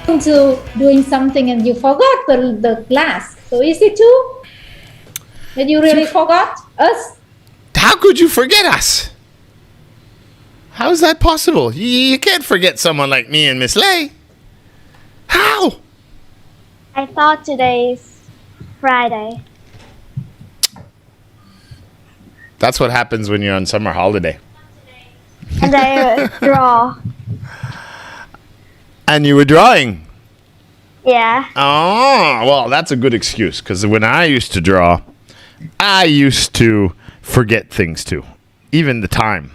to doing something and you forgot the class. So is it true that you really forgot us? How could you forget us? How is that possible? You can't forget someone like me and Miss Lay. How? I thought today's Friday. That's what happens when you're on summer holiday. And I draw. And you were drawing. Yeah. Oh, well, that's a good excuse. Because when I used to draw, I used to forget things too. Even the time.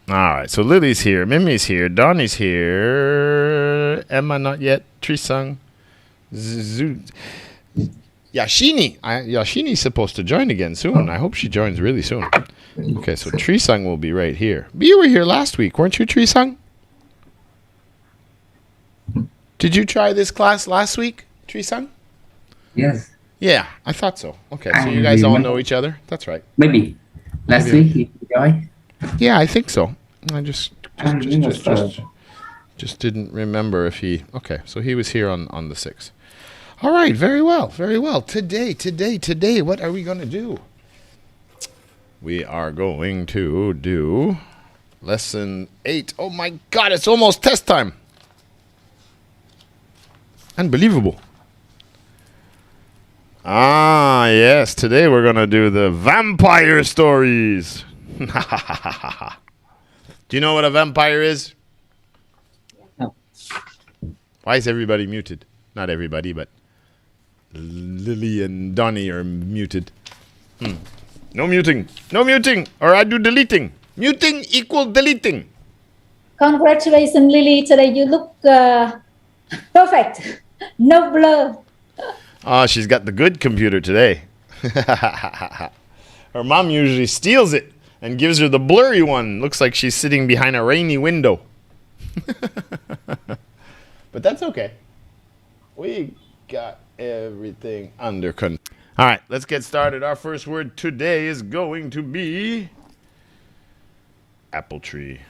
All right, so Lily's here. Mimi's here. Donnie's here. Emma, not yet. Trisang. Yashini. Yashini's supposed to join again soon. I hope she joins really soon. Okay, so Trisang will be right here. But you were here last week, weren't you, Trisang? Did you try this class last week, Trisang? Yes. Yeah, I thought so. Okay, so you guys all know each other? That's right. Maybe. Last week he joined. Yeah, I think so. I just didn't remember if he... Okay, so he was here on the 6th. All right, very well, very well. Today, what are we going to do? We are going to do lesson 8. Oh my God, it's almost test time. Unbelievable. Ah, yes, today we're going to do the vampire stories. Do you know what a vampire is? No. Why is everybody muted? Not everybody, but Lily and Donnie are muted. No muting. No muting, or I do deleting. Muting equal deleting. Congratulations, Lily. Today you look perfect. No blur. Oh, she's got the good computer today. Her mom usually steals it and gives her the blurry one. Looks like she's sitting behind a rainy window. But that's okay. We got everything under control. All right, let's get started. Our first word today is going to be apple tree.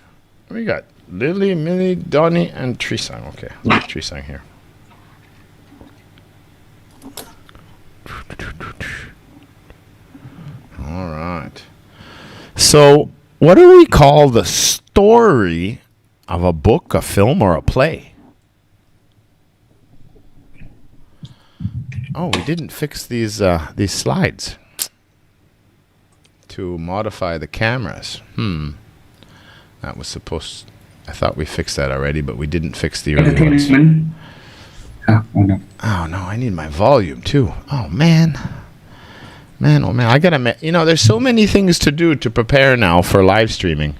We got Lily, Millie, Donnie, and Trisang. Okay, let's put Trisang here. All right. So, what do we call the story of a book, a film, or a play? Oh, we didn't fix these slides to modify the cameras. That was supposed... I thought we fixed that already, but we didn't fix the early ones. Oh no. Oh, no, I need my volume, too. Oh, man. Man, oh, man, I gotta... there's so many things to do to prepare now for live streaming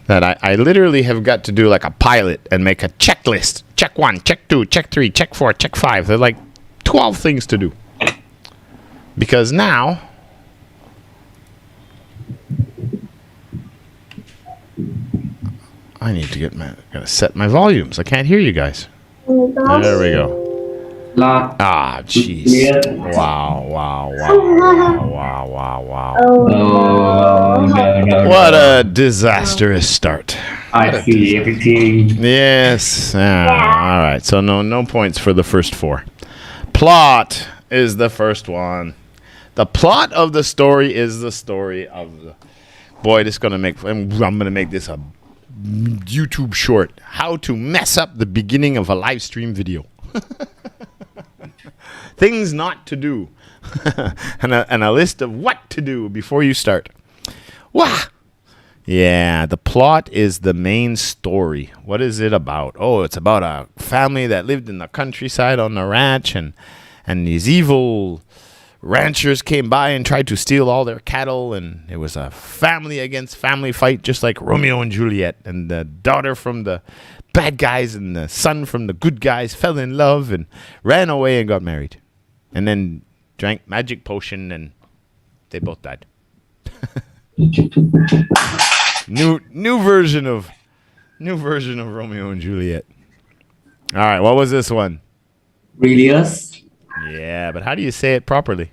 that I literally have got to do like a pilot and make a checklist. Check 1, check 2, check 3, check 4, check 5. They're like 12 things to do. Because now... I need to gotta set my volumes. I can't hear you guys. There we go. Ah, jeez. Wow. Oh, no. What a disastrous start. I see everything. Yes. All right. So no points for the first 4. Plot is the first one. The plot of the story is the story of the... Boy, this is going to make... I'm going to make this a YouTube short. How to mess up the beginning of a live stream video. Things not to do. and a list of what to do before you start. Wah! Yeah, the plot is the main story. What is it about? Oh, it's about a family that lived in the countryside on the ranch, and these evil ranchers came by and tried to steal all their cattle, and it was a family against family fight, just like Romeo and Juliet. And the daughter from the bad guys and the son from the good guys fell in love and ran away and got married. And then drank magic potion, and they both died. New version of Romeo and Juliet. All right, what was this one? Rebellious. Yeah, but how do you say it properly?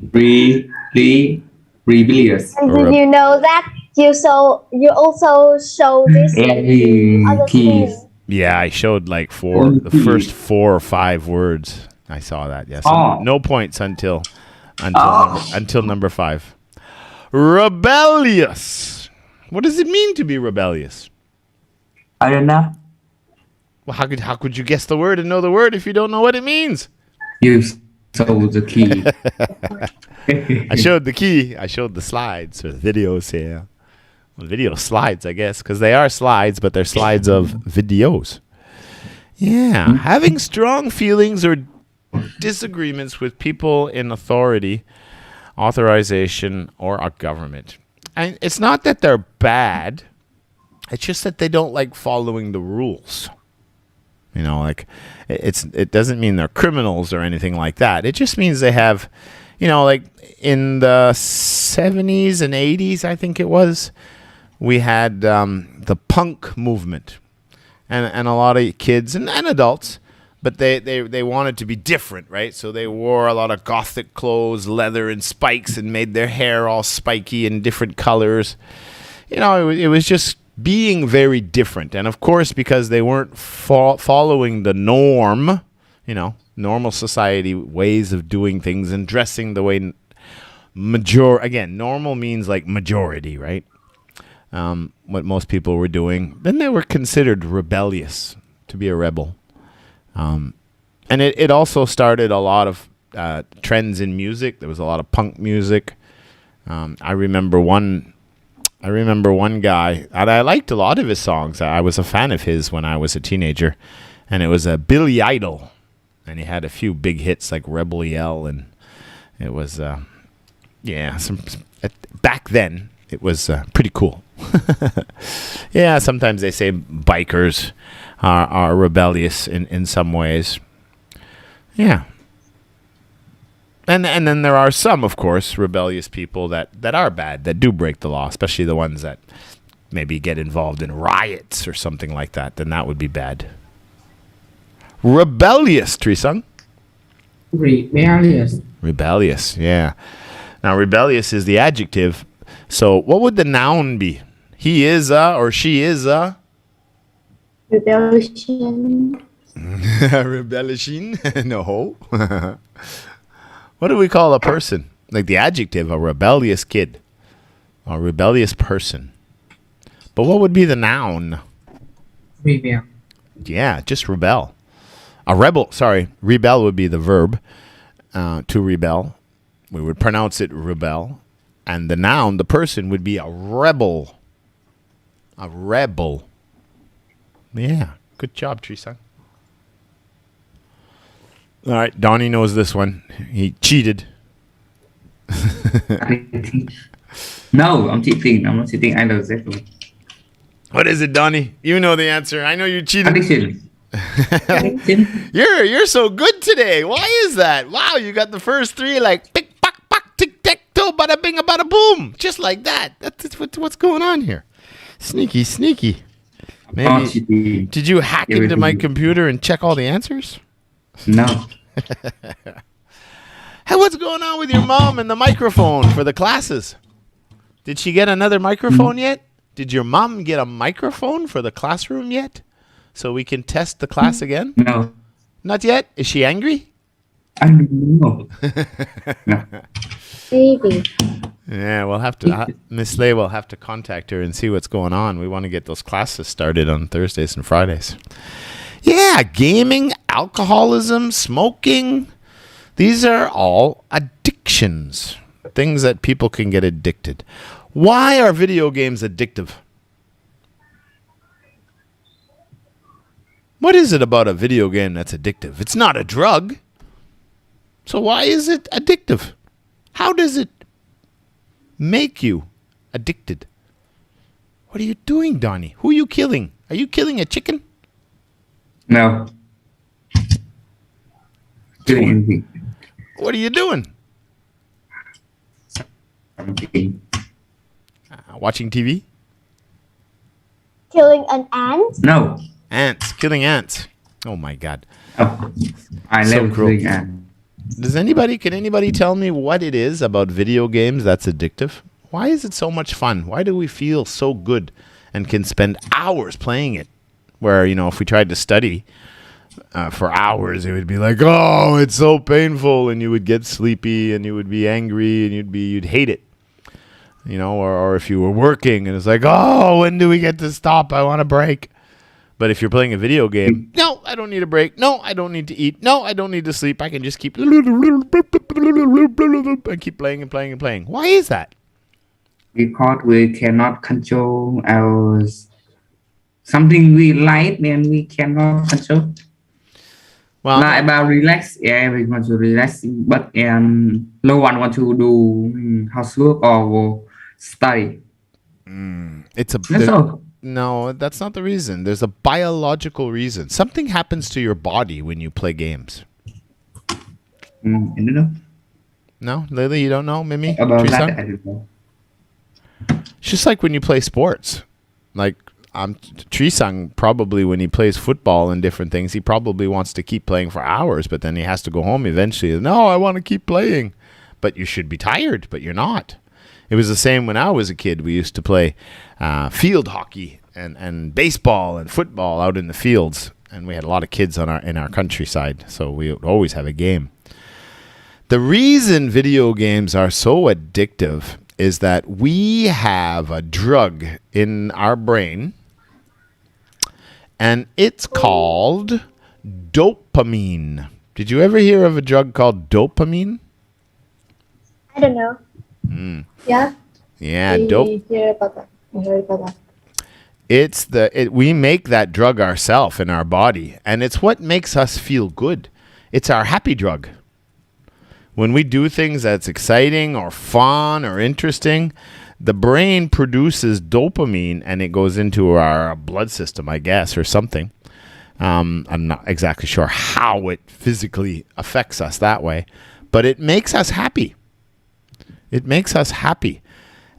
Rebellious. And did you know that you also show this on the screen? Yeah, I showed like the first 4 or 5 words. I saw that. Yes. Oh. No points until number 5. Rebellious. What does it mean to be rebellious? I don't know. Well, how could you guess the word and know the word if you don't know what it means? You sold the key. I showed the key. I showed the slides or the videos here. Well, video slides, I guess, because they are slides, but they're slides of videos. Yeah. Having strong feelings or disagreements with people in authority, authorization, or a government. And it's not that they're bad. It's just that they don't like following the rules. You know, like it doesn't mean they're criminals or anything like that. It just means they have, you know, like in the 70s and 80s, I think it was, we had the punk movement, and a lot of kids and adults, but they wanted to be different, right? So they wore a lot of gothic clothes, leather and spikes, and made their hair all spiky in different colors. You know, it was just being very different. And of course, because they weren't following the norm, you know, normal society ways of doing things and dressing the way normal means like majority, right? What most people were doing, then they were considered rebellious, to be a rebel. And it also started a lot of trends in music. There was a lot of punk music. I remember one guy, and I liked a lot of his songs. I was a fan of his when I was a teenager, and it was Billy Idol, and he had a few big hits like Rebel Yell, and it was back then it was pretty cool. Yeah, sometimes they say bikers are rebellious in some ways. Yeah. And then there are some, of course, rebellious people that are bad, that do break the law, especially the ones that maybe get involved in riots or something like that. Then that would be bad. Rebellious, Trisung. Rebellious. Rebellious, yeah. Now, rebellious is the adjective. So what would the noun be? He is a, or she is a? Rebellion. Rebellion? No. What do we call a person? Like the adjective, a rebellious kid. A rebellious person. But what would be the noun? Rebel. Yeah, just rebel. Rebel would be the verb, to rebel. We would pronounce it rebel. And the noun, the person, would be a rebel. A rebel. Yeah, good job, Trisang. All right, Donnie knows this one. He cheated. No, I'm cheating. I'm not cheating. I know that one. What is it, Donnie? You know the answer. I know you cheated. Addiction. Addiction. You're so good today. Why is that? Wow, you got the first 3 like pick, pack, pack, tick, tack, toe, bada bing, bada boom. Just like that. That's what's going on here. Sneaky. Maybe, did you hack into my computer and check all the answers? No. Hey, what's going on with your mom and the microphone for the classes? Did she get another microphone yet? Did your mom get a microphone for the classroom yet? So we can test the class again? No. Not yet? Is she angry? I don't know. No. Maybe. Yeah, we'll have to. Miss Lay will have to contact her and see what's going on. We want to get those classes started on Thursdays and Fridays. Yeah, gaming, alcoholism, smoking. These are all addictions. Things that people can get addicted. Why are video games addictive? What is it about a video game that's addictive? It's not a drug. So why is it addictive? How does it make you addicted? What are you doing, Donnie? Who are you killing? Are you killing a chicken? No. Doing anything. What are you doing? Something. Watching TV? Killing an ant? No. Ants. Killing ants. Oh my God. Oh. I So never cruel. doing that. Can anybody tell me what it is about video games that's addictive? Why is it so much fun? Why do we feel so good and can spend hours playing it? where, if we tried to study for hours, it would be like, oh, it's so painful, and you would get sleepy, and you would be angry, and you'd hate it. Or if you were working and it's like, oh, when do we get to stop? I want a break. But if you're playing a video game, no, I don't need a break. No, I don't need to eat. No, I don't need to sleep. I can just keep and keep playing and playing and playing. Why is that? Because we cannot control our something we like and we cannot control. Well, like about relax, yeah, we want to relax, but no one want to do housework or study. That's all. No, that's not the reason. There's a biological reason. Something happens to your body when you play games. I don't know. No, Lily, you don't know, Mimi? About Trisang? that, I don't know. It's just like when you play sports. Like Trisang, probably when he plays football and different things, he probably wants to keep playing for hours, but then he has to go home eventually. No, I want to keep playing. But you should be tired, but you're not. It was the same when I was a kid. We used to play field hockey and baseball and football out in the fields, and we had a lot of kids in our countryside, so we would always have a game. The reason video games are so addictive is that we have a drug in our brain, and it's called dopamine. Did you ever hear of a drug called dopamine? I don't know. Yeah. Yeah, I hear about that. I heard about that. We make that drug ourselves in our body, and it's what makes us feel good. It's our happy drug. When we do things that's exciting or fun or interesting, the brain produces dopamine, and it goes into our blood system, I guess, or something. I'm not exactly sure how it physically affects us that way, but it makes us happy. It makes us happy,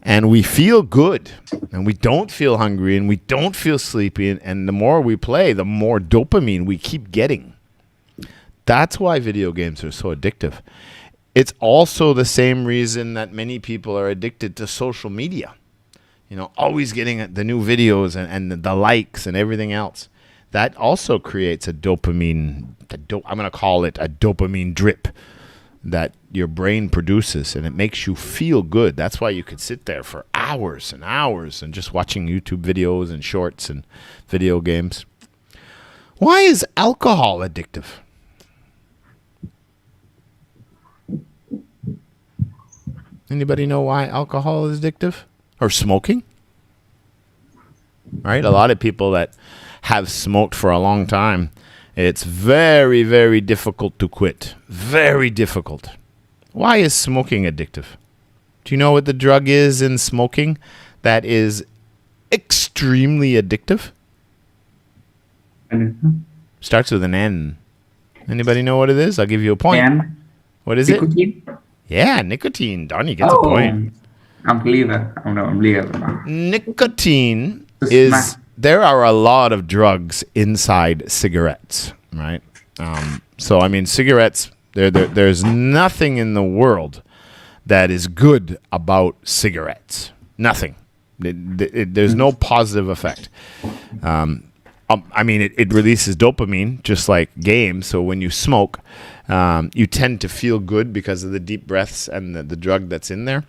and we feel good, and we don't feel hungry, and we don't feel sleepy, and the more we play, the more dopamine we keep getting. That's why video games are so addictive. It's also the same reason that many people are addicted to social media. Always getting the new videos and the likes and everything else. That also creates a dopamine, I'm going to call it a dopamine drip that your brain produces, and it makes you feel good. That's why you could sit there for hours and hours and just watching YouTube videos and shorts and video games. Why is alcohol addictive? Anybody know why alcohol is addictive? Or smoking? Right? A lot of people that have smoked for a long time, it's very, very difficult to quit. Very difficult. Why is smoking addictive? Do you know what the drug is in smoking that is extremely addictive? Starts with an N. Anybody know what it is? I'll give you a point. And What is it? nicotine? Yeah, nicotine. Donnie gets a point. Unbeliever. Nicotine It's is... not- There are a lot of drugs inside cigarettes, right? So, I mean, cigarettes, there's nothing in the world that is good about cigarettes. Nothing. There's no positive effect. I mean, it releases dopamine, just like games. So when you smoke, you tend to feel good because of the deep breaths and the drug that's in there.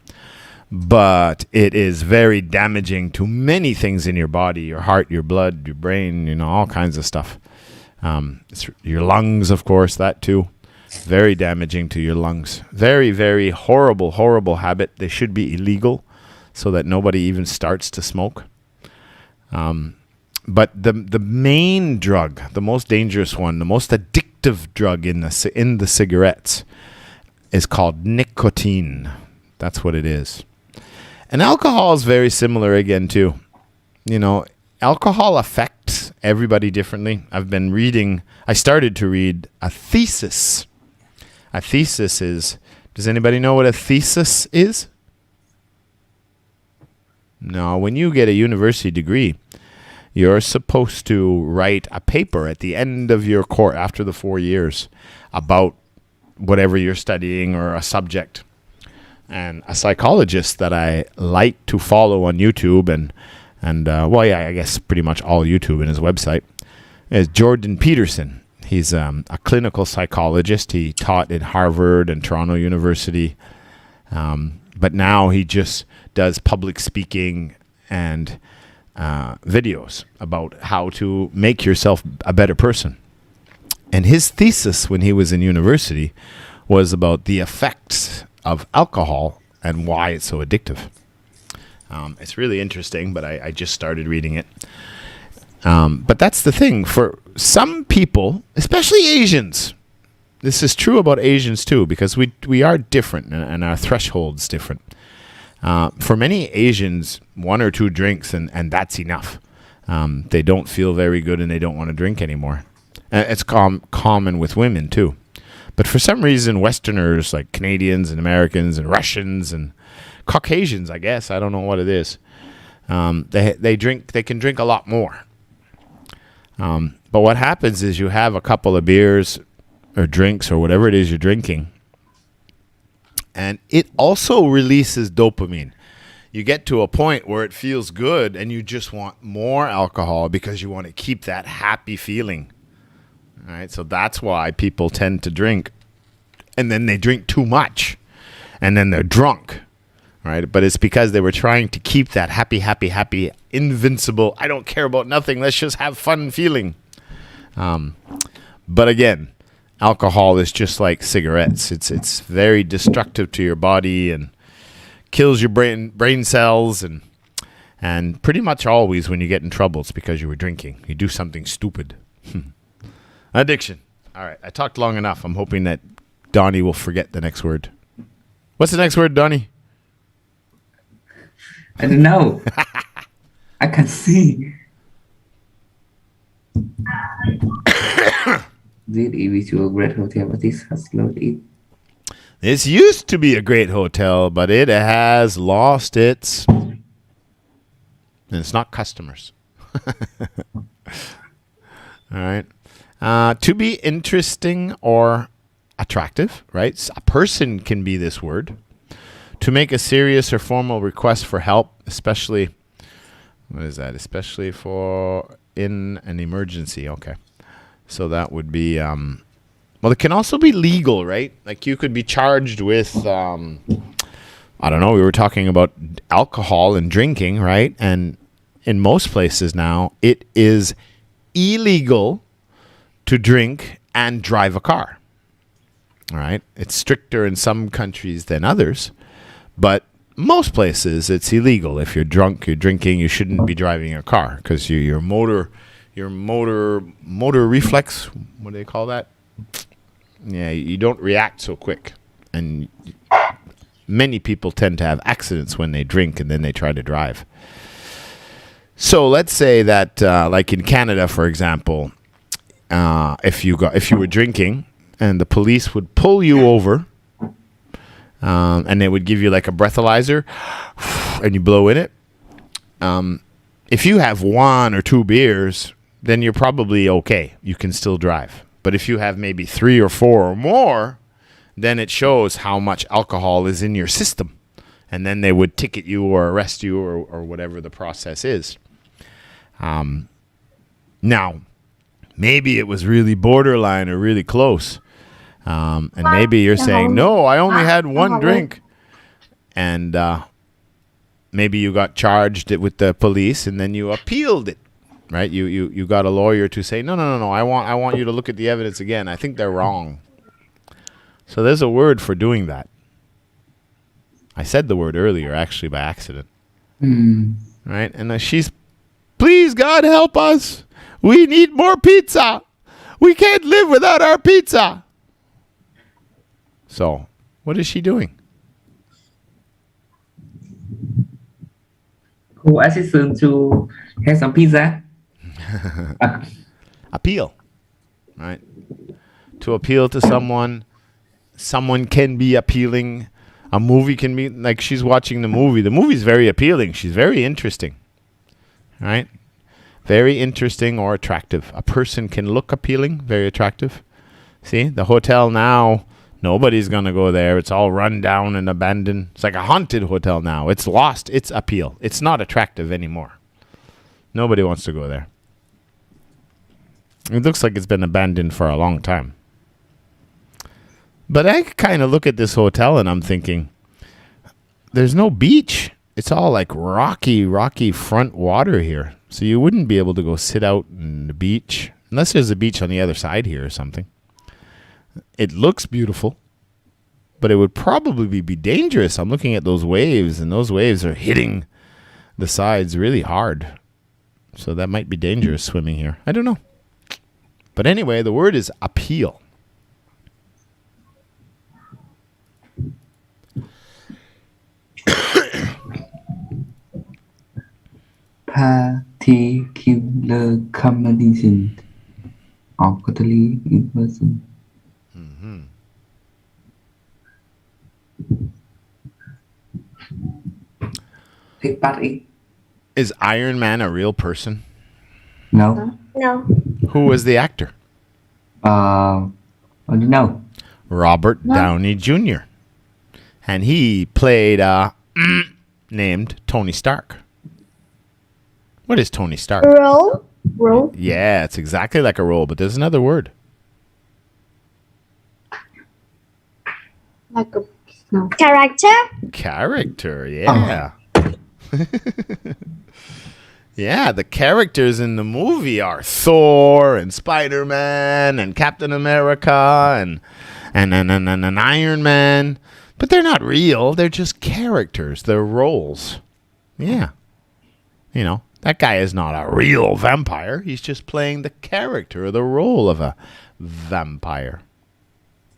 But it is very damaging to many things in your body, your heart, your blood, your brain, all kinds of stuff. Your lungs, of course, that too. Very damaging to your lungs. Very, very horrible, horrible habit. They should be illegal so that nobody even starts to smoke. But the main drug, the most dangerous one, the most addictive drug in the cigarettes is called nicotine. That's what it is. And alcohol is very similar again, too. Alcohol affects everybody differently. I started to read a thesis. A thesis is, does anybody know what a thesis is? No, when you get a university degree, you're supposed to write a paper at the end of your course after the 4 years about whatever you're studying or a subject. And a psychologist that I like to follow on YouTube and I guess pretty much all YouTube and his website, is Jordan Peterson. He's a clinical psychologist. He taught at Harvard and Toronto University. But now he just does public speaking and videos about how to make yourself a better person. And his thesis when he was in university was about the effects of alcohol and why it's so addictive. It's really interesting, but I just started reading it. But that's the thing. For some people, especially Asians, this is true about Asians too, because we are different and our threshold's different. For many Asians, 1 or 2 drinks and that's enough. They don't feel very good and they don't want to drink anymore. It's common with women too. But for some reason, Westerners like Canadians and Americans and Russians and Caucasians, I guess, I don't know what it is, they can drink a lot more. But what happens is you have a couple of beers or drinks or whatever it is you're drinking, and it also releases dopamine. You get to a point where it feels good and you just want more alcohol because you want to keep that happy feeling. All right, so that's why people tend to drink, and then they drink too much, and then they're drunk, right? But it's because they were trying to keep that happy, invincible, I don't care about nothing, let's just have fun feeling. But again, alcohol is just like cigarettes. It's very destructive to your body and kills your brain cells, and pretty much always when you get in trouble, it's because you were drinking. You do something stupid. Addiction. All right, I talked long enough. I'm hoping that Donnie will forget the next word. What's the next word, Donnie? I don't know. I can see. This is a great hotel, but this has lost it. This used to be a great hotel, but it has lost its... And it's not customers. All right. To be interesting or attractive, right? A person can be this word. To make a serious or formal request for help, especially... What is that? Especially for in an emergency. Okay. So that would be... well, it can also be legal, right? Like you could be charged with... I don't know. We were talking about alcohol and drinking, right? And in most places now, it is illegal to drink and drive a car. All right. It's stricter in some countries than others, but most places it's illegal. If you're drunk, you're drinking, you shouldn't be driving a car because your motor reflex, what do they call that? Yeah, you don't react so quick. And many people tend to have accidents when they drink and then they try to drive. So let's say that, like in Canada, for example, if you were drinking and the police would pull you over, and they would give you like a breathalyzer, and you blow in it. If you have 1 or 2 beers, then you're probably okay. You can still drive. But if you have maybe 3 or 4 or more, then it shows how much alcohol is in your system. And then they would ticket you or arrest you or whatever the process is. Now, maybe it was really borderline or really close. And maybe you're saying, no, I only had 1 drink. And maybe you got charged with the police and then you appealed it, right? You got a lawyer to say, no, I want you to look at the evidence again. I think they're wrong. So there's a word for doing that. I said the word earlier, actually, by accident. Right? And she's, please, God, help us. We need more pizza. We can't live without our pizza. So, what is she doing? Who asks him to have some pizza? Appeal. Right? To appeal to someone. Someone can be appealing. A movie can be, like she's watching the movie. The movie's very appealing. She's very interesting. Right? Very interesting or attractive. A person can look appealing, very attractive. See, the hotel now, nobody's going to go there. It's all run down and abandoned. It's like a haunted hotel now. It's lost its appeal. It's not attractive anymore. Nobody wants to go there. It looks like it's been abandoned for a long time. But I kind of look at this hotel and I'm thinking, there's no beach. It's all like rocky front water here. So you wouldn't be able to go sit out in the beach unless there's a beach on the other side here or something. It looks beautiful, but it would probably be dangerous. I'm looking at those waves, and those waves are hitting the sides really hard. So that might be dangerous swimming here. I don't know. But anyway, the word is appeal. Particular combination of quarterly in person. Take part in. Is Iron Man a real person? No. No. Who was the actor? I don't know. Robert Downey Jr. And he played named Tony Stark. What is Tony Stark? Role. Yeah, it's exactly like a role, but there's another word. Like a character. Character, yeah. Yeah, the characters in the movie are Thor and Spider-Man and Captain America and Iron Man. But they're not real. They're just characters. They're roles. Yeah. You know, that guy is not a real vampire. He's just playing the character or the role of a vampire.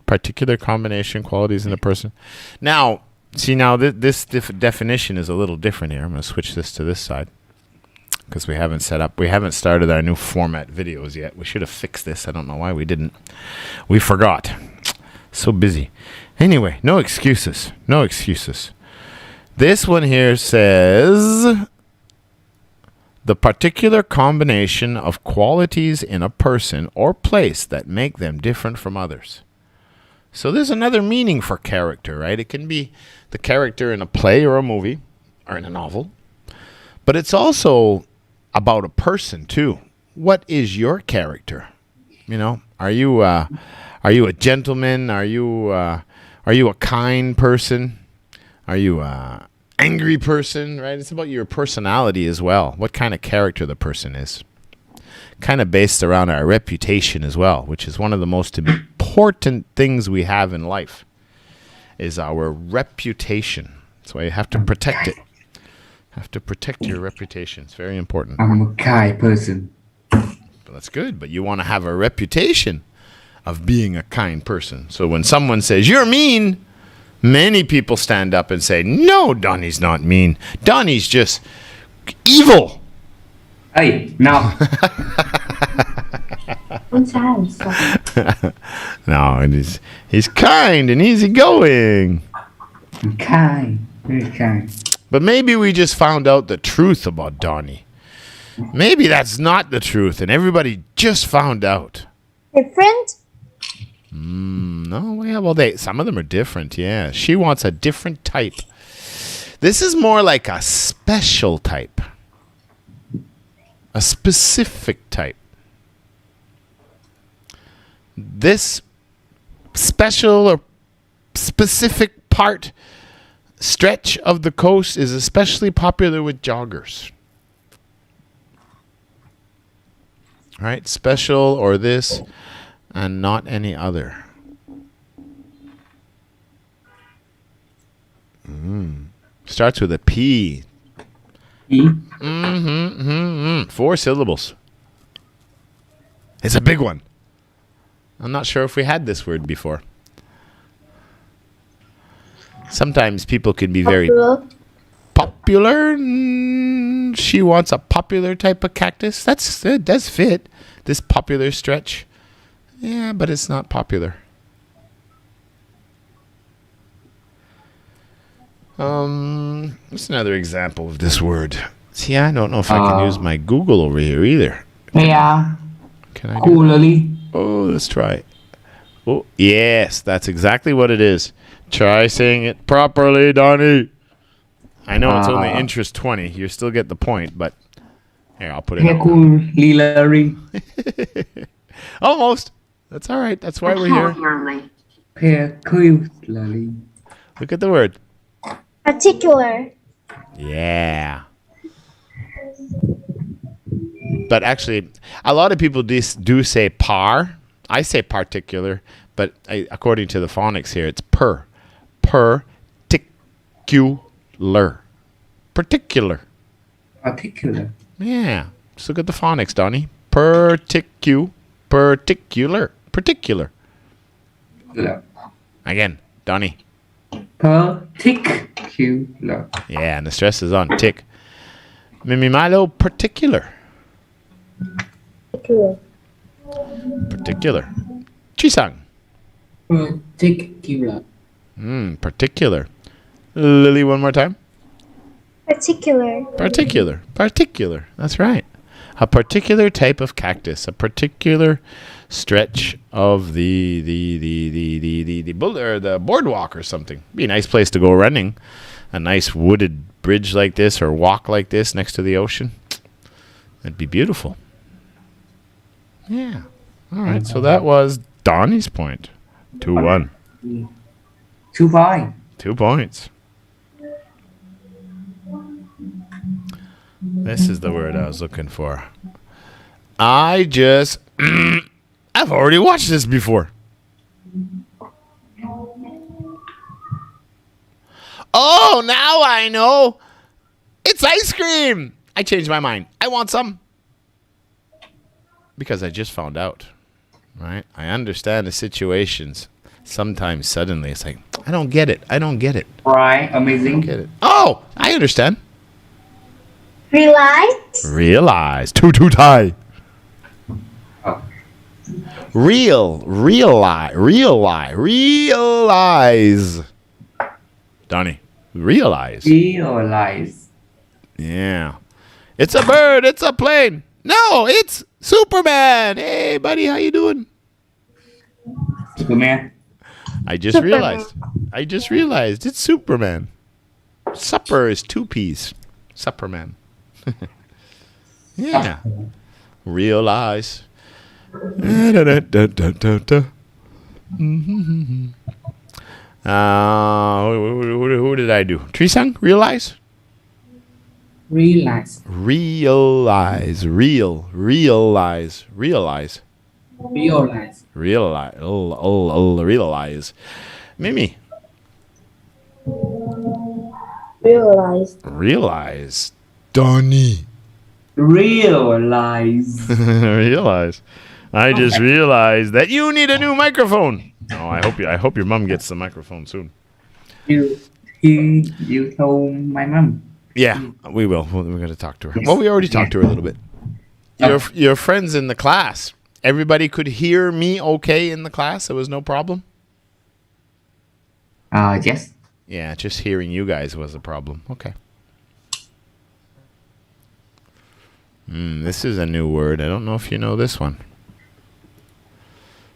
Particular combination qualities in a person. Now, see, this definition is a little different here. I'm going to switch this to this side because we haven't started our new format videos yet. We should have fixed this. I don't know why we didn't. We forgot. So busy. Anyway, no excuses. No excuses. This one here says the particular combination of qualities in a person or place that make them different from others. So there's another meaning for character, right? It can be the character in a play or a movie or in a novel. But it's also about a person too. What is your character? You know, are you a gentleman? Are you a kind person? Are you a angry person, right? It's about your personality as well. What kind of character the person is. Kind of based around our reputation as well, which is one of the most important things we have in life, is our reputation. That's why you have to protect it. Have to protect your reputation. It's very important. I'm a kind person. But that's good, but you want to have a reputation of being a kind person. So when someone says, "You're mean," many people stand up and say, "No, Donnie's not mean. Donnie's just evil." Hey, no. No, he's kind and easygoing. I'm kind. Very kind. But maybe we just found out the truth about Donnie. Maybe that's not the truth, and everybody just found out. Different. No, yeah, well, some of them are different, yeah. She wants a different type. This is more like a special type. A specific type. This special or specific stretch of the coast is especially popular with joggers. All right, special or this and not any other. Starts with a P. E. 4 syllables. It's a big one. I'm not sure if we had this word before. Sometimes people can be very popular. She wants a popular type of cactus. It does fit. This popular stretch. Yeah, but it's not popular. What's another example of this word? See, I don't know if I can use my Google over here either. Yeah. Can I do Coolly. Oh, let's try it. Oh, yes, that's exactly what it is. Try saying it properly, Donnie. I know it's only interest 20. You still get the point, but here, I'll put it Coolly. Almost. That's all right. That's why we're here. Peculiarly. Look at the word. Particular. Yeah. But actually, a lot of people do say par. I say particular, but according to the phonics here, it's per. Particular. Particular. Particular. Yeah. Just look at the phonics, Donnie. Particular. Particular. Particular. Again, Donnie. Particular. Yeah, and the stress is on tick. Mimi Milo, particular. Particular. Chisang. Particular. Particular. Lily, one more time. Particular. Particular. Particular. That's right. A particular type of cactus. A particular stretch of the boardwalk or something. Be a nice place to go running. A nice wooded bridge like this or walk like this next to the ocean. That'd be beautiful. Yeah. All right. So that was Donnie's point. 2-1. 2 points. 2 points. This is the word I was looking for. I've already watched this before. Oh, now I know. It's ice cream. I changed my mind. I want some. Because I just found out. Right? I understand the situations. Sometimes suddenly it's like, I don't get it. I don't get it. Right. Amazing. Get it. Oh, I understand. Realize. Realize. Two tie. Oh. Realize. Donnie, realize. Realize. Yeah. It's a bird. It's a plane. No, it's Superman. Hey, buddy, how you doing? Superman. I just realized it's Superman. Supper is 2 P's. Supperman. Yeah. Realize. Who did I do? Trisang? Realize? Realize. Realize. Realize. Realize. Realize. Mimi. Realize. Donnie. Realize. Realize. I just realized that you need a new microphone. Oh, I hope your mom gets the microphone soon. You told my mom. Yeah, we will. We're going to talk to her. Well, we already talked to her a little bit. Your friends in the class, everybody could hear me okay in the class? There was no problem? Yes. Yeah, just hearing you guys was a problem. Okay. This is a new word. I don't know if you know this one.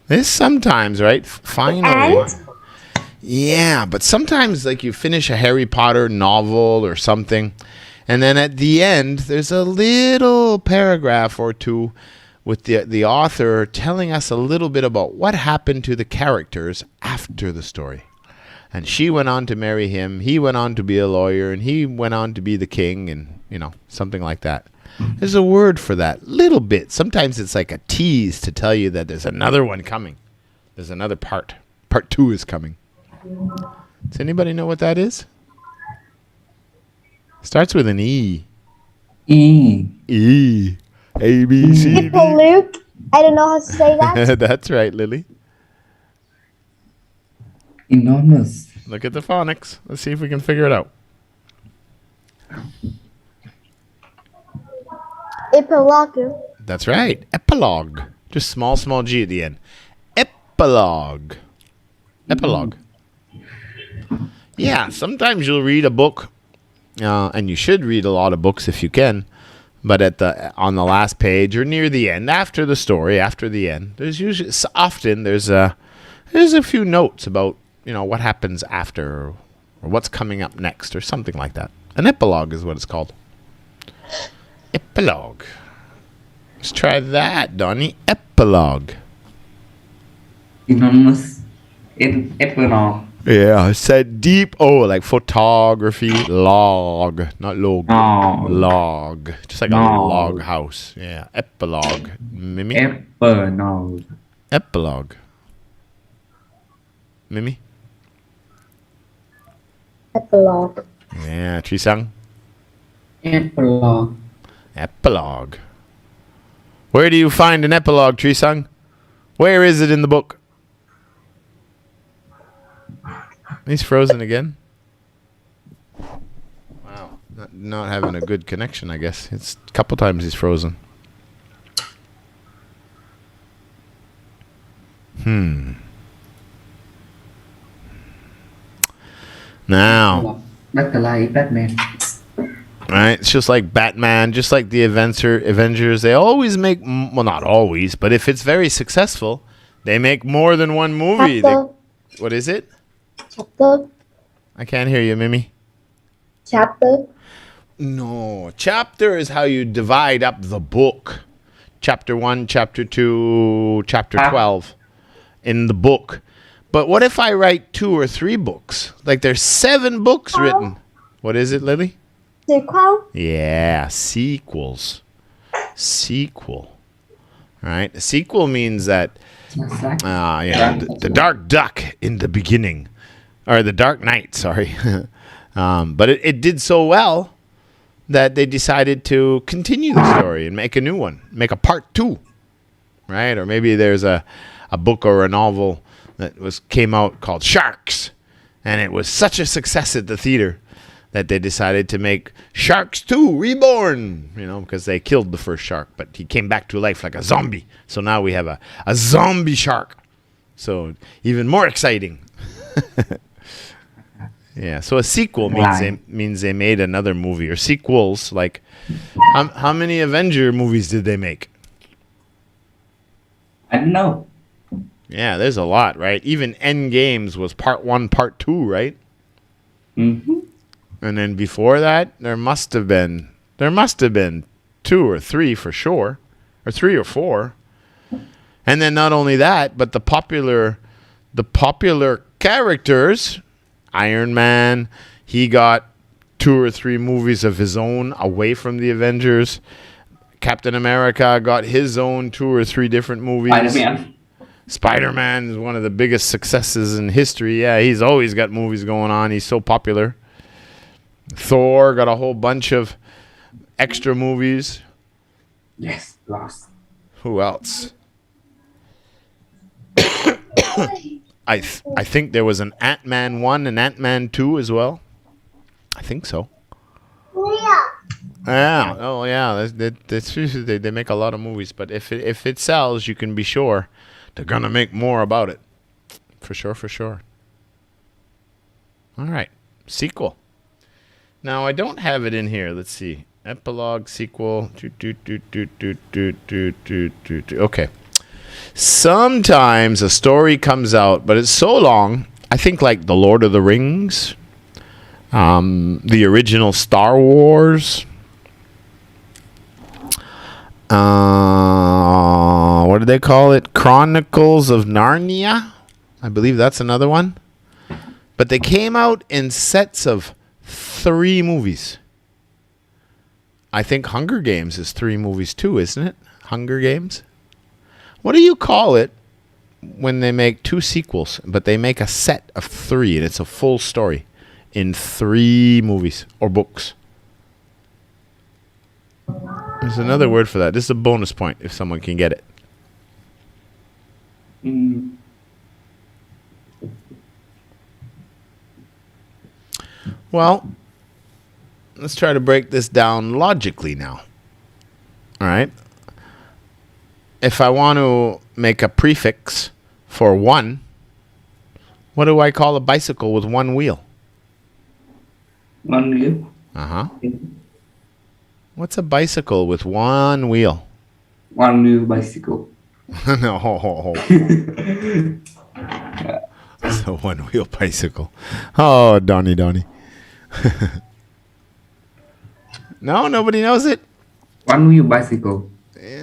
This sometimes, right? Finally. Yeah, but sometimes like you finish a Harry Potter novel or something, and then at the end there's a little paragraph or two with the author telling us a little bit about what happened to the characters after the story. And she went on to marry him, he went on to be a lawyer, and he went on to be the king, and something like that. There's a word for that. Little bit. Sometimes it's like a tease to tell you that there's another one coming. There's another part. Part 2 is coming. Does anybody know what that is? Starts with an E. E. E. A, B, C, D. Luke. I don't know how to say that. That's right, Lily. Enormous. Look at the phonics. Let's see if we can figure it out. Epilogue. That's right. Epilogue. Just small G at the end. Epilogue. Epilogue. Yeah, sometimes you'll read a book, and you should read a lot of books if you can, but on the last page or near the end, after the story, after the end, there's a few notes about what happens after or what's coming up next or something like that. An epilogue is what it's called. Epilogue. Let's try that, Donnie. Epilogue. Synonymous. Epilogue. Yeah, I said deep O, like photography, log, not log. No. Log. Just like a No. log house. Yeah. Epilogue. Mimi? Epilogue. Epilogue. Mimi? Epilogue. Yeah. Trisang? Epilogue. Epilogue. Where do you find an epilogue, Trisang? Where is it in the book? He's frozen again. Wow. Not having a good connection, I guess. It's a couple times he's frozen. Now, Batman. right? It's just like Batman, just like the Avengers. They always make, well, not always, but if it's very successful, they make more than one movie. Chapter. What is it? Chapter. I can't hear you, Mimi. Chapter. No, chapter is how you divide up the book. Chapter 1, chapter 2, chapter 12 in the book. But what if I write 2 or 3 books? Like there's 7 books written. What is it, Lily? Sequel. Yeah, sequels. Sequel. Right? A sequel means that the dark duck in the beginning. Or the dark knight, sorry. But it did so well that they decided to continue the story and make a new one. Make a part 2. Right? Or maybe there's a book or a novel that came out called Sharks. And it was such a success at the theater that they decided to make Sharks 2 Reborn, because they killed the first shark, but he came back to life like a zombie. So now we have a zombie shark. So even more exciting. Yeah, so a sequel means they made another movie, or sequels. Like, how many Avenger movies did they make? I don't know. Yeah, there's a lot, right? Even Endgames was part 1, part 2, right? Mm-hmm. And then before that, there must have been 2 or 3 for sure, or 3 or 4. And then not only that, but the popular characters, Iron Man, he got 2 or 3 movies of his own away from the Avengers. Captain America got his own 2 or 3 different movies. Spider-Man is one of the biggest successes in history. Yeah, he's always got movies going on. He's so popular. Thor got a whole bunch of extra movies. Yes, lost. Who else? I think there was an Ant-Man 1 and Ant-Man 2 as well. I think so. Yeah. Oh, yeah. They make a lot of movies, but if it sells, you can be sure they're gonna make more about it. For sure. All right. Sequel. Now I don't have it in here. Let's see. Epilogue, sequel. Okay. Sometimes a story comes out, but it's so long. I think like The Lord of the Rings, the original Star Wars. What do they call it? Chronicles of Narnia. I believe that's another one. But they came out in sets of 3 movies. I think Hunger Games is 3 movies too, isn't it? Hunger Games. What do you call it when they make 2 sequels, but they make a set of 3 and it's a full story in 3 movies or books? There's another word for that. This is a bonus point if someone can get it. Well, let's try to break this down logically now. All right. If I want to make a prefix for 1, what do I call a bicycle with 1 wheel? 1 wheel. Uh-huh. What's a bicycle with 1 wheel? 1 wheel bicycle. No. It's a 1-wheel bicycle. Oh, Donnie. No, nobody knows it. 1 wheel bicycle.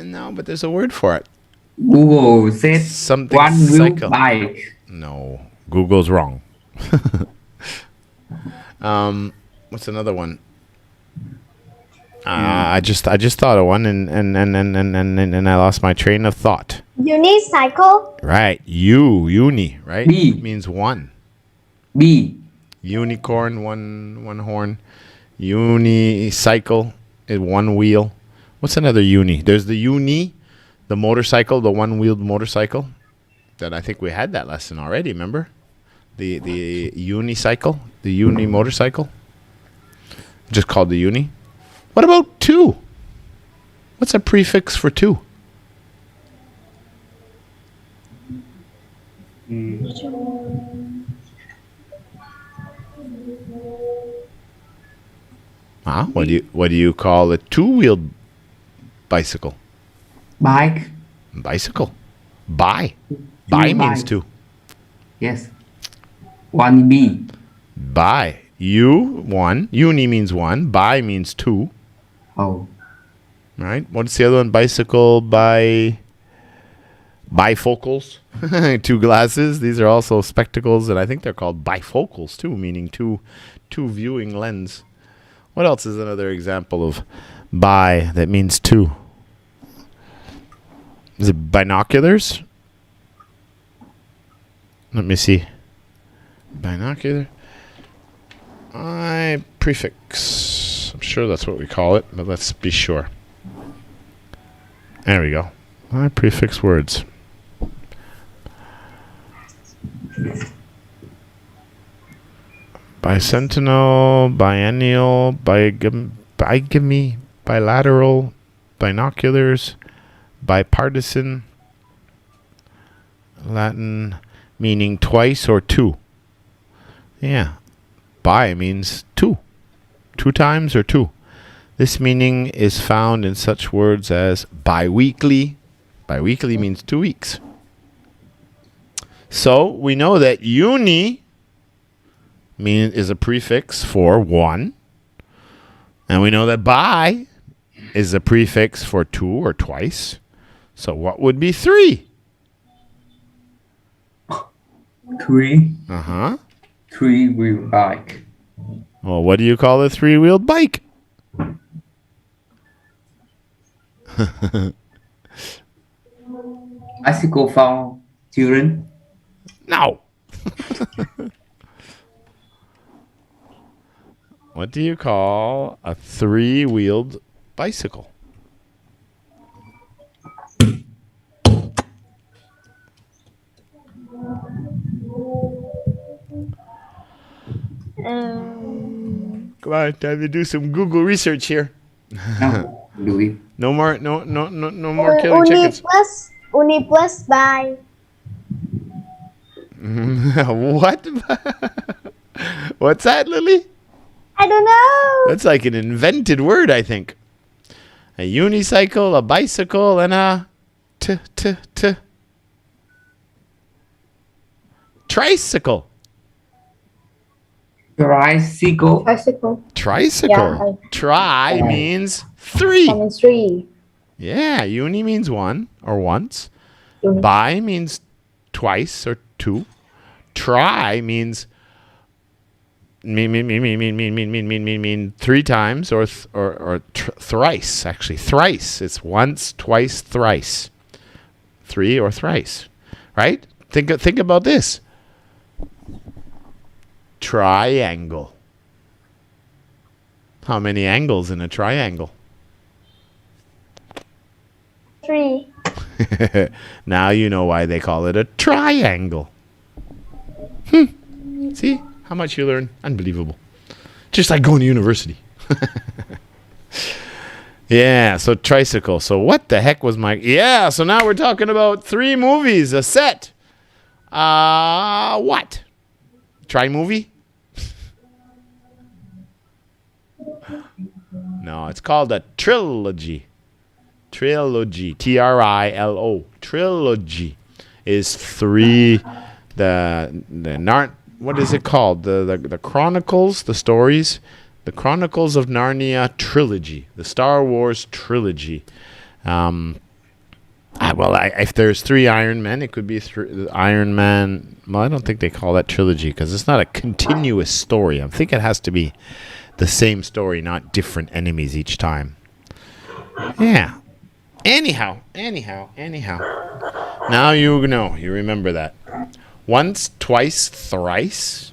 No, but there's a word for it. Google said Something one wheel cycle. bike. No, Google's wrong. What's another one? I just thought of one and I lost my train of thought. Unicycle. Right, uni, right? B. Means one. B. Unicorn, one horn. Unicycle is one wheel. What's another uni? There's the uni, the motorcycle, the one-wheeled motorcycle. That I think we had that lesson already. Remember, the unicycle, the uni motorcycle. Just called the uni. What about two? What's a prefix for two? What do you call a two-wheeled bicycle? Bike. Bicycle. Bi. Bi means bike. two. Yes. One B. Bi. One. Uni means one. Bi means two. Oh. Right. What's the other one? Bicycle. Bifocals. Two glasses. These are also spectacles, and I think they're called bifocals too, meaning two viewing lens. What else is another example of bi that means two? Is it binoculars? Let me see. Binocular. Prefix. I'm sure that's what we call it, but let's be sure. There we go. Prefix words. Bicentennial, biennial, bigamy, bilateral, binoculars, bipartisan, Latin meaning twice or two. Yeah. Bi means two. Two times or two. This meaning is found in such words as biweekly. Biweekly means 2 weeks. So we know that uni is a prefix for one. And we know that bi is a prefix for two or twice. So what would be three? Three. Uh-huh. Three-wheel bike. Well, what do you call a three-wheeled bike? Bicycle for children. No. What do you call a three-wheeled bicycle? Come on, time to do some Google research here. No, do it. No more killing chickens. Uni plus by. What? What's that, Lily? I don't know. That's like an invented word, I think. A unicycle, a bicycle, and a tricycle. Tricycle. Bicycle. Tricycle. Yeah, Tri means three. That means three. Yeah, uni means one or once. Uni. Bi means twice or two. Tri means mean three times or thrice. Actually, thrice. It's once, twice, thrice. Three or thrice. Right? Think about this. Triangle. How many angles in a triangle? 3. Now you know why they call it a triangle. See how much you learn? Unbelievable. Just like going to university. Yeah, so tricycle. So what the heck was my... Yeah, so now we're talking about 3 movies, a set. What? Tri-movie? No, it's called a trilogy. Trilogy. Trilo. Trilogy is 3. What is it called? The Chronicles, the stories. The Chronicles of Narnia trilogy. The Star Wars trilogy. If there's 3 Iron Men, it could be Iron Man. Well, I don't think they call that trilogy because it's not a continuous story. I think it has to be the same story, not different enemies each time. Yeah. Anyhow. Now you know. You remember that. Once, twice, thrice.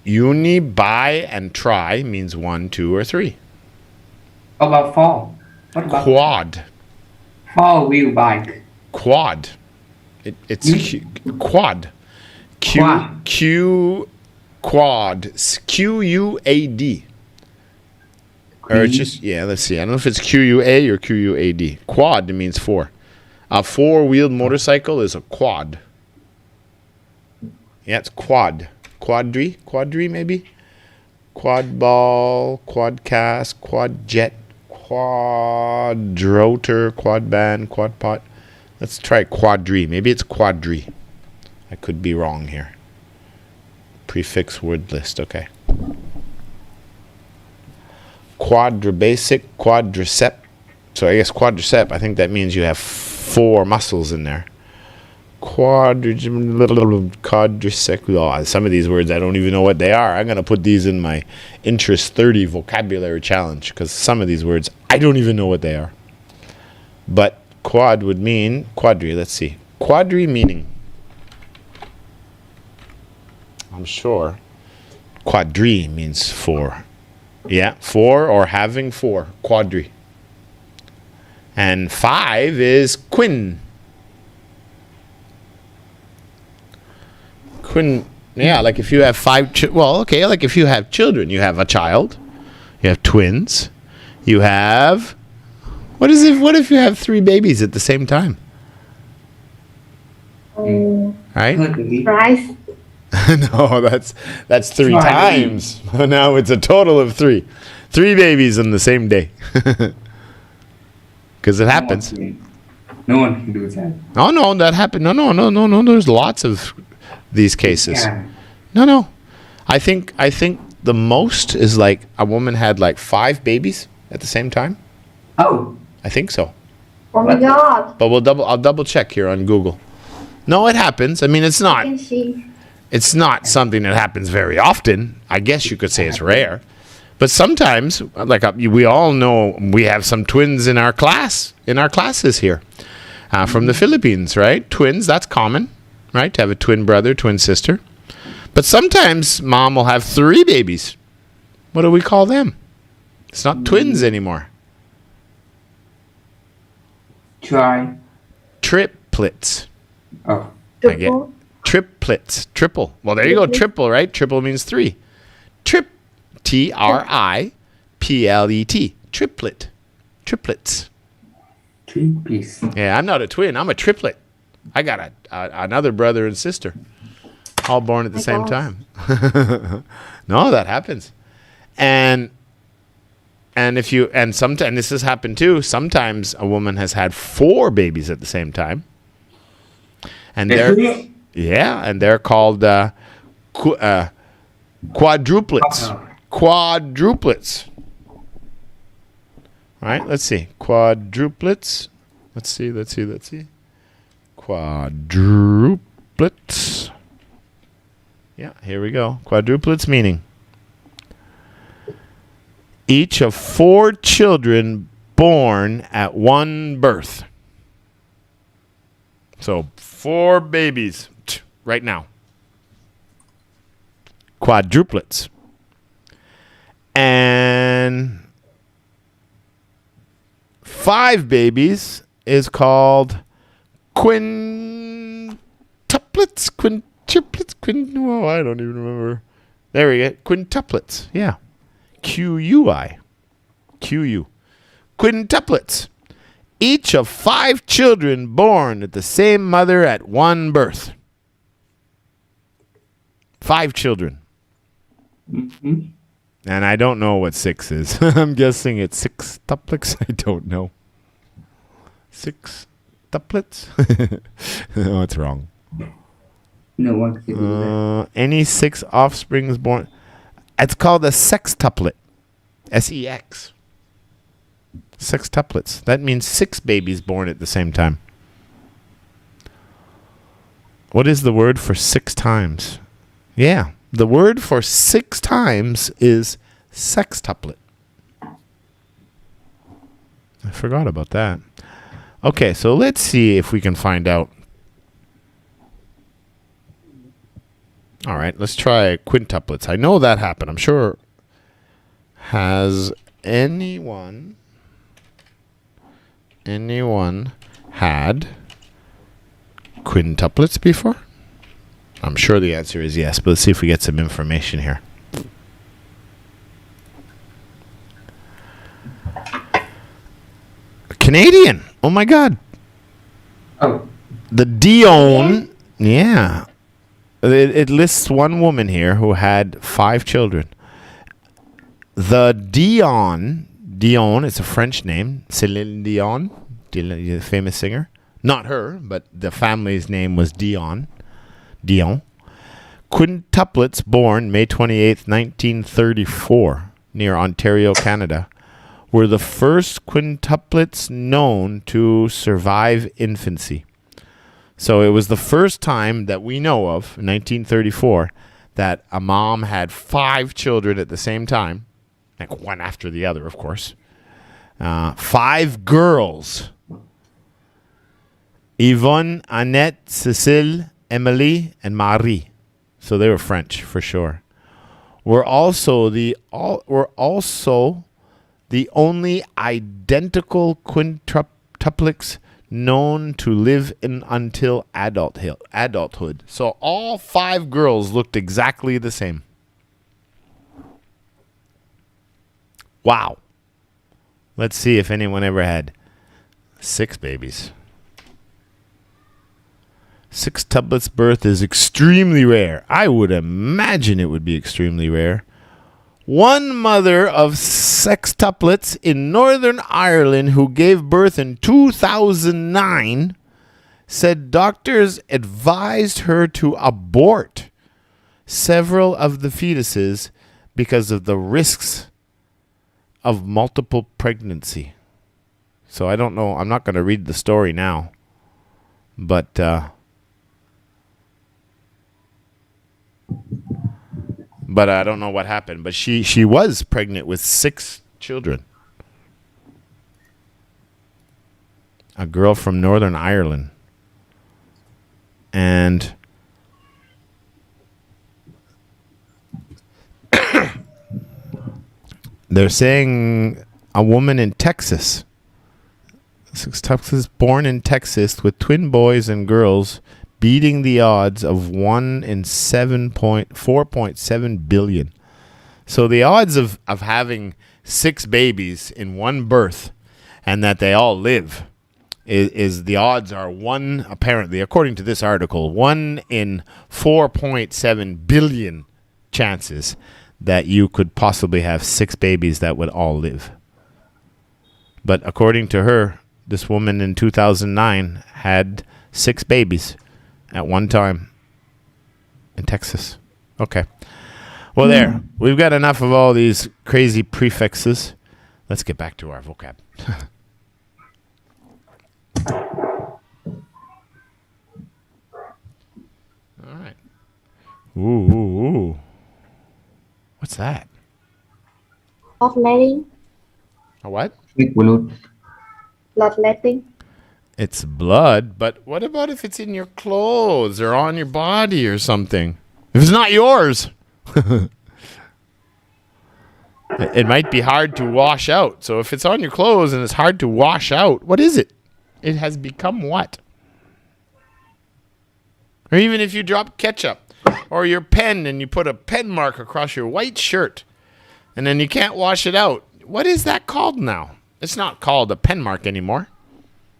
Uni, buy, and try means 1, 2, or 3. How about fall? What about Quad. four-wheel bike? Quad. It's quad. Quad. Quad. Q-U-A-D. Or it's just, let's see. I don't know if it's Q-U-A or Q-U-A-D. Quad means 4. A 4-wheeled motorcycle is a quad. Yeah, it's quad. Quadri maybe? Quad ball, quad cast, quad jet, quad rotor, quad band, quad pot. Let's try quadri. Maybe it's quadri. I could be wrong here. Prefix word list. Okay. Quadribasic, quadricep. So I guess quadricep, I think that means you have 4 muscles in there. Quadricep. Oh, some of these words I don't even know what they are. I'm going to put these in my Interest 30 vocabulary challenge because some of these words I don't even know what they are. But quad would mean quadri. Let's see. Quadri meaning. I'm sure. Quadri means 4. Yeah, 4 or having 4. Quadri. And 5 is quin. Quin. Yeah, like if you have 5. Like if you have children, you have a child, you have twins, you have. What if you have 3 babies at the same time? Right? Rice. No, that's 3 times. Now it's a total of 3. 3 babies on the same day. Because it happens. No one can do that. Oh no, that happened. No. There's lots of these cases. Yeah. No. I think the most is like a woman had like 5 babies at the same time. Oh. I think so. Oh my God. But I'll double check here on Google. No, it happens. I mean, it's not something that happens very often. I guess you could say it's rare. But sometimes, like we all know, we have some twins in our classes here from the Philippines, right? Twins, that's common, right? To have a twin brother, twin sister. But sometimes mom will have 3 babies. What do we call them? It's not twins anymore. Triplets. Oh. I get triplets. Triple. Well, there you go. Triple, right? Triple means 3. T-R-I-P-L-E-T. Triplet. Triplets. 3 piece. Yeah, I'm not a twin. I'm a triplet. I got another brother and sister, all born at the same time. No, that happens. And sometimes this has happened too. Sometimes a woman has had 4 babies at the same time, and they're called quadruplets. Quadruplets. Right? Let's see. Quadruplets. Let's see. Quadruplets. Yeah, here we go. Quadruplets meaning each of 4 children born at one birth. So 4 babies right now. Quadruplets. And 5 babies is called quintuplets. Oh, I don't even remember. There we go. Quintuplets. Yeah. Q-U-I. Q-U. Quintuplets. Each of 5 children born at the same mother at one birth. 5 children. Mm-hmm. And I don't know what 6 is. I'm guessing it's 6tuplets. I don't know. 6tuplets? No, it's wrong. No one can do that. Any 6 offsprings born. It's called a sextuplet. S-E-X. Sextuplets. That means 6 babies born at the same time. What is the word for 6 times? Yeah, the word for 6 times is sextuplet. I forgot about that. Okay, so let's see if we can find out. All right, let's try quintuplets. I know that happened. I'm sure. Has anyone had quintuplets before? I'm sure the answer is yes, but let's see if we get some information here. Canadian. Oh my God. Oh, The Dion. Yeah. It lists one woman here who had 5 children. The Dion, it's a French name. Céline Dion, the famous singer. Not her, but the family's name was Dion. Quintuplets born May 28th, 1934, near Ontario, Canada, were the first quintuplets known to survive infancy. So it was the first time that we know of, in 1934, that a mom had 5 children at the same time, like one after the other, of course. 5 girls. Yvonne, Annette, Cécile, Emily, and Marie. So they were French for sure. Were also the only identical quintuplets known to live in until adulthood. So all 5 girls looked exactly the same. Wow. Let's see if anyone ever had 6 babies. Sextuplets birth is extremely rare. I would imagine it would be extremely rare. One mother of sextuplets in Northern Ireland who gave birth in 2009 said doctors advised her to abort several of the fetuses because of the risks of multiple pregnancy. So I don't know. I'm not going to read the story now. But I don't know what happened. But she was pregnant with 6 children. A girl from Northern Ireland. And they're saying a woman in Texas. Sextuplets born in Texas with twin boys and girls, beating the odds of 1 in 4.7 billion. So the odds of having 6 babies in one birth and that they all live is the odds are 1, apparently, according to this article, 1 in 4.7 billion chances that you could possibly have 6 babies that would all live. But according to her, this woman in 2009 had 6 babies at one time in Texas. Okay. Well, there. We've got enough of all these crazy prefixes. Let's get back to our vocab. All right. Ooh. What's that? Bloodletting. A what? Bloodletting. It's blood, but what about if it's in your clothes or on your body or something? If it's not yours, it might be hard to wash out. So if it's on your clothes and it's hard to wash out, what is it? It has become what? Or even if you drop ketchup or your pen and you put a pen mark across your white shirt and then you can't wash it out, what is that called now? It's not called a pen mark anymore.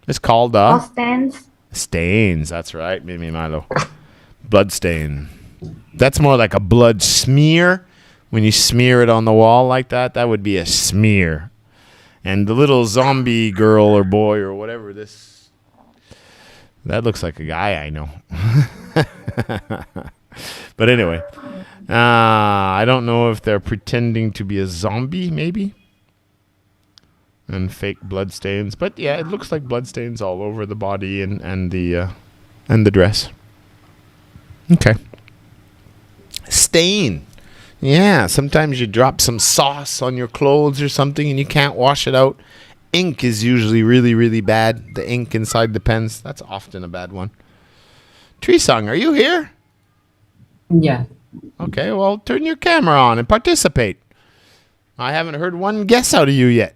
It's called Stains. Stains. That's right, Mimi Milo. Blood stain. That's more like a blood smear. When you smear it on the wall like that, that would be a smear. And the little zombie girl or boy or whatever this, that looks like a guy I know. But anyway, I don't know if they're pretending to be a zombie, maybe. and fake blood stains. But yeah, it looks like blood stains all over the body and the dress. Okay. Stain. Yeah, sometimes you drop some sauce on your clothes or something and you can't wash it out. Ink is usually really, really bad. The ink inside the pens, that's often a bad one. Treesung, are you here? Yeah. Okay, well, turn your camera on and participate. I haven't heard one guess out of you yet.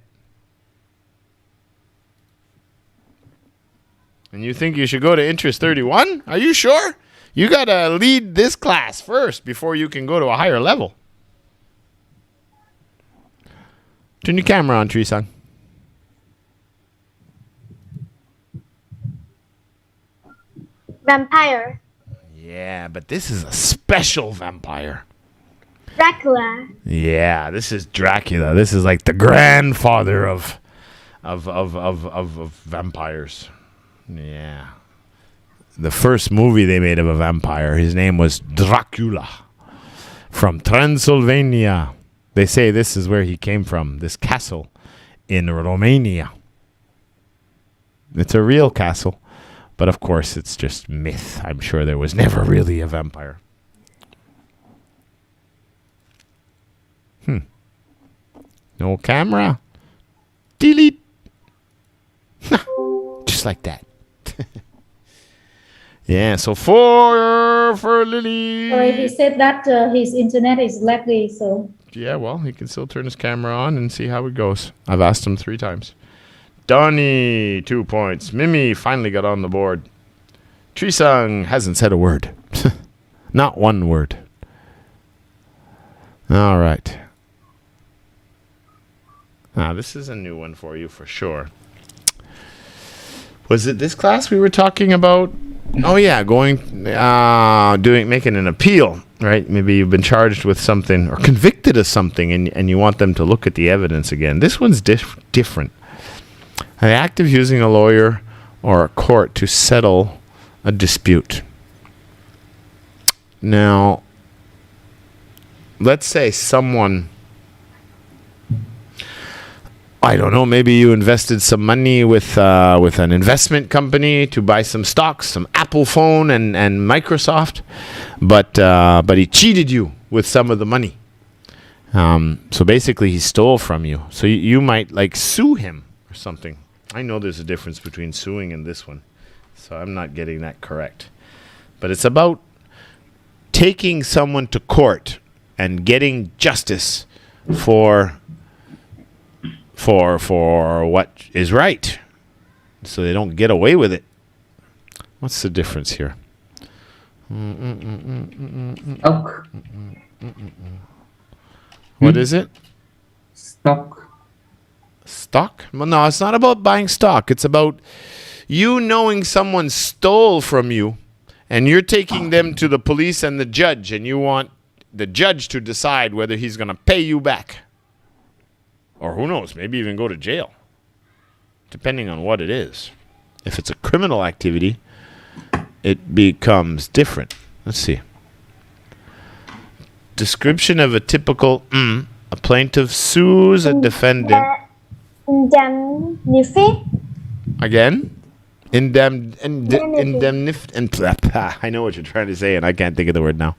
And you think you should go to interest 31? Are you sure? You got to lead this class first before you can go to a higher level. Turn your camera on, Treesung. Vampire. Yeah, but this is a special vampire. Dracula. Yeah, this is Dracula. This is like the grandfather of vampires. Yeah. The first movie they made of a vampire, his name was Dracula from Transylvania. They say this is where he came from, this castle in Romania. It's a real castle, but of course it's just myth. I'm sure there was never really a vampire. No camera. Delete. Just like that. Yeah, so for Lily. Sorry, he said that his internet is laggy, so. Yeah, well, he can still turn his camera on and see how it goes. I've asked him 3 times. Donnie, 2 points. Mimi finally got on the board. Treesung hasn't said a word. Not one word. All right. This is a new one for you for sure. Was it this class we were talking about? Oh yeah, making an appeal, right? Maybe you've been charged with something or convicted of something and you want them to look at the evidence again. This one's different. The act of using a lawyer or a court to settle a dispute. Now, let's say someone, I don't know, maybe you invested some money with an investment company to buy some stocks, some Apple phone and Microsoft, but he cheated you with some of the money. So basically he stole from you. So you might like sue him or something. I know there's a difference between suing and this one, so I'm not getting that correct. But it's about taking someone to court and getting justice for what is right, so they don't get away with it. What's the difference here? Stock. What is it? Stock. Stock? Well, no, it's not about buying stock. It's about you knowing someone stole from you, and you're taking them to the police and the judge, and you want the judge to decide whether he's going to pay you back. Or who knows, maybe even go to jail, depending on what it is. If it's a criminal activity, it becomes different. Let's see. Description of a typical a plaintiff sues a defendant. Indemnify. Again? I know what you're trying to say, and I can't think of the word now.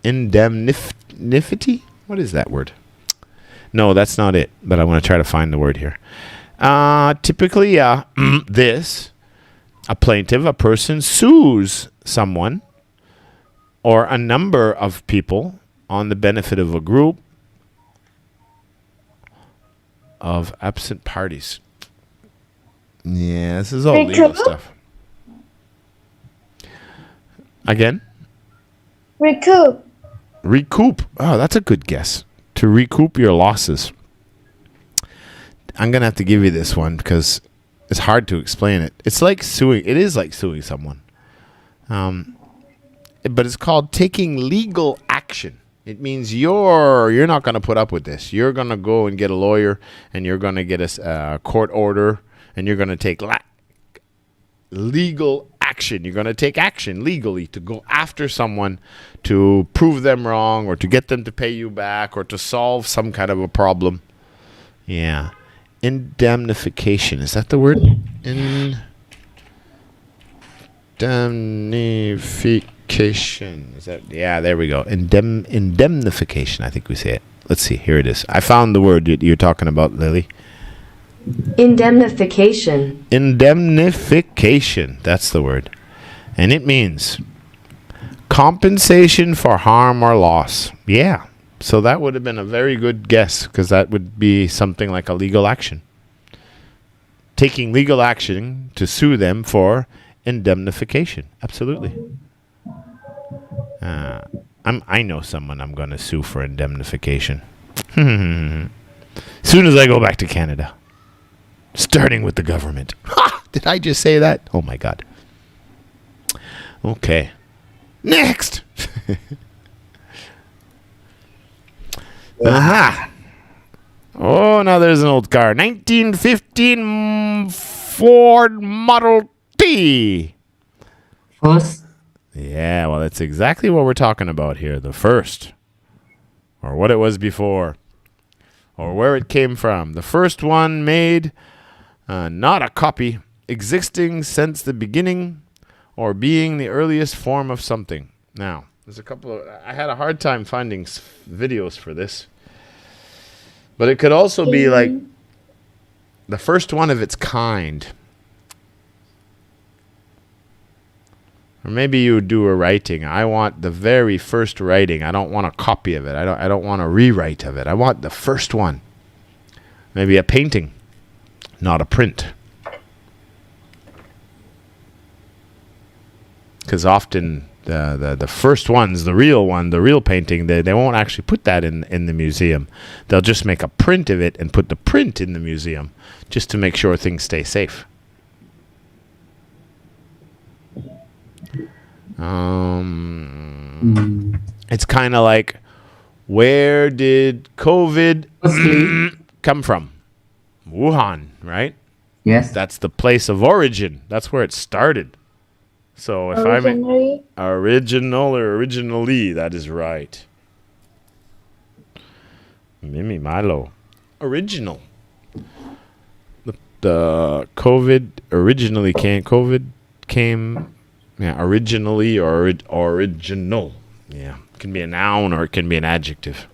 Indemnity? What is that word? No, that's not it, but I want to try to find the word here. Typically, a plaintiff, a person sues someone or a number of people on the benefit of a group of absent parties. Yeah, this is all legal stuff. Again? Recoup. Recoup. Oh, that's a good guess. To recoup your losses. I'm going to have to give you this one because it's hard to explain it. It's like suing. It is like suing someone. But it's called taking legal action. It means you're not going to put up with this. You're going to go and get a lawyer, and you're going to get a court order, and you're going to take legal action. You're going to take action legally to go after someone to prove them wrong or to get them to pay you back or to solve some kind of a problem. Yeah. Indemnification. Is that the word? Indemnification. Is that? Yeah, there we go. Indemnification. I think we say it. Let's see. Here it is. I found the word you're talking about, Lily. Indemnification. Indemnification. That's the word. And it means compensation for harm or loss. Yeah. So that would have been a very good guess, because that would be something like a legal action. Taking legal action to sue them for indemnification. Absolutely. I know someone I'm going to sue for indemnification. Soon as I go back to Canada. Starting with the government. Ha! Did I just say that? Oh my God. Okay. Next. Aha. Oh, now there's an old car. 1915 Ford Model T. First, Yeah, well, that's exactly what we're talking about here. The first. Or what it was before. Or where it came from. The first one made, not a copy, existing since the beginning, or being the earliest form of something. Now, there's a couple of... I had a hard time finding videos for this. But it could also be like the first one of its kind. Or maybe you would do a writing. I want the very first writing. I don't want a copy of it. I don't want a rewrite of it. I want the first one. Maybe a painting, not a print. Because often the first ones, the real painting, they won't actually put that in the museum. They'll just make a print of it and put the print in the museum just to make sure things stay safe. It's kind of like, where did COVID come from? Wuhan, right? yes. That's the place of origin. That's where it started. So if Originally. I'm original or originally, that is right. Mimi Milo. Original. The COVID originally came. COVID came. Yeah, originally or original. Yeah, it can be a noun or it can be an adjective.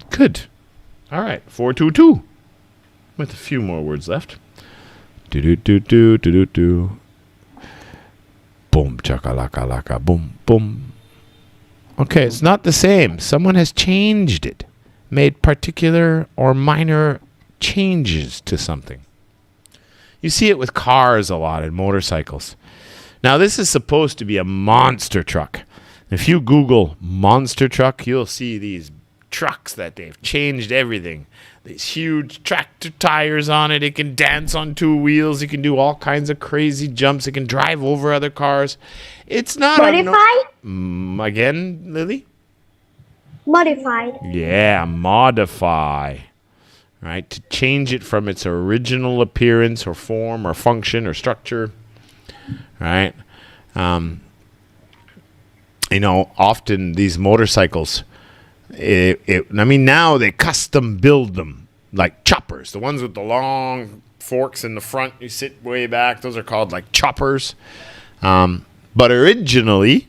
Good. All right, 422. With a few more words left. Do do do do do do do. Boom chakalaka laka boom boom. Okay, it's not the same. Someone has changed it, made particular or minor changes to something. You see it with cars a lot and motorcycles. Now, this is supposed to be a monster truck. If you Google monster truck, you'll see these trucks that they've changed everything. These huge tractor tires on it. It can dance on two wheels. It can do all kinds of crazy jumps. It can drive over other cars. It's not Modified? Again, Lily? Modified. Yeah, modify. Right? To change it from its original appearance or form or function or structure. Right? Often these motorcycles, now they custom build them like choppers. The ones with the long forks in the front, you sit way back. Those are called like choppers. But originally,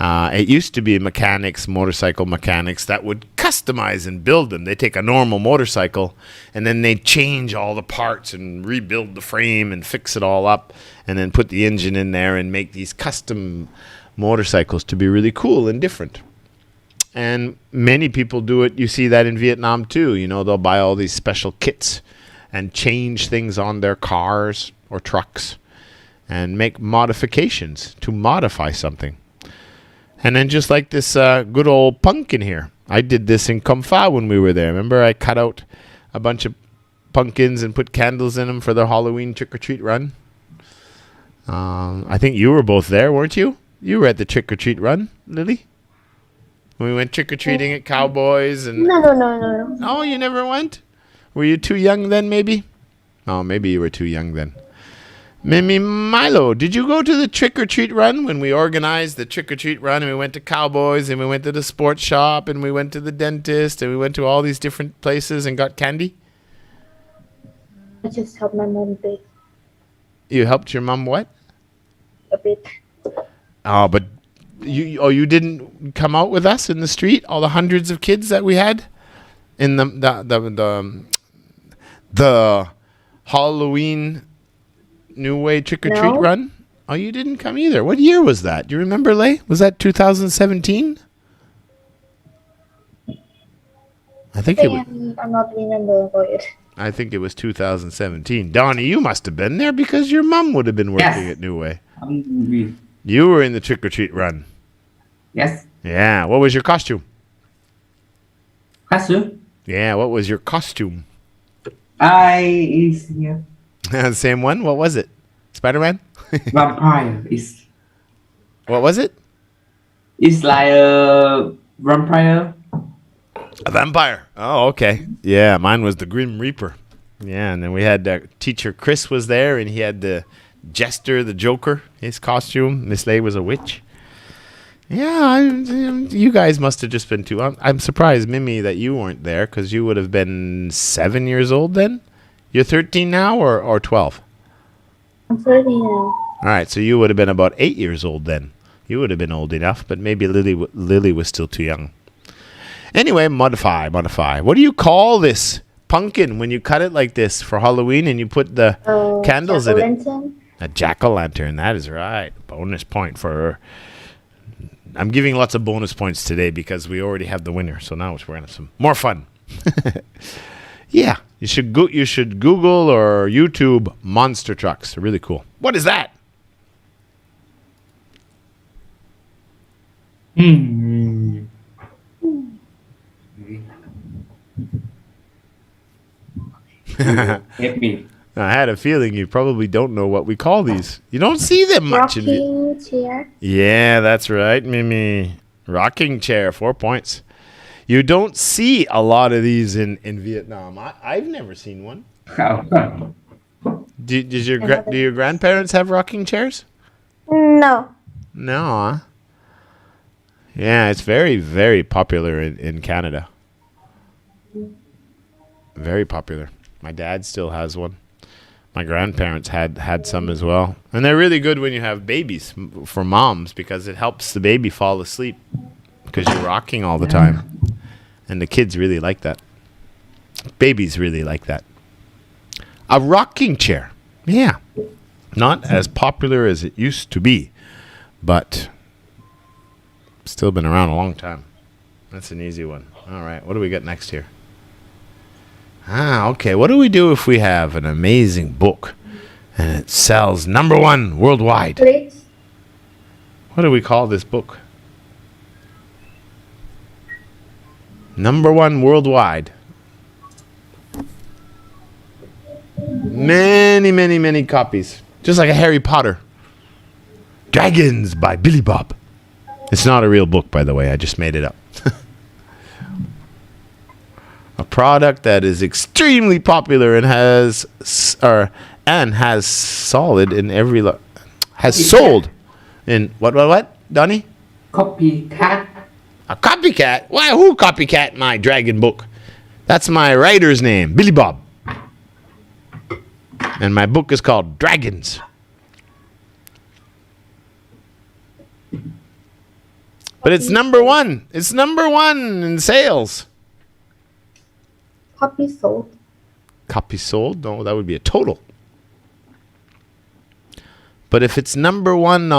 it used to be motorcycle mechanics that would customize and build them. They take a normal motorcycle and then they change all the parts and rebuild the frame and fix it all up and then put the engine in there and make these custom motorcycles to be really cool and different. And many people do it. You see that in Vietnam too. They'll buy all these special kits and change things on their cars or trucks and make modifications to modify something. And then just like this good old pumpkin here. I did this in Com Pha when we were there. Remember, I cut out a bunch of pumpkins and put candles in them for the Halloween trick-or-treat run. I think you were both there, weren't you? You were at the trick-or-treat run, Lily? When we went trick-or-treating at Cowboys and... No. Oh, you never went? Were you too young then, maybe? Oh, maybe you were too young then. Mimi Milo, did you go to the trick-or-treat run when we organized the trick-or-treat run and we went to Cowboys and we went to the sports shop and we went to the dentist and we went to all these different places and got candy? I just help my mom a bit. You helped your mom what? A bit. Oh, but you didn't come out with us in the street? All the hundreds of kids that we had in the Halloween Newway trick-or-treat No. run? Oh, you didn't come either. What year was that? Do you remember, Lay? Was that 2017? I think it was. I'm not remember about it. I think it was 2017. Donnie, you must have been there because your mom would have been working Yes. at Newway. We- You were in the trick-or-treat run. Yes. Yeah. What was your costume? Kasu. Yeah. What was your costume? Is here. Same one. What was it? Spider-Man? Vampire. What was it? It's like a vampire. A vampire. Oh, okay. Yeah, mine was the Grim Reaper. Yeah, and then we had teacher Chris was there, and he had the Jester, the Joker, his costume. Miss Lay was a witch. Yeah, you guys must have just been too. I'm surprised, Mimi, that you weren't there because you would have been 7 years old then. You're 13 now or 12? I'm 30 now. All right, so you would have been about 8 years old then. You would have been old enough, but maybe Lily was still too young. Anyway, modify. What do you call this pumpkin when you cut it like this for Halloween and you put the candles in it? Jack-o'-lantern. A jack-o'-lantern. That is right. Bonus point for. I'm giving lots of bonus points today because we already have the winner. So now we're gonna have some more fun. Yeah, you should Google or YouTube monster trucks. They're really cool. What is that? Help me. I had a feeling you probably don't know what we call these. You don't see them much in Rocking chair. Yeah, that's right, Mimi. Rocking chair, 4 points. You don't see a lot of these in Vietnam. I've never seen one. Do your grandparents have rocking chairs? No. No. Huh? Yeah, it's very, very popular in Canada. Very popular. My dad still has one. My grandparents had some as well. And they're really good when you have babies for moms because it helps the baby fall asleep because you're rocking all the time. And the kids really like that. Babies really like that. A rocking chair. Yeah. Not as popular as it used to be, but still been around a long time. That's an easy one. All right. What do we got next here? Okay. What do we do if we have an amazing book and it sells #1 worldwide? Please. What do we call this book? #1 worldwide. Many, many, many copies. Just like a Harry Potter. Dragons by Billy Bob. It's not a real book, by the way. I just made it up. A product that is extremely popular and has solid in every has sold in what Donnie? Copycat. A copycat? Why? Who copycat my dragon book? That's my writer's name, Billy Bob. And my book is called Dragons. But it's #1. It's #1 in sales. Copy sold. Copies sold? No, that would be a total. But if it's #1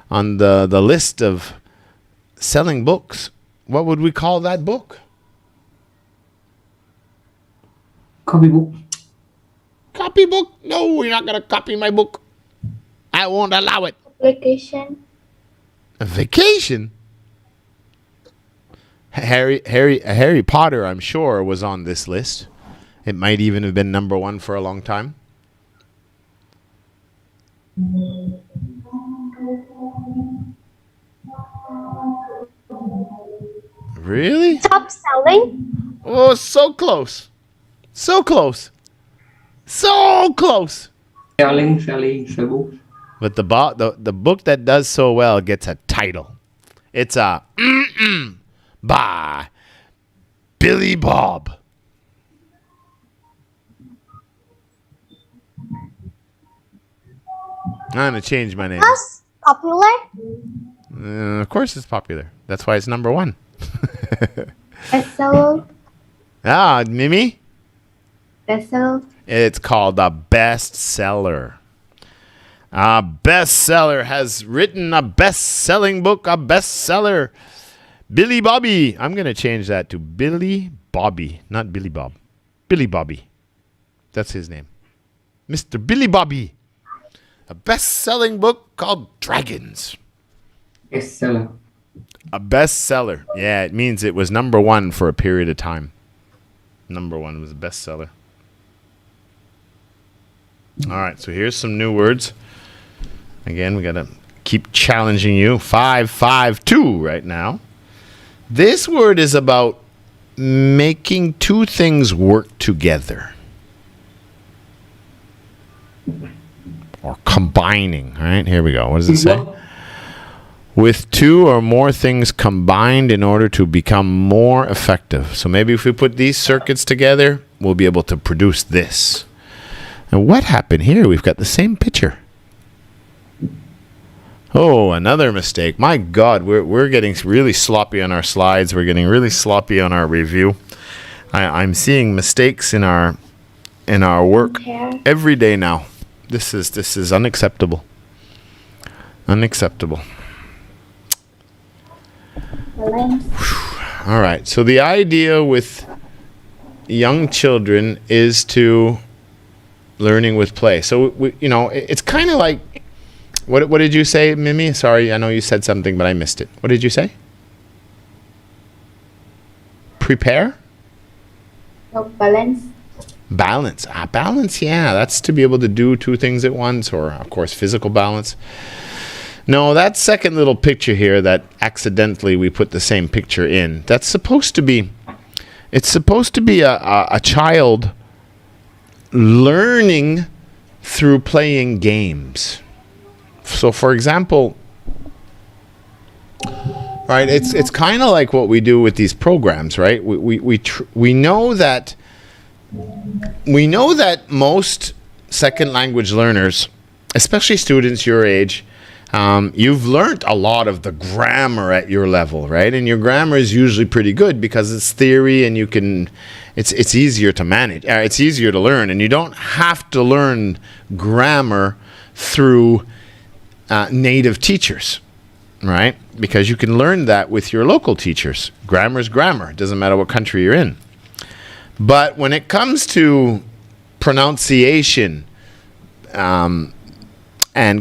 on the list of selling books, what would we call that book? Copybook. Copybook? No, you're not gonna copy my book. I won't allow it. Application. A vacation? Harry Potter, I'm sure, was on this list. It might even have been #1 for a long time. Really? Top selling. Oh, so close. So close. So close. selling the book. But the book that does so well gets a title. It's a by Billy Bob. I'm going to change my name. That's popular. Of course it's popular. That's why it's number 1. Bestseller. Ah, Mimi? Bestseller. It's called a bestseller. A bestseller has written a best-selling book, a bestseller. Billy Bobby. I'm going to change that to Billy Bobby, not Billy Bob. Billy Bobby. That's his name. Mr. Billy Bobby. A best-selling book called Dragons. Bestseller. A bestseller. Yeah, it means it was number 1 for a period of time. Number 1 was a bestseller. All right, so here's some new words. Again, we got to keep challenging you. 552 right now. This word is about making two things work together. Or combining. All right, here we go. What does it say? With two or more things combined in order to become more effective. So maybe if we put these circuits together, we'll be able to produce this. And what happened here? We've got the same picture. Oh, another mistake. My God, we're getting really sloppy on our slides. We're getting really sloppy on our review. I'm seeing mistakes in our work every day now. This is unacceptable. Unacceptable. All right. So the idea with young children is to learning with play. So it's kind of like what did you say, Mimi? Sorry, I know you said something, but I missed it. What did you say? Prepare? No, balance. Balance. Balance, yeah. That's to be able to do two things at once, or, of course, physical balance. No, that second little picture here that accidentally we put the same picture in, that's supposed to be, it's supposed to be a child learning through playing games. So, for example, right, it's kind of like what we do with these programs, right? We know that most second language learners, especially students your age, you've learned a lot of the grammar at your level, right? And your grammar is usually pretty good because it's theory and it's easier to manage. It's easier to learn, and you don't have to learn grammar through native teachers, right? Because you can learn that with your local teachers. Grammar is grammar. It doesn't matter what country you're in. But when it comes to pronunciation and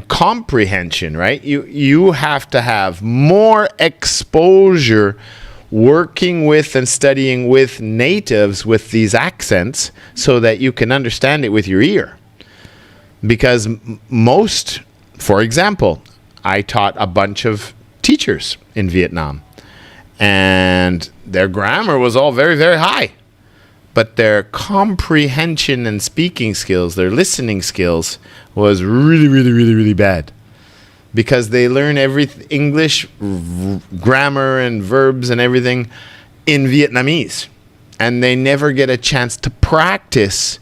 comprehension, right? You have to have more exposure working with and studying with natives with these accents so that you can understand it with your ear. Because most, for example, I taught a bunch of teachers in Vietnam, and their grammar was all very, very high. But their comprehension and speaking skills, their listening skills, was really, really, really, really bad. Because they learn English grammar and verbs and everything in Vietnamese. And they never get a chance to practice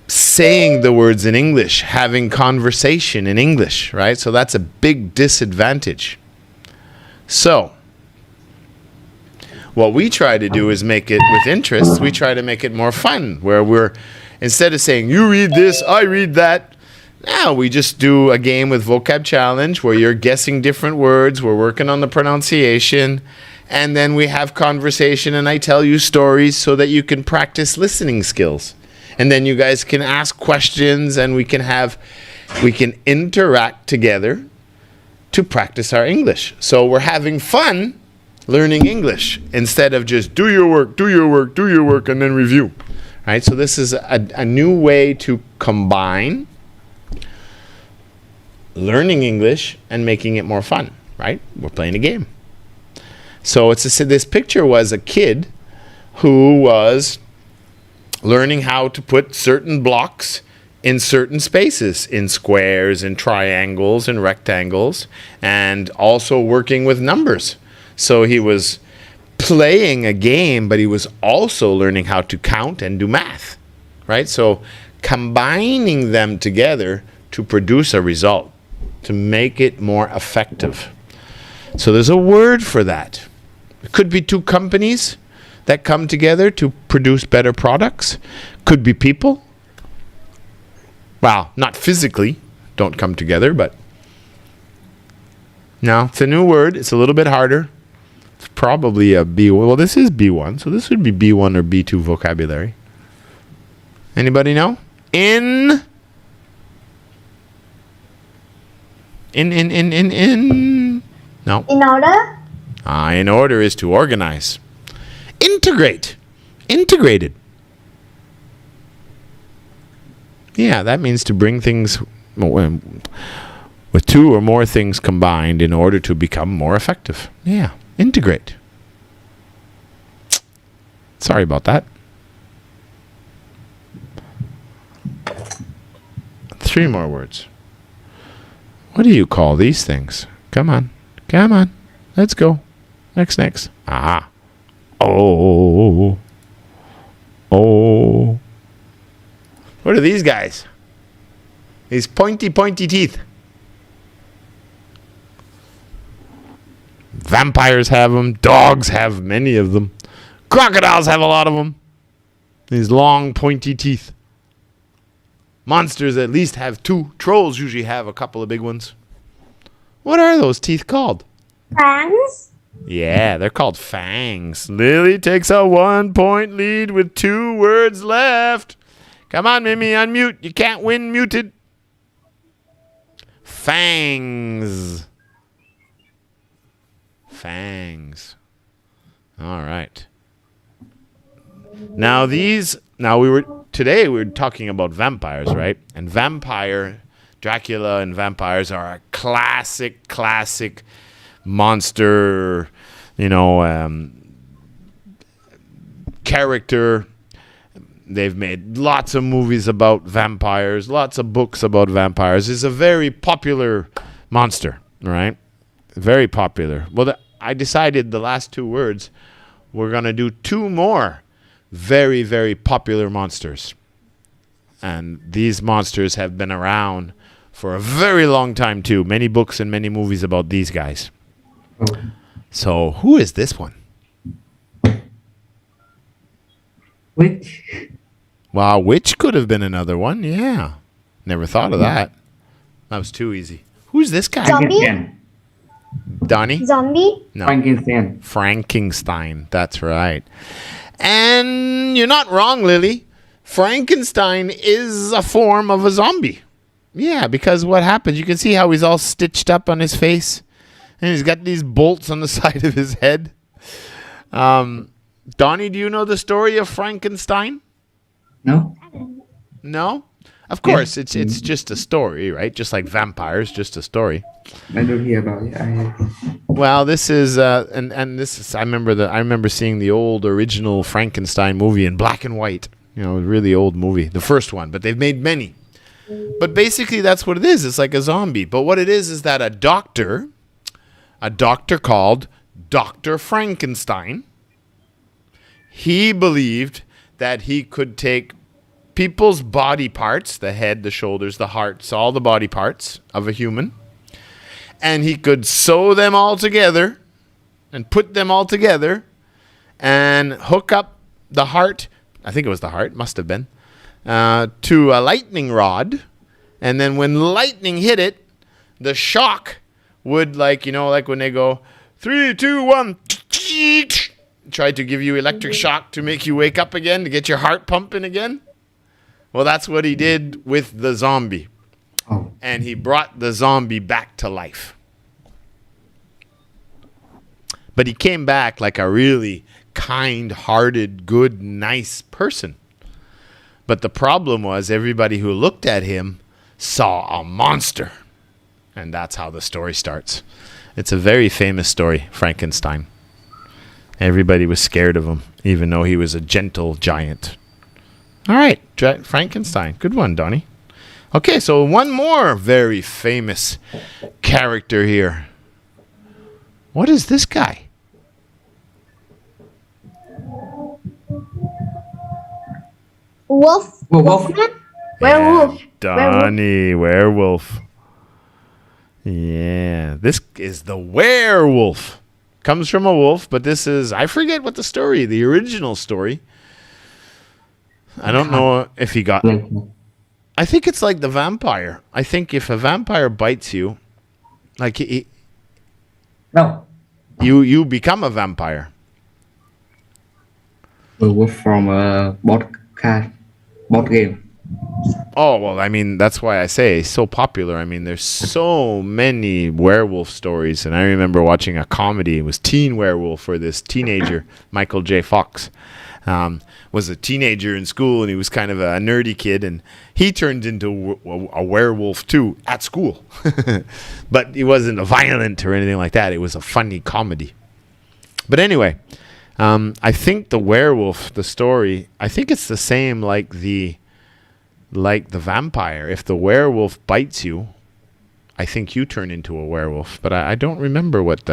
saying the words in English, having conversation in English, right? So that's a big disadvantage. So what we try to do is make it with interest. We try to make it more fun, where we're, instead of saying, you read this, I read that, now we just do a game with vocab challenge where you're guessing different words, we're working on the pronunciation, and then we have conversation and I tell you stories so that you can practice listening skills. And then you guys can ask questions and we can interact together to practice our English. So we're having fun learning English instead of just do your work, and then review. Right? So this is a new way to combine learning English and making it more fun. Right? We're playing a game. So this picture was a kid who was learning how to put certain blocks in certain spaces, in squares, in triangles, and rectangles, and also working with numbers. So he was playing a game, but he was also learning how to count and do math, right? So combining them together to produce a result, to make it more effective. So there's a word for that. It could be two companies that come together to produce better products. Could be people. Well, not physically, don't come together, but no, it's a new word. It's a little bit harder. It's probably a B1. Well, this is B1, so this would be B1 or B2 vocabulary. Anybody know? In. No. In order? In order is to organize. Integrate. Integrated. Yeah, that means to bring things with two or more things combined in order to become more effective. Yeah, integrate. Sorry about that. 3 more words. What do you call these things? Come on. Come on. Let's go. Next. Aha. Oh. Oh. What are these guys? These pointy teeth. Vampires have them. Dogs have many of them. Crocodiles have a lot of them. These long, pointy teeth. Monsters at least have 2. Trolls usually have a couple of big ones. What are those teeth called? Fangs? Yeah, they're called fangs. Lily takes a 1-point lead with 2 words left. Come on, Mimi, unmute. You can't win muted. Fangs. Fangs. All right. Today we were talking about vampires, right? And Dracula and vampires are a classic monster, character. They've made lots of movies about vampires, lots of books about vampires. It's a very popular monster, right? Very popular. Well, I decided the last 2 words, we're going to do 2 more very, very popular monsters. And these monsters have been around for a very long time, too. Many books and many movies about these guys. So, who is this one? Which? Wow, witch could have been another one. Yeah. Never thought of that. That was too easy. Who's this guy? Zombie? Donnie? Zombie? No. Frankenstein. Frankenstein. That's right. And you're not wrong, Lily. Frankenstein is a form of a zombie. Yeah, because what happens, you can see how he's all stitched up on his face. And he's got these bolts on the side of his head. Donnie, do you know the story of Frankenstein? No? No? Of course, it's just a story, right? Just like vampires, just a story. I don't hear about it. Well, this is and this is I remember seeing the old original Frankenstein movie in black and white. Really old movie, the first one, but they've made many. But basically that's what it is. It's like a zombie. But what it is that a doctor called Dr. Frankenstein, he believed that he could take people's body parts, the head, the shoulders, the hearts, all the body parts of a human, and he could sew them all together and put them all together and hook up the heart, I think it was the heart, must have been, to a lightning rod. And then when lightning hit it, the shock would, like when they go 3, 2, 1, try to give you electric shock to make you wake up again, to get your heart pumping again. Well, that's what he did with the zombie. Oh. And he brought the zombie back to life. But he came back like a really kind-hearted, good, nice person. But the problem was everybody who looked at him saw a monster. And that's how the story starts. It's a very famous story, Frankenstein. Everybody was scared of him, even though he was a gentle giant. All right, Frankenstein. Good one, Donnie. Okay, so one more very famous character here. What is this guy? Wolf. Wolf. Werewolf. Donnie, werewolf. Yeah, this is the werewolf. Comes from a wolf, but this is, I forget what the original story. I don't know if he got, I think it's like the vampire. I think if a vampire bites you, like No. you become a vampire. Werewolf from a board game. Oh, well, I mean, that's why I say it's so popular. I mean, there's so many werewolf stories. And I remember watching a comedy. It was Teen Werewolf, for this teenager, Michael J. Fox, was a teenager in school, and he was kind of a nerdy kid. And he turned into a werewolf, too, at school. But he wasn't violent or anything like that. It was a funny comedy. But anyway, I think the werewolf, the story, I think it's the same like the vampire. If the werewolf bites you, I think you turn into a werewolf. But I don't remember what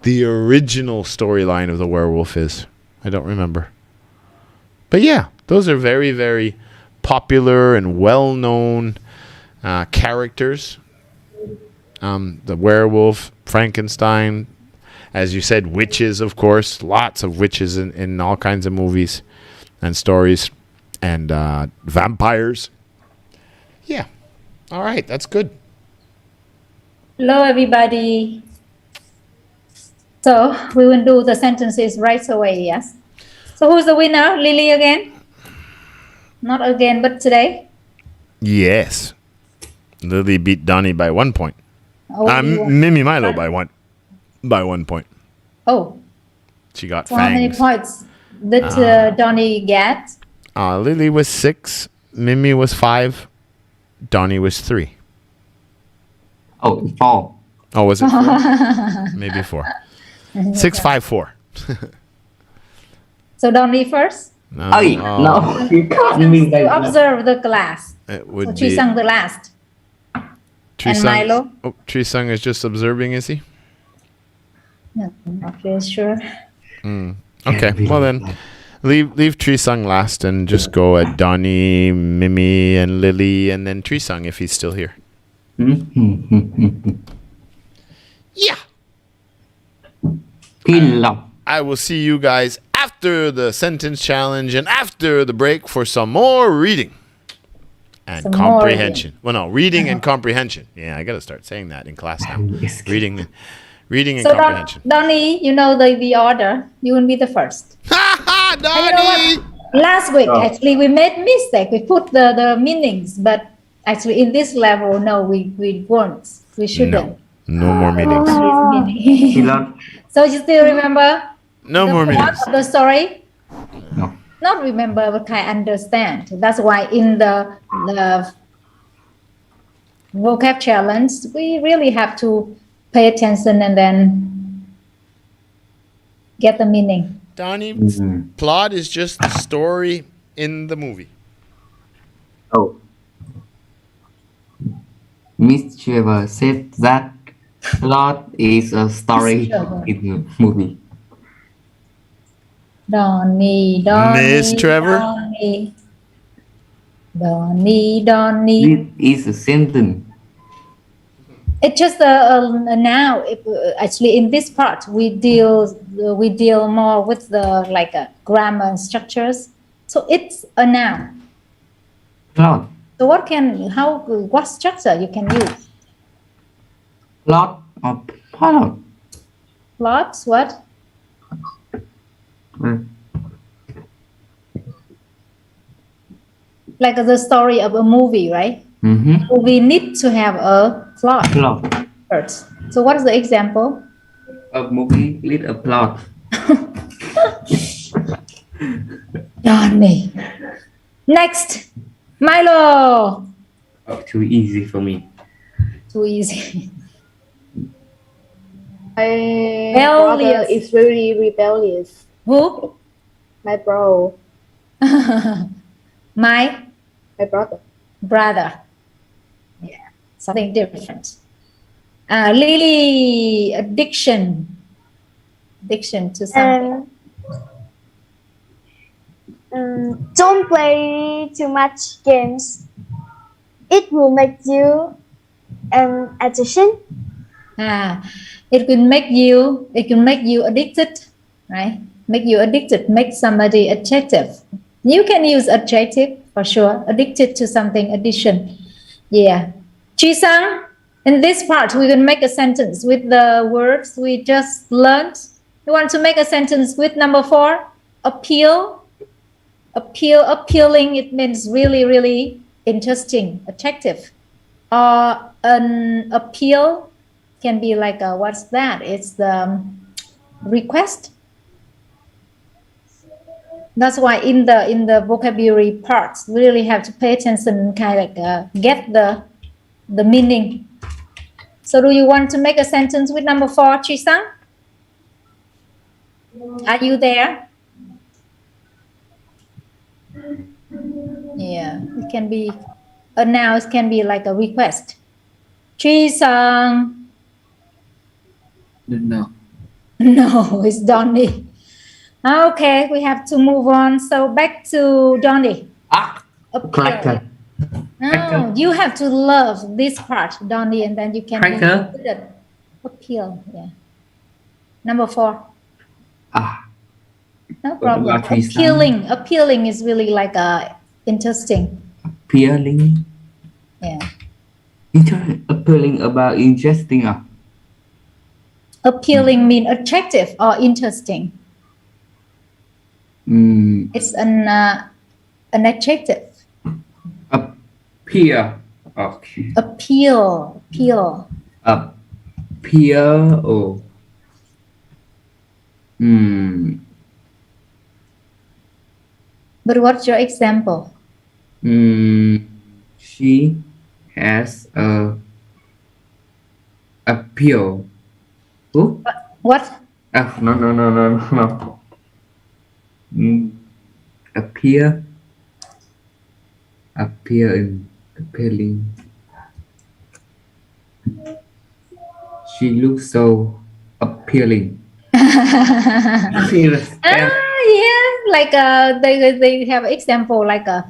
the original storyline of the werewolf is. I don't remember. But yeah, those are very, very popular and well-known characters. The werewolf, Frankenstein, as you said, witches, of course. Lots of witches in all kinds of movies and stories. And vampires. Yeah. All right. That's good. Hello, everybody. So we will do the sentences right away, yes? So who's the winner? Lily again? Not again, but today? Yes. Lily beat Donnie by 1 point. Oh, Mimi Milo by 1 point. Oh, She got so how many fangs. points did Donnie get? Lily was 6. Mimi was 5. Donnie was 3. Oh, 4. Oh, was it 4? Maybe 4. 6, 5, 4. So Donnie first? No, Oh, no, you can't mean You that. observe the class. It So would be Chisang the last. Trisang. Milo? Oh, Trisang is just observing, is he? No, I'm not really sure. Okay, well then, leave Trisang last and just go at Donnie, Mimi, and Lily, and then Trisang if he's still here. Yeah. I will see you guys after the sentence challenge and after the break for some more reading and Some more comprehension. Well, no, reading and comprehension. Yeah, I got to start saying that in class now. Reading and So comprehension. Donnie, you know the order. You will be the first. Ha ha, And you know Donnie! what? Last week, actually, we made mistake. We put the meanings, but actually in this level, no, we won't. We shouldn't. No more meetings. So you still remember No the more plot meetings. of the story? No. Not remember, but I understand. That's why in the vocab challenge, we really have to pay attention and then get the meaning. Donnie, plot is just the story in the movie. Oh. Miss Trevor said that plot is a story Trevor. in the movie. Donnie, Miss Trevor? Donnie. This is a sentence. It's just a noun. Actually, in this part, we deal more with the like grammar structures. So it's a noun. Plot. So what structure you can use? Plot or plot. Plots, what? Like the story of a movie, right? We need to have a plot Plot. first. So what is the example? A movie with a plot. Donnie. Next, Milo. Oh, too easy for me. Too easy. My Rebellious. brother is very rebellious. Who? My bro. My My brother. brother. something different. Lily, addiction to something. Don't play too much games. It will make you an addiction. It can make you addicted, right? Make you addicted, make somebody attractive. You can use adjective for sure. Addicted to something, addiction. Yeah. Chi-sang, in this part, we can make a sentence with the words we just learned. You want to make a sentence with number 4? Appealing, it means really, really interesting, attractive. Or an appeal can be like what's that? It's the request. That's why in the vocabulary parts, we really have to pay attention and kind of get the meaning. So do you want to make a sentence with number 4, Chi-sang? Are you there? Yeah, it can be a noun, it can be like a request. Chi-sang. No. No, it's Donnie. Okay, we have to move on. So back to Donnie. Cracker. No, you have to love this part, Donnie, and then you can Cracker. appeal. Yeah. Number 4. No problem. Appealing is really like interesting. Appealing. Yeah. Appealing about interesting. Appealing mean attractive or interesting. It's an adjective. Appeal. Okay. Appeal. Appeal. Oh. But what's your example? She has a appeal. Who? What? No. Appealing. She looks so appealing. Yeah, like they have example like the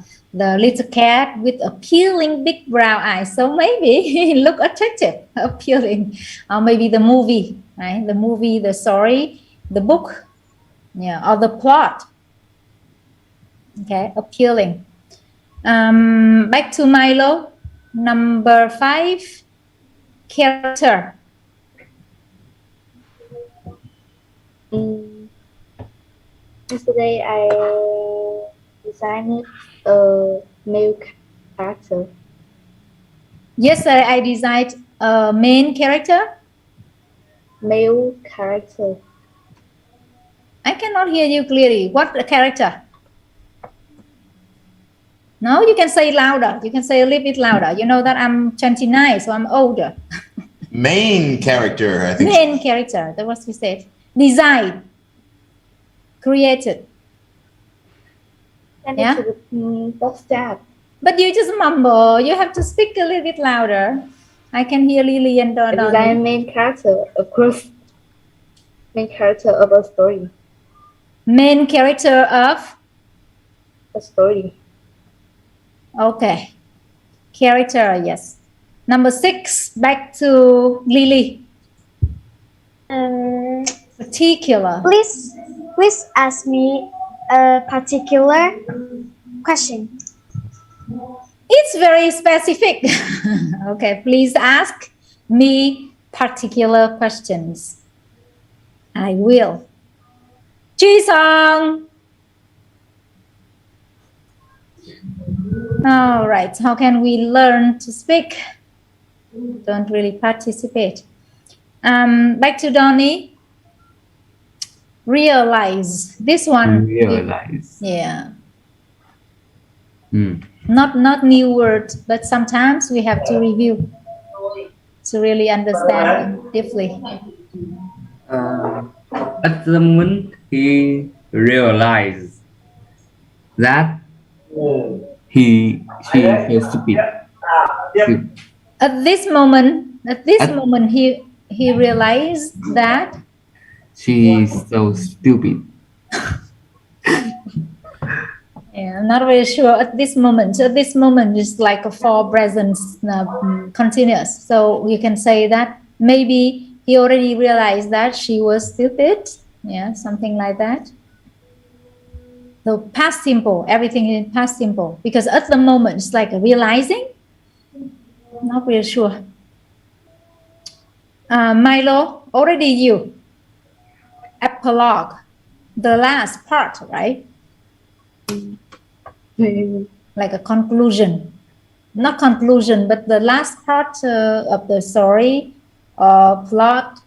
little cat with appealing big brown eyes. So maybe look attractive, appealing. Or maybe the movie, right? The movie, the story, the book, yeah, or the plot. Okay, appealing. Back to Milo. Number 5, character. Yesterday I designed a male character. Yesterday I designed a main character. Male character. I cannot hear you clearly. What character? No, you can say louder. You can say a little bit louder. You know that I'm 29, so I'm older. Main character, I think. Main character. That's what we said. Design. Created. I need Yeah? to what's that? But you just mumble. You have to speak a little bit louder. I can hear Lily and I Donnie. design main character, of course. Main character of a story. Main character of? A story. Okay. Character, yes. Number 6, back to Lily. Particular. Please ask me a particular question. It's very specific. Okay, please ask me particular questions. I will. Ji-sung. All right, how can we learn to speak? Don't really participate. Back to Donnie. Realize. This one. Realize. Yeah. Not new words, but sometimes we have to review to really understand deeply. At the moment, he realized that she is stupid. At this moment, he realized that She is so stupid. I'm not very sure at this moment. So this moment is like a for present continuous. So you can say that maybe he already realized that she was stupid. Yeah, something like that. So past simple, everything in past simple. Because at the moment, it's like realizing. Not really sure. Milo, already you. Epilogue. The last part, right? Like a conclusion. Not conclusion, but the last part of the story or plot.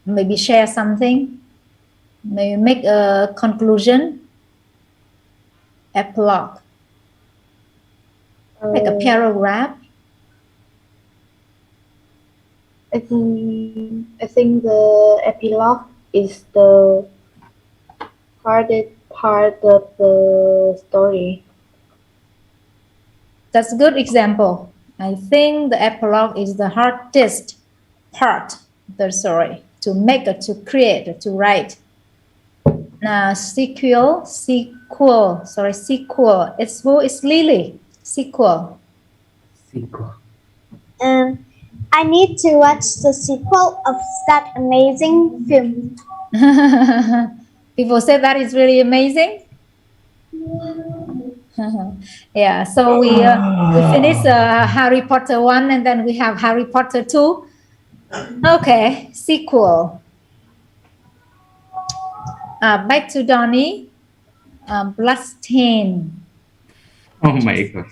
Maybe share something. Maybe make a conclusion. Epilogue. Like a paragraph. I think the epilogue is the hardest part of the story. That's a good example. I think the epilogue is the hardest part of the story to make, to create, to write. Now, sequel. It's who is Lily? Sequel. I need to watch the sequel of that amazing film. People say that is really amazing. Yeah, so we finished Harry Potter 1 and then we have Harry Potter 2. Okay, sequel. Back to Donnie. Bloodstain. Oh my god.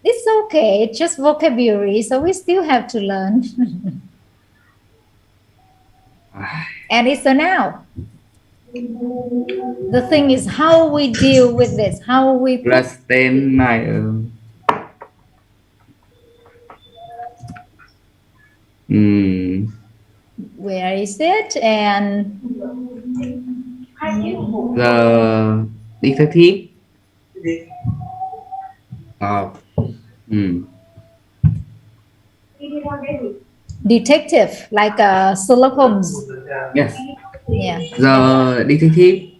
It's okay, it's just vocabulary, so we still have to learn. And it's a noun. The thing is how we deal with this, how we Bloodstain này. Where is it? And the detective. Detective, like Sherlock Holmes. Yes. Yeah. The detective.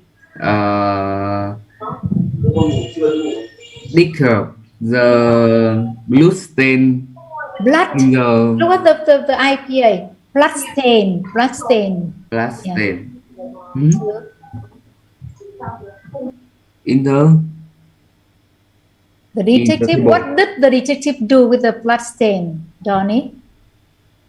Dicker. The bloodstain. Blood. Look at the IPA. Bloodstain. Bloodstain. Yeah. In the detective. What did the detective do with the bloodstain, Donnie?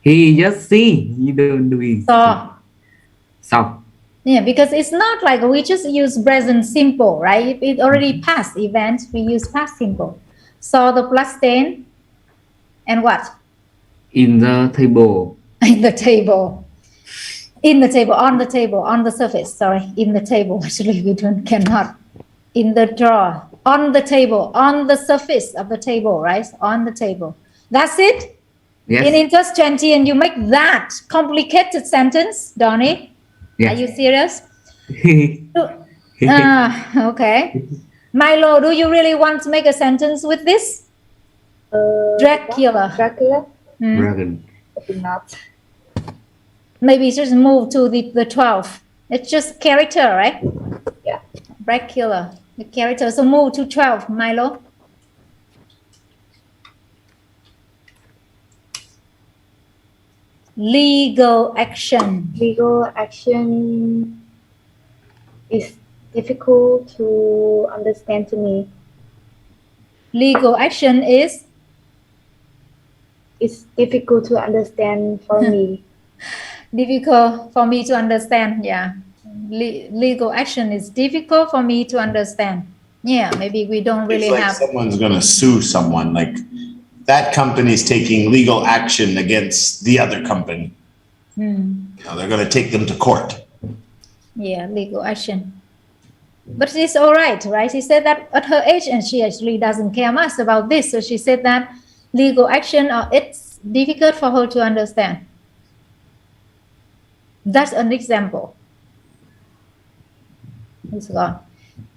He just see. He don't do it. Saw. Yeah, because it's not like we just use present simple, right? It already past event. We use past simple. Saw the bloodstain. And what? In the table. In the table. In the table, on the table, on the surface. Sorry, in the table. Actually, we cannot. In the drawer, on the table, on the surface of the table, right? On the table. That's it? Yes. In interest 20, and you make that complicated sentence, Donnie? Yes. Are you serious? Okay. Milo, do you really want to make a sentence with this? Dracula. Dragon. I think not. Maybe just move to the 12. It's just character, right? Yeah. Dracula, the character. So move to 12, Milo. Legal action. Legal action is difficult to understand to me. Legal action is? It's difficult to understand for me. Difficult for me to understand, yeah. Legal action is difficult for me to understand. Yeah, maybe we don't really it's like have. Someone's going to sue someone, like that company's taking legal action against the other company. You know, they're going to take them to court. Yeah, legal action. But it's all right, right? She said that at her age, and she actually doesn't care much about this. So she said that legal action, it's difficult for her to understand. That's an example. It's gone.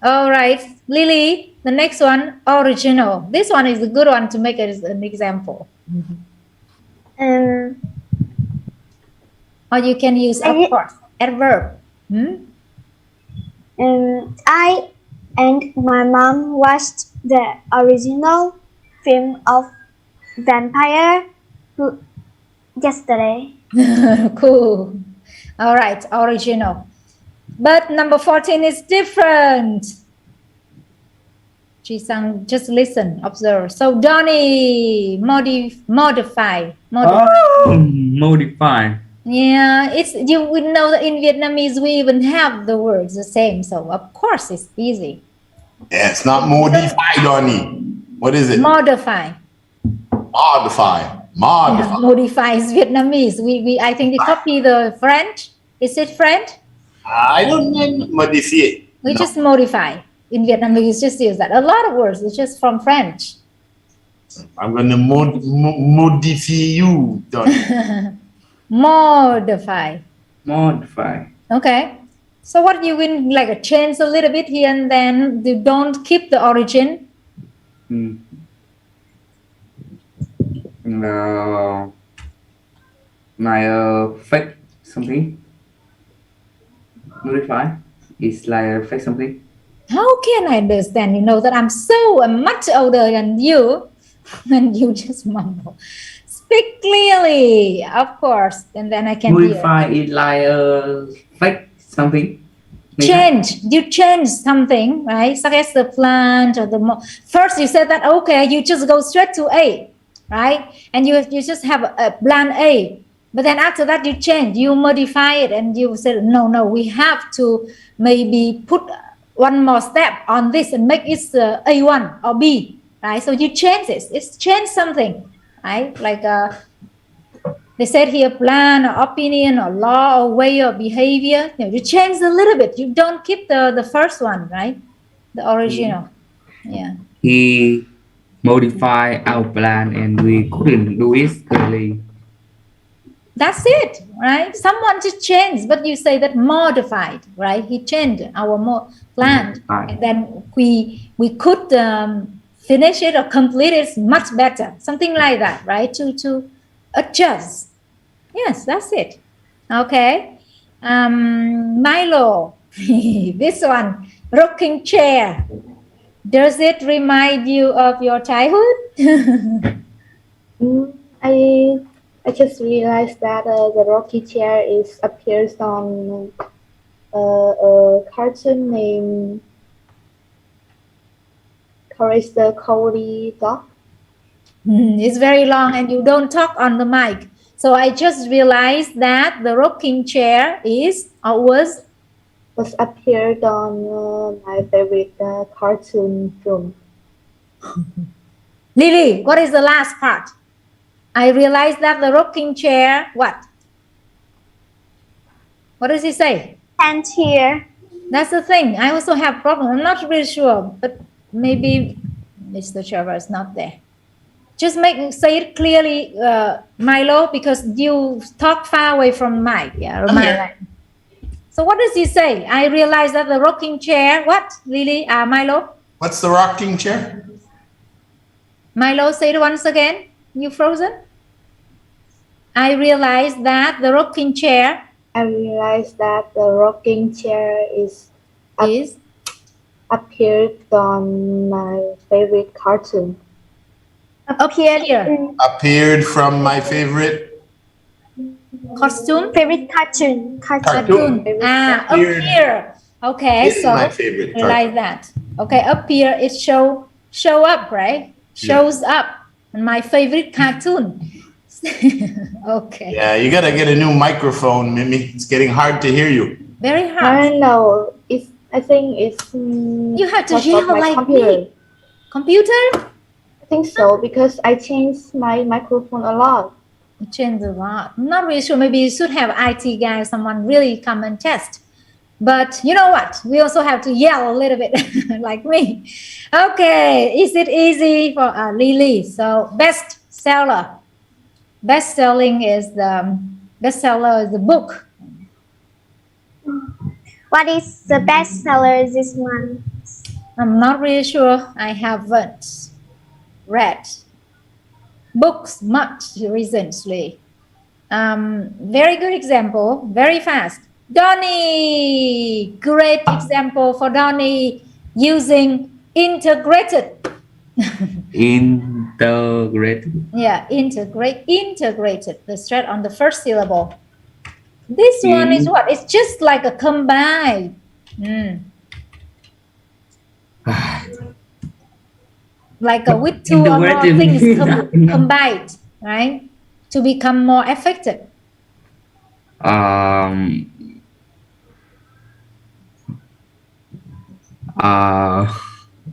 All right, Lily, the next one, original. This one is a good one to make it as an example. Or you can use of course, adverb. I and my mom watched the original film of vampire yesterday. Cool. All right, original. But number 14 is different. Ji-sang, just listen, observe. So Donnie, modify. Modify. Yeah, you would know that in Vietnamese we even have the words the same. So of course it's easy. Yeah, it's not modify, Donnie. What is it? Modify. Modify. Yeah, modify is Vietnamese. I think they copy the French. Is it French? I don't know. Modify. We just modify. In Vietnamese, just use that. A lot of words, it's just from French. I'm going to modify you, Donnie. Modify. Modify. Okay. So what you will like change a little bit here and then. You don't keep the origin. Fake something. Modify is like fake something. How can I understand? You know that I'm so much older than you, and you just mumble. Speak clearly, of course, and then I can Modify hear. is like fake something. Change. You change something, right? Such as the plant or the first you said that okay, you just go straight to A, right? And you just have a plan A. But then after that you change, you modify it, and you said no, we have to maybe put one more step on this and make it A1 or B, right? So you change this. It's change something, right? Like they said here, plan or opinion or law or way or behavior. You change a little bit. You don't keep the first one, right? The original. Yeah. He modified our plan and we couldn't do it clearly. That's it, right? Someone just changed, but you say that modified, right? He changed our plan, and then we could finish it or complete it much better, something like that, right? To adjust. Yes, that's it. Okay. Milo, this one, rocking chair. Does it remind you of your childhood? I just realized that the rocking chair appears on a cartoon named Courage the Cowardly Dog. It's very long and you don't talk on the mic. So I just realized that the rocking chair was appeared on my favorite cartoon film. Lily, what is the last part? I realized that the rocking chair, what? What does he say? And here. That's the thing. I also have problem. I'm not really sure, but maybe Mr. Trevor is not there. Just say it clearly, Milo, because you talk far away from mic. Yeah, so what does he say? I realized that the rocking chair, what, Lily, Milo? What's the rocking chair? Milo, say it once again. You frozen? I realized that the rocking chair. I realized that the rocking chair appeared on my favorite cartoon. Appeared from my favorite costume. Favorite cartoon. Appear. Okay, so my favorite I like that. Okay, appear. It show up, right? Shows up. My favorite cartoon. Okay. Yeah, you gotta get a new microphone, Mimi. It's getting hard to hear you. Very hard. I don't know. I think it's. You have to yell like computer. Me. Computer? I think so because I changed my microphone a lot. You changed a lot. I'm not really sure. Maybe you should have IT guy, someone really come and test. But you know what? We also have to yell a little bit like me. Okay, is it easy for Lily? So bestseller. Best-selling is bestseller is the book. What is the bestseller this month? I'm not really sure. I haven't read books much recently. Very good example, very fast. Donnie, great example for Donnie using integrated. Integrated. Yeah, integrated, the stress on the first syllable. This one is what? It's just like a combine. Like with two or more things combined, right? To become more effective.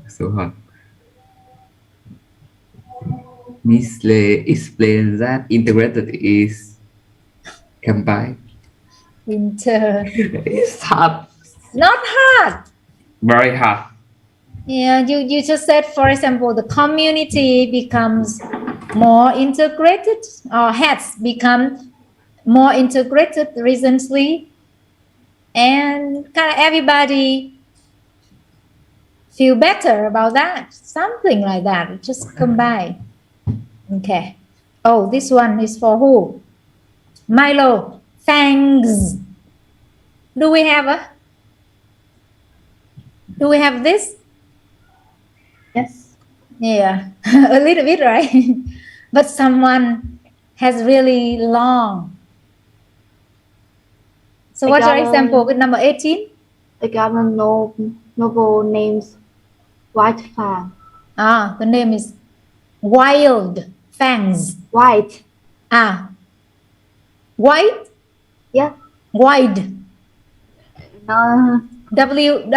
So hard. Miss Lay explains that integrated is combined. It's hard. Not hard. Very hard. Yeah, you just said, for example, the community becomes more integrated or has become more integrated recently, and kind of everybody feel better about that. Something like that. Just combine. Okay. Oh, this one is for who? Milo. Thanks. Do we have this? Yes. Yeah, a little bit, right? But someone has really long. So what's your example with number 18? I got a novel names White Fang. Ah, the name is Wild Fangs. White. Ah, white? Yeah. Wide. No, WIDE?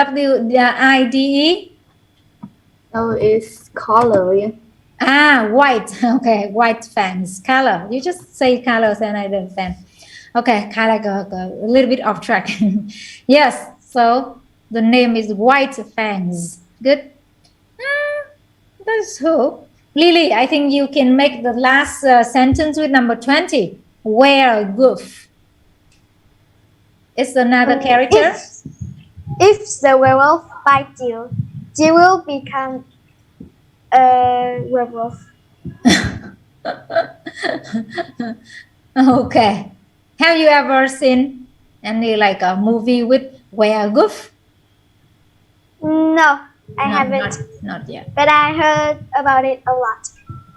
no, it's color. Yeah. Ah, white. Okay, white fangs. Color. You just say colors and I understand. Okay, kind of like a little bit off track. Yes, so the name is White Fangs. Good. That's who. Lily, I think you can make the last sentence with number 20. Werewolf. It's another character. If the werewolf bites you, you will become a werewolf. Okay. Have you ever seen any like a movie with werewolf? No, I haven't. Not yet. But I heard about it a lot.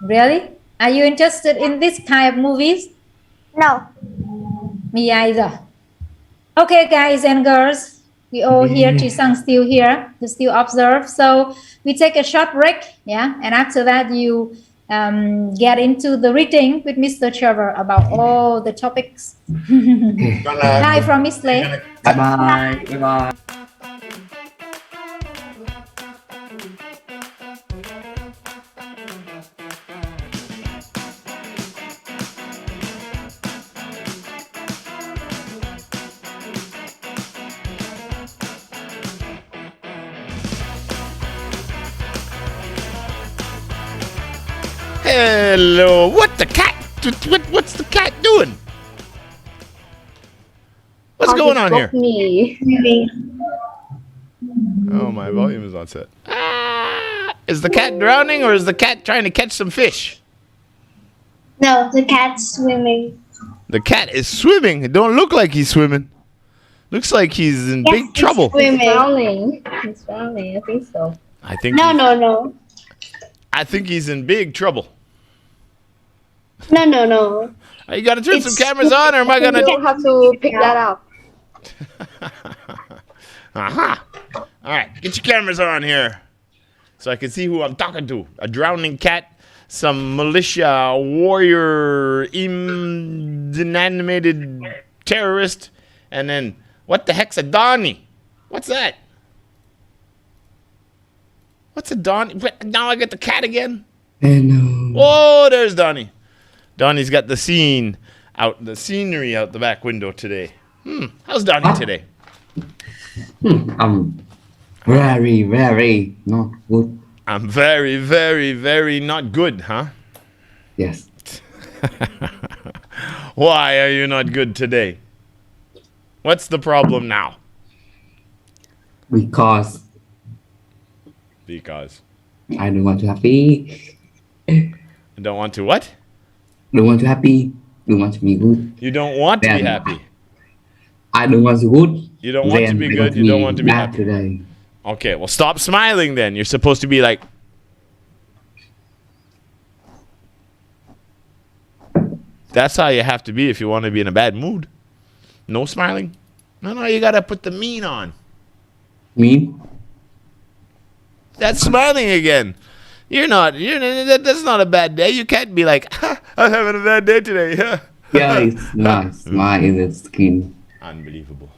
Really? Are you interested in this kind of movies? No. Me either. Okay, guys and girls, we all here. Chisang still here to still observe. So we take a short break, yeah, and after that you get into the reading with Mr. Trevor about all the topics. Bye from Miss Lay. Bye bye. Bye bye. Hello. What the cat? What's the cat doing? What's going on here? Me. Oh, my volume is on set. Is the cat drowning or is the cat trying to catch some fish? No, the cat's swimming. The cat is swimming. It don't look like he's swimming. Looks like he's in big trouble. Swimming. He's drowning. I think so. I think. No. I think he's in big trouble. No. You got to turn some cameras on, or am I gonna? You have to pick that up. Aha! All right, get your cameras on here, so I can see who I'm talking to. A drowning cat, some militia warrior, inanimated terrorist, and then what the heck's a Donnie? What's that? What's a Donnie? Now I get the cat again. Hello. Oh, there's Donnie. Donnie's got the scenery out the back window today. How's Donnie today? I'm very, very not good. I'm very, very, very not good, huh? Yes. Why are you not good today? What's the problem now? Because I don't want to happy. I don't want to what? Don't want to happy. don't want to be good. You don't want to be Then happy. I don't want to good. You don't want to Then be I good. You don't want to be bad happy. today. Okay, well, stop smiling then. You're supposed to be like, that's how you have to be if you want to be in a bad mood. No smiling. No, you got to put the mean on. Mean? That's smiling again. That's not a bad day. You can't be like, I'm having a bad day today. Yeah, it's not. Smile in the skin. Unbelievable.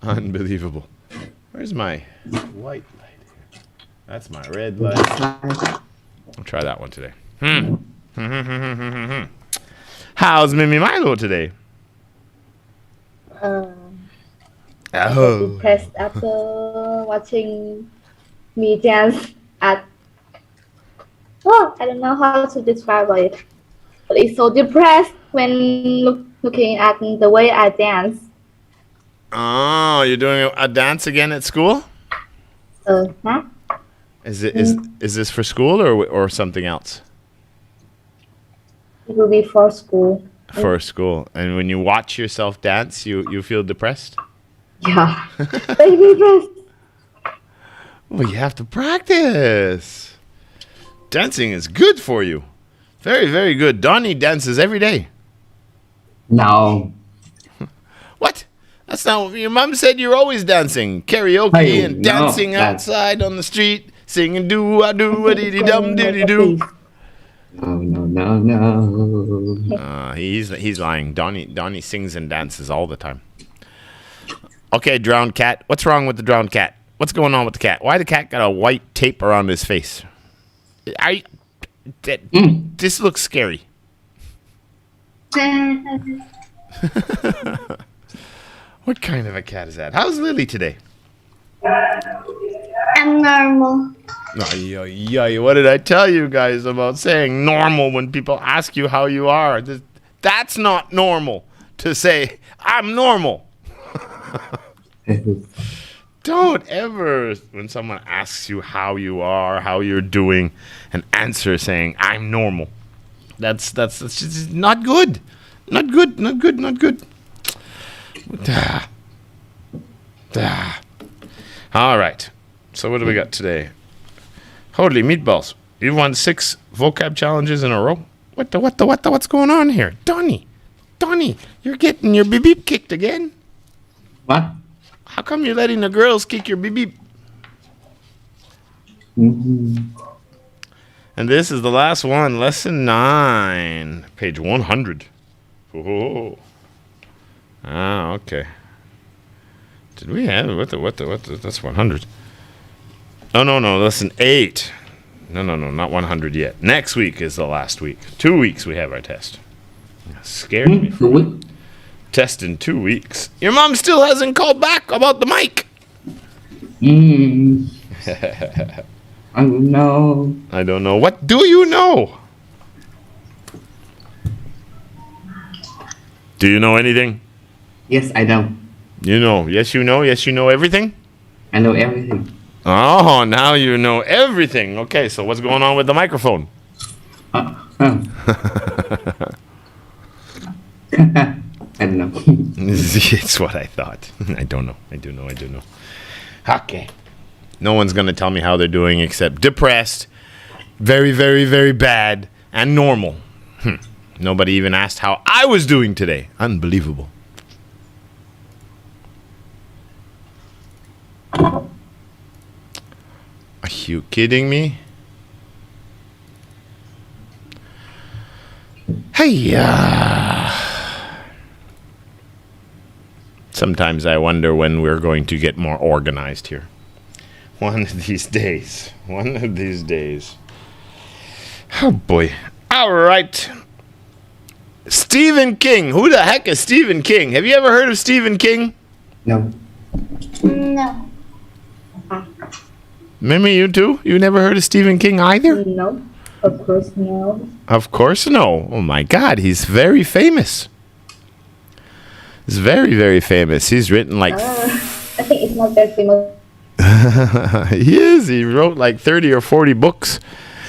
Unbelievable. Where's my white light here? That's my red light. I'll try that one today. How's Mimi Milo today? Depressed after watching me dance at. Oh, I don't know how to describe it, but it's so depressed when looking at the way I dance. Oh, you're doing a dance again at school? Huh? Is this for school or something else? It will be for school. For school. And when you watch yourself dance, you feel depressed? Yeah, very depressed. Well, you have to practice. Dancing is good for you. Very, very good. Donnie dances every day. No. What? That's not what your mom said. You're always dancing. Karaoke Hey, and no, dancing that's- outside on the street. Singing do-a-doo-a-dee-dee-dum-dee-dee-doo. No. He's lying. Donnie sings and dances all the time. Okay, drowned cat. What's wrong with the drowned cat? What's going on with the cat? Why the cat got a white tape around his face? This looks scary. What kind of a cat is that? How's Lily today? I'm normal. What did I tell you guys about saying normal when people ask you how you are? That's not normal to say, I'm normal. Don't ever, when someone asks you how you are, how you're doing, and answer saying, I'm normal. That's just not good. Not good. All right. So what do we got today? Holy meatballs. You won 6 vocab challenges in a row? What's going on here? Donnie, you're getting your beep beep kicked again. What? How come you're letting the girls kick your beep beep? And this is the last one, lesson 9, page 100. Oh. Ah, okay. Did we have what the that's 100. No, lesson 8. No, not 100 yet. Next week is the last week. 2 weeks we have our test. Scared me. Test in 2 weeks. Your mom still hasn't called back about the mic. I don't know. I don't know. What do you know? Do you know anything? Yes, I know. You know. Yes, you know. Yes, you know everything? I know everything. Oh, now you know everything. Okay, so what's going on with the microphone? I don't know. It's what I thought. I don't know. I do know. Okay. No one's going to tell me how they're doing except depressed, very, very, very bad, and normal. Nobody even asked how I was doing today. Unbelievable. Are you kidding me? Hey, sometimes I wonder when we're going to get more organized here. One of these days. Oh, boy. All right. Stephen King. Who the heck is Stephen King? Have you ever heard of Stephen King? No. No. Mimi, you too? You never heard of Stephen King either? No, of course no. Of course no. Oh, my God. He's very famous. He's very, very famous. He's written like... I think it's not that famous He is. He wrote like 30 or 40 books.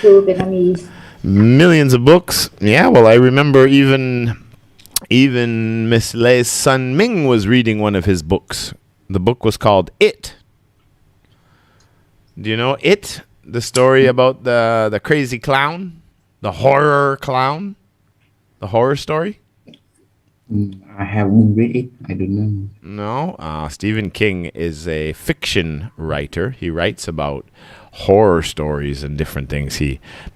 to Vietnamese. Millions of books. Yeah, well, I remember even Miss Lei's son Ming was reading one of his books. The book was called It. Do you know It? The story about the crazy clown? The horror clown? The horror story? I haven't read it. I don't know. No. Stephen King is a fiction writer. He writes about horror stories and different things.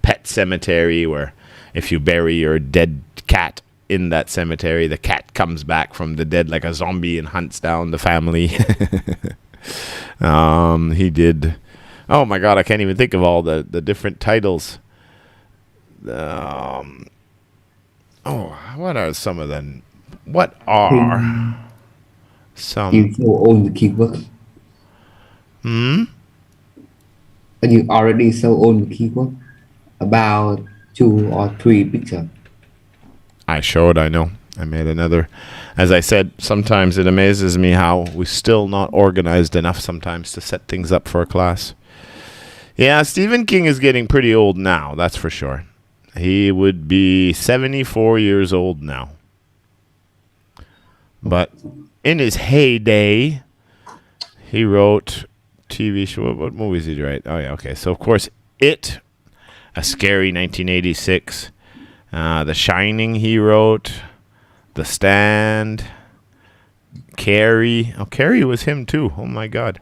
Pet Cemetery, where if you bury your dead cat in that cemetery, the cat comes back from the dead like a zombie and hunts down the family. He did. Oh my God, I can't even think of all the different titles. What are some of them? What are some? You so own the keyword. And you already so own the keyword. About 2 or 3 pictures. I showed, I know. I made another. As I said, sometimes it amazes me how we're still not organized enough sometimes to set things up for a class. Yeah, Stephen King is getting pretty old now, that's for sure. He would be 74 years old now. But in his heyday, he wrote TV show. What movies did he write? Oh, yeah, okay. So, of course, It, a scary 1986. The Shining he wrote. The Stand. Carrie. Oh, Carrie was him too. Oh, my God.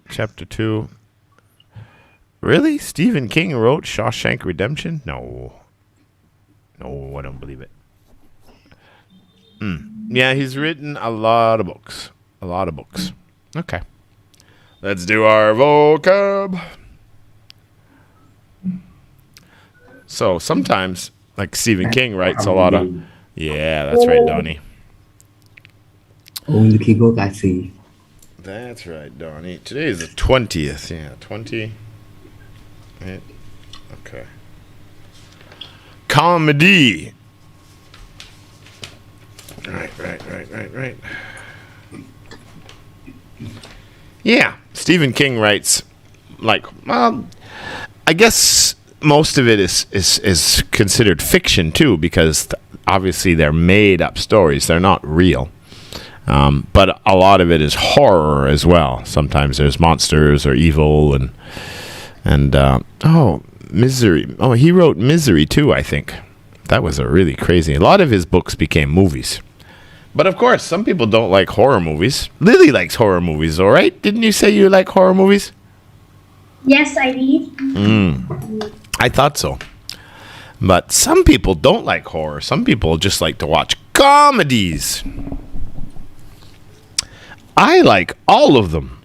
Chapter 2. Really? Stephen King wrote Shawshank Redemption? No, I don't believe it. Yeah, he's written a lot of books. Okay. Let's do our vocab. So sometimes, like Stephen King writes a lot of... Yeah, that's right, Donnie. Own the keyword, I see. That's right, Donnie. Today is the 20th. Yeah, 20... Right. Okay. Comedy. Right. Yeah, Stephen King writes I guess most of it is considered fiction too, because obviously they're made up stories. They're not real. But a lot of it is horror as well. Sometimes there's monsters or evil and Misery. Oh, he wrote Misery too, I think. That was a really crazy. A lot of his books became movies. But of course, some people don't like horror movies. Lily likes horror movies, all right? Didn't you say you like horror movies? Yes, I did. I thought so. But some people don't like horror. Some people just like to watch comedies. I like all of them.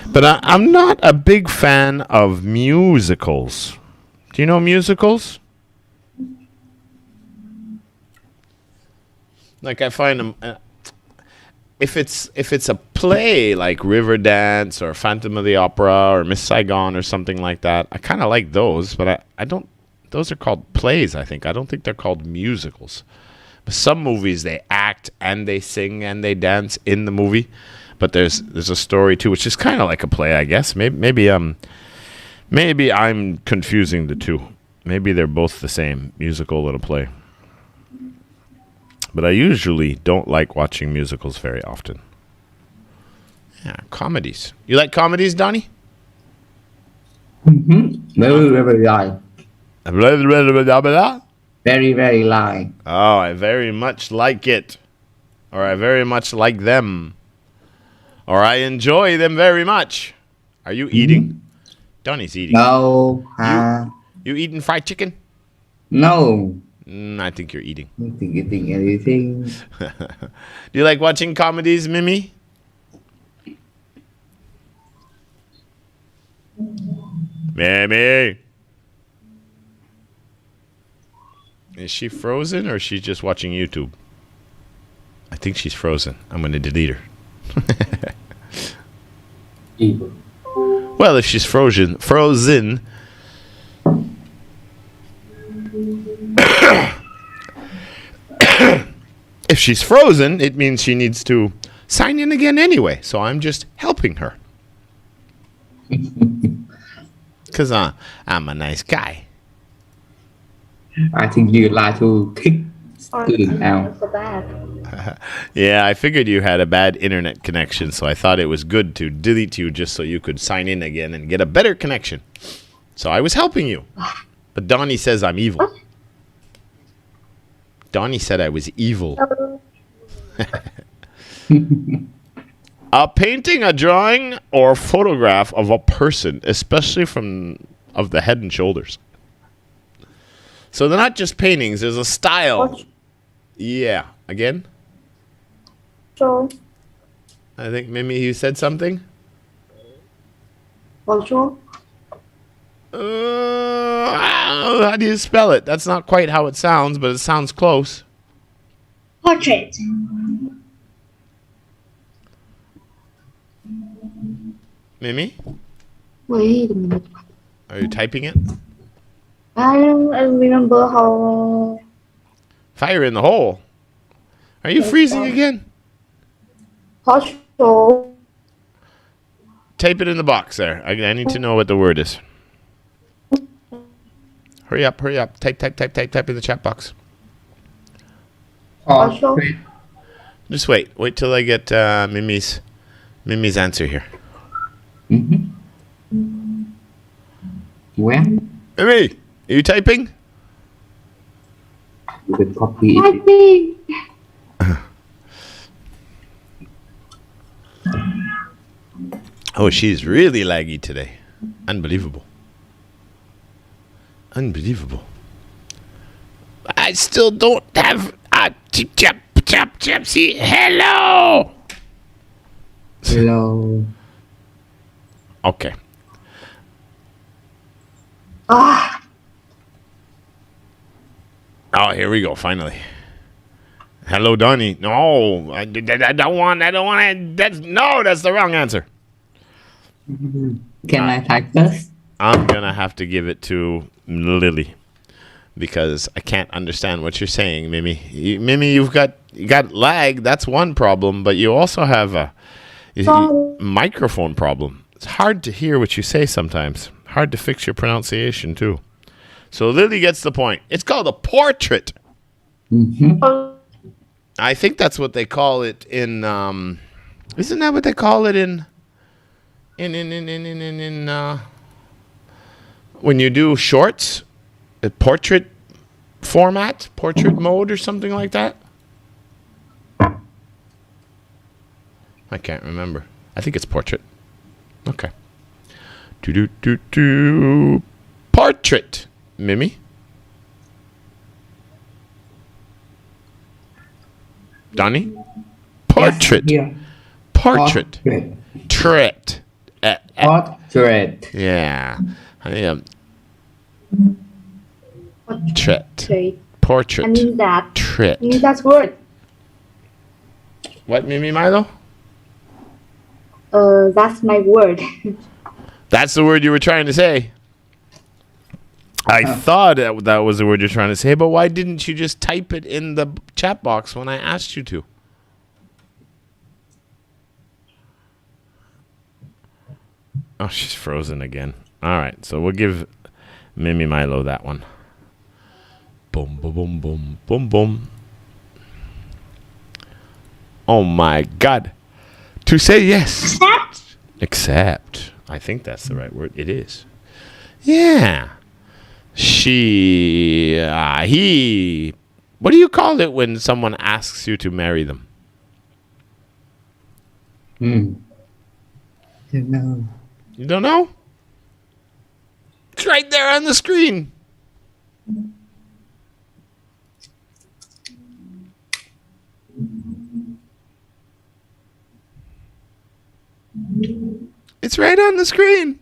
But I'm not a big fan of musicals. Do you know musicals? Like I find them. If it's a play like Riverdance or Phantom of the Opera or Miss Saigon or something like that, I kind of like those. But I don't. Those are called plays, I think. I don't think they're called musicals. But some movies they act and they sing and they dance in the movie. But there's a story too, which is kind of like a play, I guess. Maybe I'm confusing the two. Maybe they're both the same, musical and a play. But I usually don't like watching musicals very often. Yeah, comedies. You like comedies, Donnie? Very, very like. Very, very like. Oh, I very much like it. Or I very much like them. Or I enjoy them very much. Are you eating? Donnie's eating. No. You eating fried chicken? No. I think you're eating. I don't think eating anything. Do you like watching comedies, Mimi? Mimi! Is she frozen or is she just watching YouTube? I think she's frozen. I'm going to delete her. Well, if she's frozen. If she's frozen, it means she needs to sign in again anyway. So I'm just helping her. Because I'm a nice guy. I think you like to kick Or student out. so bad. Yeah, I figured you had a bad internet connection, so I thought it was good to delete you just so you could sign in again and get a better connection. So I was helping you. But Donnie says I'm evil. Donnie said I was evil. A painting, a drawing, or a photograph of a person, especially of the head and shoulders. So they're not just paintings, there's a style. Yeah. Again? So, I think Mimi, you said something? bonjour. How do you spell it? That's not quite how it sounds, but it sounds close. Portrait. Mimi, Wait a minute. are you typing it? I don't remember how. Fire in the hole. Are you freezing again? Portrait. Type it in the box there. I need to know what the word is. Hurry up, hurry up. Type in the chat box. Portrait. Just wait. Wait till I get Mimi's answer here. Where? Mimi, are you typing? You can copy I it. think. Oh, she's really laggy today. Unbelievable. Unbelievable. I still don't have a see. Hello. Hello. Okay. Ah, Oh, here we go. Finally. Hello, Donnie. No, I don't want. That's the wrong answer. Can I type first? I'm gonna have to give it to Lily because I can't understand what you're saying, Mimi. Mimi, you got lag. That's one problem, but you also have a microphone problem. It's hard to hear what you say sometimes. Hard to fix your pronunciation too. So Lily gets the point. It's called a portrait. I think that's what they call it in. Isn't that what they call it in when you do shorts, a portrait format, portrait mode, or something like that? I can't remember. I think it's portrait. Okay. Portrait. Mimi? Donnie? Portrait. Yes, Portrait. Trait. Portrait. Yeah. I am. Trait. okay. Portrait. I mean that. Trait. I mean that word. What, Mimi Milo? That's my word. That's the word you were trying to say. I thought that was the word you're trying to say, but why didn't you just type it in the chat box when I asked you to? Oh, she's frozen again. All right, so we'll give Mimi Milo that one. Boom, boom, boom, boom, boom, boom. Oh my God. To say yes. Accept. I think that's the right word. It is. Yeah. She, he. What do you call it when someone asks you to marry them? Don't know. You don't know? It's right there on the screen. It's right on the screen.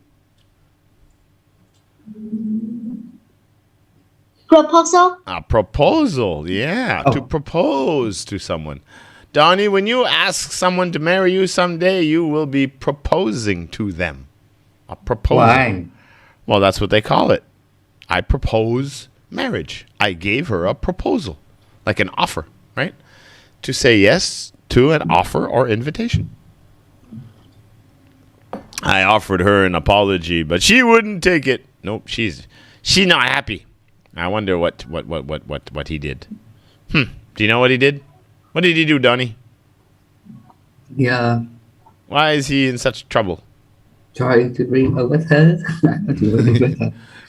Proposal. A proposal, yeah. To propose to someone. Donnie, when you ask someone to marry you someday, you will be proposing to them. A proposal. Why? Well, that's what they call it. I propose marriage. I gave her a proposal, like an offer, right? To say yes to an offer or invitation. I offered her an apology, but she wouldn't take it. Nope, she's not happy. I wonder what he did. Do you know what he did? What did he do, Donnie? Yeah, Why is he in such trouble? trying to drink water.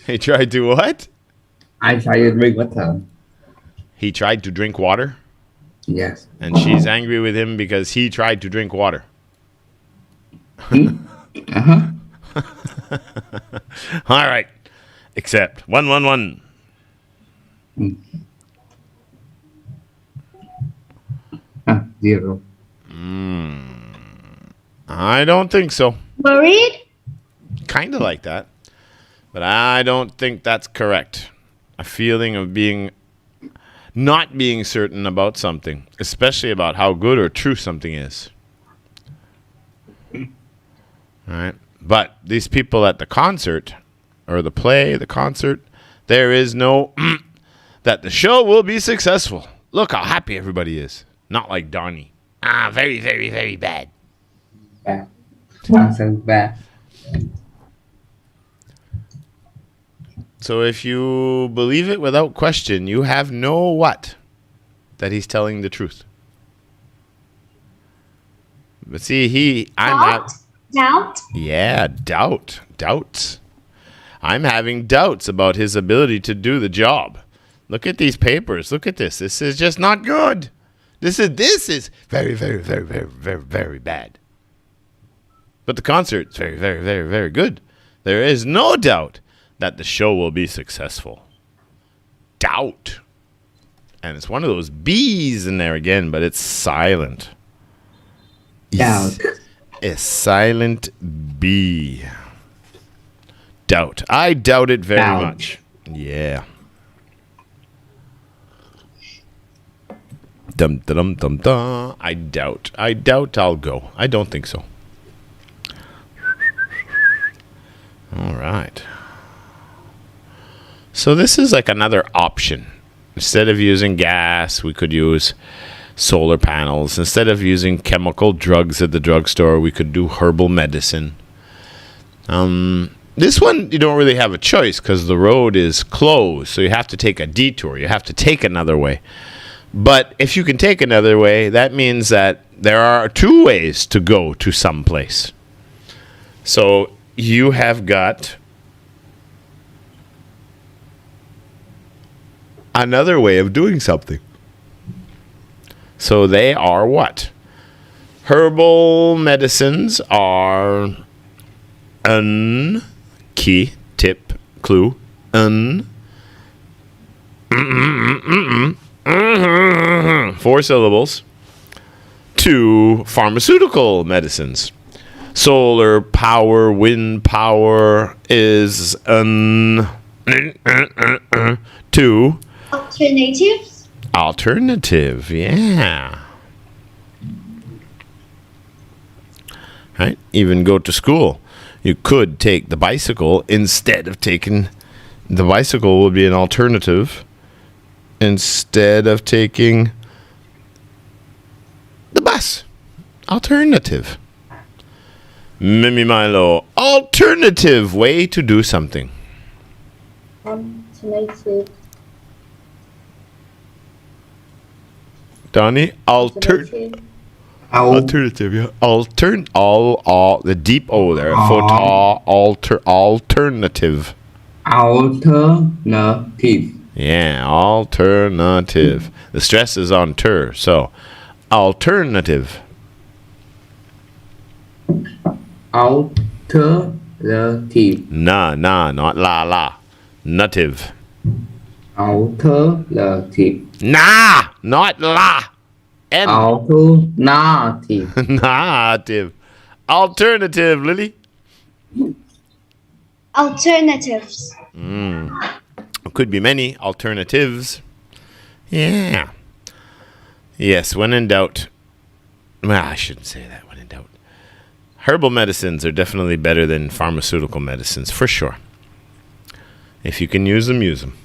He tried to what? I try to drink water. He tried to drink water, Yes. and she's angry with him because he tried to drink water. Uh-huh. All right. Except 111. Zero. I don't think so. Worried? Kind of like that. But I don't think that's correct. A feeling of not being certain about something, especially about how good or true something is. All right. But these people at the concert, or the play, the concert, there is no that the show will be successful. Look how happy everybody is. Not like Donnie. Very, very, very bad. Bad. Sounds bad. So if you believe it without question, you have no what? That he's telling the truth. But see, Doubt? Yeah, doubts. I'm having doubts about his ability to do the job. Look at these papers. Look at this. This is just not good. This is very, very, very, very, very, very bad. But the concert's very, very, very, very good. There is no doubt that the show will be successful. Doubt. And it's one of those B's in there again, but it's silent. Doubt. A silent B. Doubt. I doubt it very Doubt. much. Yeah. Dum dum dum dum. I doubt I'll go. I don't think so. All right. So this is like another option. Instead of using gas, we could use solar panels. Instead of using chemical drugs at the drugstore, we could do herbal medicine. This one, you don't really have a choice because the road is closed. So you have to take a detour. You have to take another way. But if you can take another way, that means that there are two ways to go to some place. So you have got another way of doing something. So they are what? Herbal medicines are key, tip, clue, 4 syllables, to pharmaceutical medicines. Solar power, wind power is to Alternatives? alternative, yeah. Right? Even go to school. You could take the bicycle instead of taking the bicycle would be an alternative instead of taking the bus. Alternative. Mimi Milo, alternative way to do something. Alternative. Donnie, alternative, yeah. All the deep O there. Alternative. Alternative. Yeah, alternative. The stress is on ter, so alternative. Alternative. Nah, not la. Native. Alternative. Nah, not la. N. Alternative. Native. Alternative, Lily. Alternatives. Could be many alternatives. Yeah. Yes, when in doubt. Well, I shouldn't say that, when in doubt. Herbal medicines are definitely better than pharmaceutical medicines, for sure. If you can use them, use them.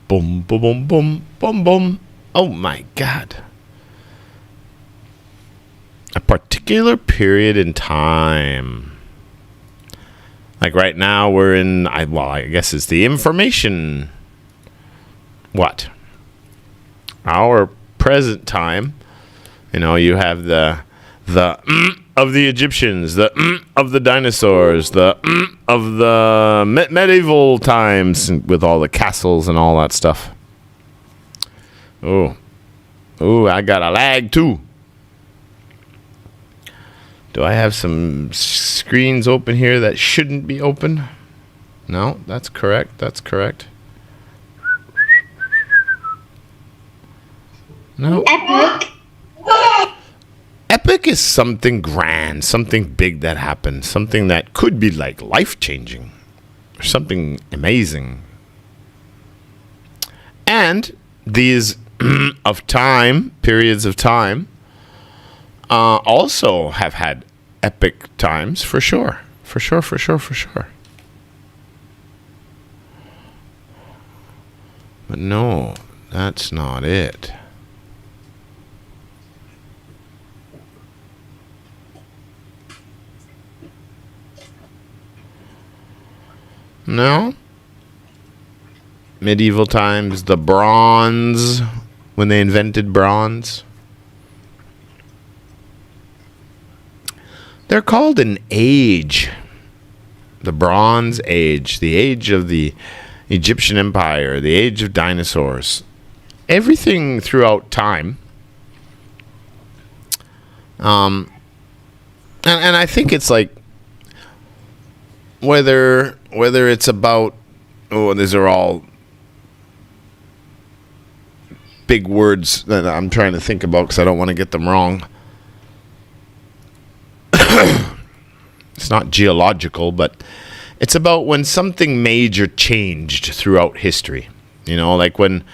Boom, boom, boom, boom, boom, boom. Oh my God. A particular period in time. Like right now we're in, I guess it's the information, our present time. You know, you have the of the Egyptians, the of the dinosaurs, the of the medieval times with all the castles and all that stuff. Oh, I got a lag too. Do I have some screens open here that shouldn't be open? No, that's correct. No. Epic. Epic is something grand, something big that happened, something that could be like life-changing, or something amazing. And these periods of time, also have had epic times for sure. But no, that's not it. No. Medieval times, the bronze, when they invented bronze. They're called an age. The Bronze Age, the age of the Egyptian Empire, the age of dinosaurs. Everything throughout time. And I think it's like whether it's about, these are all big words that I'm trying to think about because I don't want to get them wrong. It's not geological, but it's about when something major changed throughout history. You know, like when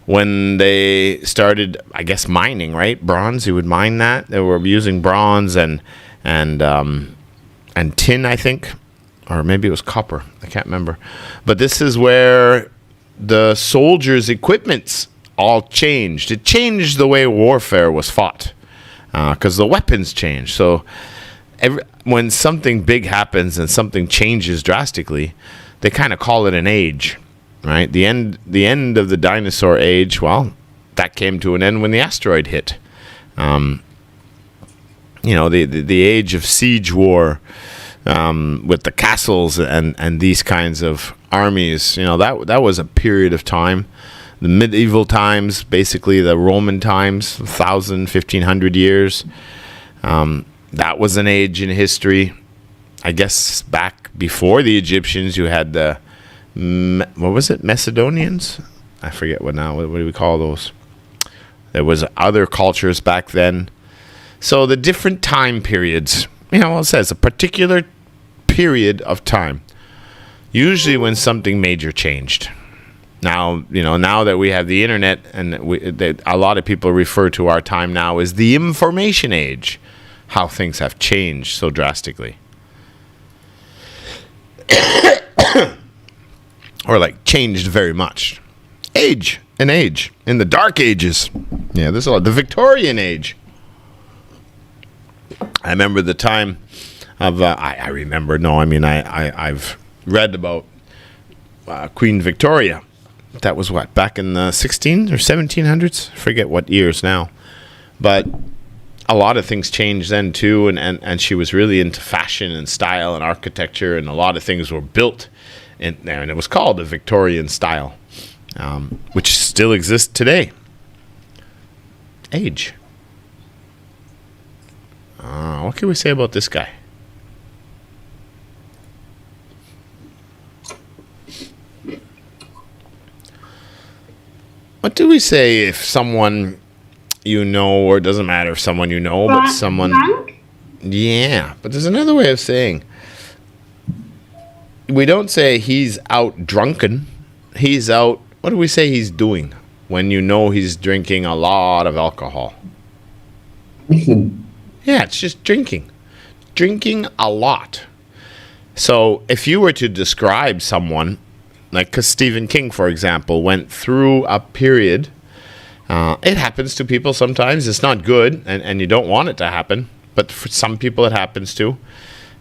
they started, I guess, mining, right? Bronze, you would mine that. They were using bronze and tin, I think, or maybe it was copper. I can't remember. But this is where the soldiers' equipments all changed. It changed the way warfare was fought because the weapons changed. So when something big happens and something changes drastically, they kind of call it an age, right? The end of the dinosaur age, well, that came to an end when the asteroid hit. You know, the age of siege war with the castles and these kinds of armies, you know, that was a period of time. The medieval times, basically the Roman times, 1,000, 1,500 years. That was an age in history. I guess back before the Egyptians, you had the, what was it, Macedonians? I forget what now. What do we call those? There was other cultures back then. So the different time periods, you know, it says a particular period of time. Usually when something major changed. Now, you know, now that we have the internet and a lot of people refer to our time now as the information age. How things have changed so drastically. Or like changed very much. An age. In the dark ages. Yeah, this is the Victorian age. I remember the time of, I've read about Queen Victoria. That was what, back in the 16 or 1700s? I forget what years now. But a lot of things changed then too, and she was really into fashion and style and architecture, and a lot of things were built in there, and it was called the Victorian style, which still exists today. Age. What can we say about this guy? What do we say if someone you know, or it doesn't matter if someone you know, but someone... Drunk? Yeah, but there's another way of saying... We don't say he's out drunken. He's out... What do we say he's doing when you know he's drinking a lot of alcohol? Yeah, it's just drinking. Drinking a lot. So if you were to describe someone, like, because Stephen King, for example, went through a period... it happens to people sometimes. It's not good, and you don't want it to happen. But for some people, it happens too.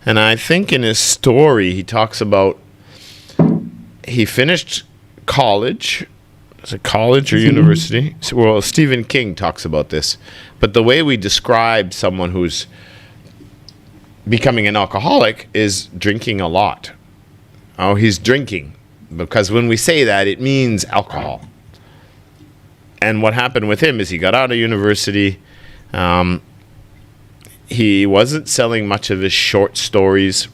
And I think in his story, he talks about he finished college. Is it college or university? Well, Stephen King talks about this. But the way we describe someone who's becoming an alcoholic is drinking a lot. Oh, he's drinking. Because when we say that, it means alcohol. And what happened with him is he got out of university. He wasn't selling much of his short stories.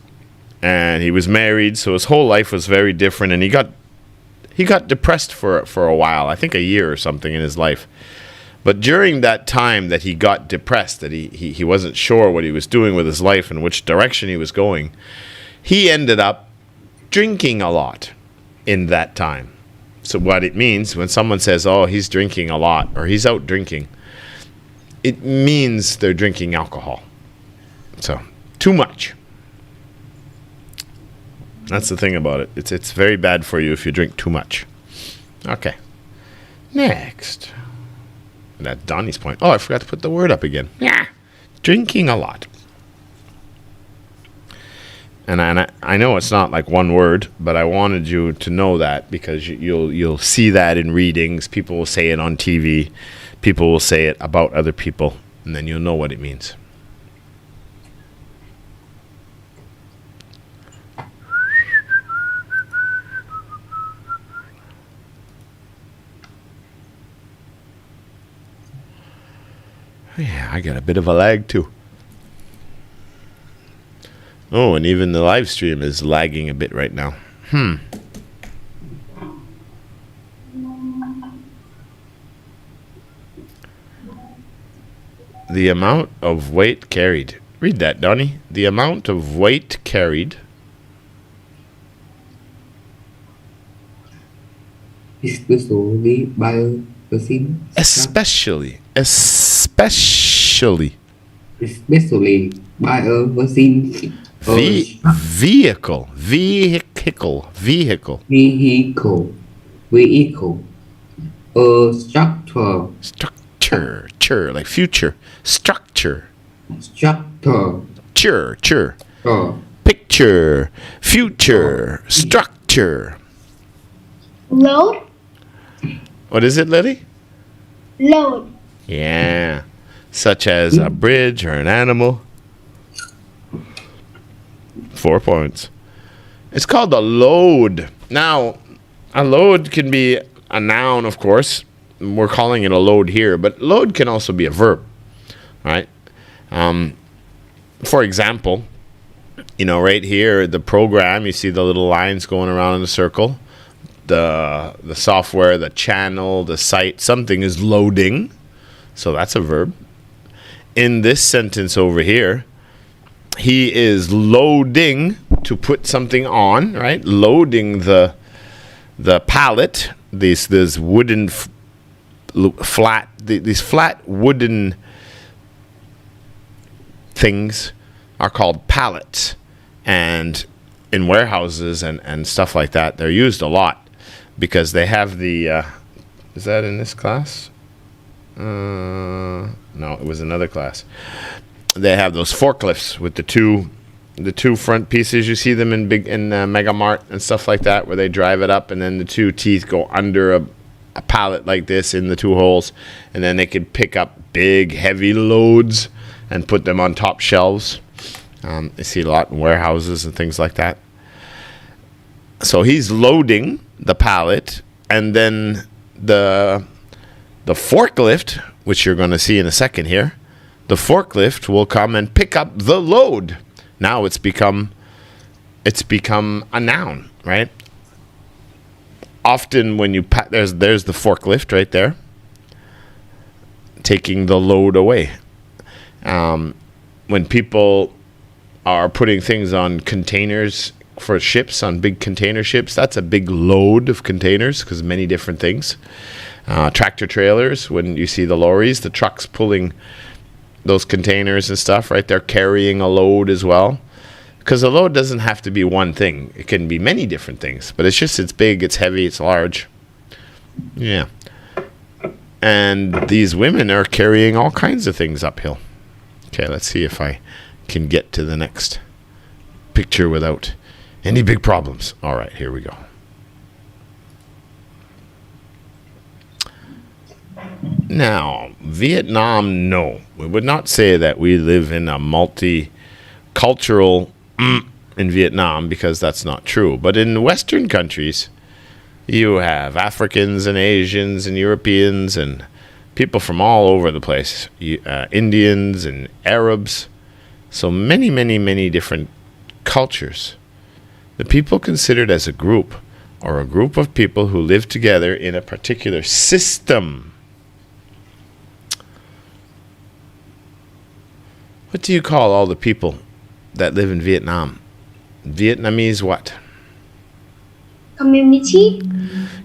And he was married, so his whole life was very different. And he got depressed for a while, I think a year or something in his life. But during that time that he got depressed, that he wasn't sure what he was doing with his life and which direction he was going, he ended up drinking a lot in that time. So what it means when someone says, oh, he's drinking a lot or he's out drinking, it means they're drinking alcohol. So too much. That's the thing about it. It's very bad for you if you drink too much. Okay. Next. That's Donnie's point. Oh, I forgot to put the word up again. Yeah. Drinking a lot. And I know it's not like one word, but I wanted you to know that because you'll see that in readings. People will say it on TV. People will say it about other people, and then you'll know what it means. Yeah, I got a bit of a lag too. Oh, and even the live stream is lagging a bit right now. The amount of weight carried. Read that, Donnie. The amount of weight carried. Especially by a person. Especially By a person. Vehicle. A Structure. Like future. Structure. Picture. Future. Structure. Load. What is it, Lily? Load. Yeah. Such as a bridge or an animal. 4 points. It's called a load. Now, a load can be a noun, of course. We're calling it a load here, but load can also be a verb, right? For example, right here, the program, you see the little lines going around in a circle. The software, the channel, the site, something is loading. So that's a verb. In this sentence over here, he is loading to put something on, right? Loading the pallet, these wooden these flat wooden things are called pallets, and in warehouses and stuff like that, they're used a lot because they have the is that in this class? No, it was another class. They have those forklifts with the two front pieces. You see them in Mega Mart and stuff like that, where they drive it up, and then the two teeth go under a pallet like this in the two holes, and then they could pick up big, heavy loads and put them on top shelves. You see a lot in warehouses and things like that. So he's loading the pallet, and then the forklift, which you're going to see in a second here, the forklift will come and pick up the load. Now it's become a noun, right? Often when you there's the forklift right there, taking the load away. When people are putting things on containers for ships, on big container ships, that's a big load of containers because many different things. Tractor trailers, when you see the lorries, the trucks pulling those containers and stuff, right? They're carrying a load as well. Because a load doesn't have to be one thing. It can be many different things. But it's big, it's heavy, it's large. Yeah. And these women are carrying all kinds of things uphill. Okay, let's see if I can get to the next picture without any big problems. All right, here we go. Now, Vietnam, no. We would not say that we live in a multicultural in Vietnam, because that's not true. But in Western countries, you have Africans and Asians and Europeans and people from all over the place. Indians and Arabs. So many, many, many different cultures. The people considered as a group, or a group of people who live together in a particular system. What do you call all the people that live in Vietnam? Vietnamese what? Community.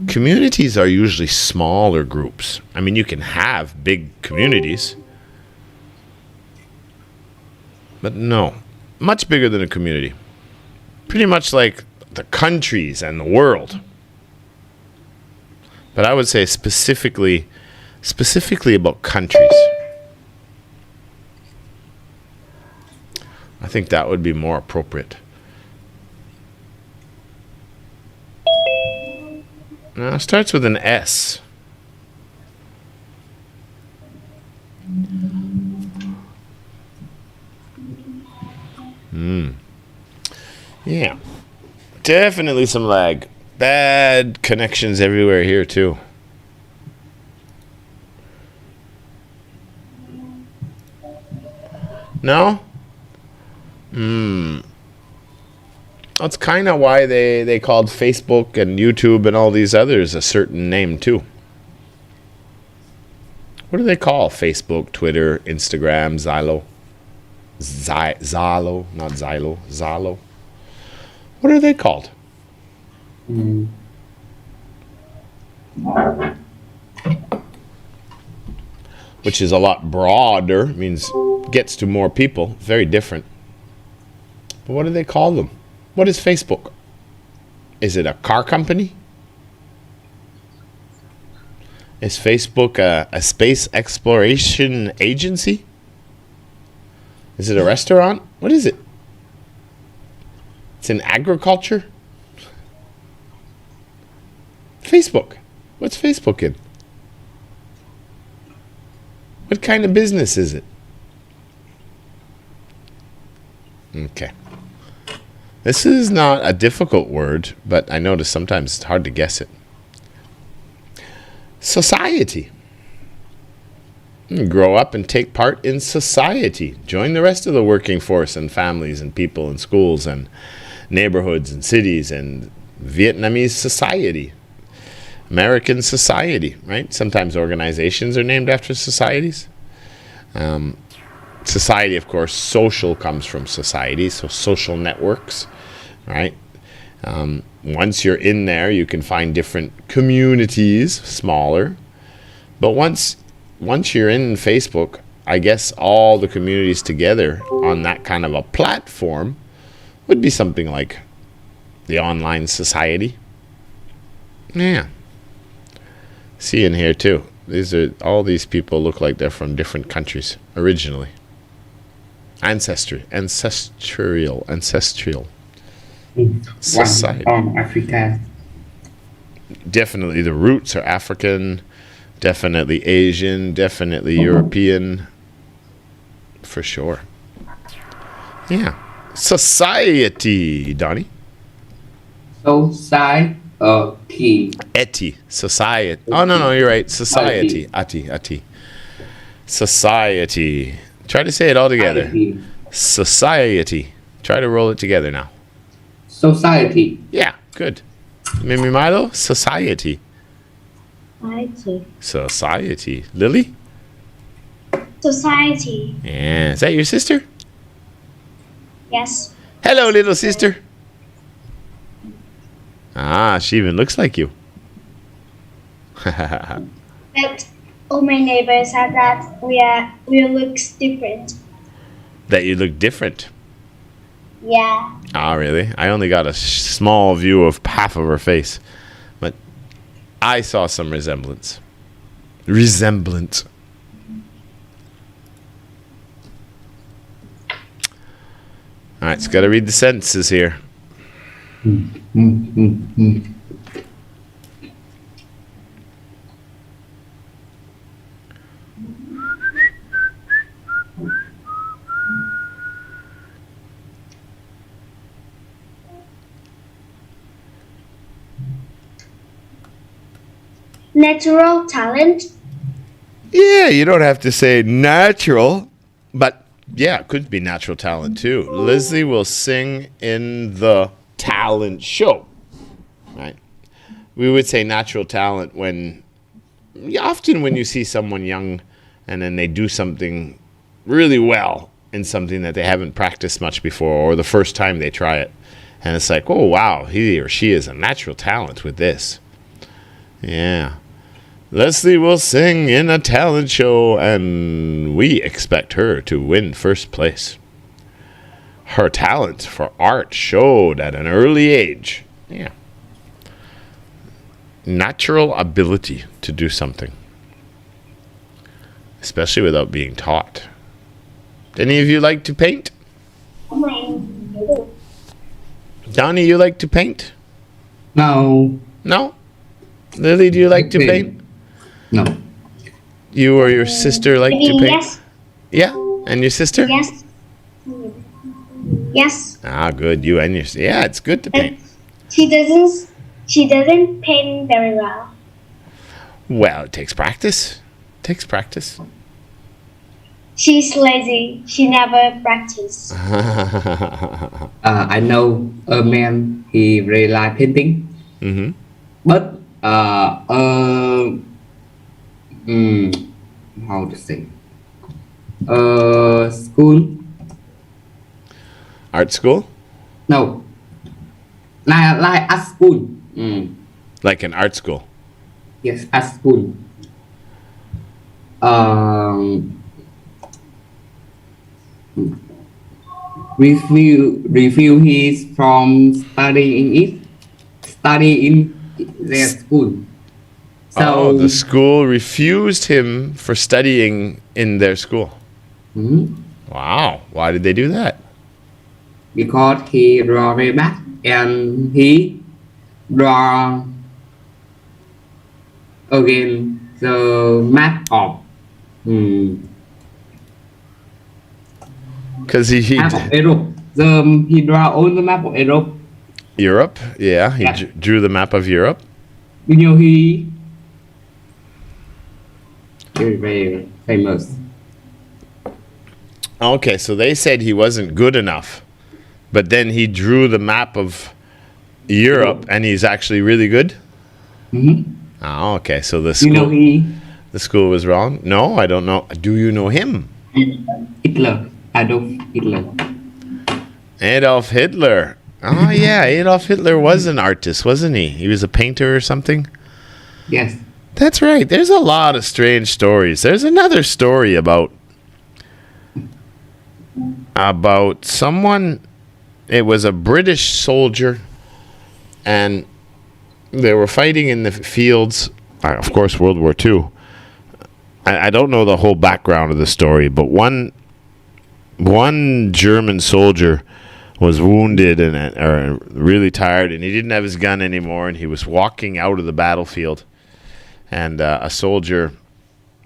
Communities are usually smaller groups. I mean, you can have big communities, but no, much bigger than a community. Pretty much like the countries and the world. But I would say specifically about countries. I think that would be more appropriate. Now, it starts with an S. Yeah. Definitely some lag. Bad connections everywhere here, too. No? That's kind of why they called Facebook and YouTube and all these others a certain name, too. What do they call Facebook, Twitter, Instagram, Zillow? Zalo, not Xylo, Zalo. What are they called? Which is a lot broader, means gets to more people, very different. But what do they call them? What is Facebook? Is it a car company? Is Facebook a space exploration agency? Is it a restaurant? What is it? It's in agriculture? Facebook. What's Facebook in? What kind of business is it? Okay. This is not a difficult word, but I notice sometimes it's hard to guess it. Society. Grow up and take part in society. Join the rest of the working force and families and people and schools and neighborhoods and cities and Vietnamese society. American society, right? Sometimes organizations are named after societies. Society, of course, social comes from society, so social networks, right? Once you're in there, you can find different communities, smaller. But once you're in Facebook, I guess all the communities together on that kind of a platform would be something like the online society. Yeah. See in here too. All these people look like they're from different countries originally. Ancestral. Society. One from Africa. Definitely the roots are African, definitely Asian, definitely European, for sure. Yeah. Society, Donnie. Society. Eti. Society. Oh, no, you're right. Society. Ati. Society. Try to say it all together. Society. Try to roll it together now. Society. Yeah, good. Mimi Milo, society. Society. Lily? Society. Yeah. Is that your sister? Yes. Hello, little sister. Ah, she even looks like you. But all my neighbors said that we look different. That you look different. Yeah. Ah, really? I only got a small view of half of her face. But I saw some resemblance. All right, it's got to read the sentences here. Natural talent. Yeah, you don't have to say natural, but yeah, it could be natural talent too. Leslie will sing in the talent show, right? We would say natural talent often when you see someone young and then they do something really well in something that they haven't practiced much before, or the first time they try it. And it's like, oh, wow, he or she is a natural talent with this. Yeah. Leslie will sing in a talent show, and we expect her to win first place. Her talent for art showed at an early age. Yeah. Natural ability to do something, especially without being taught. Any of you like to paint? Donnie, you like to paint? No. No? Lily, do you like to paint? No. You or your sister like to paint? Yes. Yeah? And your sister? Yes. Yes. Ah, good. You and your sister. Yeah, it's good to paint. She doesn't paint very well. Well, it takes practice. She's lazy. She never practices. I know a man, he really like painting. Mm-hmm. But how to say? School? Art school? No. Like at school. Like an art school. Yes, at school. Review his from study in their school. So the school refused him for studying in their school. Wow. Why did they do that? Because he draw very bad and he draw again the map of Because he map of Europe. He draw all the map of Europe. Europe, yeah. He Yeah. drew the map of Europe. You know he very famous. Okay, so they said he wasn't good enough, but then he drew the map of Europe, and he's actually really good. Oh, okay. So the You know school was wrong. No, I don't know. Do you know him? Hitler, Adolf Hitler. Adolf Hitler. Oh yeah, Adolf Hitler was an artist, wasn't he? He was a painter or something. Yes. That's right. There's a lot of strange stories. There's another story about someone. It was a British soldier, and they were fighting in the fields. Of course, World War II. I don't know the whole background of the story, but one German soldier was wounded or really tired, and he didn't have his gun anymore, and he was walking out of the battlefield. And a soldier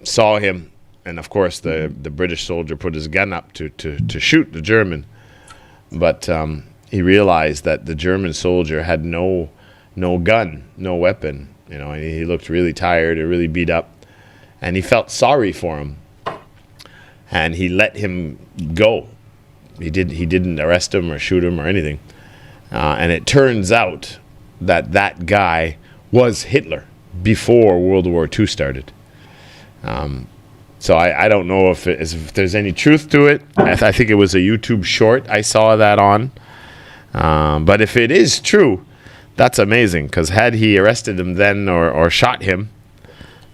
saw him, and of course the British soldier put his gun up to shoot the German. But he realized that the German soldier had no gun, no weapon. You know, and he looked really tired or really beat up, and he felt sorry for him. And he let him go. He didn't arrest him or shoot him or anything. And it turns out that guy was Hitler before World War II started. So I don't know if there's any truth to it. I think it was a YouTube short I saw that on. But if it is true, that's amazing, because had he arrested him then or shot him,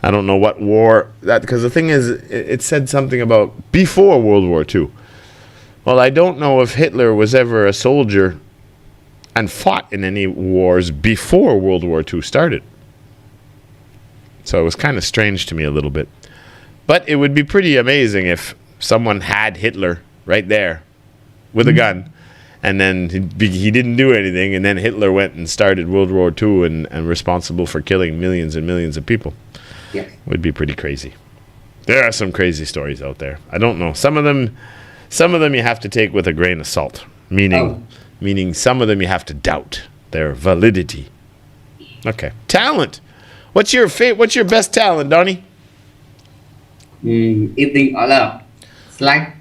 I don't know what war that, because the thing is, it said something about before World War II. Well, I don't know if Hitler was ever a soldier and fought in any wars before World War II started. So it was kind of strange to me a little bit. But it would be pretty amazing if someone had Hitler right there with a gun, and then he didn't do anything, and then Hitler went and started World War II and responsible for killing millions and millions of people. Yes. Would be pretty crazy. There are some crazy stories out there. I don't know. Some of them you have to take with a grain of salt, meaning some of them you have to doubt their validity. Okay. Talent. What's your best talent, Donnie? Eating a lot. Slack.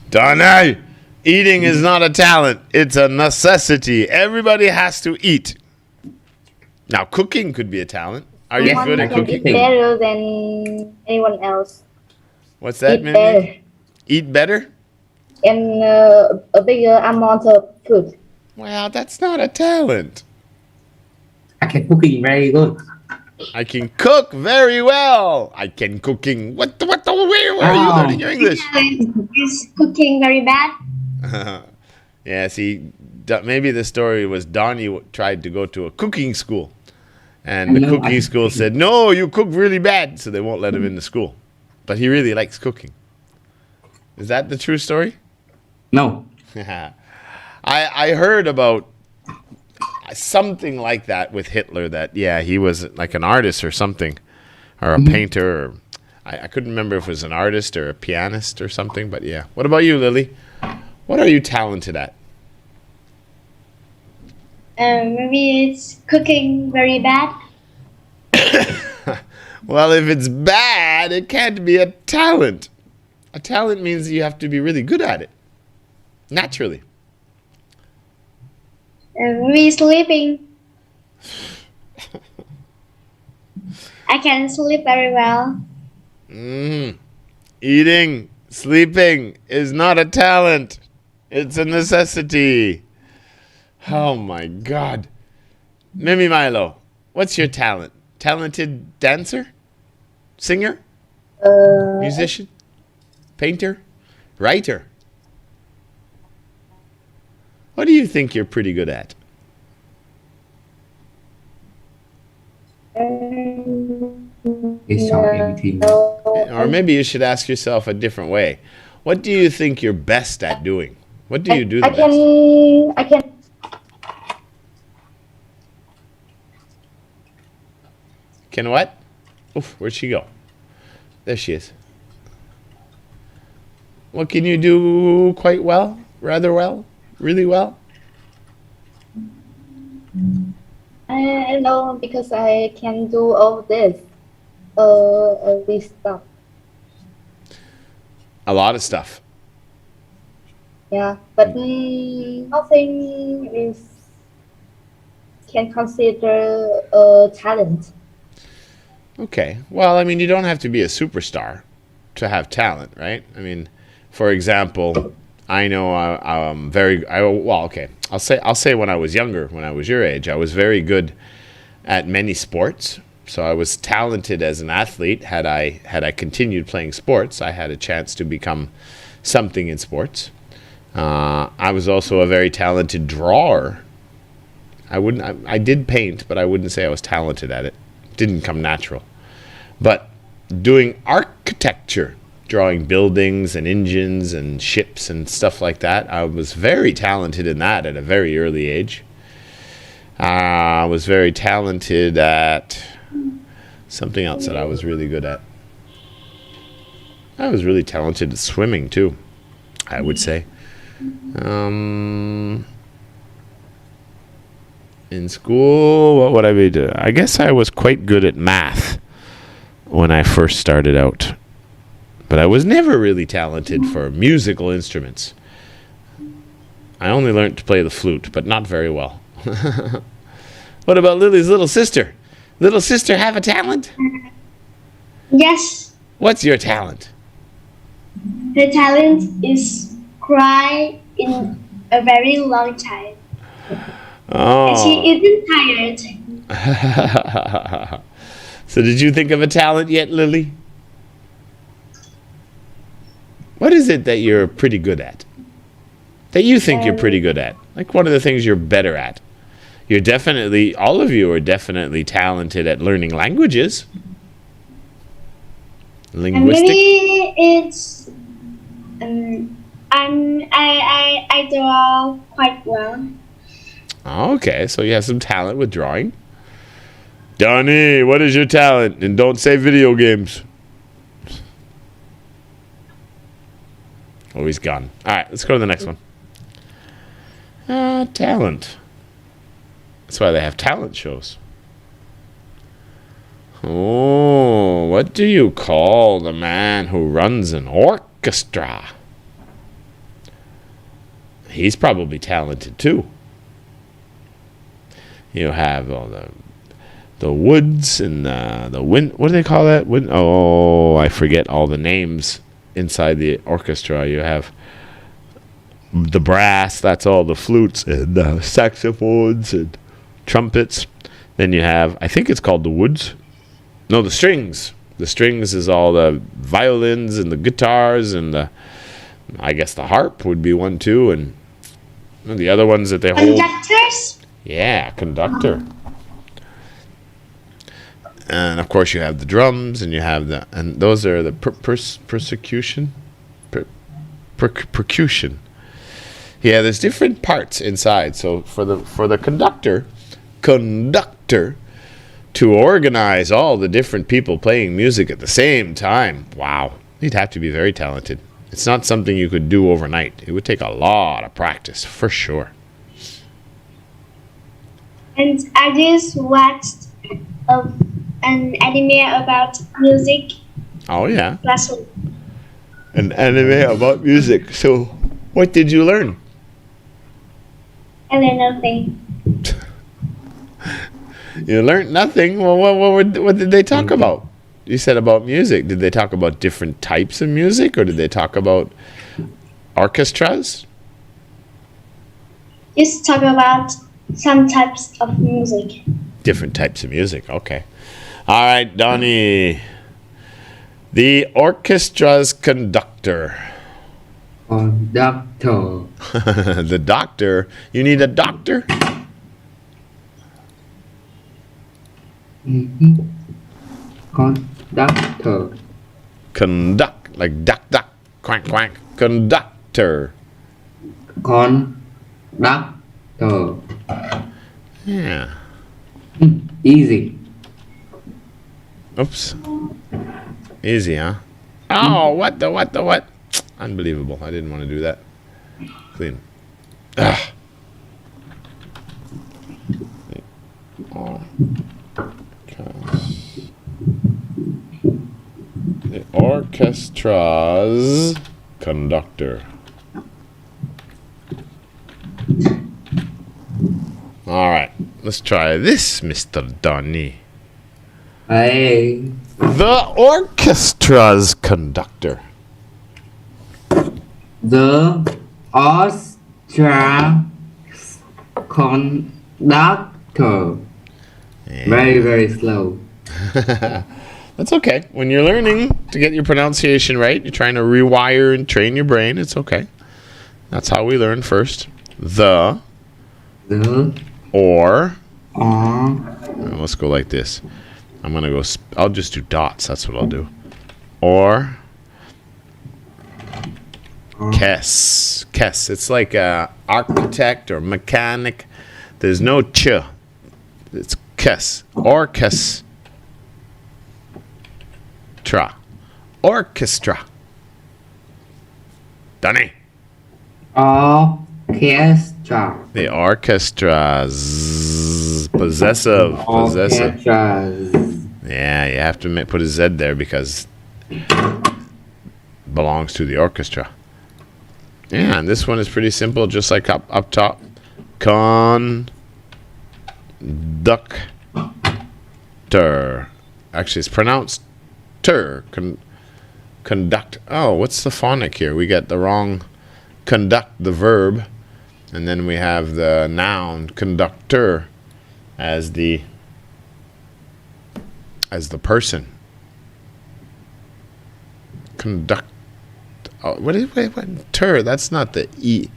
Donnie, eating is not a talent. It's a necessity. Everybody has to eat. Now, cooking could be a talent. Are you Someone good at can cooking? eat better than anyone else. What's that, Eat Mimi? better. Eat better? And a bigger amount of food. Well, that's not a talent. I can cooking very good. I can cook very well. I can cooking. Where are you learning your English? Is cooking very bad? Yeah, see, maybe the story was Donnie tried to go to a cooking school. And the No, cooking school said, no, you cook really bad. So they won't let him into school. But he really likes cooking. Is that the true story? No. I heard about something like that with Hitler, that, yeah, he was like an artist or something, or a painter. Or, I couldn't remember if it was an artist or a pianist or something, but yeah. What about you, Lily? What are you talented at? Maybe it's cooking very bad. Well, if it's bad, it can't be a talent. A talent means you have to be really good at it. Naturally. Maybe sleeping. I can sleep very well. Eating, sleeping is not a talent. It's a necessity. Oh my God. Mimi Milo, what's your talent? Talented dancer? Singer? Musician? Painter? Writer? What do you think you're pretty good at? It's all everything. Or maybe you should ask yourself a different way. What do you think you're best at doing? What do you do the best? I can. Can what? Oof, where'd she go? There she is. What can you do quite well? Rather well? Really well? I know because I can do all this stuff. A lot of stuff. Yeah, but nothing is can consider a talent. Okay. Well, I mean, you don't have to be a superstar to have talent, right? I mean, for example, I know I'm very okay. I'll say when I was younger, when I was your age, I was very good at many sports. So I was talented as an athlete. Had I continued playing sports, I had a chance to become something in sports. I was also a very talented drawer. I did paint, but I wouldn't say I was talented at it. It didn't come natural. But doing architecture, drawing buildings and engines and ships and stuff like that, I was very talented in that at a very early age. I was very talented at something else that I was really good at. I was really talented at swimming too, I would say. In school, what would I be doing? I guess I was quite good at math when I first started out. But I was never really talented for musical instruments. I only learned to play the flute, but not very well. What about Lily's little sister? Little sister have a talent? Yes, What's your talent? the talent is cry in a very long time. And she Oh. isn't tired. So did you think of a talent yet, Lily? What is it that you're pretty good at? That you think you're pretty good at? Like one of the things you're better at? You're definitely, all of you are definitely talented at learning languages. And Linguistic. maybe it's I draw quite well. Okay, so you have some talent with drawing. Donnie, what is your talent? And don't say video games. Oh, he's gone. All right, let's go to the next one. Talent. That's why they have talent shows. Oh, what do you call the man who runs an orchestra? He's probably talented too. You have all the woods and the wind. What do they call that? Wind. Oh, I forget all the names inside the orchestra. You have the brass. That's all the flutes and the saxophones and trumpets. Then you have, I think it's called the woods. No, the strings. The strings is all the violins and the guitars and I guess the harp would be one too, and the other ones that they hold. Conductors? Yeah, conductor. And of course you have the drums, and you have and those are the percussion. Yeah, there's different parts inside. So for the conductor to organize all the different people playing music at the same time, wow, you'd have to be very talented. It's not something you could do overnight. It would take a lot of practice, for sure. And I just watched an anime about music Oh, yeah. last week. An anime about music. So what did you learn? I learned nothing. You learned nothing? Well, what did they talk about? You said about music. Did they talk about different types of music, or did they talk about orchestras? Just talk about some types of music. Different types of music. Okay. All right, Donnie. The orchestra's conductor. Conductor. The doctor. You need a doctor? Conductor. Conduct. Like duck, duck. Quack, quack. Conductor. Conductor. Yeah. Easy. Oops. Easy, huh? Oh, what? Unbelievable. I didn't want to do that. Clean. Ugh. The orchestra's conductor. All right. Let's try this, Mr. Donnie. Hey. The orchestra's conductor. The orchestra conductor. Yeah. Very, very slow. That's okay. When you're learning to get your pronunciation right, you're trying to rewire and train your brain, it's okay. That's how we learn first. The or. Let's go like this. I'm going to go, I'll just do dots. That's what I'll do. Or. Kes. Kes. It's like a architect or mechanic. There's no ch. It's kes. Orchestra. Orchestra. Donnie. Orchestra. The orchestra's possessive. Orchestras. Yeah, you have to put a Z there because it belongs to the orchestra. Yeah, and this one is pretty simple, just like up top. Conductor. Actually, it's pronounced ter. Conduct. Oh, what's the phonic here? We got the wrong conduct, the verb, and then we have the noun conductor as the person. Conduct. Oh, what? Ter. That's not the E.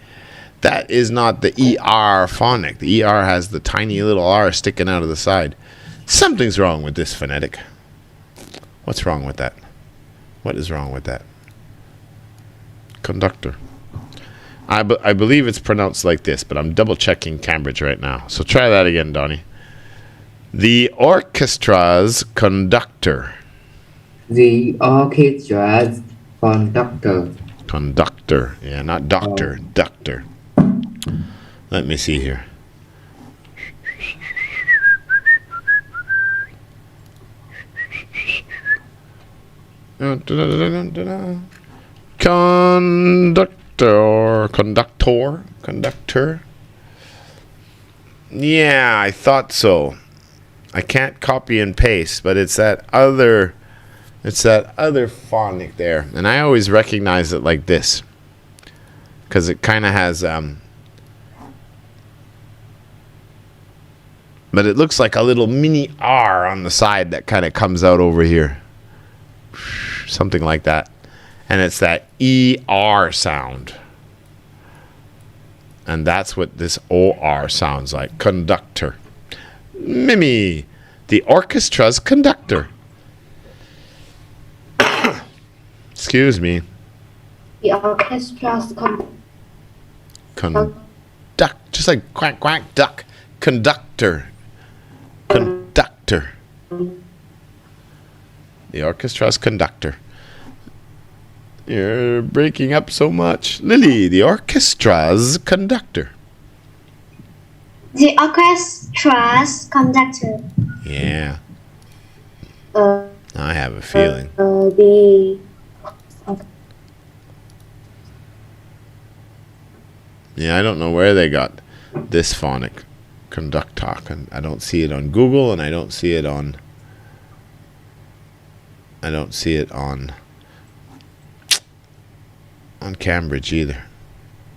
That is not the ER phonic. The ER has the tiny little R sticking out of the side. Something's wrong with this phonetic. What's wrong with that? What is wrong with that? Conductor. I believe it's pronounced like this, but I'm double checking Cambridge right now. So try that again, Donnie. The orchestra's conductor. The orchestra's conductor. Conductor. Yeah, not doctor. Ductor. Let me see here. Conductor. Yeah, I thought so. I can't copy and paste, but it's that other phonic there, and I always recognize it like this because it kind of has but it looks like a little mini R on the side that kind of comes out over here, something like that, and it's that ER sound, and that's what this OR sounds like. Conductor. Mimi, the orchestra's conductor. Excuse me. The orchestra's Conduct, just like quack quack duck. Conductor. Conductor. The orchestra's conductor. You're breaking up so much. Lily, the orchestra's conductor. The orchestra's conductor. Yeah, uh, I have a feeling. the Yeah, I don't know where they got this phonic conductor. I don't see it on Google, and I don't see it on Cambridge either.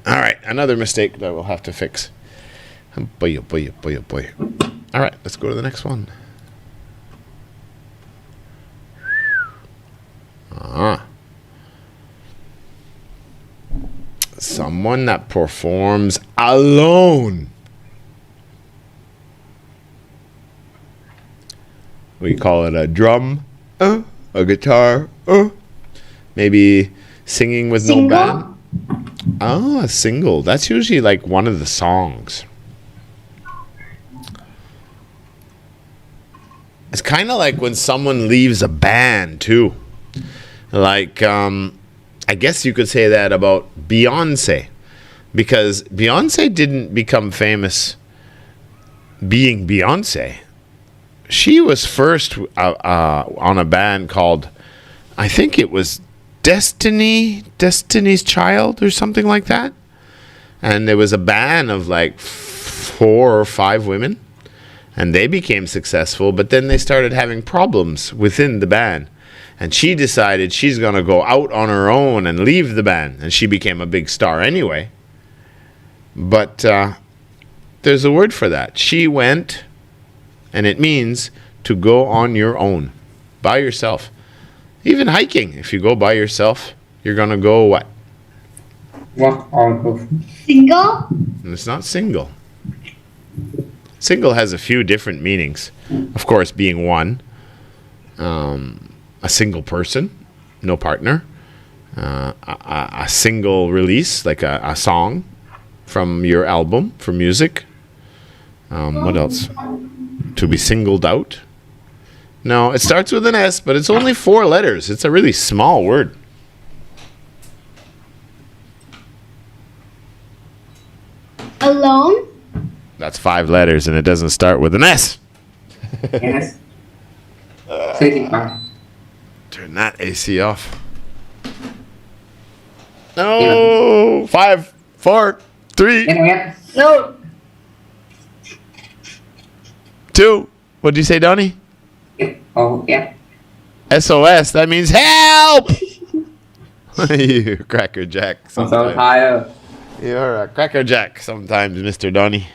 All right, another mistake that we'll have to fix. Boy, oh boy, oh boy, oh boy. All right, let's go to the next one. Someone that performs alone. We call it a drum, a guitar, maybe singing with Single? no band. Oh, a single. That's usually like one of the songs. It's kind of like when someone leaves a band too. Like, I guess you could say that about Beyonce, because Beyonce didn't become famous being Beyonce. She was first on a band called, I think it was Destiny's Child or something like that. And there was a band of like 4 or 5 women. And they became successful, but then they started having problems within the band. And she decided she's going to go out on her own and leave the band. And she became a big star anyway. But there's a word for that. She went, and it means to go on your own, by yourself. Even hiking, if you go by yourself, you're going to go what? Walk on. Single? And it's not single. Single has a few different meanings. Of course, being one, a single person, no partner, a single release, like a song from your album for music. What else? To be singled out. No, it starts with an S, but it's only 4 letters. It's a really small word. Alone? That's 5 letters, and it doesn't start with an S. Yes. 35. Turn that AC off. No. 5, 4, 3, Yes. no 2. What did you say, Donnie? Oh, yeah. SOS. That means help. You cracker jack. I'm so Sometimes. tired. You're a cracker jack sometimes, Mr. Donnie.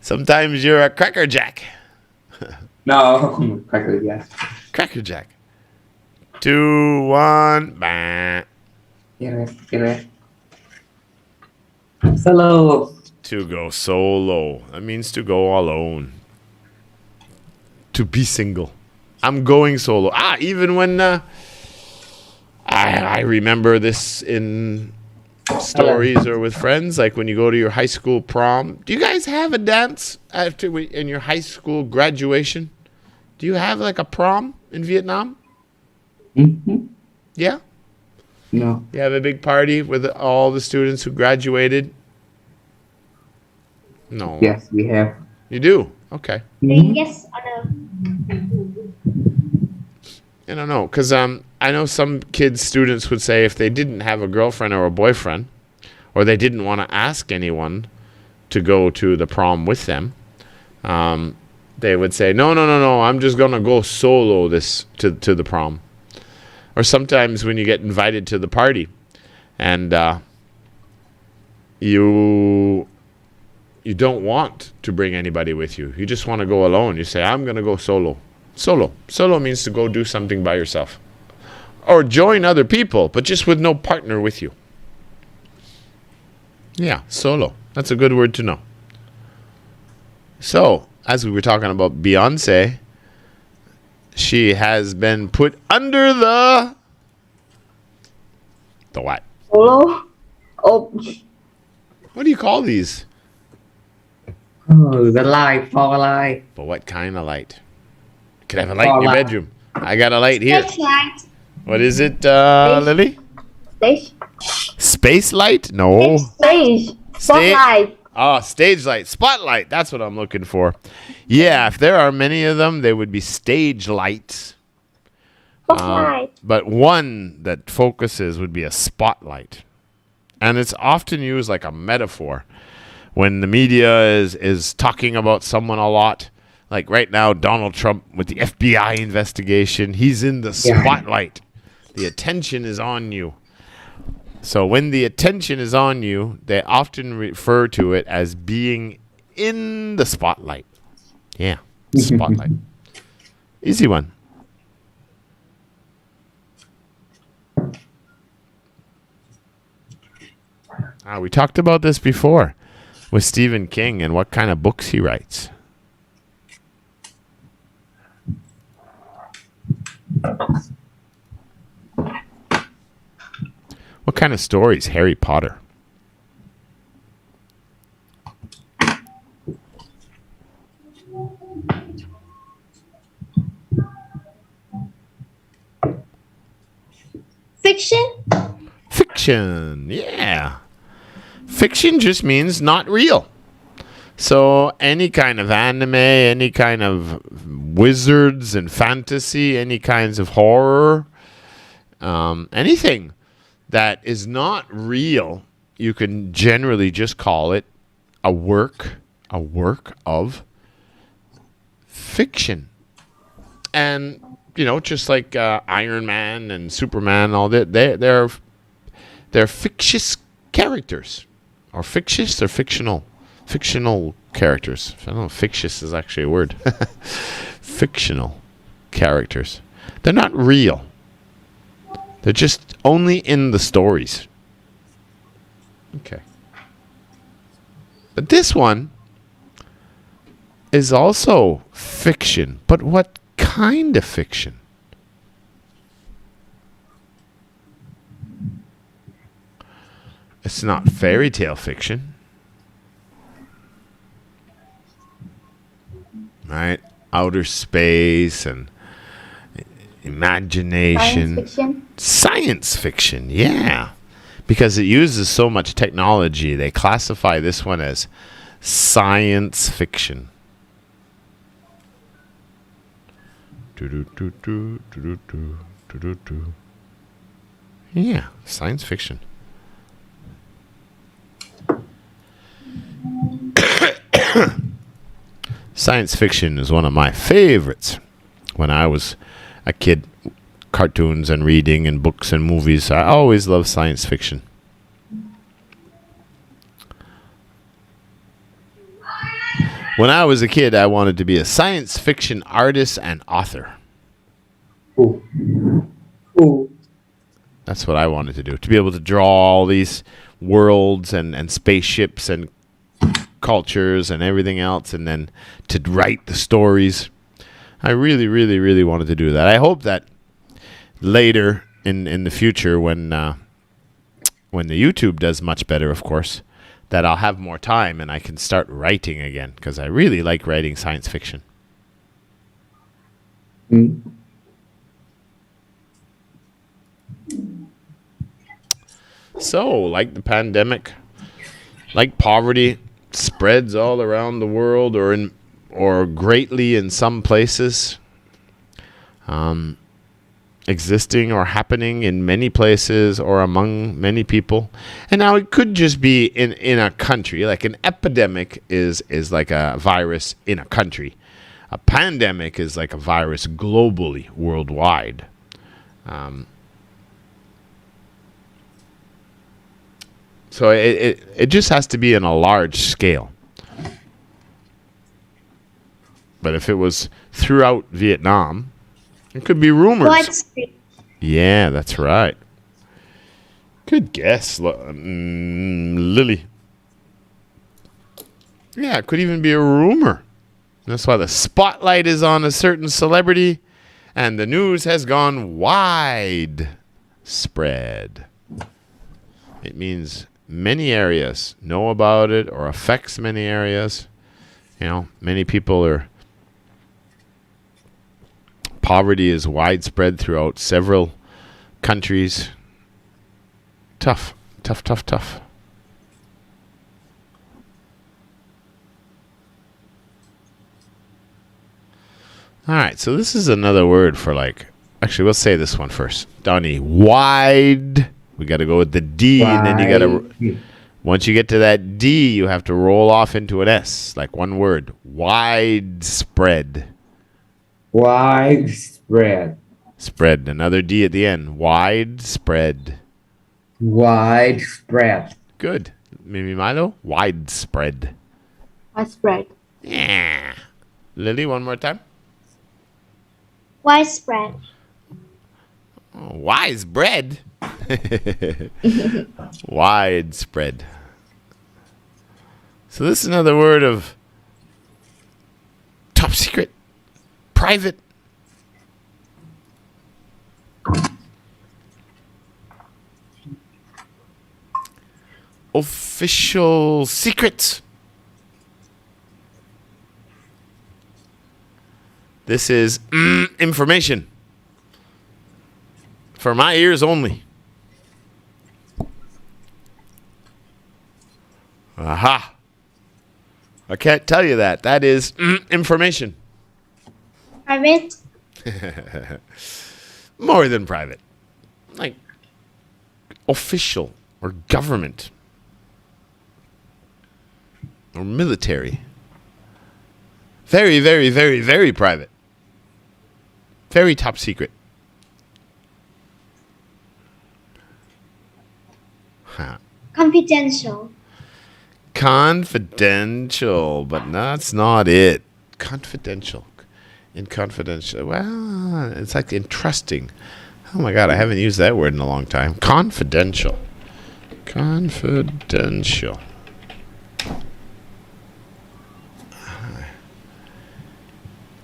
Sometimes you're a cracker jack. No, cracker, yes. Cracker jack. 2, 1. Bah. Yes. Solo. To go solo. That means to go alone. To be single. I'm going solo. Even when I remember this in stories or with friends, like when you go to your high school prom. Do you guys have a dance in your high school graduation? Do you have like a prom in Vietnam? Mm-hmm. Yeah? No. You have a big party with all the students who graduated? No. Yes, we have. You do? Okay. Yes or no? I don't know, because I know some kids, students would say if they didn't have a girlfriend or a boyfriend, or they didn't want to ask anyone to go to the prom with them, they would say, no, I'm just going to go solo to the prom. Or sometimes when you get invited to the party and you don't want to bring anybody with you. You just want to go alone. You say, I'm going to go solo. Solo means to go do something by yourself. Or join other people, but just with no partner with you. Yeah, solo. That's a good word to know. So, as we were talking about Beyonce, she has been put under the what? Solo. Oh, What do you call these? Oh, the light, fog light. But what kind of light? You could have a light in your bedroom. I got a light here. Stage light. What is it, Lily? stage. Space light? No. Stage. Spotlight. Oh, stage light. Spotlight. That's what I'm looking for. Yeah, if there are many of them, they would be stage lights. Spotlight. But one that focuses would be a spotlight. And it's often used like a metaphor when the media is talking about someone a lot. Like right now, Donald Trump with the FBI investigation, he's in the spotlight. The attention is on you. So when the attention is on you, they often refer to it as being in the spotlight. Yeah, spotlight. Easy one. We talked about this before with Stephen King and what kind of books he writes. What kind of stories? Harry Potter. Fiction. Fiction. Yeah. Fiction just means not real. So any kind of anime, any kind of wizards and fantasy, any kinds of horror, anything that is not real, you can generally just call it a work of fiction. And you know, just like Iron Man and Superman, all that, they're fictitious characters, or fictitious or fictional characters. I don't know if fictitious is actually a word. Fictional characters. They're not real. They're just only in the stories. Okay. But this one is also fiction. But what kind of fiction? It's not fairy tale fiction. Right? Outer space and imagination. Science fiction. Science fiction, yeah. Because it uses so much technology, they classify this one as science fiction. Yeah, science fiction. Science fiction is one of my favorites. When I was a kid, cartoons and reading and books and movies, I always loved science fiction. When I was a kid, I wanted to be a science fiction artist and author. Ooh. Ooh. That's what I wanted to do. To be able to draw all these worlds and spaceships and cultures and everything else, and then to write the stories. I really, really, really wanted to do that. I hope that later in the future, when when the YouTube does much better, of course, that I'll have more time and I can start writing again, because I really like writing science fiction. Mm. So, like the pandemic, like poverty spreads all around the world, or greatly in some places, existing or happening in many places or among many people. And now it could just be in a country. Like an epidemic is like a virus in a country. A pandemic is like a virus globally, worldwide. So it just has to be in a large scale. But if it was throughout Vietnam, it could be rumors. Widespread. Yeah, that's right. Good guess, Lily. Yeah, it could even be a rumor. That's why the spotlight is on a certain celebrity and the news has gone wide spread. It means many areas know about it or affects many areas. You know, many people are... Poverty is widespread throughout several countries. Tough. All right, so this is another word for like... Actually, we'll say this one first. Donnie, wide. We got to go with the D, and then you got to... Once you get to that D, you have to roll off into an S, like one word. Widespread. Widespread. Spread. Another D at the end. Widespread. Widespread. Good. Maybe Milo? Widespread. Widespread. Yeah. Lily, one more time. Widespread. Oh, widespread. Widespread. So this is another word of top secret, private. Official secrets. This is information. For my ears only. Aha. I can't tell you that. That is information. Private. More than private. Like official or government or military. Very, very, very, very private. Very top secret. Huh. Confidential. Confidential, but that's not it. Confidential. Well, it's like entrusting. Oh my God, I haven't used that word in a long time. Confidential. Confidential.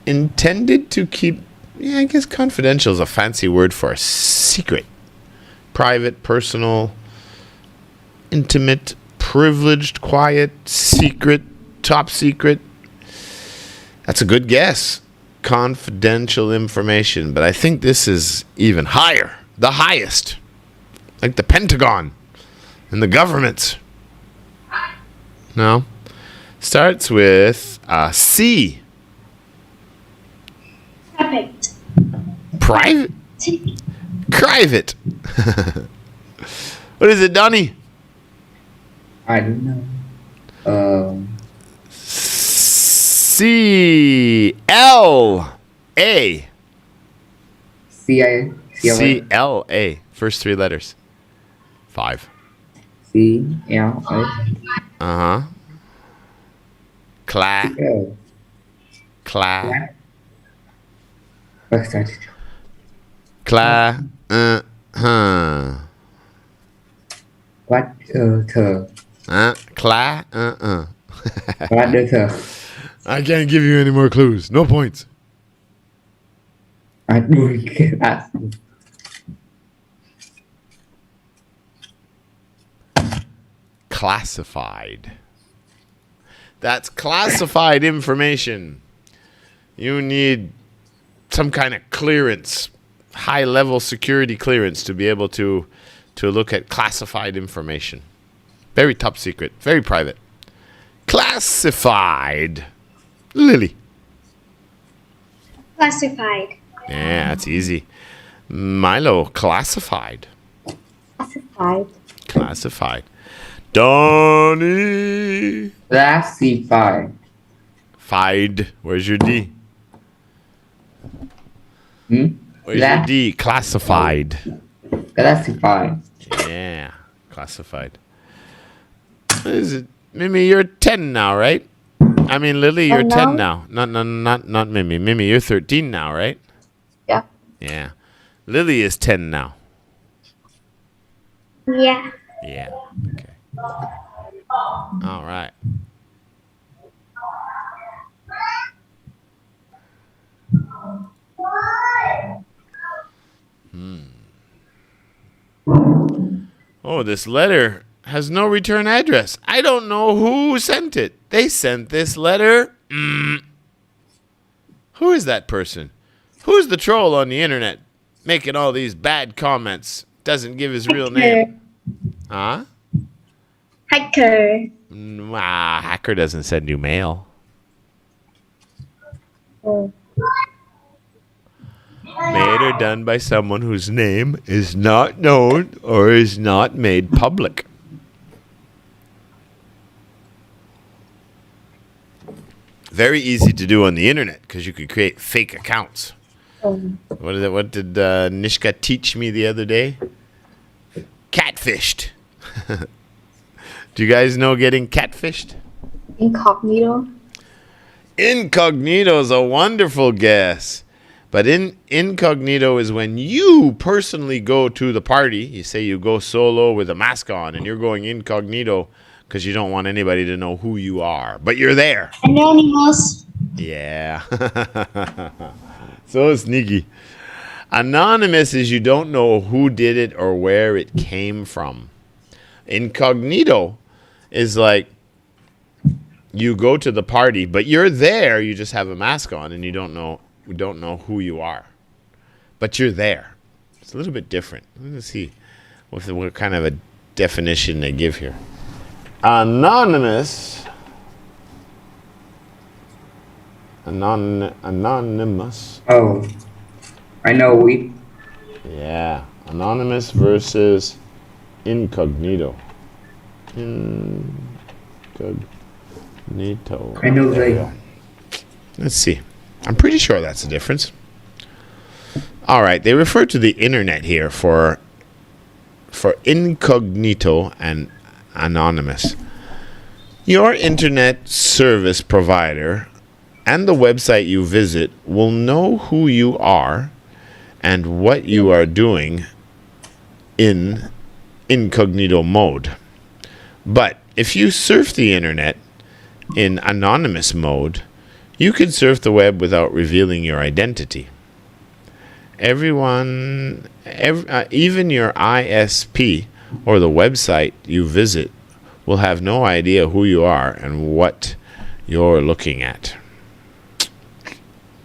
Intended to keep... Yeah, I guess confidential is a fancy word for a secret. Private, personal, intimate, privileged, quiet, secret, top secret. That's a good guess. Confidential information. But I think this is even higher. The highest. Like the Pentagon and the governments. No. Starts with a C. Private. Private? Private. What is it, Donnie? I don't know. C-L-A. C-L-A. First three letters. 5. C-L-A. Uh-huh. Cla. Cla. Cla. What thờ. Cla. What the thờ. I can't give you any more clues. No points. I don't get that. classified. That's classified information. You need some kind of clearance, high-level security clearance to be able to look at classified information. Very top secret, very private. Classified. Lily. Classified. Yeah, that's easy. Milo, classified. Classified. Classified. Donnie. Classified. Fide. Where's your D? Where's your D? Classified. Classified. Yeah, classified. What is it? Mimi, you're 10 now, right? I mean, Lily, you're 10 now. Not Mimi. Mimi, you're 13 now, right? Yeah. Yeah. Lily is 10 now. Yeah. Yeah. Okay. All right. Oh, this letter has no return address. I don't know who sent it. They sent this letter. Who is that person? Who's the troll on the internet making all these bad comments? Doesn't give his real name. Huh? Hacker. Hacker doesn't send you mail. Made or done by someone whose name is not known or is not made public. Very easy to do on the internet because you could create fake accounts. What is it? What did Nishka teach me the other day? Catfished. Do you guys know getting catfished? Incognito. Incognito is a wonderful guess. But incognito is when you personally go to the party. You say you go solo with a mask on and you're going incognito because you don't want anybody to know who you are. But you're there. Anonymous. Yeah. So sneaky. Anonymous is you don't know who did it or where it came from. Incognito is like you go to the party, but you're there. You just have a mask on and you don't know who you are. But you're there. It's a little bit different. Let's see what kind of a definition they give here. Anonymous. Anonymous. Oh, I know it. Yeah. Anonymous versus incognito. Incognito. I know There we they. go. Let's see. I'm pretty sure that's the difference. All right. They refer to the internet here for incognito and anonymous. Your internet service provider and the website you visit will know who you are and what you are doing in incognito mode. But if you surf the internet in anonymous mode, you can surf the web without revealing your identity. Even your ISP or the website you visit will have no idea who you are and what you're looking at.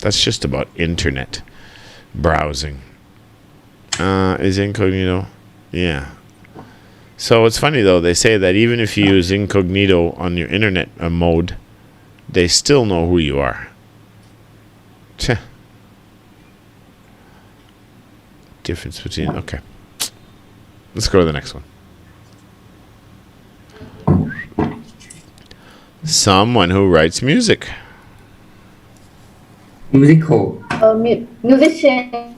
That's just about internet browsing. Is incognito? Yeah. So it's funny though, they say that even if you use incognito on your internet mode, they still know who you are. Tch. Difference between, okay. Let's go to the next one. Someone who writes music. Musical. Musician.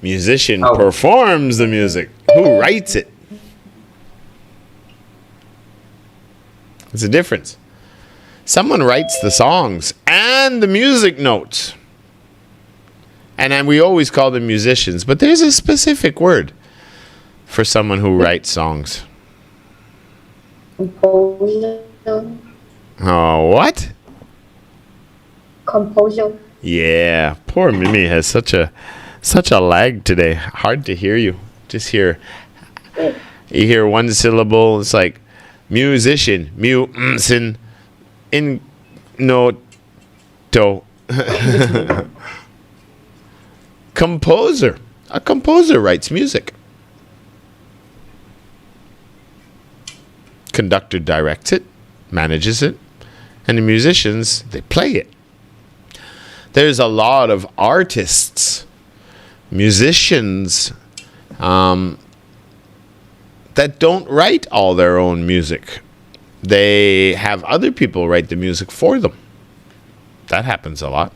Musician Oh. performs the music. Who writes it? It's a difference. Someone writes the songs and the music notes. And then we always call them musicians, but there's a specific word for someone who writes songs. Composer. Oh, what? Composer. Yeah, poor Mimi has such a lag today. Hard to hear you. Just you hear one syllable. It's like musician, sin, in, no, to. Composer. A composer writes music. Conductor directs it, manages it, and the musicians, they play it. There's a lot of artists, musicians, that don't write all their own music. They have other people write the music for them. That happens a lot.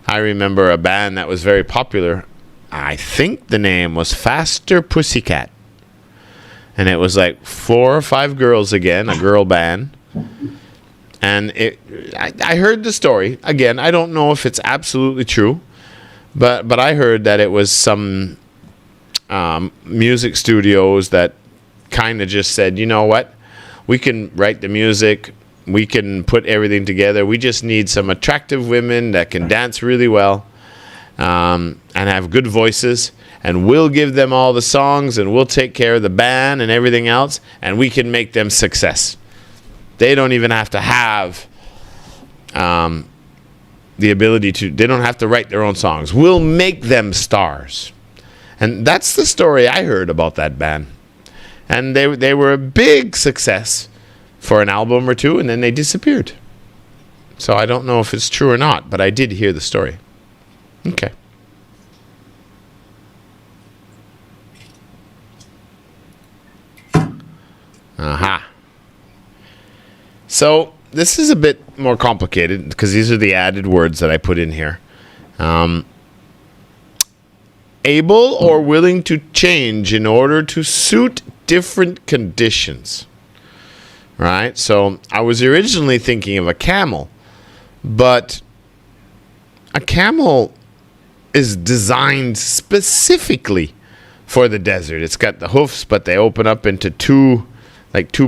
I remember a band that was very popular. I think the name was Faster Pussycat. And it was like 4 or 5 girls again, a girl band. And I heard the story. Again, I don't know if it's absolutely true. But I heard that it was some music studios that kind of just said, you know what? We can write the music. We can put everything together. We just need some attractive women that can dance really well and have good voices. And we'll give them all the songs and we'll take care of the band and everything else. And we can make them success. They don't even have to have the ability to, they don't have to write their own songs. We'll make them stars. And that's the story I heard about that band. And they were a big success for an album or two, and then they disappeared. So I don't know if it's true or not, but I did hear the story. Okay. Aha. So this is a bit more complicated because these are the added words that I put in here. Able or willing to change in order to suit different conditions. Right? So I was originally thinking of a camel, but a camel is designed specifically for the desert. It's got the hoofs, but they open up into two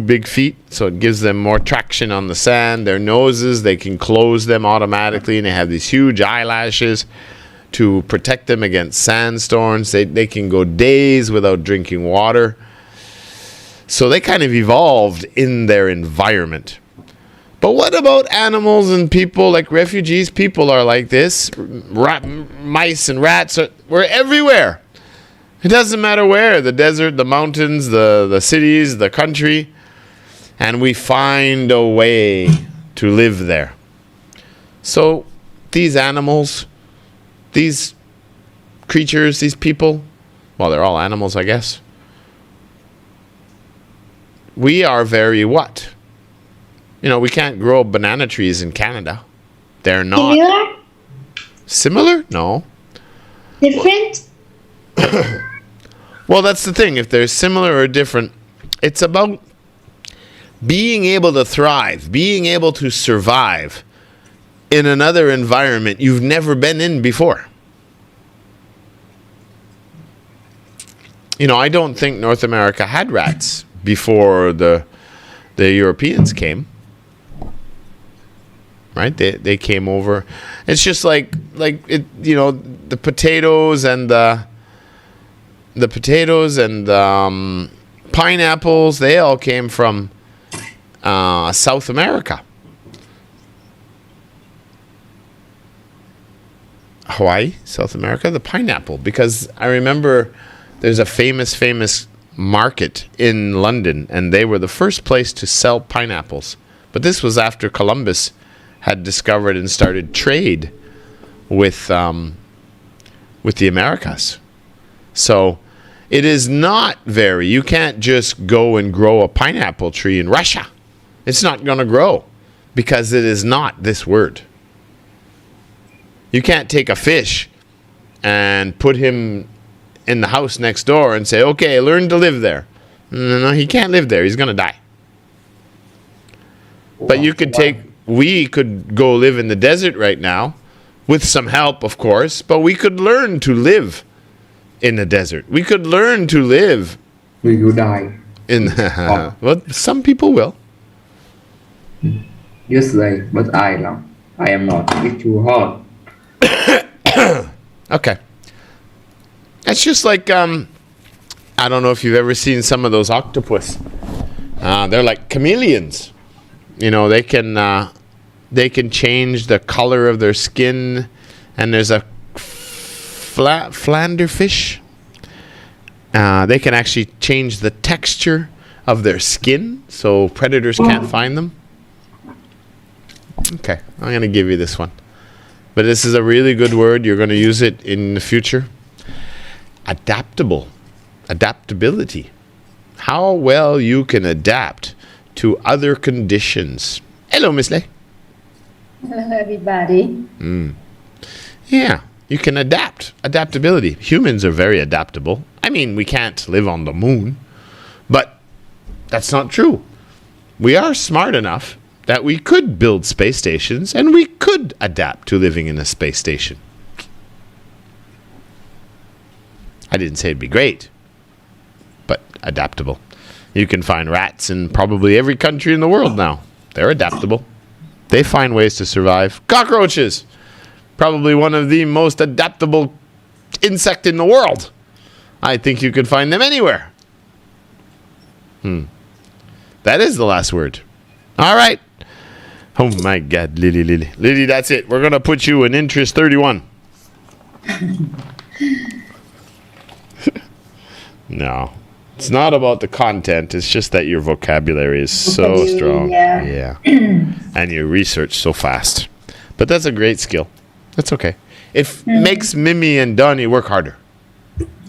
big feet, so it gives them more traction on the sand. Their noses, they can close them automatically, and they have these huge eyelashes to protect them against sandstorms. They can go days without drinking water. So they kind of evolved in their environment. But what about animals and people like refugees? People are like this. Mice and rats, we're everywhere. It doesn't matter where, the desert, the mountains, the cities, the country. And we find a way to live there. So these animals, these creatures, these people, well, they're all animals, I guess. We are very what? You know, we can't grow banana trees in Canada. They're not. Similar? Similar? No. Different? Well, that's the thing. If they're similar or different, it's about being able to thrive, being able to survive in another environment you've never been in before. You know, I don't think North America had rats before the Europeans came. Right? They came over. It's just like it, you know, the potatoes and pineapples, they all came from South America. Hawaii, South America, the pineapple. Because I remember there's a famous market in London, and they were the first place to sell pineapples. But this was after Columbus had discovered and started trade with the Americas. So it is not you can't just go and grow a pineapple tree in Russia. It's not going to grow because it is not this word. You can't take a fish and put him in the house next door and say, okay, learn to live there. No, he can't live there. He's going to die. But we could go live in the desert right now with some help, of course, but we could learn to live in the desert. We could learn to live. Will you die? Well, some people will. You say, but I am not. It's too hot. Okay. It's just like, I don't know if you've ever seen some of those octopus. They're like chameleons. You know, they can change the color of their skin. And there's a flounder fish. They can actually change the texture of their skin so predators can't find them. Okay, I'm going to give you this one. But this is a really good word. You're going to use it in the future. Adaptable. Adaptability. How well you can adapt to other conditions. Hello, Miss Lei. Hello, everybody. Yeah, you can adapt. Adaptability. Humans are very adaptable. I mean, we can't live on the moon. But that's not true. We are smart enough that we could build space stations and we could adapt to living in a space station. I didn't say it'd be great, but adaptable. You can find rats in probably every country in the world now. They're adaptable. They find ways to survive. Cockroaches, probably one of the most adaptable insect in the world. I think you could find them anywhere. That is the last word. All right. Oh my God, Lily. Lily, that's it. We're going to put you in interest 31. No, it's not about the content. It's just that your vocabulary is so strong. Yeah. And you research so fast. But that's a great skill. That's okay. It makes Mimi and Donnie work harder.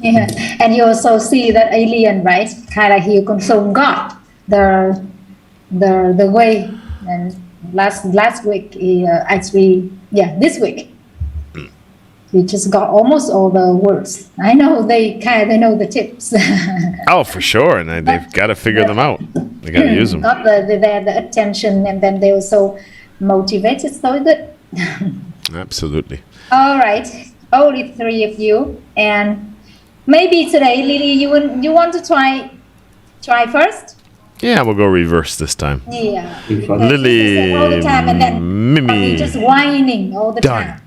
Yeah, and you also see that alien, right? Kind of he also got the way. And last week, he this week, he just got almost all the words. I know they know the tips. Oh, for sure, and they've got to figure them out. They got to use them. Got the attention, and then they were so motivated. So good. Absolutely. All right, only 3 of you, and maybe today, Lily, you want to try first? Yeah, we'll go reverse this time. Yeah. Lily, all the time, and then Mimi, just whining all the Donnie. time.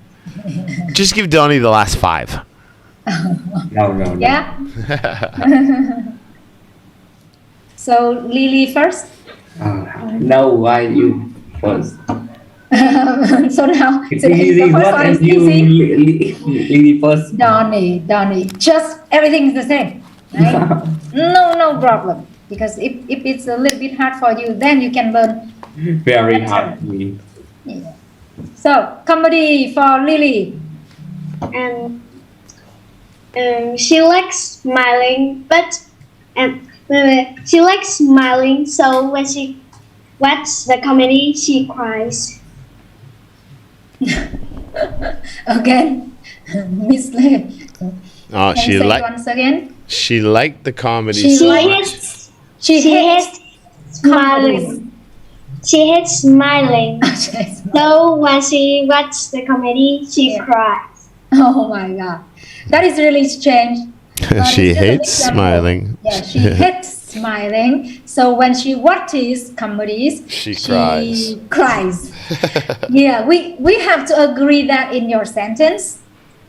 Just give Donnie the last 5. No. Yeah. So Lily first. No, why you first? So now It's today easy. the first What one is if you easy. Lily first? Donnie, just everything is the same. Right? No problem. Because if it's a little bit hard for you, then you can learn. Very hard for me. Yeah. So comedy for Lily. And she likes smiling, but she likes smiling. So when she watches the comedy, she cries. Again, Miss Lily. Oh, Can you say once again? She liked the comedy She so liked- much. She hates smiling. She hates smiling. So when she watches the comedy, she cries. Oh my God, that is really strange. She It's just an hates example. smiling. Yeah, she hates smiling. So when she watches comedies, She cries. cries. Yeah, we have to agree that in your sentence,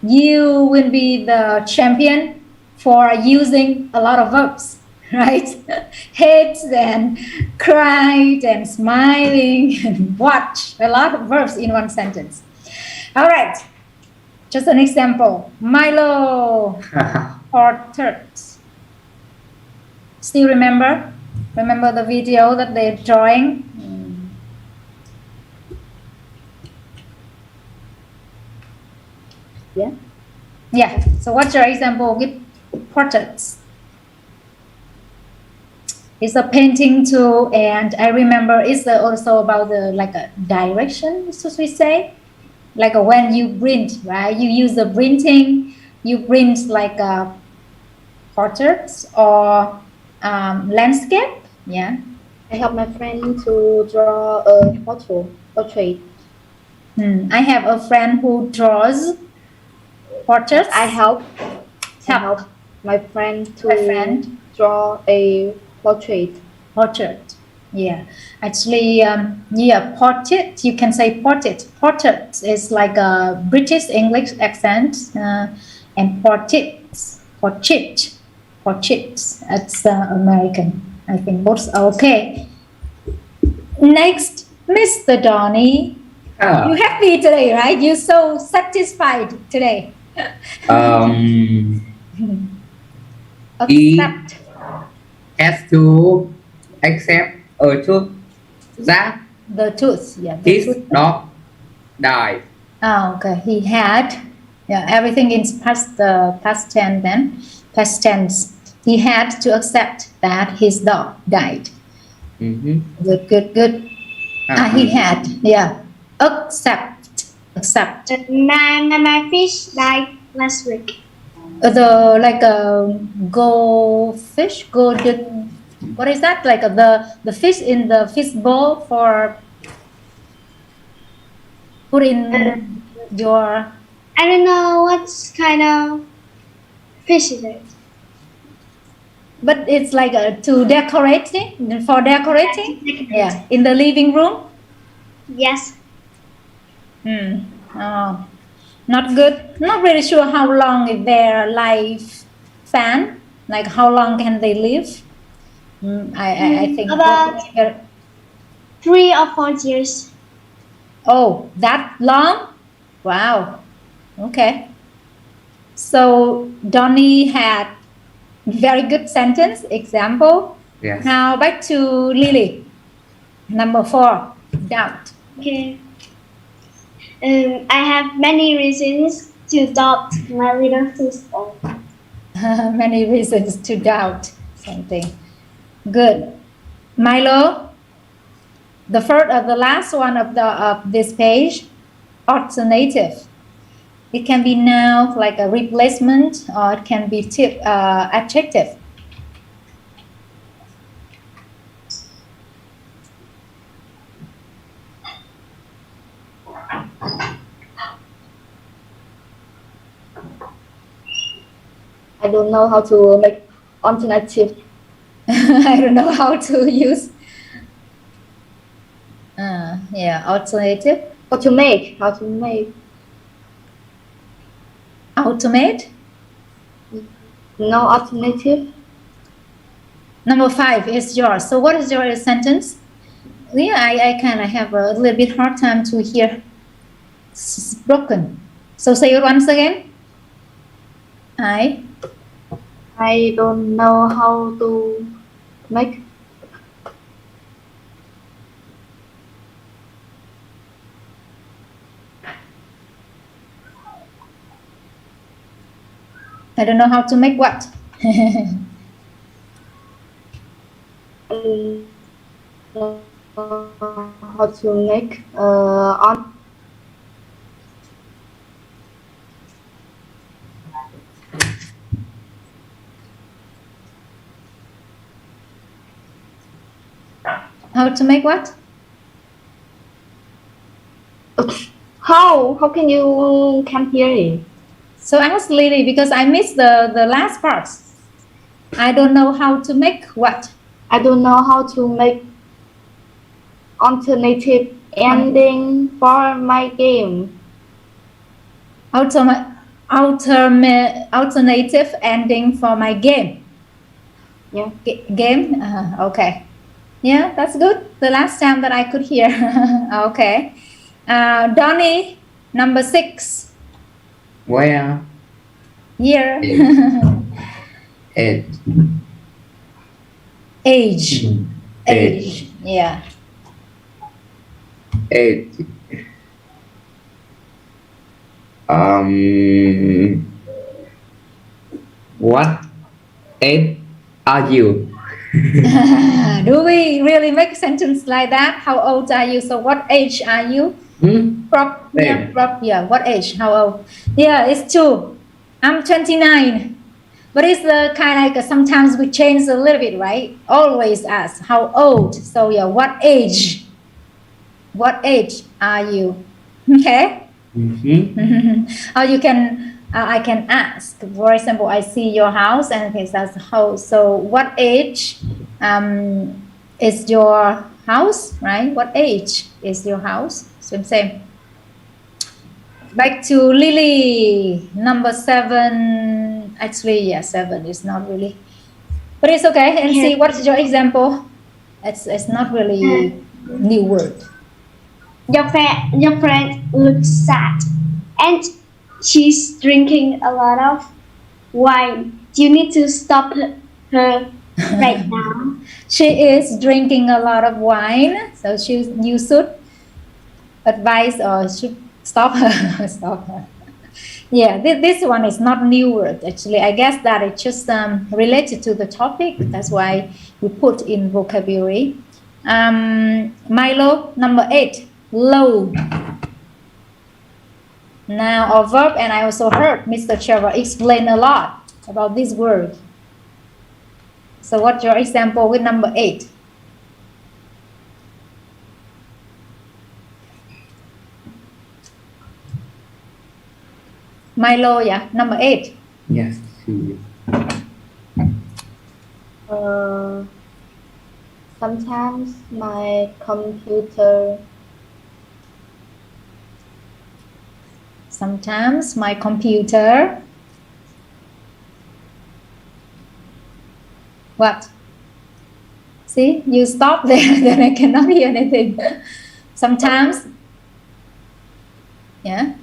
you will be the champion for using a lot of verbs, right? Hates and cried and smiling and watch, a lot of verbs in one sentence. All right, just an example. Milo portraits. Still remember the video that they're drawing? Yeah. So what's your example with portraits? It's a painting too, and I remember it's also about the like a direction, so we say, like when you print, right? You use the printing, you print like portraits or landscape. Yeah. I help my friend to draw a portrait. I have a friend who draws portraits. I help my friend to draw a portrait. Yeah, actually, portrait, you can say portrait. Portrait is like a British English accent, and portrait, it's American I think both are okay. Next, Mr. Donny. You happy today, right? You're so satisfied today. He Accept. has to accept a truth that The truth. Yeah. The his truth. dog died. Oh, okay. He had. Yeah. Everything in past tense then. Past tense. He had to accept that his dog died. Mhm. Good. He had. Yeah. Accept. My fish died last week. The like a goldfish, golden. What is that? Like the fish in the fish bowl for put in your. I don't know what kind of fish is it. But it's like to decorating for decorating. Yeah, in the living room. Yes. Oh, not good. Not really sure how long is their life span. Like how long can they live? I think About 3 or 4 years. Oh, that long? Wow. Okay. So Donny had very good sentence example. Yes. Now back to Lily. Number 4, doubt. Okay. I have many reasons to doubt my little sister. Many reasons to doubt something. Good. Milo, the last one of this page, alternative. It can be noun like a replacement, or it can be adjective. I don't know how to make alternative. I don't know how to use. Alternative. How to make. Automate. No alternative. Number 5 is yours. So what is your sentence? Yeah, I kind of have a little bit hard time to hear. It's broken. So say it once again. I don't know how to make. I don't know how to make what? How to make on. How to make what? How can you can't hear it? So ask Lily because I missed the last part. I don't know how to make what? I don't know how to make alternative ending for my game. Alternative ending for my game. Yeah. Game? Okay. Yeah, that's good. The last time that I could hear. Okay. Donny, number 6. Where? Year. Age. Age. Age. Yeah. Age. What age are you? Do we really make a sentence like that? How old are you? So what age are you? What age? How old? Yeah, it's true. I'm 29. But it's the kind of like sometimes we change a little bit, right? Always ask how old. So yeah, what age? What age are you? Okay. Or you can I can ask. For example, I see your house and it says house. So what age is your house, right? What age is your house? Same. Back to Lily, number 7. Actually, yeah, 7 is not really. But it's okay. And see, what's your example? It's not really new word. Your friend looks sad, and she's drinking a lot of wine. You need to stop her right now. She is drinking a lot of wine, so you should advise or should stop her. Stop her. Yeah, this one is not new word. Actually, I guess that it's just related to the topic. That's why we put in vocabulary. Milo, number 8, load. Now a verb, and I also heard Mr. Trevor explain a lot about this word. So what's your example with number 8? Milo, yeah, number 8. Yes. Sometimes my computer. Sometimes my computer. What? See, you stop there, then I cannot hear anything. Sometimes. Yeah.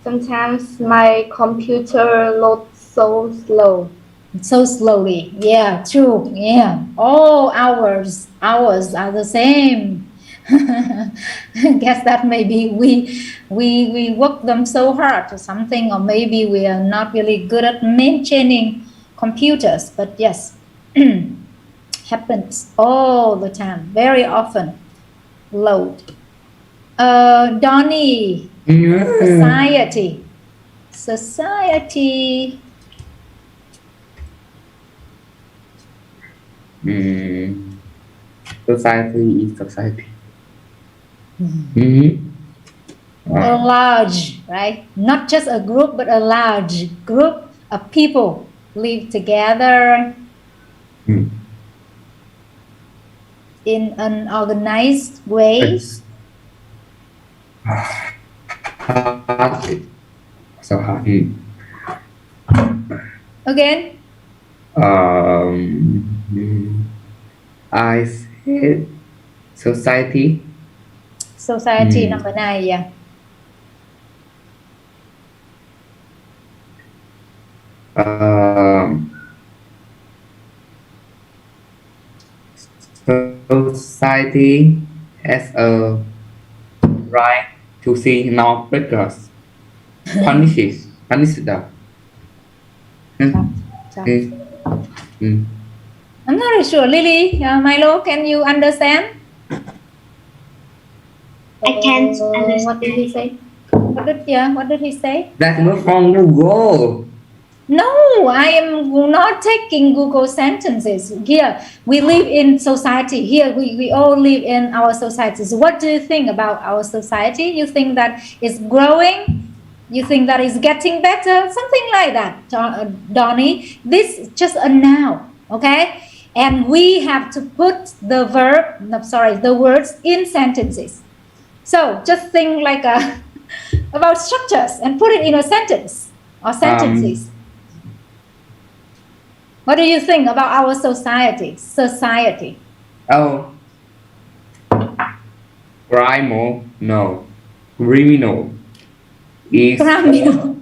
Sometimes my computer loads so slow. So slowly. Yeah, true. Yeah. All hours are the same. Guess that maybe we work them so hard or something, or maybe we are not really good at maintaining computers. But yes, happens all the time, very often. Load. Donnie. Society. Society. Society is society. A large, right? Not just a group, but a large group of people live together in an organized way. So hard. Again? I said society. Society, number 9, yeah. Society as a right to see non-breakers punishes them. I'm not really sure. Lily, Milo, can you understand? I can't understand. What did he say? What did he say? That's not from Google. No, I am not taking Google sentences. Here, we live in society. Here, we all live in our societies. What do you think about our society? You think that it's growing? You think that it's getting better? Something like that, Donnie. This is just a noun, okay? And we have to put the words in sentences. So just think like about structures and put it in a sentence or sentences. What do you think about our society? Society. Oh. Criminal. No. Criminal. Is Criminal.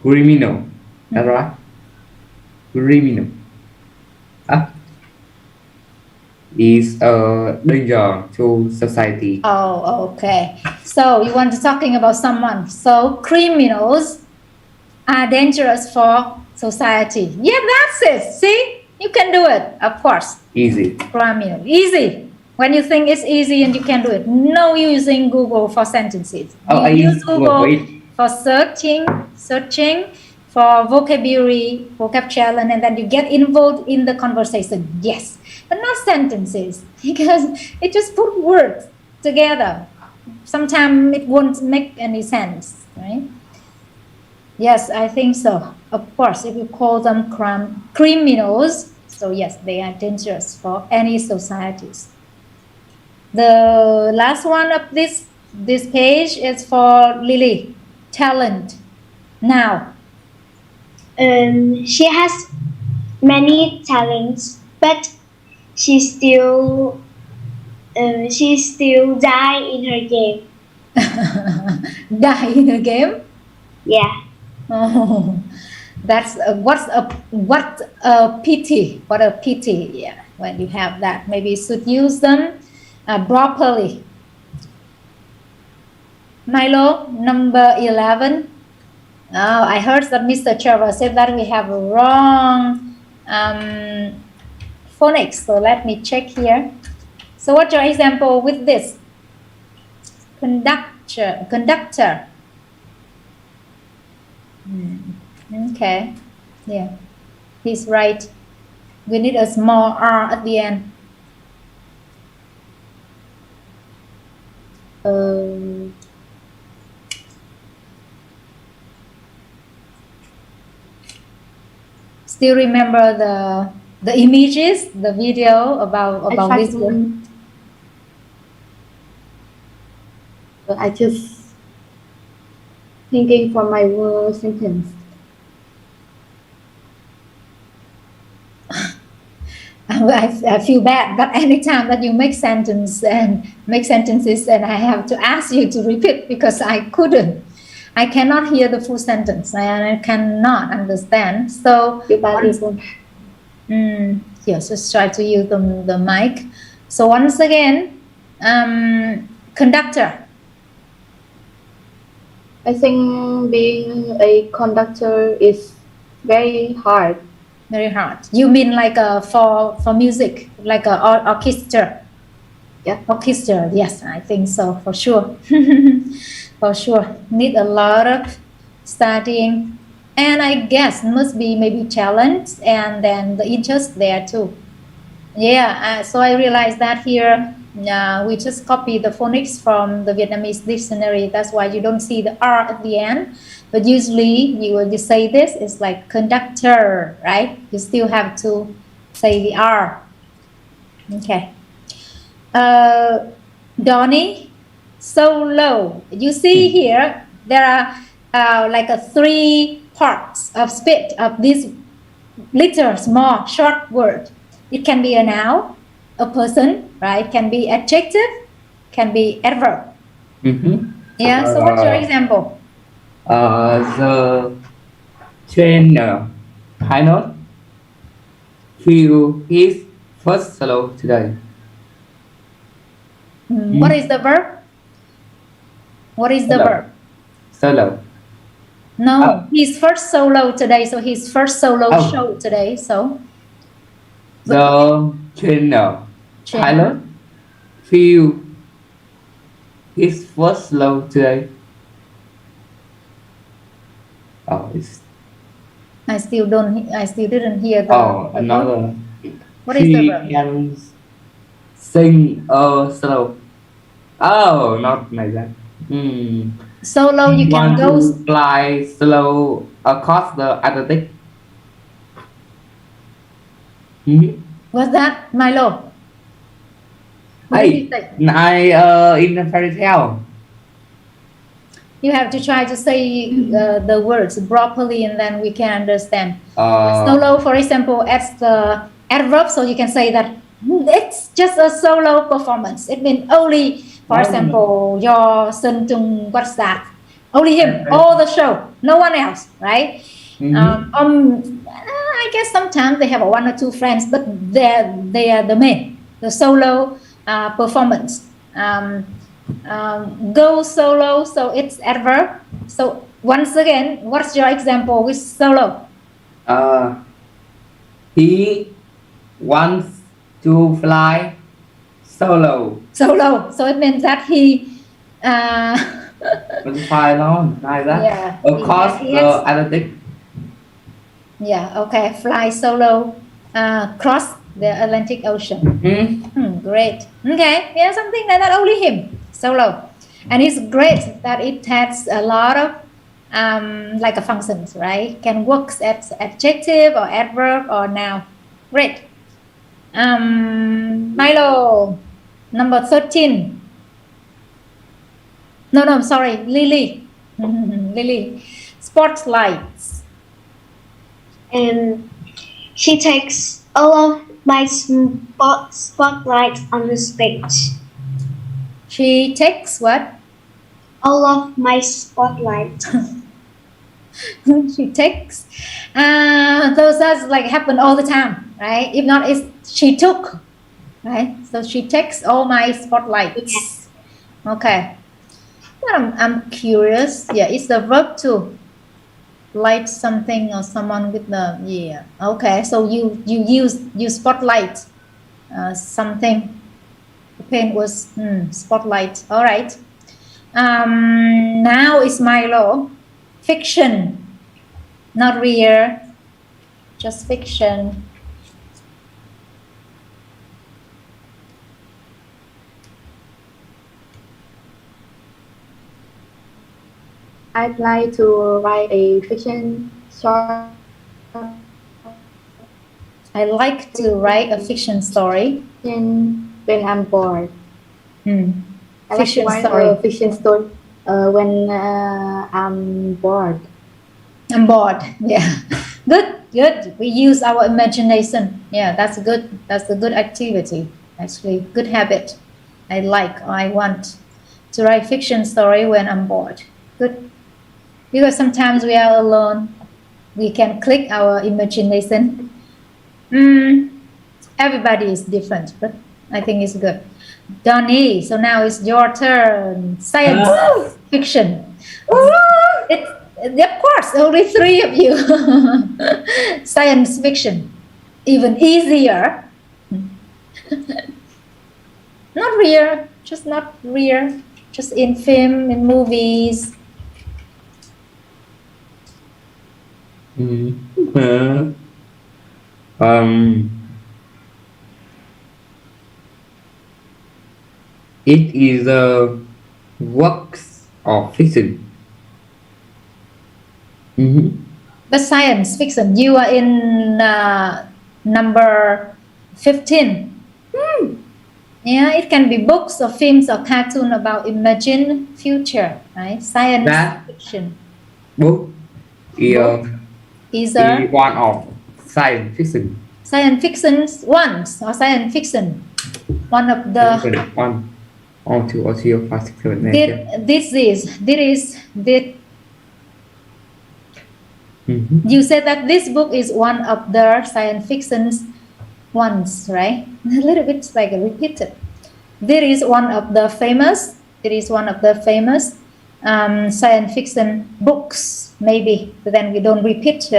Criminal. That's right. Criminal. Is a danger to society. Oh, okay. So you want to talking about someone. So criminals are dangerous for society. Yeah, that's it. See, you can do it. Of course. Easy. Criminal. Easy. When you think it's easy and you can do it. No using Google for sentences. I use Google for searching for vocabulary, vocab challenge, and then you get involved in the conversation. Yes, but not sentences, because it just put words together. Sometimes it won't make any sense, right? Yes, I think so. Of course, if you call them criminals, so yes, they are dangerous for any societies. The last one of this page is for Lily. Talent. Now. She has many talents, but she still die in her game. Die in a game. Yeah. Oh, that's what a pity. What a pity. Yeah, when you have that, maybe you should use them properly. Milo, number 11. Oh, I heard that Mr. Trevor said that we have a wrong phonics. So let me check here. So what's your example with this? Conductor. Okay. Yeah, he's right. We need a small R at the end. Still remember the images, the video about this one? But I just thinking for my word sentence. I feel bad, but anytime that you make sentences and I have to ask you to repeat because I cannot hear the full sentence and I cannot understand. So yes, just try to use the mic. So once again, conductor. I think being a conductor is very hard. Very hard. You mean like for music, like a orchestra? Yeah. Orchestra. Yes, I think so for sure. For sure, need a lot of studying, and I guess must be maybe challenge and then the interest there too. Yeah. So I realized that here. We just copy the phonics from the Vietnamese dictionary. That's why you don't see the R at the end. But usually, when you say this, it's like conductor, right? You still have to say the R. Okay. Donnie, solo. You see here, there are like 3 parts of speech of this little, small, short word. It can be a noun, a person, right? Can be adjective, can be adverb. Yeah. So what's your example? The trainer pilot flew his first solo today. What is the verb? What is the verb? Solo. No, his first solo today. So his first solo show today. So the trainer pilot flew his first solo today. I still didn't hear the. Another. What is the verb? He can sing a solo. Oh, not like that. Solo, you can go. Fly solo across the Atlantic. What's that, Milo? What did you say? In a fairy tale. You have to try to say the words properly, and then we can understand. Solo, for example, as the adverb, so you can say that it's just a solo performance. It means only, for example, your Sun Tung, what's that? Only him, all the show, no one else, right? I guess sometimes they have 1 or 2 friends, but they are the main, the solo performance. Go solo, so it's adverb. So once again, what's your example with solo? He wants to fly solo. Solo. So it means that he fly alone like that. Yeah. Across the Atlantic. Yeah. Okay. Fly solo, cross the Atlantic Ocean. Great. Okay. Yeah, something like that. Only him. Solo. And it's great that it has a lot of like a functions, right? Can work as adjective or adverb or noun. Great. Milo, number 13. No, I'm sorry. Lily. Lily. Spotlights. And She takes all of my spotlight on the stage. She takes what? All of my spotlight. She takes. Those that's like happen all the time, right? If not, it's she took, right? So she takes all my spotlights. Okay. Well, I'm curious. Yeah, it's the verb to light something or someone with the yeah. Okay, so you spotlight something. The pen was spotlight. All right. Now is Milo. Fiction, not real, just fiction. I'd like to write a fiction short. I like to write a fiction story. When I'm bored. I like to Fiction write story. a fiction story when I'm bored. I'm bored. Yeah. Good. We use our imagination. Yeah, that's good. That's a good activity. Actually, good habit. I want to write fiction story when I'm bored. Good. Because sometimes we are alone. We can click our imagination. Everybody is different, but I think it's good. Donnie, so now it's your turn. Science fiction. It's, of course, only 3 of you. Science fiction. Even easier. Not real, just not real. Just in film, in movies. It is a works of fiction. But science fiction, you are in number 15. Yeah, it can be books or films or cartoon about imagine future, right? Science That fiction. book is one of science fiction. Science fiction ones or science fiction. One of the 1, 2, 3, 4, 5, 6, 7, 8. You said that this book is one of the science fiction ones, right? A little bit like repeated. There is one of the famous. Science fiction books, maybe. But then we don't repeat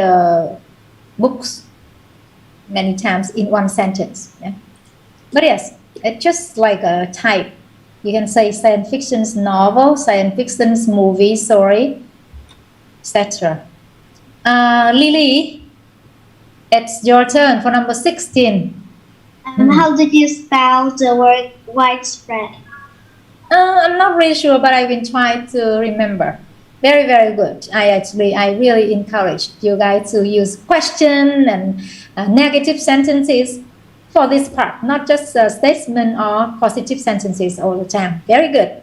books many times in one sentence. Yeah? But yes, it's just like a type. You can say science fiction novel, science fiction movie, story, etc. Lily, it's your turn for number 16. How did you spell the word widespread? I'm not really sure, but I will try to remember. Very, very good. I really encourage you guys to use question and negative sentences for this part, not just statement or positive sentences all the time. Very good.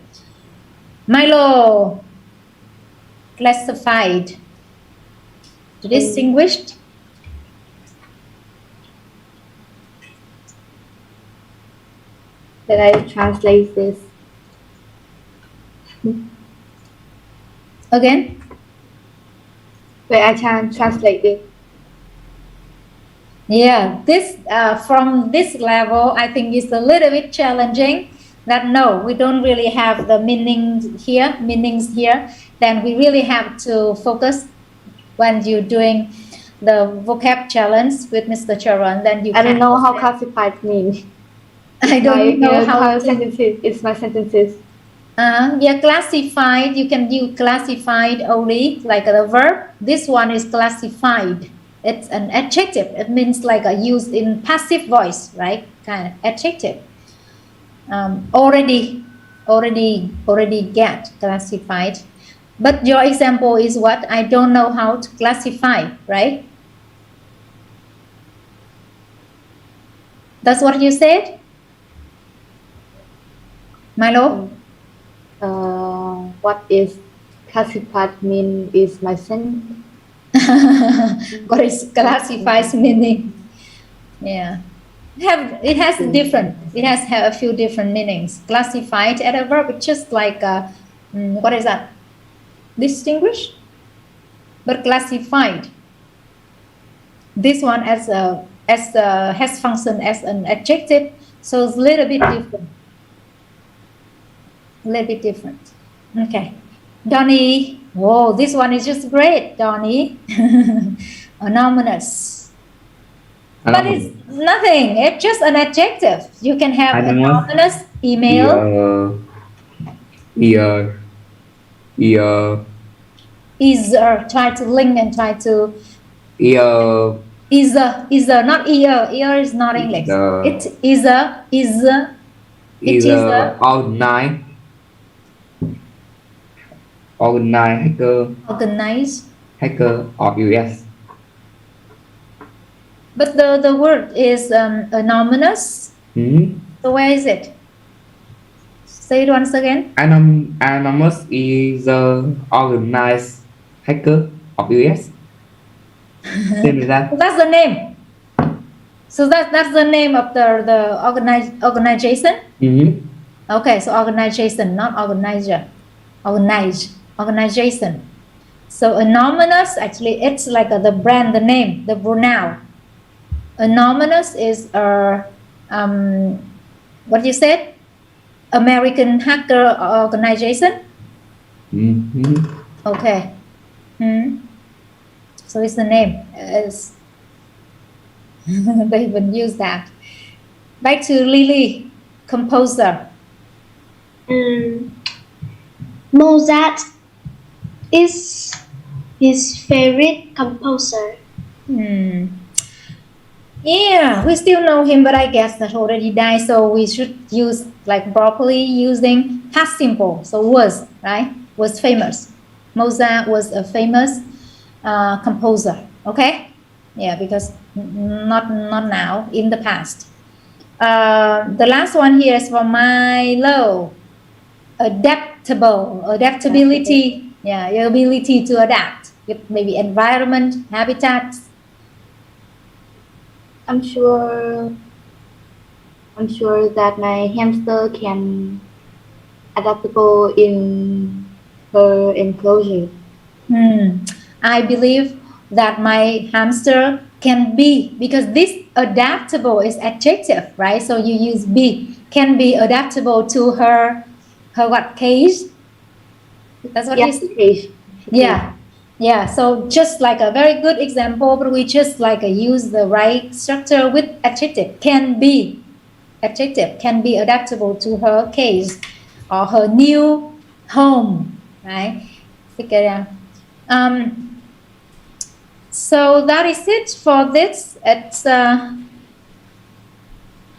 Milo, classified, distinguished. That I translate this. Again? Where I can translate it. Yeah, this from this level, I think it's a little bit challenging. That no, we don't really have the meanings here. Then we really have to focus when you're doing the vocab challenge with Mr. Charan. Then you. I don't know how classified means. I don't know how sentences. It's my sentences. Yeah, classified. You can use classified only like the verb. This one is classified. It's an adjective. It means like a used in passive voice, right? Kind of adjective. Already get classified. But your example is what? I don't know how to classify, right? That's what you said? Milo? What is classified mean is my sentence. What is classified meaning? Yeah. It has a few different meanings. Classified as a verb, it's just like what is that? Distinguish, but classified. This one has function as an adjective, so it's a little bit different. Okay, Donnie. Whoa, this one is just great, Donnie. Anonymous. But it's nothing. It's just an adjective. You can have anonymous, email, ear, easier. Try to link and try to ear, easier, not ear. Ear is not English. It's easier. Organize. Hacker of US. But the word is anonymous. So where is it? Say it once again. Anonymous is organized hacker of US. That's the name. So that's the name of the organization. Okay, so organization, not organizer. Organization. So anonymous, actually, it's like the brand, the name, the pronoun. Anonymous is what you said? American hacker organization. Okay. So it's the name. They even use that. Back to Lily, composer. Mozart is his favorite composer. Yeah, we still know him, but I guess that already died, so we should use like properly using past simple. So was, right? Was famous. Mozart was a famous composer. Okay? Yeah, because not now, in the past. The last one here is from Milo. Adaptability. Yeah, your ability to adapt with maybe environment, habitats. I'm sure that my hamster can adaptable in her enclosure. I believe that my hamster can be, because this adaptable is adjective, right? So you use be, can be adaptable to her what, cage? That's what you said? Cage. Yeah, so just like a very good example, but we just like use the right structure with adjective. Can be adjective, can be adaptable to her case or her new home, right? So that is it for this. It's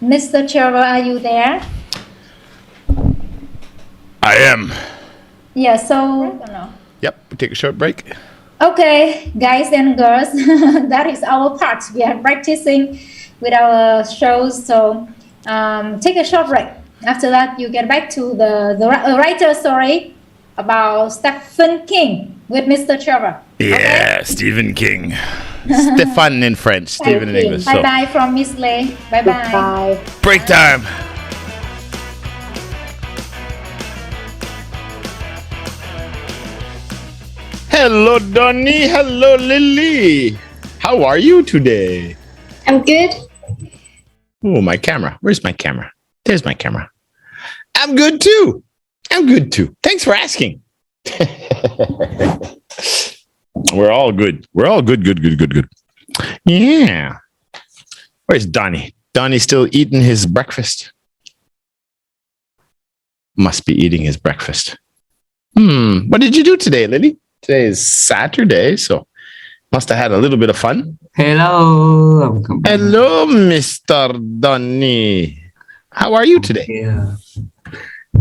Mr. Trevor, are you there? I am. Yeah, so Yep, we take a short break. okay, guys and girls, that is our part. We are practicing with our shows. So take a short break. After that, you get back to the writer story about Stephen King with Mr. Trevor. Yeah, okay? Stephen King. Stefan in French, Stephen in English. Bye bye from Miss Lay. Bye bye. Break time. Hello, Donnie. Hello, Lily. How are you today? I'm good. Oh, my camera. Where's my camera? There's my camera. I'm good too. Thanks for asking. We're all good. Good. Yeah. Where's Donnie? Donnie's still eating his breakfast. Must be eating his breakfast. What did you do today, Lily? Today is Saturday, so must have had a little bit of fun. Hello. Hello, Mr. Donnie. How are you today? Yeah.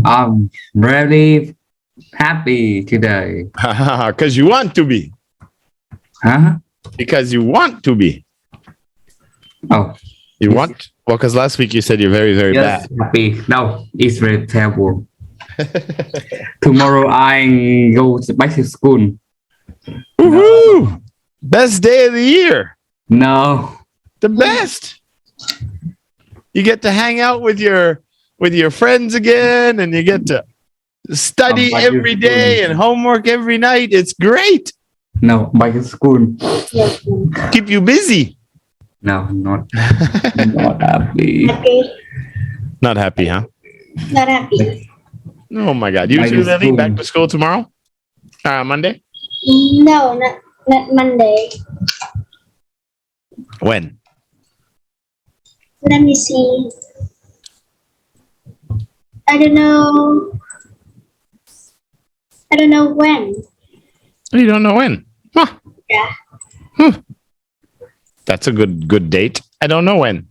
I'm really happy today. Because you want to be. Huh? Because you want to be. Oh. You want? Well, because last week you said you're very, very Yes, bad. happy. No, it's very terrible. Tomorrow I go back to school. Woohoo! Best day of the year. No. The best. You get to hang out with your friends again, and you get to study every day and homework every night. It's great. No, back to school. Keep you busy. No, not happy. Happy. Not happy, huh? Not happy. Oh my God. You Back to too, Lily? school. Back to school tomorrow? Monday? No, not Monday. When? Let me see. I don't know when. You don't know when? Huh. Yeah. That's a good date. I don't know when.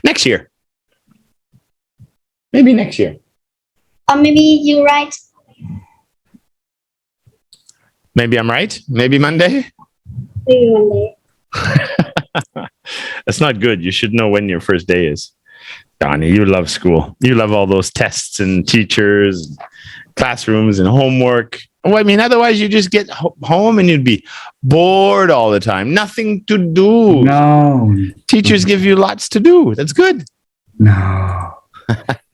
Next year. Maybe next year. Or maybe you're right. Maybe I'm right. Maybe Monday. Maybe Monday. That's not good. You should know when your first day is. Donnie, you love school. You love all those tests and teachers, classrooms and homework. Well, I mean, otherwise you just get home and you'd be bored all the time. Nothing to do. No. Teachers give you lots to do. That's good. No.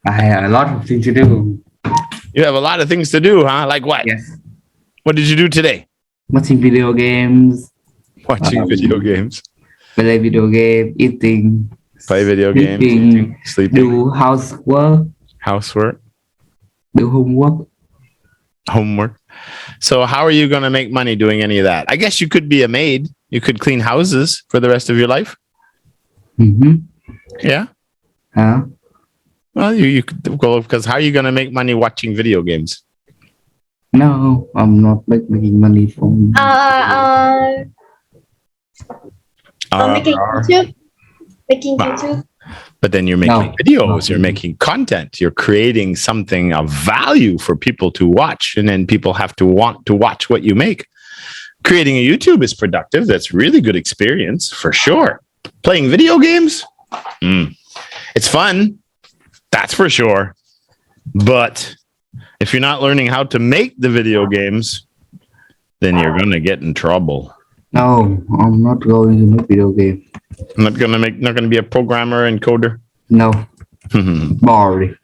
I have a lot of things to do. You have a lot of things to do, huh? Like what? Yes. What did you do today? Watching video games. Watching video games. Play video game. Eating. Play video games. Sleeping. Eating, sleeping. Do housework. Housework. Do homework. Homework. So how are you going to make money doing any of that? I guess you could be a maid. You could clean houses for the rest of your life. Mm-hmm. Yeah. Huh? Well, you could go, because how are you going to make money watching video games? No, I'm not making money from. Making YouTube. Making Wow. YouTube. But then you're making No. videos, you're making content, you're creating something of value for people to watch, and then people have to want to watch what you make. Creating a YouTube is productive. That's really good experience for sure. Playing video games, it's fun. That's for sure. But if you're not learning how to make the video games, then you're going to get in trouble. No, I'm not going to make video game. Not going to be a programmer and coder. No, boring.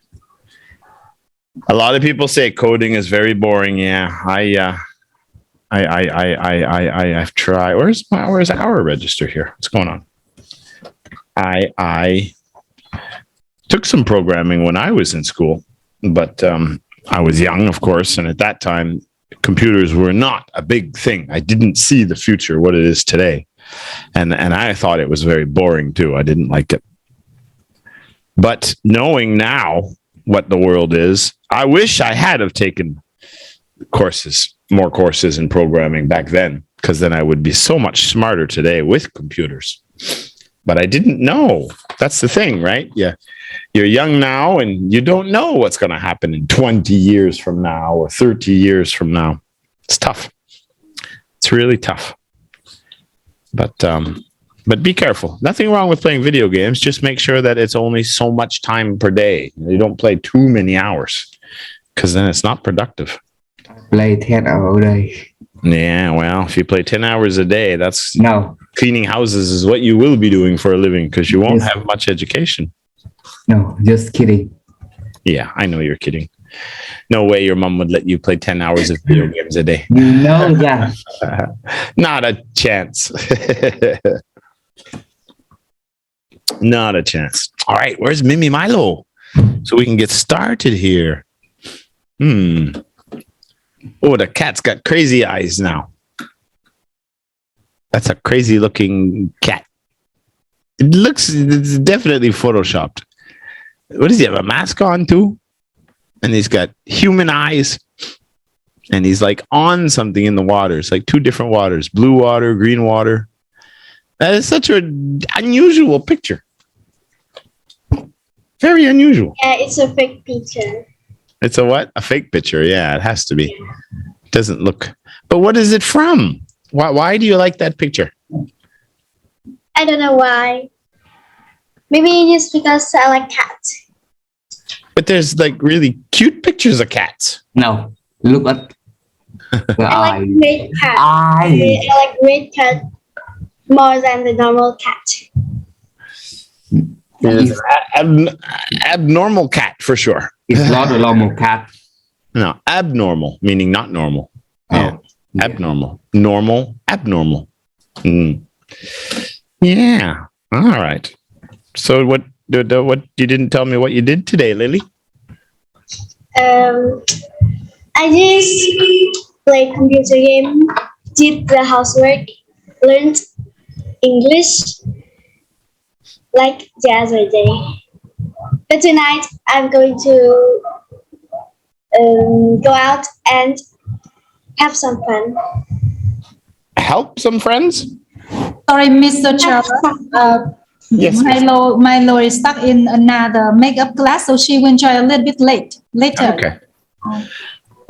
A lot of people say coding is very boring. Yeah, I've tried. Where's our register here? What's going on? I took some programming when I was in school, but I was young, of course, and at that time, computers were not a big thing. I didn't see the future, what it is today. And I thought it was very boring too. I didn't like it. But knowing now what the world is, I wish I had have taken more courses in programming back then, because then I would be so much smarter today with computers. But I didn't know. That's the thing, right? Yeah. You're young now and you don't know what's going to happen in 20 years from now or 30 years from now. It's tough. It's really tough. But be careful. Nothing wrong with playing video games. Just make sure that it's only so much time per day. You don't play too many hours, because then it's not productive. Play 10 hours a day. Yeah, well, if you play 10 hours a day, that's No, cleaning houses is what you will be doing for a living, because you won't Yes. have much education. no, just kidding. Yeah, I know you're kidding. No way your mom would let you play 10 hours of video games a day. You know that. Not a chance. Not a chance. All right, where's Mimi Milo? So we can get started here. Oh, the cat's got crazy eyes now. That's a crazy looking cat. It's definitely photoshopped. What does he have, a mask on too? And he's got human eyes. And he's like on something in the water. It's like two different waters, blue water, green water. That is such an unusual picture. Very unusual. Yeah, it's a fake picture. It's a what? A fake picture. Yeah, it has to be. It doesn't look. But what is it from? Why do you like that picture? I don't know why. Maybe just because I like cats. But there's like really cute pictures of cats. No, look at the I eye. like red cat. Eye. I like red cat more than the normal cat. It's an abnormal cat for sure. It's not a normal cat. No, abnormal, meaning not normal. Yeah. Oh, yeah. Abnormal. Normal, abnormal. Mm. Yeah. All right. So what you didn't tell me what you did today, Lily? I just played computer game, did the housework, learned English like the other day. But tonight I'm going to go out and have some fun. Help some friends? Sorry, Mr. Trevor. Yes. Milo is stuck in another makeup class, so she will join a little bit later. Okay.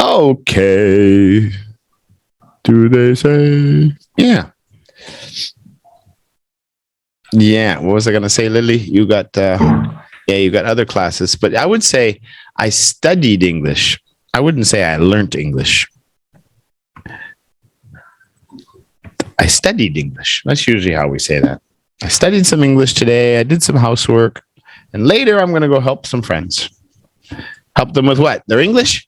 Okay. Do they say? Yeah. Yeah. What was I going to say, Lily? You got, you got other classes, but I would say I studied English. I wouldn't say I learned English. I studied English. That's usually how we say that. I studied some English today. I did some housework. And later I'm going to go help some friends. Help them with what? Their English?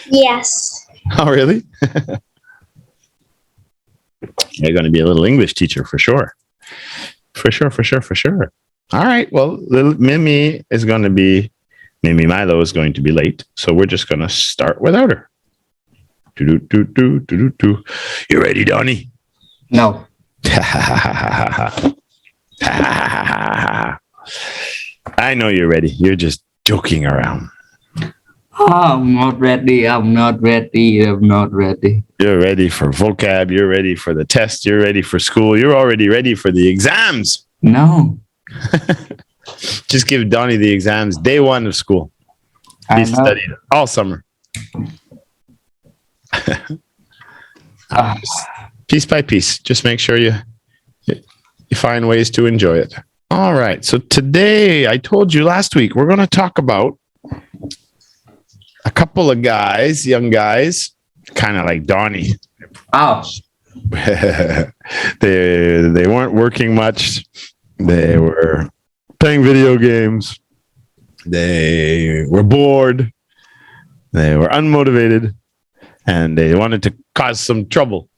Yes. Oh, really? You're going to be a little English teacher for sure. For sure. All right. Well, little Mimi Milo is going to be late. So we're just going to start without her. You ready, Donnie? No. I know you're ready. You're just joking around. I'm not ready. I'm not ready. You're ready for vocab. You're ready for the test. You're ready for school. You're already ready for the exams. No. Just give Donnie the exams day one of school. I He's know. studied all summer. Piece by piece. Just make sure you find ways to enjoy it. All right. So today, I told you last week, we're going to talk about a couple of guys, young guys, kind of like Donnie. Oh. They weren't working much. They were playing video games. They were bored. They were unmotivated. And they wanted to cause some trouble.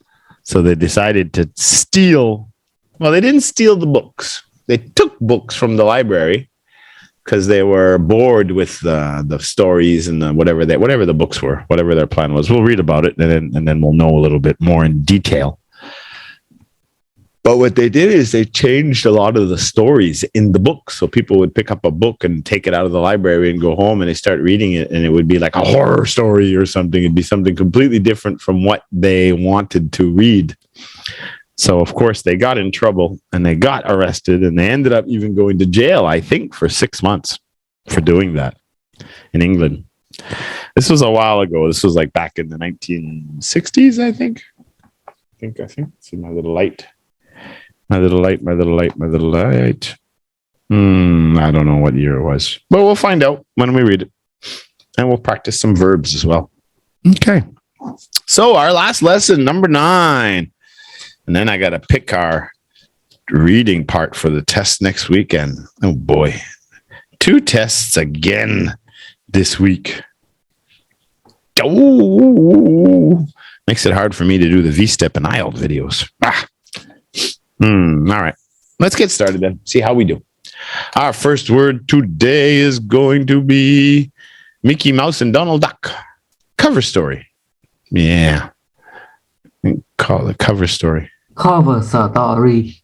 So they decided to steal. Well, they didn't steal the books. They took books from the library because they were bored with the stories and whatever the books were, whatever their plan was. We'll read about it and then we'll know a little bit more in detail. But what they did is they changed a lot of the stories in the book. So people would pick up a book and take it out of the library and go home and they start reading it. And it would be like a horror story or something. It'd be something completely different from what they wanted to read. So, of course, they got in trouble and they got arrested and they ended up even going to jail, I think, for 6 months for doing that in England. This was a while ago. This was like back in the 1960s, I think. I think. See my little light. My little light. I don't know what year it was, but we'll find out when we read it. And we'll practice some verbs as well. Okay. So our last lesson, number 9. And then I got to pick our reading part for the test next weekend. Oh boy. 2 tests again this week. Oh, makes it hard for me to do the VSTEP and IELTS videos. All right. Let's get started then. See how we do. Our first word today is going to be Mickey Mouse and Donald Duck. Cover story. Yeah. Call it cover story. Cover story.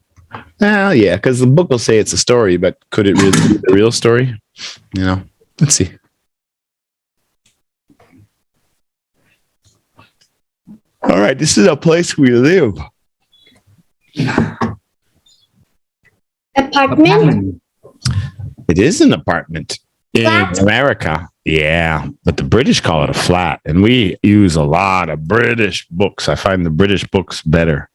Well, yeah, because the book will say it's a story, but could it really be the real story? You know, let's see. All right, this is a place we live. Apartment. It is an apartment in Flat? America. Yeah, but the British call it a flat, and we use a lot of British books. I find the British books better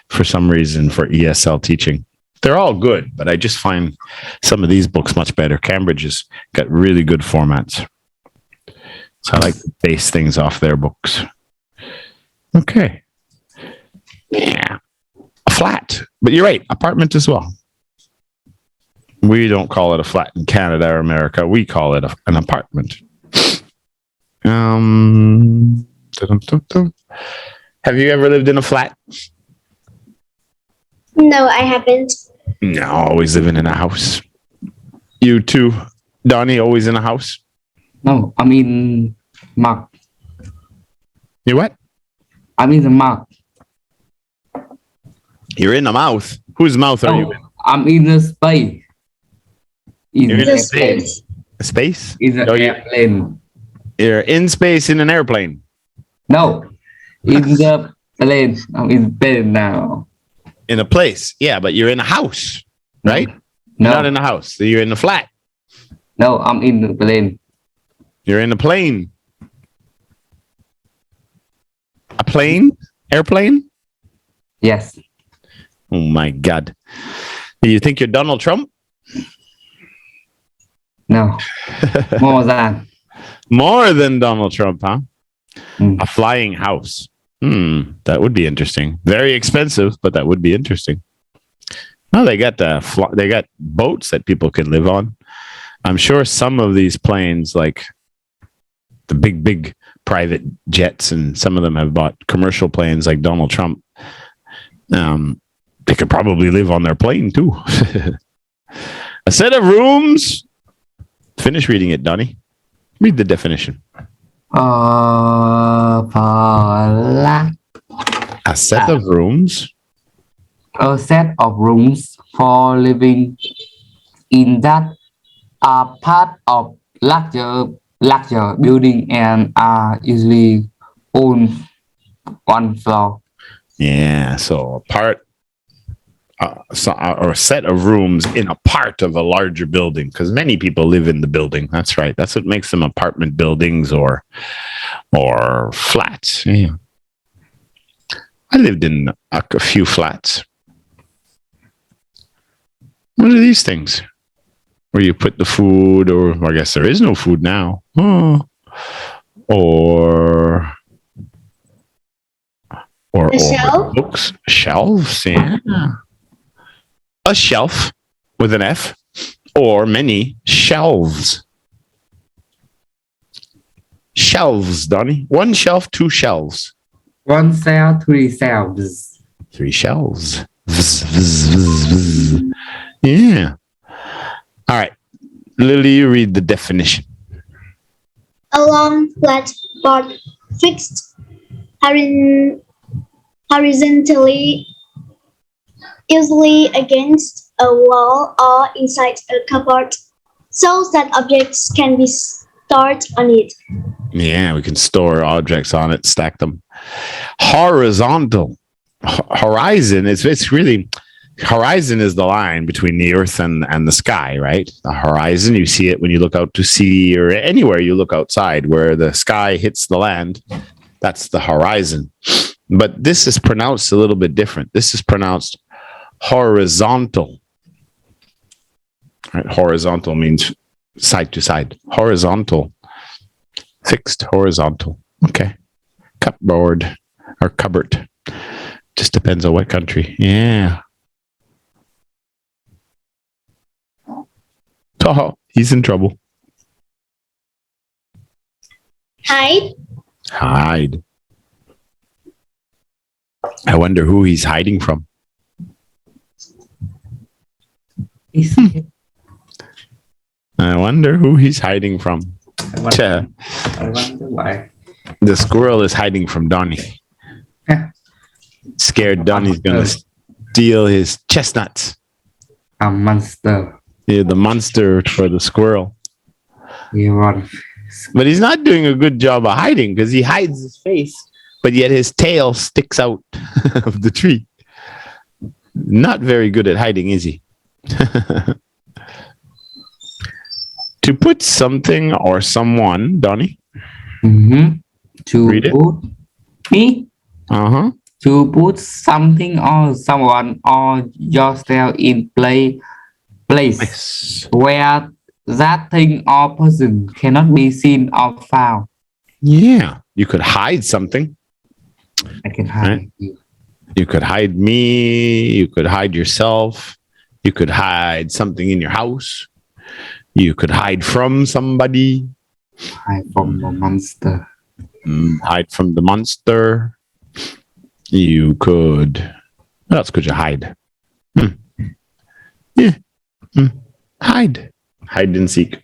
for some reason for ESL teaching. They're all good, but I just find some of these books much better. Cambridge has got really good formats. So I like to base things off their books. Okay. Yeah. A flat. But you're right. Apartment as well. We don't call it a flat in Canada or America. We call it an apartment. Have you ever lived in a flat? No, I haven't. No, always living in a house. You too, Donnie, always in a house? No, I mean mug. You what? I mean the mug. You're in the mouth. Whose mouth are you in? I'm in the space. You're in The space. space. Space? In the Oh, airplane. You're in space in an airplane. No, in the plane. I'm in plane now. In a place. Yeah, but you're in a house, right? No, You're not in a house. So you're in a flat. no, I'm in the plane. You're in a plane. A plane? Airplane? Yes. Oh my God. Do you think you're Donald Trump? No. More than. More than Donald Trump, huh? Mm. A flying house. That would be interesting. Very expensive, but that would be interesting. No, they got they got boats that people can live on. I'm sure some of these planes, like the big private jets, and some of them have bought commercial planes like Donald Trump. They could probably live on their plane too. A set of rooms. Finish reading it, Donnie. Read the definition. A set of rooms. A set of rooms for living in that are part of larger building and are usually on one floor. Yeah, so a part or a set of rooms in a part of a larger building, because many people live in the building. That's right. That's what makes them apartment buildings or flats. Yeah. I lived in a few flats. What are these things? Where you put the food, or I guess there is no food now. Or shelf? books, shelves, yeah. A shelf with an F, or many shelves. Shelves, Donnie. One shelf, two shelves. One cell, three cells. Three shelves. Vzz, vzz, vzz, vzz. Yeah. All right. Lily, you read the definition. A long flat board fixed horizontally, usually against a wall or inside a cupboard, so that objects can be stored on it. Yeah, we can store objects on it, stack them. Horizontal. Horizon is, it's really, horizon is the line between the earth and the sky, right? The horizon, you see it when you look out to sea or anywhere you look outside where the sky hits the land. That's the horizon. But this is pronounced a little bit different. This is pronounced horizontal. Right? Horizontal means side to side. Horizontal. Fixed, horizontal. Okay. Cupboard or cupboard. Just depends on what country. Yeah. Oh, he's in trouble. Hide. Hide. I wonder who he's hiding from. I wonder who he's hiding from. I wonder why. The squirrel is hiding from Donnie. Scared Donnie's gonna steal his chestnuts. A monster. Yeah, the monster for the squirrel. You want. But he's not doing a good job of hiding because he hides his face, but yet his tail sticks out of the tree. Not very good at hiding, is he? To put something or someone, Donnie. Mm-hmm. To Read it. put me. Uh-huh. To put something or someone or yourself in place Yes. where that thing or person cannot be seen or found. Yeah. You could hide something. I can hide Right. you. You could hide me. You could hide yourself. You could hide something in your house. You could hide from somebody. Hide from the monster. Hide from the monster. You could. What else could you hide? Yeah. Hide. Hide and seek.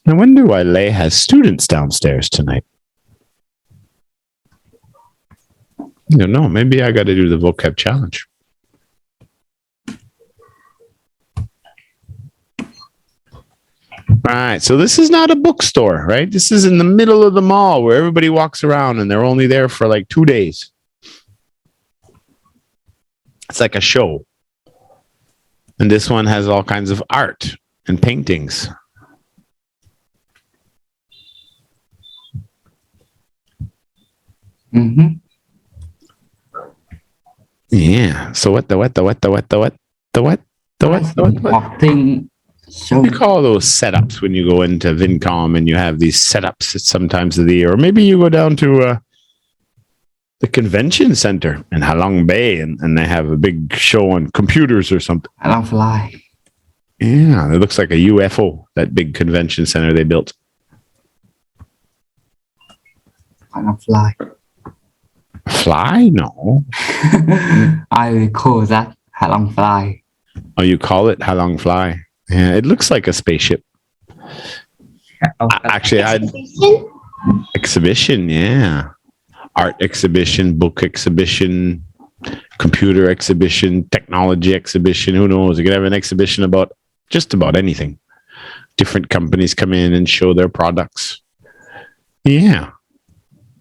I wonder why Lei has students downstairs tonight. I don't know. Maybe I got to do the vocab challenge. All right. So this is not a bookstore, right? This is in the middle of the mall where everybody walks around and they're only there for like 2 days. It's like a show. And this one has all kinds of art and paintings. Yeah. So what? Thing show. What do you call those setups when you go into VinCom and you have these setups at some times of the year? Or maybe you go down to the convention center in Halong Bay and they have a big show on computers or something. Halong Fly. Yeah, it looks like a UFO, that big convention center they built. Halong Fly. Fly? No. I call that Halong Fly. Oh, you call it Halong Fly? Yeah, it looks like a spaceship. Actually, exhibition, yeah. Art exhibition, book exhibition, computer exhibition, technology exhibition. Who knows? You could have an exhibition about just about anything. Different companies come in and show their products. Yeah.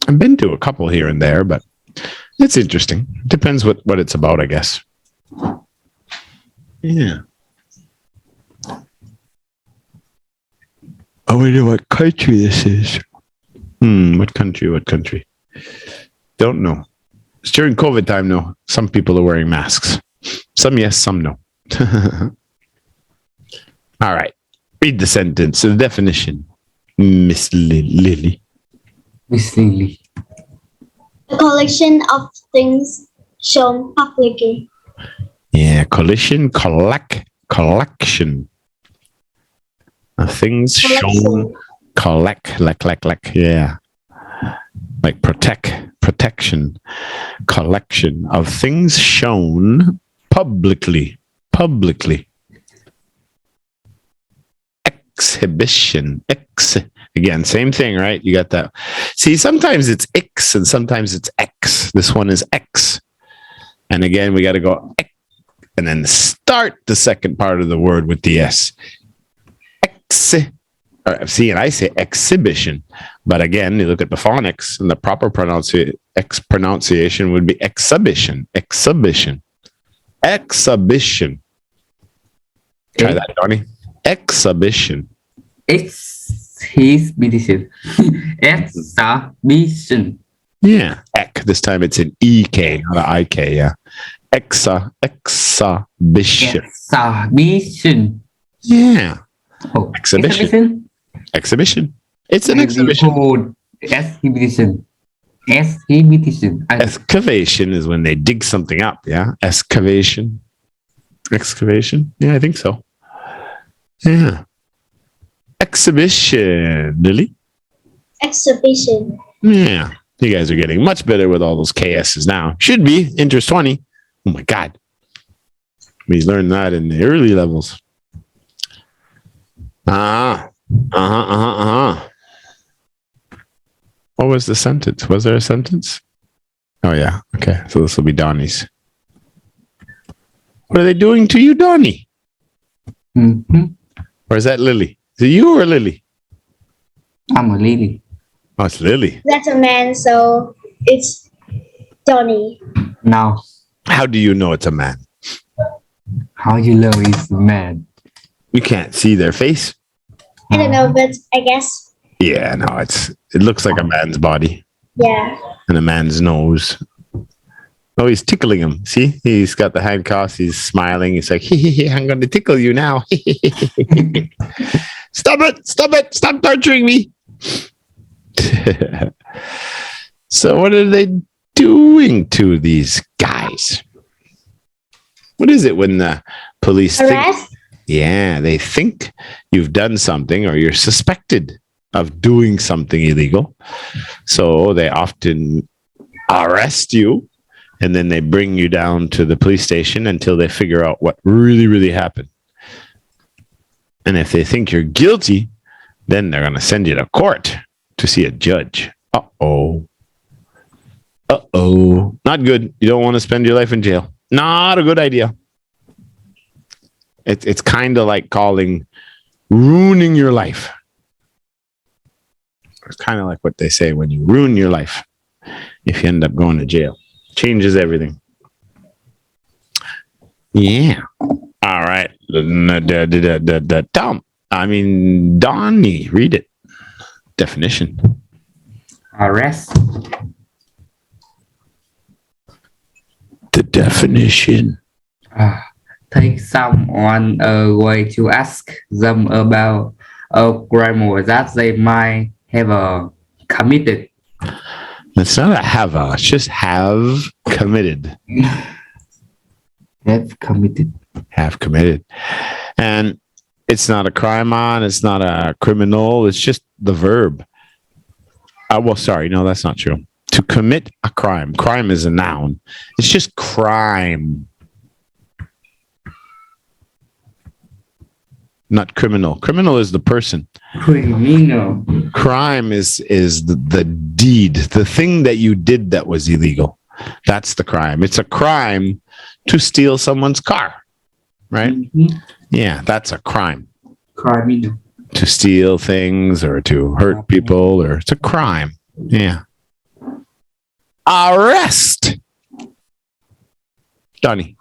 I've been to a couple here and there, but it's interesting. Depends what it's about, I guess. Yeah. I wonder what country this is. What country? Don't know. It's during COVID time, no. Some people are wearing masks. Some yes, some no. All right. Read the sentence, the definition. Miss Lily. Miss Lily. A collection of things shown publicly. Yeah, collection of things shown. Collect, yeah. Like protection. Collection of things shown publicly. Exhibition. Again, same thing, right? You got that. See, sometimes it's X and sometimes it's X. This one is X. And again, we got to go X and then start the second part of the word with the S. See, and I say exhibition. But again, you look at the phonics and the proper pronunciation would be exhibition. Exhibition. Try that, Donnie. Exhibition. Exhibition. Exhibition. Yeah. Ek. This time it's an EK, not an IK. Yeah. Exhibition. Exhibition. Yeah. Oh, Exhibition. It's an exhibition. Exhibition. Excavation is when they dig something up. Yeah. Excavation. Yeah, I think so. Yeah. Exhibition, Lily. Exhibition. Yeah. You guys are getting much better with all those KSs now. Should be. Interest 20. Oh my God. We learned that in the early levels. What was the sentence? Was there a sentence? Oh, yeah. Okay. So this will be Donnie's. What are they doing to you, Donnie? Or is that Lily? Is it you or Lily? I'm a lady. Oh, it's Lily. That's a man, so it's Donnie. Now, How do you know it's a man? how you know he's a man? You can't see their face. I don't know, but I guess, Yeah, no, it looks like a man's body yeah. and a man's nose. Oh, he's tickling him. See, he's got the handcuffs. He's smiling. He's like, I'm going to tickle you now. Stop it. Stop torturing me. So what are they doing to these guys? What is it when the police Arrest. they think you've done something or you're suspected of doing something illegal. So they often arrest you and then they bring you down to the police station until they figure out what really, really happened. And if they think you're guilty, then they're going to send you to court to see a judge. Uh-oh. Uh-oh. Not good. You don't want to spend your life in jail. Not a good idea. It's kind of like ruining your life. It's kind of like what they say when you ruin your life. If you end up going to jail. Changes everything. Yeah. All right. Donnie, read it. Definition. Arrest. The definition. Take someone away to ask them about a crime that they might have committed. It's not a have, it's just have committed. Have committed. Have committed. And it's not a crime on, it's not a criminal, it's just the verb. Well, sorry, no, that's not true. To commit a crime. Crime is a noun. It's just crime. Not criminal. Criminal is the person. Criminal. Crime is the deed, the thing that you did that was illegal. That's the crime. It's a crime to steal someone's car, right? Mm-hmm. Yeah, that's a crime. Criminal. To steal things or to hurt people, or it's a crime. Yeah. Arrest. Donnie.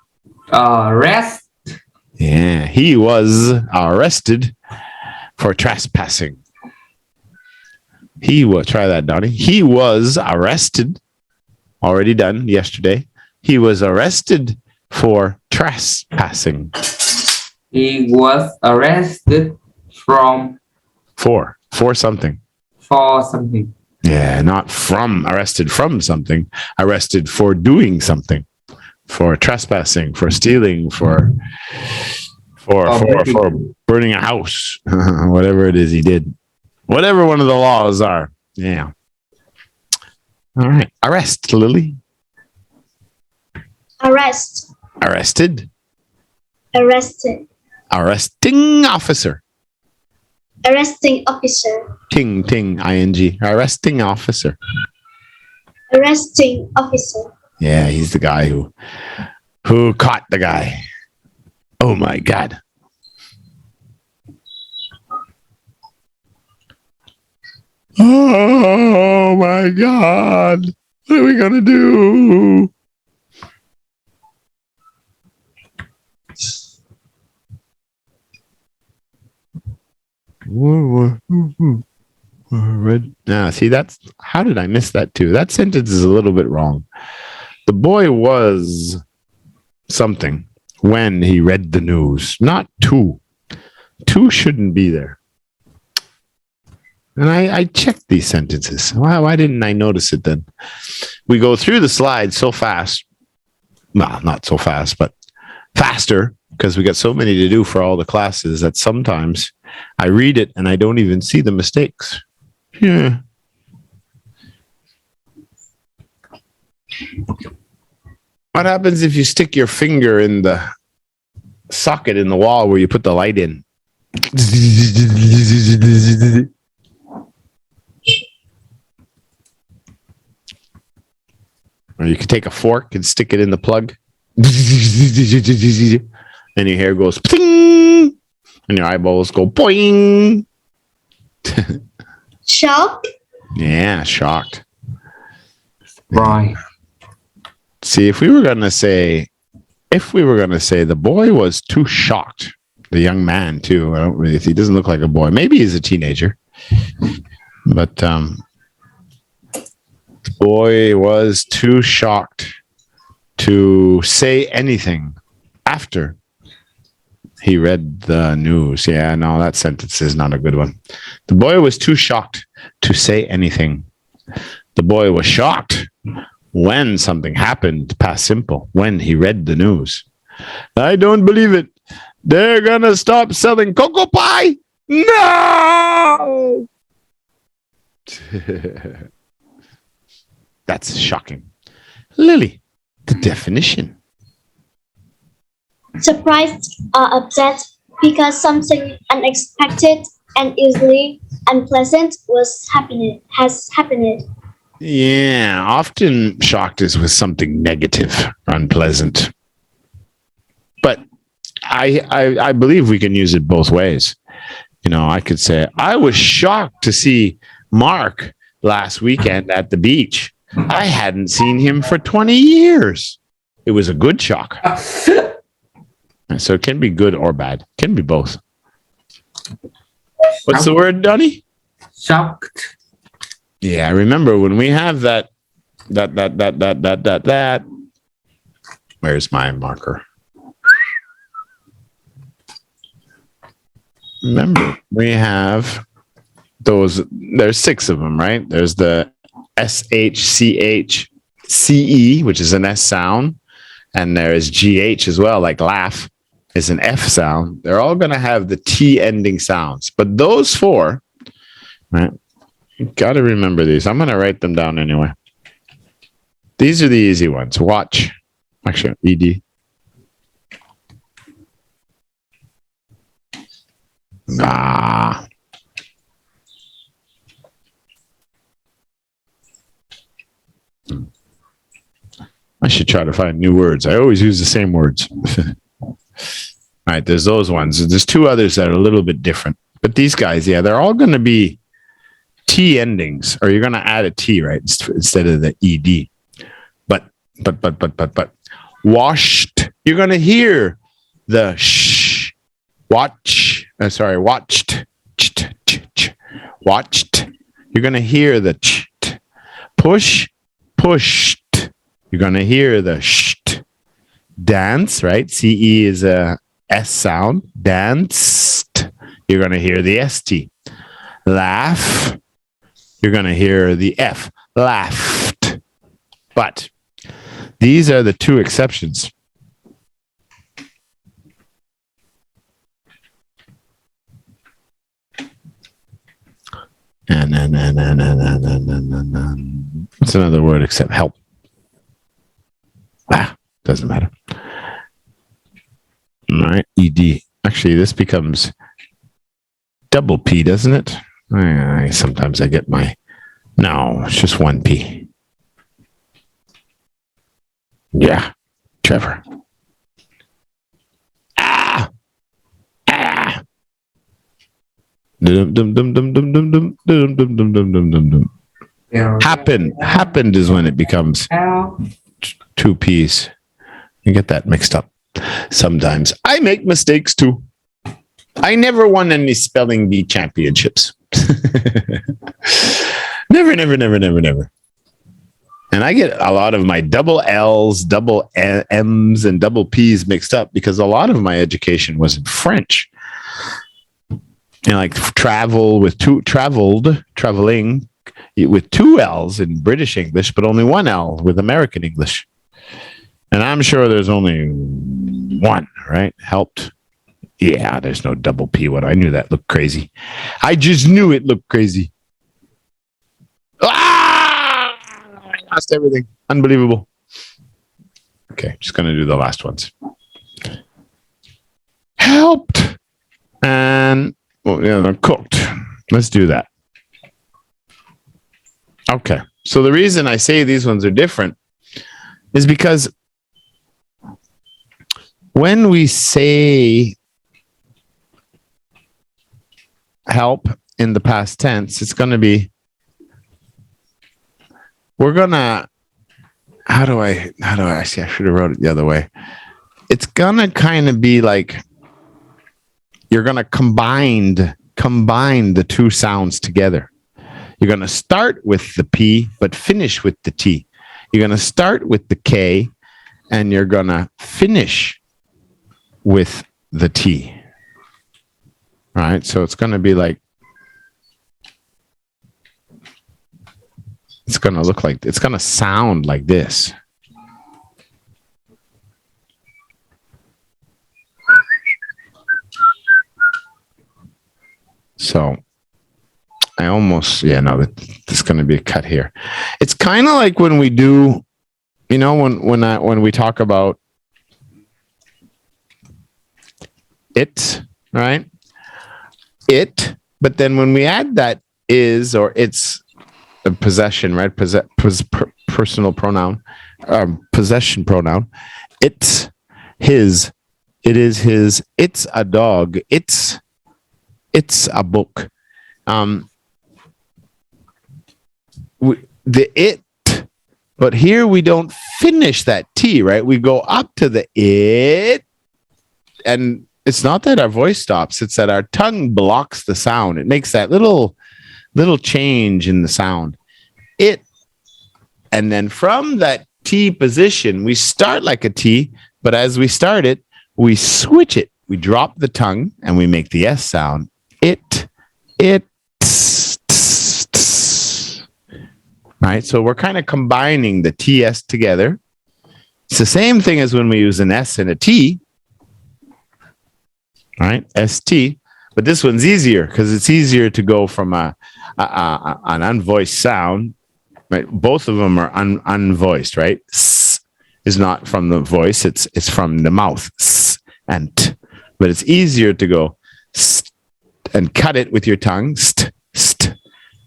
Arrest. Yeah, he was arrested for trespassing. Try that, Donnie. He was arrested. Already done yesterday. He was arrested for trespassing. He was arrested for something. For something. Yeah, not arrested from something. Arrested for doing something. For trespassing, for stealing, for burning a house, whatever it is he did, whatever one of the laws are. Yeah. All right. Arrest, Lily. Arrest. Arrested. Arrested. Arresting officer. Arresting officer. Ting, ing. Arresting officer. Arresting officer. Yeah, he's the guy who caught the guy. Oh my God. Oh my God. What are we gonna do? Now, see, how did I miss that too? That sentence is a little bit wrong. The boy was something when he read the news, not two. Two shouldn't be there. And I checked these sentences. Why didn't I notice it then? We go through the slides so fast. Well, not so fast, but faster, because we got so many to do for all the classes that sometimes I read it and I don't even see the mistakes. Yeah. What happens if you stick your finger in the socket in the wall where you put the light in? Or you could take a fork and stick it in the plug. And your hair goes ping, and your eyeballs go boing. Shocked. Yeah, shocked. Right. See, if we were gonna say the boy was too shocked, the young man too. I don't really. He doesn't look like a boy. Maybe he's a teenager, but the boy was too shocked to say anything after he read the news. Yeah, no, that sentence is not a good one. The boy was too shocked to say anything. The boy was shocked when something happened past simple, when he read the news. I don't believe it. They're gonna stop selling cocoa pie. No! That's shocking. Lily, the definition. Surprised or upset because something unexpected and easily unpleasant has happened. Yeah, often shocked is with something negative, unpleasant. But I believe we can use it both ways. You know, I could say, I was shocked to see Mark last weekend at the beach. I hadn't seen him for 20 years. It was a good shock. So it can be good or bad. It can be both. What's the word, Donnie? Shocked. Yeah, I remember when we have that. Where's my marker? Remember, we have those. There's 6 of them, right? There's the SHCHCE, which is an S sound, and there is GH as well, like laugh is an F sound. They're all going to have the T ending sounds, but those 4, right? You got to remember these. I'm going to write them down anyway. These are the easy ones. Watch. Actually, ED. Ah. I should try to find new words. I always use the same words. All right, there's those ones. There's 2 others that are a little bit different. But these guys, yeah, they're all going to be T endings, or you're going to add a T, right, instead of the ED. But washed, you're going to hear the sh. Watch, watched. Watched. You're going to hear the ch. Push, pushed. You're going to hear the sh. Dance, right? CE is a S sound. Danced. You're going to hear the ST. Laugh. You're going to hear the F. Laughed. But these are the 2 exceptions. And what's another word except help? Doesn't matter. All right, ED. Actually, this becomes double P, doesn't it? Sometimes I get my... No, it's just 1 P. Yeah, Trevor. Happened is when it becomes 2 P's. You get that mixed up. Sometimes I make mistakes too. I never won any spelling bee championships. Never. And I get a lot of my double L's, double M's, and double P's mixed up because a lot of my education was in French. And like traveling with 2 L's in British English, but only 1 L with American English. And I'm sure there's only 1, right? Helped. Yeah, there's no double P. What I knew that looked crazy. I just knew it looked crazy. I lost everything. Unbelievable. Okay, just going to do the last ones. Helped. And cooked. Let's do that. Okay. So the reason I say these ones are different is because when we say help in the past tense, it's going to be, how do I see, I should have wrote it the other way. It's going to kind of be like, you're going to combine the 2 sounds together. You're going to start with the P, but finish with the T. You're going to start with the K, and you're going to finish with the T. All right, so it's going to be like, It's going to sound like this. So I almost, there's going to be a cut here. It's kind of like when we do, when we talk about it, right? It, but then when we add that is or it's a possession, right? Personal pronoun, possession pronoun. It's his. It is his. It's a dog. It's a book. The it, but here we don't finish that T, right? We go up to the it, and it's not that our voice stops, it's that our tongue blocks the sound. It makes that little change in the sound. It, and then from that T position, we start like a T, but as we start it, we switch it. We drop the tongue and we make the S sound. It, right? So we're kind of combining the TS together. It's the same thing as when we use an S and a T, right? ST, but this one's easier because it's easier to go from an unvoiced sound, right? Both of them are unvoiced, right? S is not from the voice, it's from the mouth. S and T. But it's easier to go st and cut it with your tongue. St, st.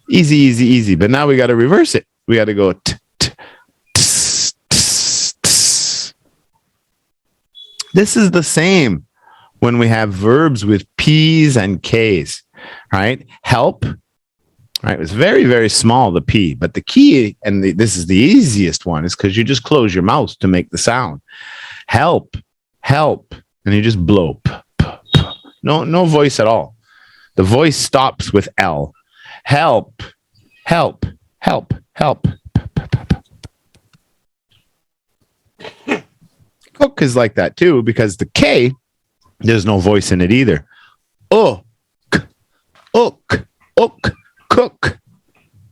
Easy, easy, easy. But now we got to reverse it. We got to go t, t, ts, ts, ts. This is the same when we have verbs with P's and K's, right? Help, right? It's very, very small, the P, but the key, and this is the easiest one, is because you just close your mouth to make the sound. Help, help, and you just blow. P, p, p. No voice at all. The voice stops with L. Help, help, help, help. Cook is like that too, because the K, there's no voice in it either. Ook, cook.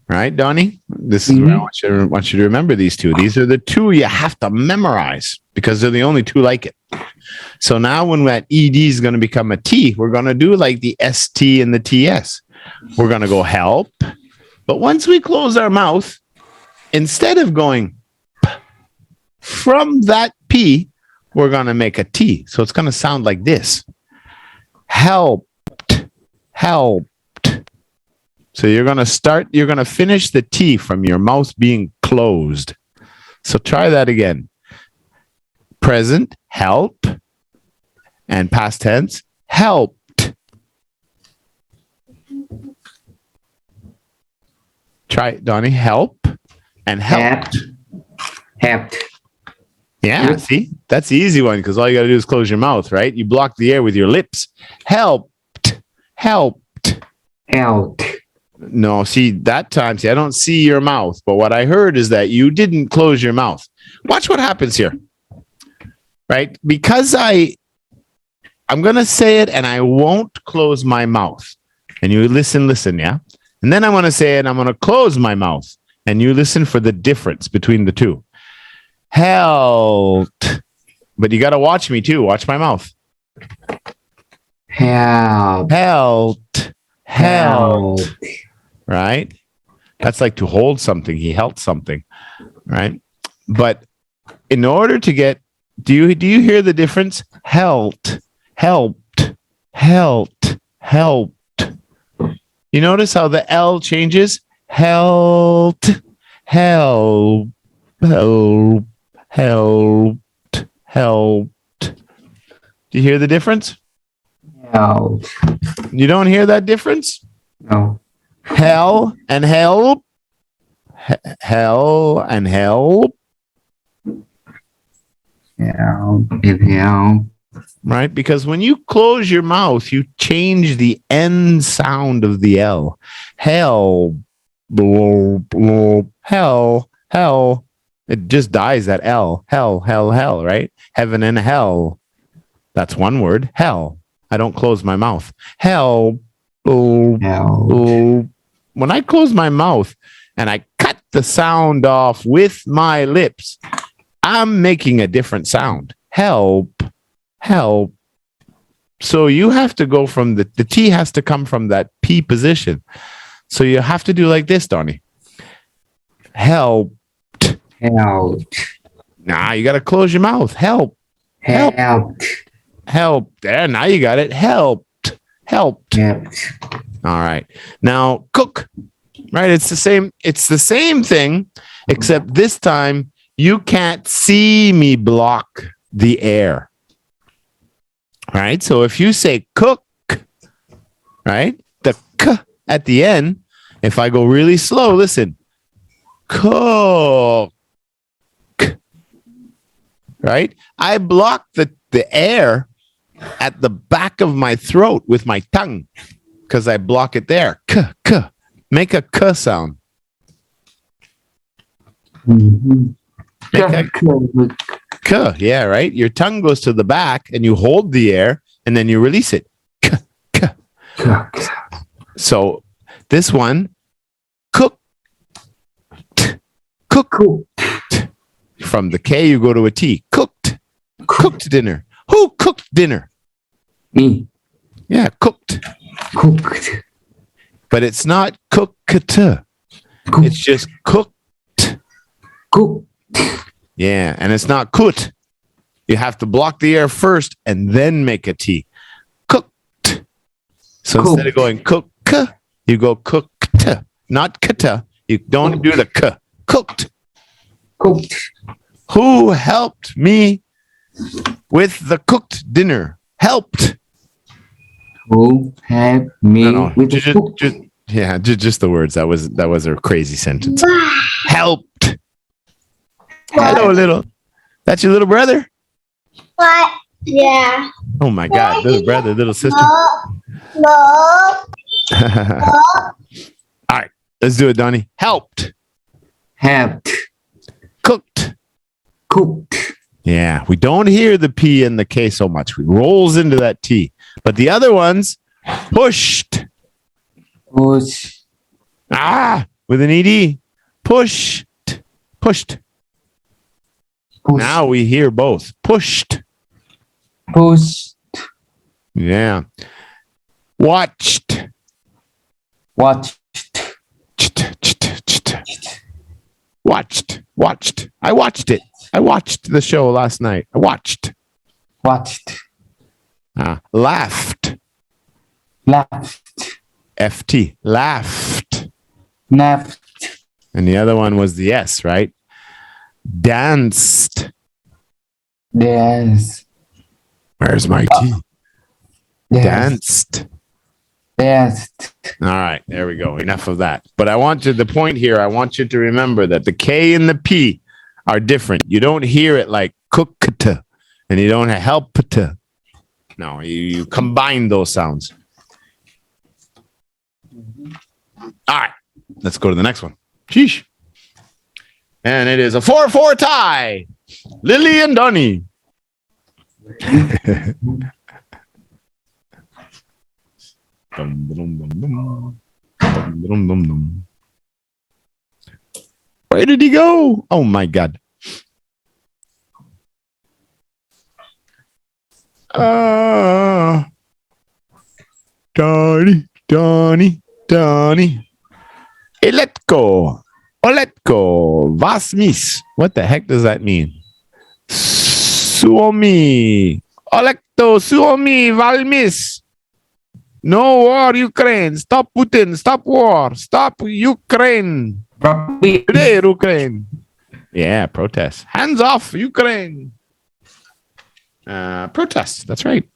Right, Donnie? This is where I want you to remember these two. These are the two you have to memorize because they're the only two like it. So now when that ED is going to become a T, we're going to do like the ST and the TS. We're going to go help. But once we close our mouth, instead of going P, from that P, we're going to make a T. So it's going to sound like this. Helped, helped. So you're going to finish the T from your mouth being closed. So try that again. Present, help. And past tense, helped. Try it, Donnie. Help and helped. Helped. Yeah, see? That's the easy one because all you got to do is close your mouth, right? You block the air with your lips. Helped. Helped. Helped. No, see, that time, I don't see your mouth, but what I heard is that you didn't close your mouth. Watch what happens here, right? Because I'm going to say it and I won't close my mouth. And you listen, yeah? And then I'm going to say it and I'm going to close my mouth. And you listen for the difference between the two. Helped. But you got to watch me too. Watch my mouth. Help. Helped. Helped. Right? That's like to hold something. He held something. Right? But in order to get, do you hear the difference? Helped. Helped. Helped. Helped. You notice how the L changes? Helped. Help. Help. Helped. Helped. Do you hear the difference? Help. You don't hear that difference? No. Hell and help. Hell and help. Help. Help. Right? Because when you close your mouth, you change the end sound of the L. Hell. Blow, blow, hell. Hell. It just dies at L. Hell, hell, hell, right? Heaven and hell. That's one word. Hell. I don't close my mouth. Hell. Oh, Help. oh. When I close my mouth, and I cut the sound off with my lips, I'm making a different sound. Help, help. So you have to go from the T has to come from that P position. So you have to do like this, Donnie. Help. Help. Nah, you got to close your mouth. Help. Help. Help. There, now you got it. Helped. Helped. Helped. All right. Now cook. Right? It's the same thing, except this time you can't see me block the air. All right? So if you say cook, right? The k at the end, if I go really slow, listen. Cook. Right? I block the air at the back of my throat with my tongue because I block it there. K, k. Make a k sound. Mm-hmm. Make a k. Yeah, right? Your tongue goes to the back and you hold the air and then you release it. K, k. So this one, cook. Cook. From the K, you go to a T. Cooked. Cooked dinner. Who cooked dinner? Me. Yeah, cooked. Cooked. But it's not cooked. It's just cooked. Cooked. Yeah, and it's not cooked. You have to block the air first and then make a T. Cooked. So Cooked. instead of going cook, you go cooked. Not kata. You don't do the k. Cooked. Cooked. Who helped me with the cooked dinner? Helped. Who helped me No. with the cook? Just the words. That was a crazy sentence. Helped. Hello, little. That's your little brother? What? Yeah. Oh my God, little brother, little sister. No. All right, let's do it, Donnie. Helped. Helped. Cooked. Cooked. Yeah, we don't hear the P and the K so much. We rolls into that T. But the other ones, pushed. Push. With an ED. Pushed. Pushed. Push. Now we hear both. Pushed. Push. Yeah. Watched. Watched. Watched. I watched it. I watched the show last night. I watched. Watched. Laughed. Laughed. FT. Laughed. Laughed. And the other one was the S, right? Danced. Dance. Where's my T? Dance. Danced. Danced. All right, there we go. Enough of that. But the point here, I want you to remember that the K and the P are different. You don't hear it like cooked and you don't helped. No, you combine those sounds. All right, let's go to the next one. Sheesh. And it is a 4-4 tie. Lily and Donnie. Where did he go? Oh my God. Donnie. Eletko. Was mis. What the heck does that mean? Suomi. Olekto Suomi valmis. No war, Ukraine. Stop Putin. Stop war. Stop Ukraine. Today, Ukraine. Yeah, protest. Hands off, Ukraine. Protest. That's right.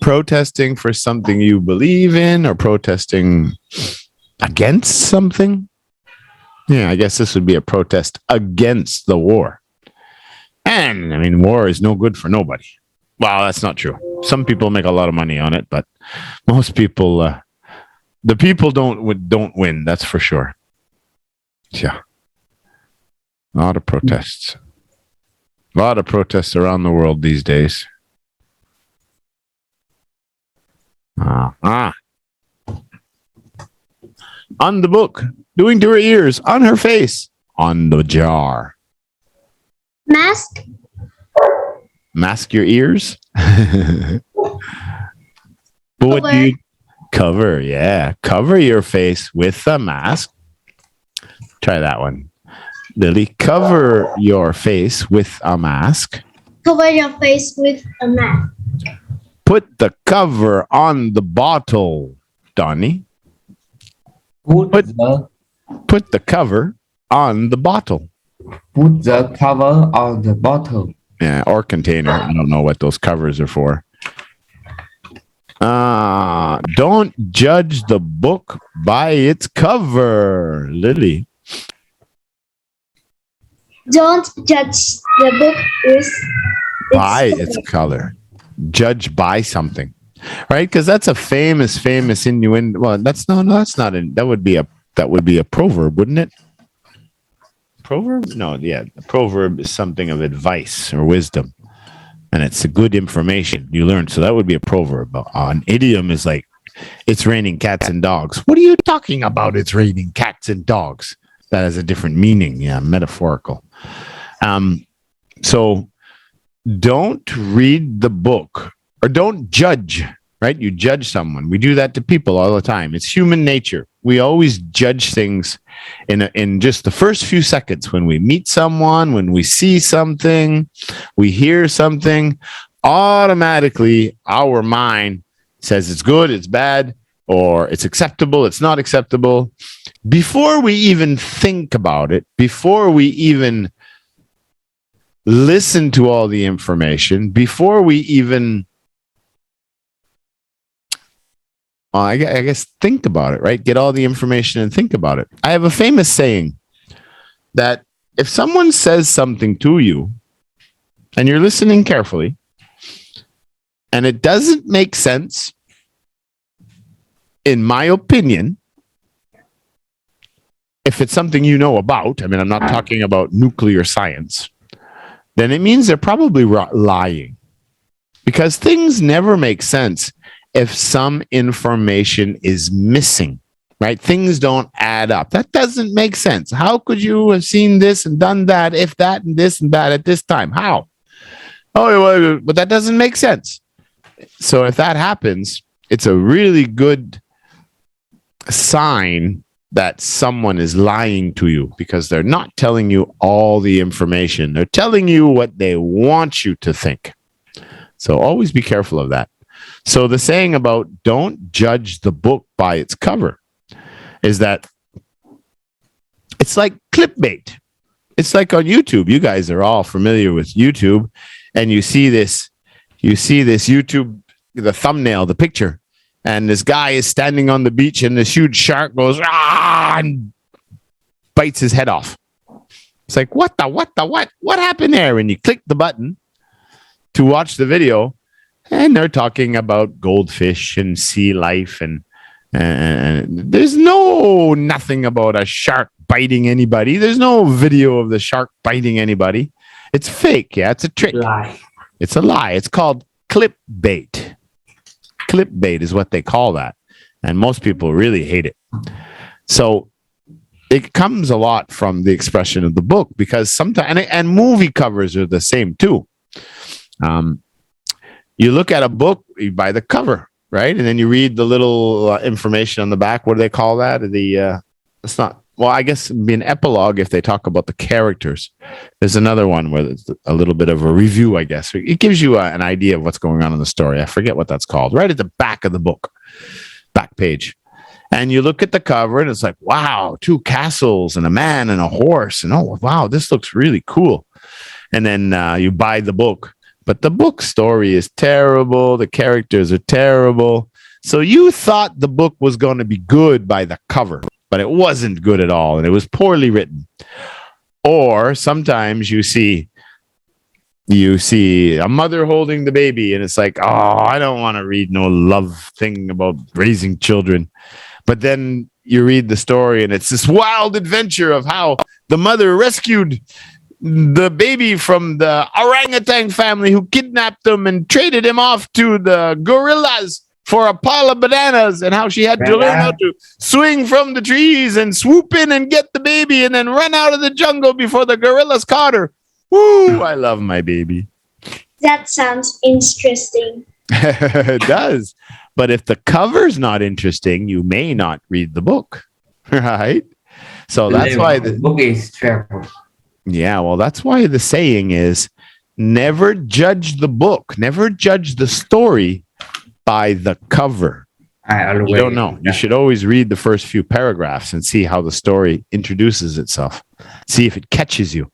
Protesting for something you believe in or protesting against something. Yeah, I guess this would be a protest against the war. And I mean, war is no good for nobody. Well, that's not true. Some people make a lot of money on it, but most people, the people don't win. That's for sure. Yeah. A lot of protests. A lot of protests around the world these days. On the book. Doing to her ears. On her face. On the jar. Mask. Mask your ears. But what do you cover? Yeah. Cover your face with a mask. Try that one. Lily, cover your face with a mask. Cover your face with a mask. Put the cover on the bottle, Donnie. Put the cover on the bottle. Put the cover on the bottle. Yeah, or container. I don't know what those covers are for. Don't judge the book by its cover, Lily. Don't judge the book with By its color. Judge by something, right? Because that's a famous innuendo. Well, that's not. That would be a proverb, wouldn't it? Proverb? No, yeah. A proverb is something of advice or wisdom, and it's a good information you learn. So that would be a proverb. An idiom is like, "It's raining cats and dogs." What are you talking about? It's raining cats and dogs. That has a different meaning. Yeah, metaphorical. So don't read the book or don't judge, right? You judge someone. We do that to people all the time. It's human nature. We always judge things in just the first few seconds when we meet someone, when we see something, we hear something, automatically our mind says it's good, it's bad, or it's acceptable, it's not acceptable. Before we even think about it, before we even listen to all the information, before we even, I guess, think about it, right? Get all the information and think about it. I have a famous saying that if someone says something to you and you're listening carefully and it doesn't make sense, in my opinion, if it's something you know about, I mean, I'm not talking about nuclear science, then it means they're probably lying. Because things never make sense if some information is missing, right? Things don't add up. That doesn't make sense. How could you have seen this and done that if that and this and that at this time? How? Oh, well, but that doesn't make sense. So if that happens, it's a really good sign that someone is lying to you because they're not telling you all the information. They're telling you what they want you to think. So always be careful of that. So the saying about don't judge the book by its cover is that it's like clickbait. It's like on YouTube. You guys are all familiar with YouTube, and you see this YouTube, the thumbnail, the picture, and this guy is standing on the beach and this huge shark goes and bites his head off. It's like, what happened there? And you click the button to watch the video, and they're talking about goldfish and sea life, and there's nothing about a shark biting anybody. There's no video of the shark biting anybody. It's fake. Yeah, it's a trick. It's a lie. It's called clickbait. Clickbait is what they call that, and most people really hate it. So it comes a lot from the expression of the book, because sometimes, and movie covers are the same too. You look at a book, you buy the cover, right? And then you read the little information on the back. What do they call that? It's not, well, I guess it'd be an epilogue if they talk about the characters. There's another one where it's a little bit of a review, I guess. It gives you an idea of what's going on in the story. I forget what that's called. Right at the back of the book, back page. And you look at the cover and it's like, wow, 2 castles and a man and a horse. And oh, wow, this looks really cool. And then you buy the book. But the book story is terrible. The characters are terrible. So you thought the book was going to be good by the cover, but it wasn't good at all. And it was poorly written. Or sometimes you see a mother holding the baby and it's like, oh, I don't want to read no love thing about raising children. But then you read the story and it's this wild adventure of how the mother rescued the baby from the orangutan family who kidnapped him and traded him off to the gorillas for a pile of bananas and how she had to learn how to swing from the trees and swoop in and get the baby and then run out of the jungle before the gorillas caught her. Woo, I love my baby. That sounds interesting. It does. But if the cover's not interesting, you may not read the book. Right? So that's why the book is Trevor. Yeah, well, that's why the saying is never judge the book, never judge the story by the cover. You don't know. You should always read the first few paragraphs and see how the story introduces itself. See if it catches you.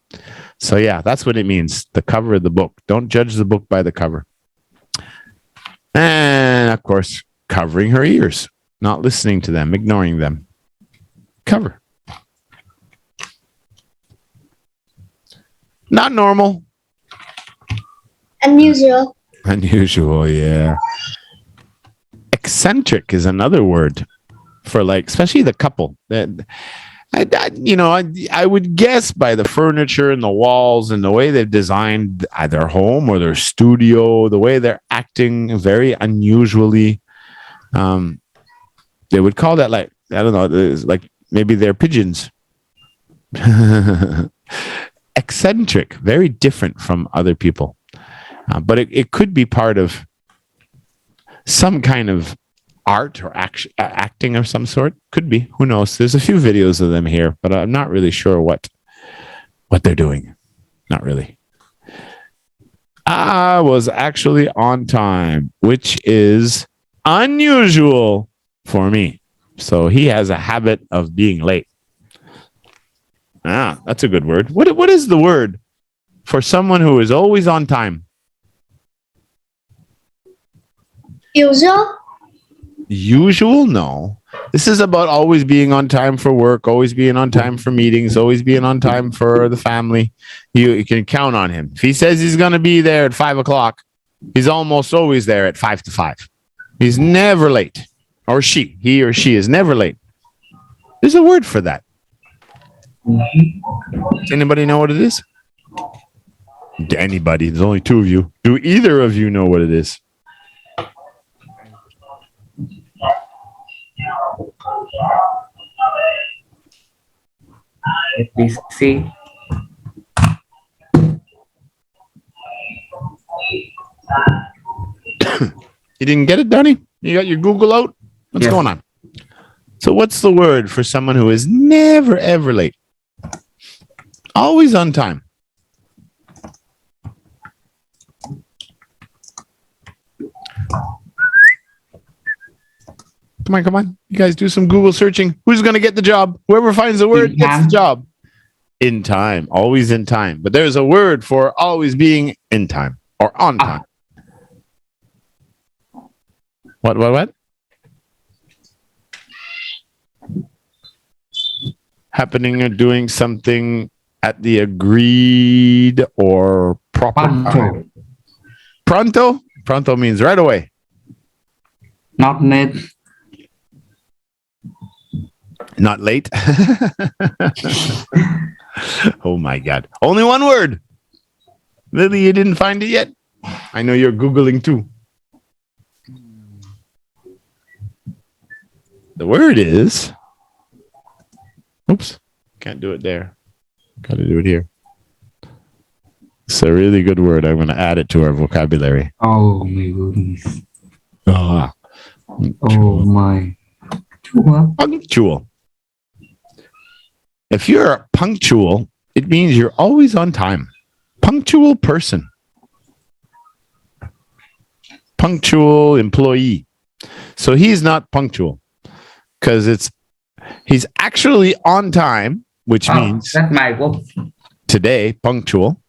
So yeah, that's what it means. The cover of the book. Don't judge the book by the cover. And of course, covering her ears, not listening to them, ignoring them. Cover. Not normal. Unusual. Unusual, yeah. Eccentric is another word for like, especially the couple. That I would guess by the furniture and the walls and the way they've designed their home or their studio, the way they're acting very unusually. They would call that like, I don't know, like maybe they're pigeons. Eccentric, very different from other people. But it could be part of some kind of art or acting of some sort. Could be. Who knows? There's a few videos of them here, but I'm not really sure what they're doing. Not really. I was actually on time, which is unusual for me. So he has a habit of being late. That's a good word. What is the word for someone who is always on time? Usual? Usual? No. This is about always being on time for work, always being on time for meetings, always being on time for the family. You can count on him. If he says he's going to be there at 5 o'clock, he's almost always there at 5 to 5. He's never late. Or he or she is never late. There's a word for that. Does anybody know what it is? Anybody. There's only two of you. Do either of you know what it is? Let me see. You didn't get it, Donnie? You got your Google out? What's going on? So what's the word for someone who is never, ever late? Always on time. Come on. You guys do some Google searching. Who's going to get the job? Whoever finds the word gets the job. In time. Always in time. But there's a word for always being in time or on time. What? Happening or doing something at the agreed or proper time. Pronto? Pronto means right away. Not late. Not late. Oh my God. Only one word. Lily, you didn't find it yet? I know you're Googling too. The word is... Oops. Can't do it there. Got to do it here. It's a really good word. I'm going to add it to our vocabulary. Oh my goodness. Oh my. Punctual. If you're punctual, it means you're always on time. Punctual person. Punctual employee. So he's not punctual because he's actually on time, which means that's my book. Today, punctual.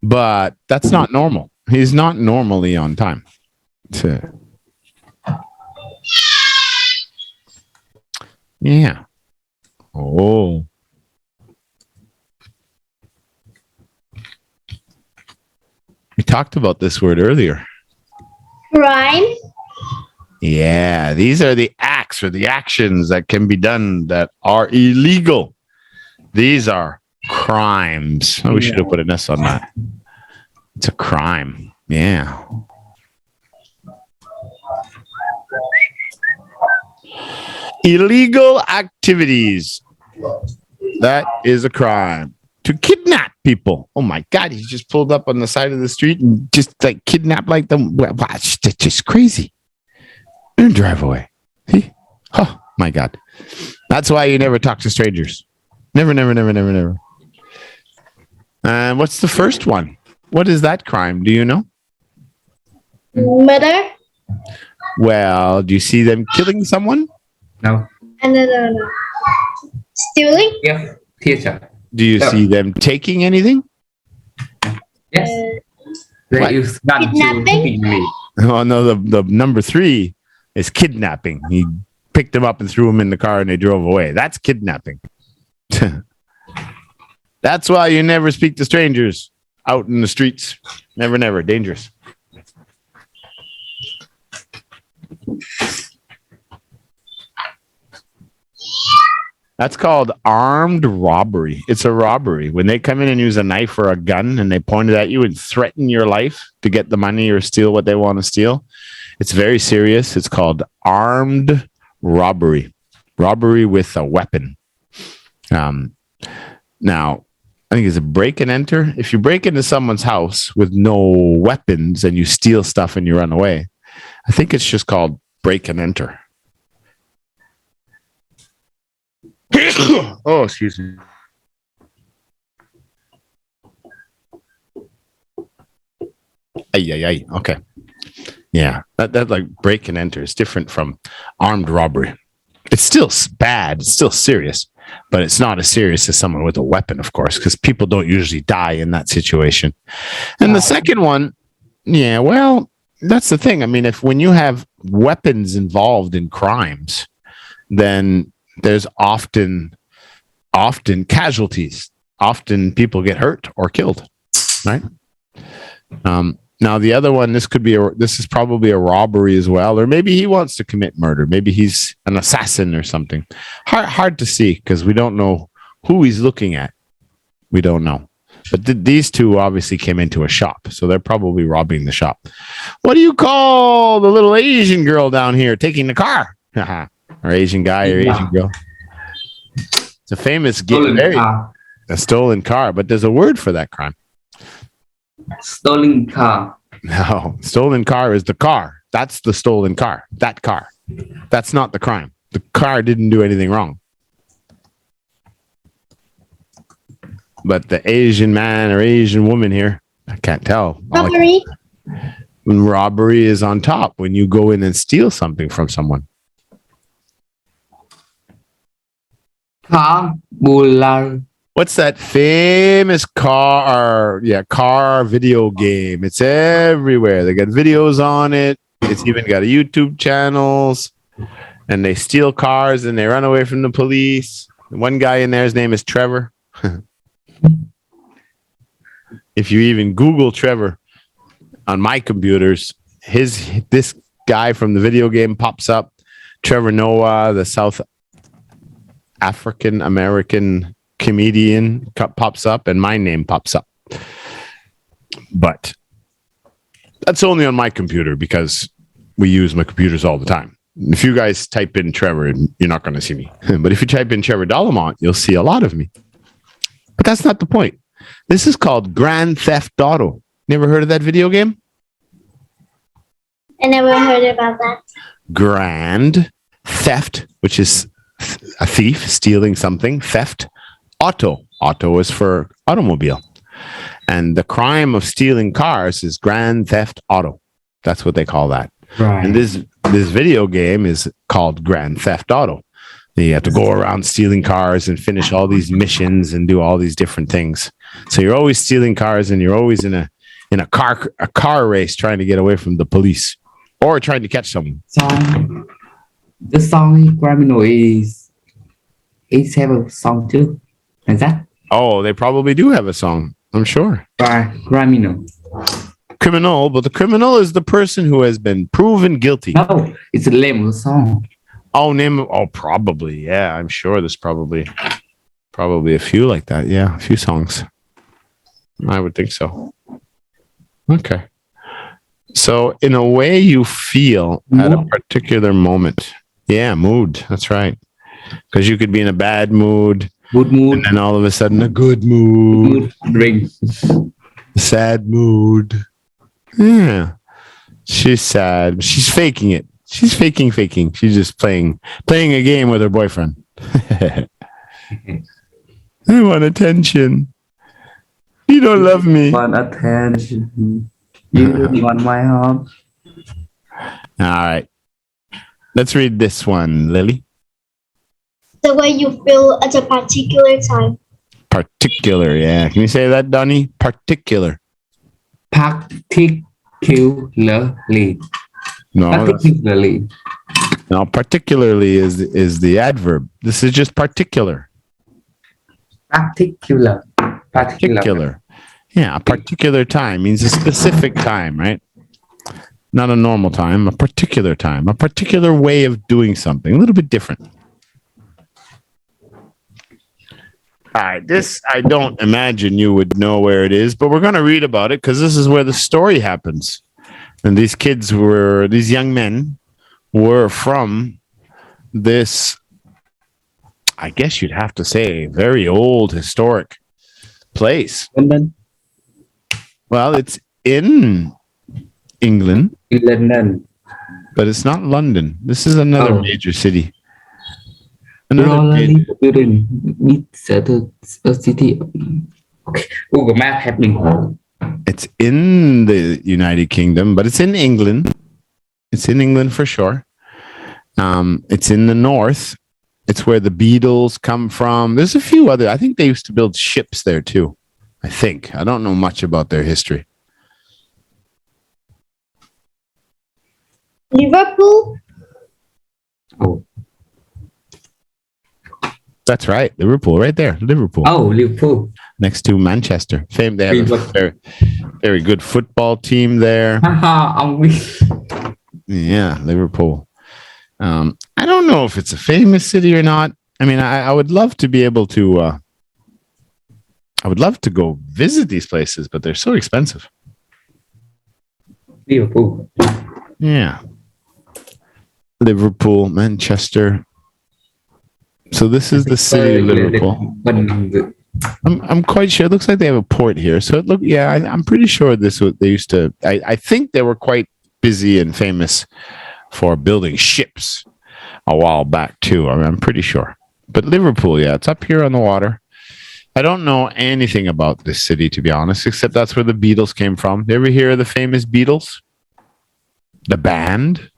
But that's not normal. He's not normally on time. Yeah. Oh. We talked about this word earlier. Crime? Yeah, these are the acts or the actions that can be done that are illegal. These are crimes. Oh, we should have put an S on that. It's a crime. Yeah. Illegal activities. That is a crime. To kidnap people. Oh my God, he just pulled up on the side of the street and just like kidnapped like them. It's just crazy. And drive away. See? Oh my God. That's why you never talk to strangers. Never, never, never, never, never. And what's the first one? What is that crime? Do you know? Murder? Well, do you see them killing someone? No. No. Stealing? Yes. Teacher. Do you see them taking anything? Yes. They What? use gun to Kidnapping? hit me. Oh no, the number 3 is kidnapping. He picked them up and threw them in the car and they drove away. That's kidnapping. That's why you never speak to strangers out in the streets. Never, never. Dangerous. That's called armed robbery. It's a robbery. When they come in and use a knife or a gun and they point it at you and threaten your life to get the money or steal what they want to steal, it's very serious. It's called armed robbery. Robbery with a weapon. Now, I think it's a break and enter. If you break into someone's house with no weapons and you steal stuff and you run away, I think it's just called break and enter. Oh, excuse me. Ay. Okay. Yeah, that like break and enter is different from armed robbery. It's still bad. It's still serious, but it's not as serious as someone with a weapon, of course, because people don't usually die in that situation. And the second one, yeah, well, that's the thing. I mean, when you have weapons involved in crimes, then there's often casualties. Often people get hurt or killed, right? Now the other one, this is probably a robbery as well, or maybe he wants to commit murder. Maybe he's an assassin or something. Hard to see because we don't know who he's looking at. We don't know. But these two obviously came into a shop, so they're probably robbing the shop. What do you call the little Asian girl down here taking the car? Or Asian guy or Asian girl? It's a famous a stolen car, but there's a word for that crime. Stolen car. No, stolen car is the car. That's the stolen car. That car. That's not the crime. The car didn't do anything wrong. But the Asian man or Asian woman here, I can't tell. Robbery? When robbery is on top, when you go in and steal something from someone. Car bular. What's that famous car video game? It's everywhere. They got videos on it. It's even got YouTube channels. And they steal cars and they run away from the police. One guy in there, his name is Trevor. If you even Google Trevor on my computers, this guy from the video game pops up. Trevor Noah, the South African American comedian, pops up, and my name pops up. But that's only on my computer because we use my computers all the time. If you guys type in Trevor, you're not going to see me. But if you type in Trevor Dollemont, you'll see a lot of me. But that's not the point. This is called Grand Theft Auto. Never heard of that video game? I never heard about that. Grand Theft, which is a thief stealing something. Theft. Auto. Auto is for automobile. And the crime of stealing cars is Grand Theft Auto. That's what they call that. Right. And this video game is called Grand Theft Auto. You have to go around stealing cars and finish all these missions and do all these different things. So you're always stealing cars and you're always in a car race trying to get away from the police or trying to catch someone. The song Criminal is have a song too. Is that? Oh, they probably do have a song. I'm sure. Right. Criminal. Criminal, but the criminal is the person who has been proven guilty. No, it's the name of the song. Oh, probably. Yeah, I'm sure there's probably a few like that. Yeah, a few songs. I would think so. Okay. So in a way you feel at a particular moment Yeah, mood. That's right. Because you could be in a bad mood, Good mood. and then all of a sudden a good mood, Drink. sad mood. Yeah. She's sad. She's faking it. She's faking. She's just playing a game with her boyfriend. I want attention. You don't love me. Want attention. You don't want my heart. All right. Let's read this one, Lily. The way you feel at a particular time. Particular, yeah. Can you say that, Donnie? Particular. Particularly. No, Particularly. no. Particularly is the adverb. This is just particular. Particular. Particular. Yeah, a particular time means a specific time, right? Not a normal time, a particular time, a particular way of doing something, a little bit different. All right, this I don't imagine you would know where it is, but we're going to read about it because this is where the story happens. And these young men were from this, I guess you'd have to say, very old historic place. London. Well, it's in England, London. but it's not London. This is another major city. Probably it's a city. Okay. Google Map happening. It's in the United Kingdom, but it's in England. It's in England for sure. It's in the north. It's where the Beatles come from. There's a few other. I think they used to build ships there too. I don't know much about their history. Liverpool. Oh. That's right. Liverpool, right there. Liverpool. Oh, Liverpool. Next to Manchester. They have a very, very good football team there. Yeah, Liverpool. I don't know if it's a famous city or not. I mean, I would love to be able to. I would love to go visit these places, but they're so expensive. Liverpool. Yeah. Liverpool, Manchester. So this is the city of Liverpool. I'm quite sure. It looks like they have a port here. So I'm pretty sure they used to. I think they were quite busy and famous for building ships a while back too. I'm pretty sure. But Liverpool, yeah, it's up here on the water. I don't know anything about this city, to be honest, except that's where the Beatles came from. You ever hear of the famous Beatles? The band?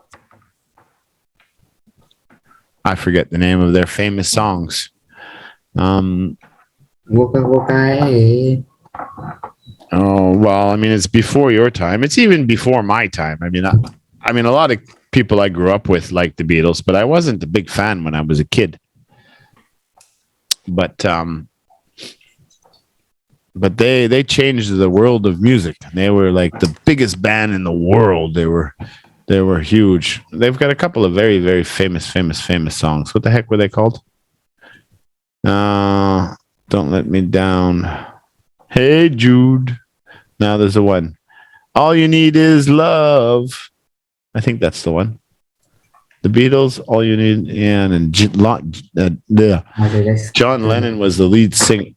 I forget the name of their famous songs. Oh, well, I mean, it's before your time. It's even before my time. I mean, a lot of people I grew up with liked the Beatles, but I wasn't a big fan when I was a kid. But they changed the world of music. They were like the biggest band in the world. They were huge. They've got a couple of very, very famous songs. What the heck were they called? Don't Let Me Down. Hey Jude. Now there's a one. All You Need Is Love. I think that's the one. The Beatles, All You Need, and John Lennon was the lead singer.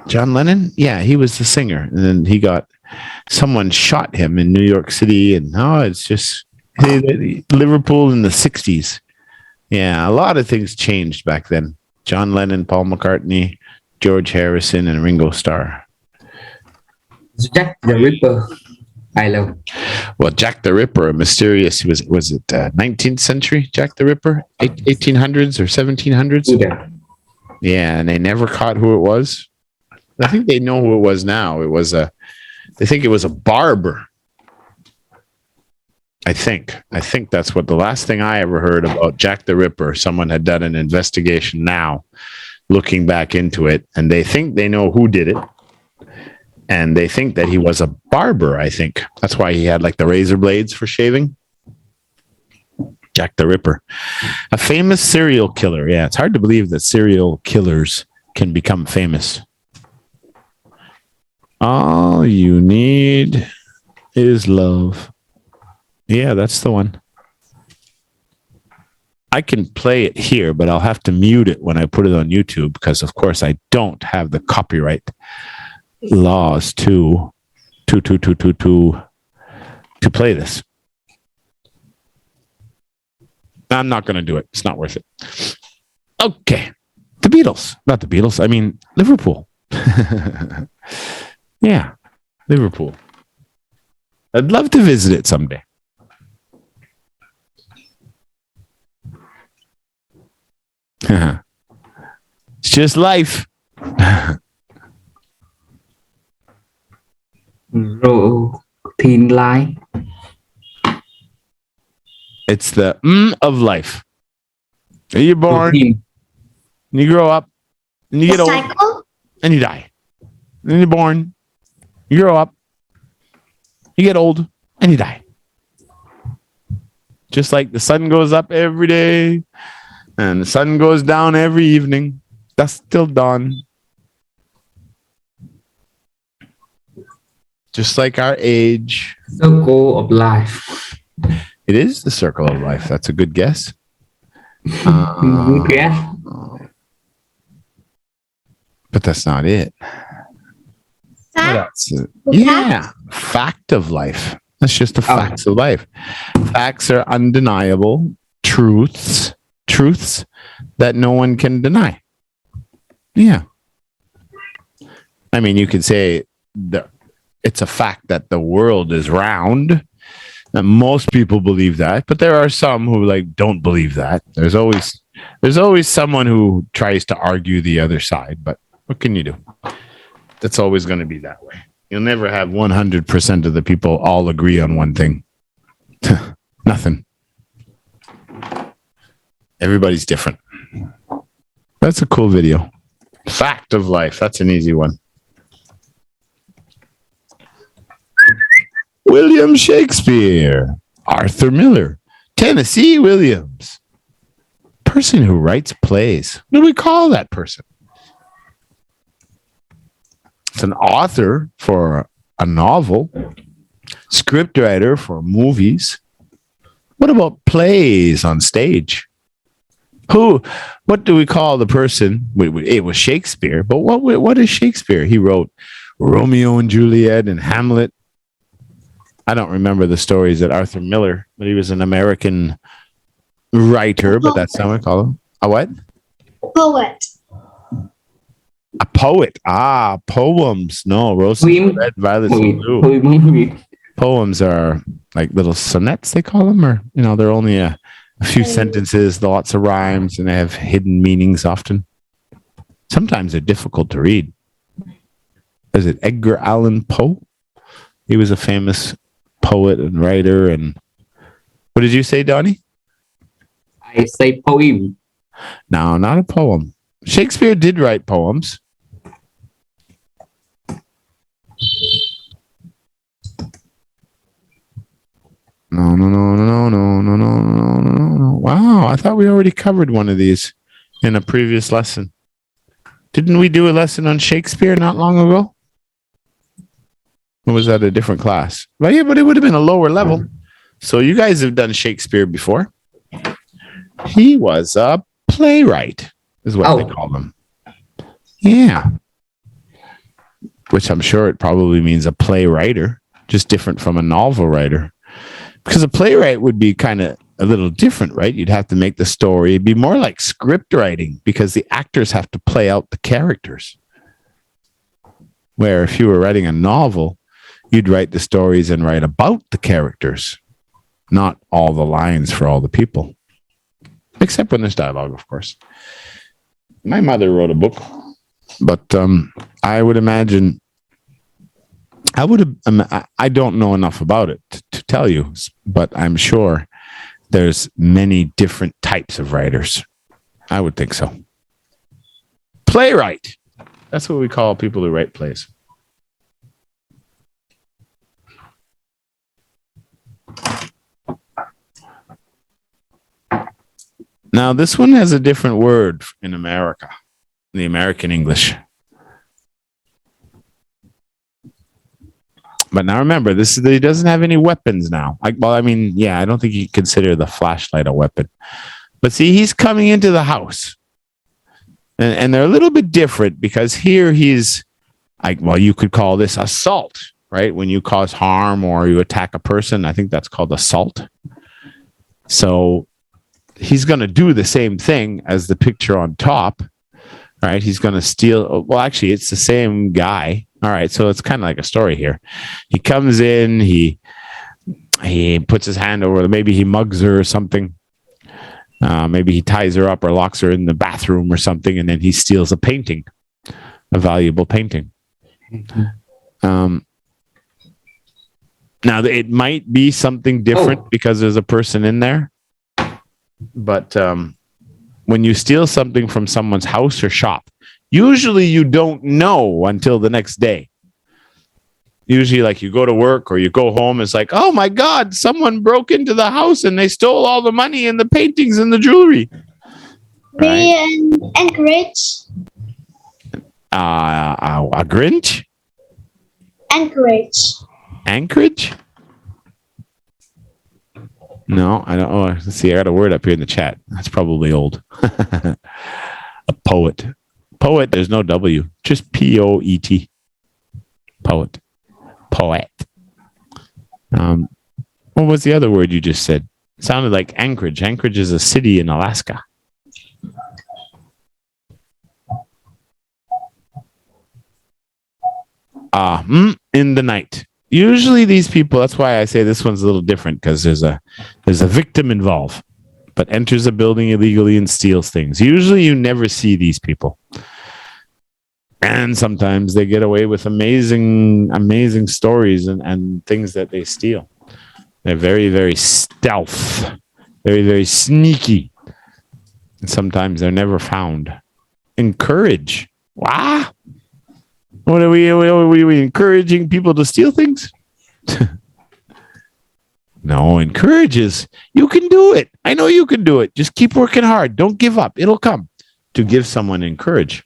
John Lennon? Yeah, he was the singer. And then someone shot him in New York City. And it's just Liverpool in the 60s. Yeah, a lot of things changed back then. John Lennon, Paul McCartney, George Harrison, and Ringo Starr. Jack the Ripper. I love. Well, Jack the Ripper, a mysterious, was it 19th century Jack the Ripper? 1800s or 1700s? Yeah, and they never caught who it was. I think they know who it was now. They think it was a barber. I think that's what the last thing I ever heard about Jack the Ripper. Someone had done an investigation now, looking back into it, and they think they know who did it. And they think that he was a barber, I think. That's why he had like the razor blades for shaving. Jack the Ripper. A famous serial killer. Yeah, it's hard to believe that serial killers can become famous. All you need is love. Yeah, that's the one. I can play it here, but I'll have to mute it when I put it on YouTube because, of course, I don't have the copyright laws to play this. I'm not going to do it. It's not worth it. Okay. The Beatles. Not the Beatles. I mean, Liverpool. Yeah. Liverpool. I'd love to visit it someday. It's just life. Routine life. It's the of life. You're born, Routine. and you grow up, and you The get old, cycle. and you die. And you're born, you grow up, you get old, and you die. Just like the sun goes up every day, and the sun goes down every evening. Dusk till dawn. Just like our age. Circle of life. It is the circle of life. That's a good guess. Good guess. But that's not it. What Fact. else? Yeah. Fact of life. That's just the facts of life. Facts are undeniable truths that no one can deny. Yeah. I mean, you could say that it's a fact that the world is round. And most people believe that, but there are some who don't believe that. There's always someone who tries to argue the other side, but what can you do? That's always going to be that way. You'll never have 100% of the people all agree on one thing. Nothing. Everybody's different. That's a cool video. Fact of life. That's an easy one. William Shakespeare, Arthur Miller, Tennessee Williams. Person who writes plays. What do we call that person? It's an author for a novel, scriptwriter for movies. What about plays on stage? What do we call the person? It was Shakespeare, but what is Shakespeare? He wrote Romeo and Juliet and Hamlet. I don't remember the stories that Arthur Miller, but he was an American writer, but that's not what I call him. A what? Poet. A poet. Poems. No, roses are red, violets are blue. Poems are like little sonnets, they call them, or they're only a few sentences, lots of rhymes, and they have hidden meanings often. Sometimes they're difficult to read. Is it Edgar Allan Poe? He was a famous poet and writer. And what did you say, Donnie? I say poem. No, not a poem. Shakespeare did write poems. No. Wow, I thought we already covered one of these in a previous lesson. Didn't we do a lesson on Shakespeare not long ago? Or was that a different class? Well, yeah, but it would have been a lower level. So you guys have done Shakespeare before. He was a playwright, is what they call him. Yeah. Which I'm sure it probably means a playwriter, just different from a novel writer. Because a playwright would be kind of a little different, right? You'd have to make the story. It'd be more like script writing because the actors have to play out the characters. Where if you were writing a novel, you'd write the stories and write about the characters, not all the lines for all the people. Except when there's dialogue, of course. My mother wrote a book, but I would imagine, I don't know enough about it to tell you, but I'm sure there's many different types of writers. I would think so. Playwright. That's what we call people who write plays. Now, this one has a different word in America, the American English. But now remember, he doesn't have any weapons now. I don't think you consider the flashlight a weapon. But see, he's coming into the house. And they're a little bit different because here he's like, well, you could call this assault, right? When you cause harm or you attack a person, I think that's called assault. So he's going to do the same thing as the picture on top, right? He's going to steal. Well, actually, it's the same guy. All right. So it's kind of like a story here. He comes in, he puts his hand over, maybe he mugs her or something. Maybe he ties her up or locks her in the bathroom or something, and then he steals a painting, a valuable painting. Now, it might be something different because there's a person in there. But when you steal something from someone's house or shop, usually you don't know until the next day. Usually, like you go to work or you go home, it's like, oh my God, someone broke into the house and they stole all the money and the paintings and the jewelry. Right? Encourage. A Grinch? Encourage. Anchorage? No, I don't. Oh, let's see. I got a word up here in the chat. That's probably old. A poet. Poet, there's no W. Just Poet. Poet. Poet. What was the other word you just said? It sounded like Anchorage. Anchorage is a city in Alaska. In the night. Usually these people, that's why I say this one's a little different, because there's a victim involved, but enters a building illegally and steals things. Usually you never see these people. And sometimes they get away with amazing stories and things that they steal. They're very, very stealth, very, very sneaky. And sometimes they're never found. Encourage. Wow. What are we encouraging people to steal things? No, encourages. You can do it. I know you can do it. Just keep working hard. Don't give up. It'll come. To give someone encourage.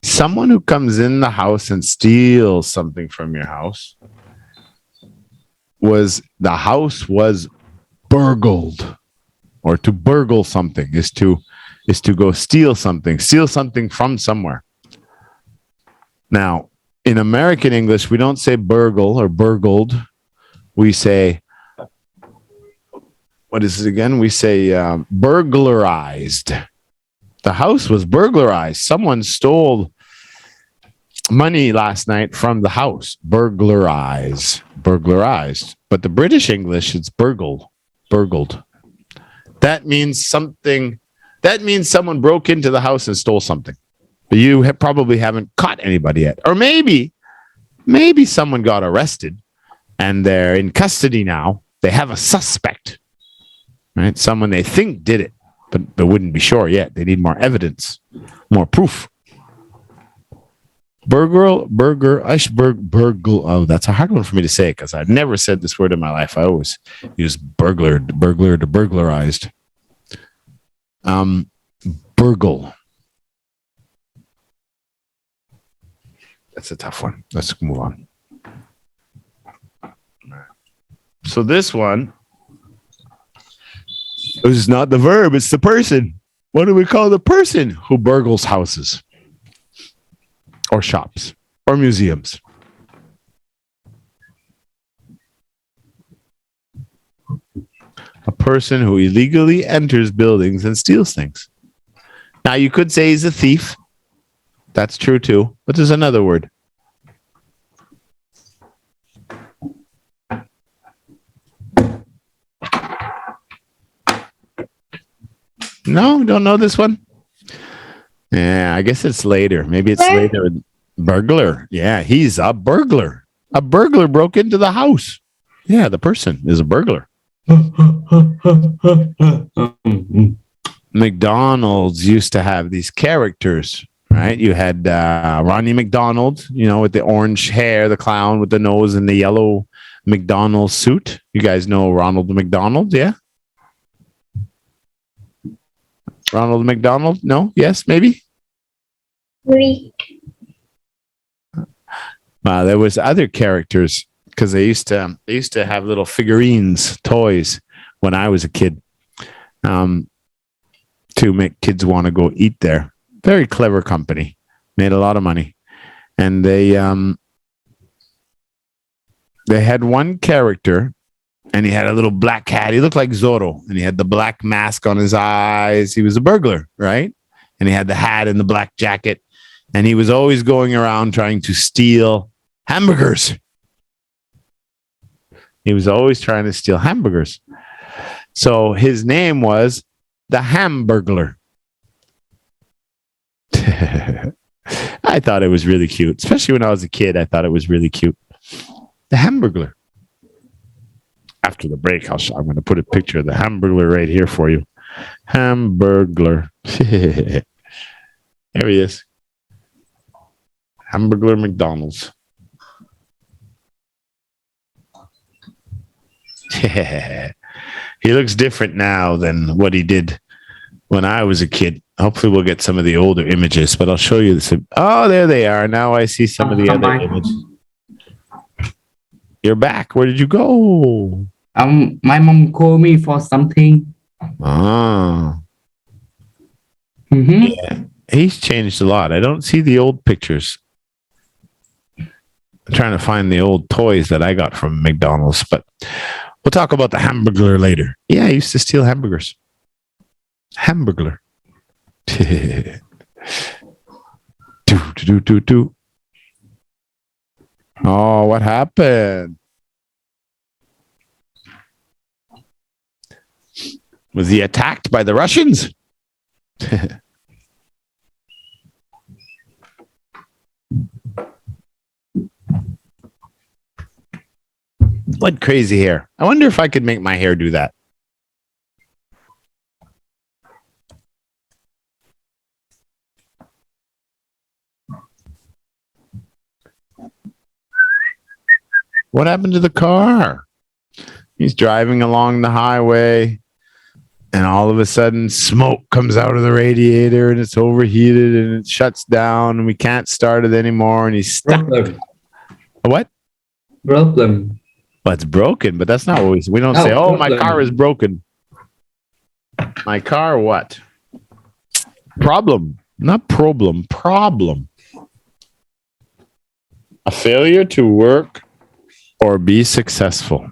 Someone who comes in the house and steals something from your house the house was burgled. Or to burgle something is to go steal something from somewhere. Now, in American English, we don't say burgle or burgled. We say, what is it again? We say burglarized. The house was burglarized. Someone stole money last night from the house. Burglarized. But the British English, it's burgled. That means something. That means someone broke into the house and stole something. But you probably haven't caught anybody yet. Or maybe someone got arrested and they're in custody now. They have a suspect, right? Someone they think did it, but they wouldn't be sure yet. They need more evidence, more proof. Burgle. Oh, that's a hard one for me to say because I've never said this word in my life. I always use burglar to burglarized. Burgle. That's a tough one. Let's move on. So this one is not the verb, it's the person. What do we call the person who burgles houses? Or shops, or museums. A person who illegally enters buildings and steals things. Now, you could say he's a thief. That's true too. But there's another word. No, don't know this one? Yeah, I guess it's later. Maybe it's later. Burglar. Yeah, he's a burglar. A burglar broke into the house. Yeah, the person is a burglar. McDonald's used to have these characters, right? You had Ronnie McDonald, with the orange hair, the clown with the nose and the yellow McDonald's suit. You guys know Ronald McDonald, yeah? Ronald McDonald? No? Yes? Maybe? Greek. There was other characters because they used to have little figurines, toys when I was a kid, to make kids want to go eat there. Very clever company, made a lot of money, and they had one character, and he had a little black hat. He looked like Zorro, and he had the black mask on his eyes. He was a burglar, right? And he had the hat and the black jacket, and he was always going around trying to steal hamburgers. He was always trying to steal hamburgers. So his name was the Hamburglar. I thought it was really cute, especially when I was a kid. I thought it was really cute. The Hamburglar. After the break, I'm going to put a picture of the Hamburglar right here for you. Hamburglar. There he is. Hamburglar McDonald's. He looks different now than what he did when I was a kid. Hopefully we'll get some of the older images, but I'll show you this. Oh, there they are. Now I see some of the other images. You're back. Where did you go? My mom called me for something. Ah. Mm-hmm. Yeah. He's changed a lot. I don't see the old pictures. I'm trying to find the old toys that I got from McDonald's, but we'll talk about the Hamburglar later. Yeah, I used to steal hamburgers. Hamburglar. Do. Oh, what happened? Was he attacked by the Russians? What crazy hair. I wonder if I could make my hair do that. What happened to the car? He's driving along the highway, and all of a sudden smoke comes out of the radiator, and it's overheated, and it shuts down, and we can't start it anymore, and he's stuck. Problem. What? Problem. Well, it's broken, but that's not what we don't say, oh, my car is broken. My car what? Problem. Not problem. Problem. A failure to work or be successful.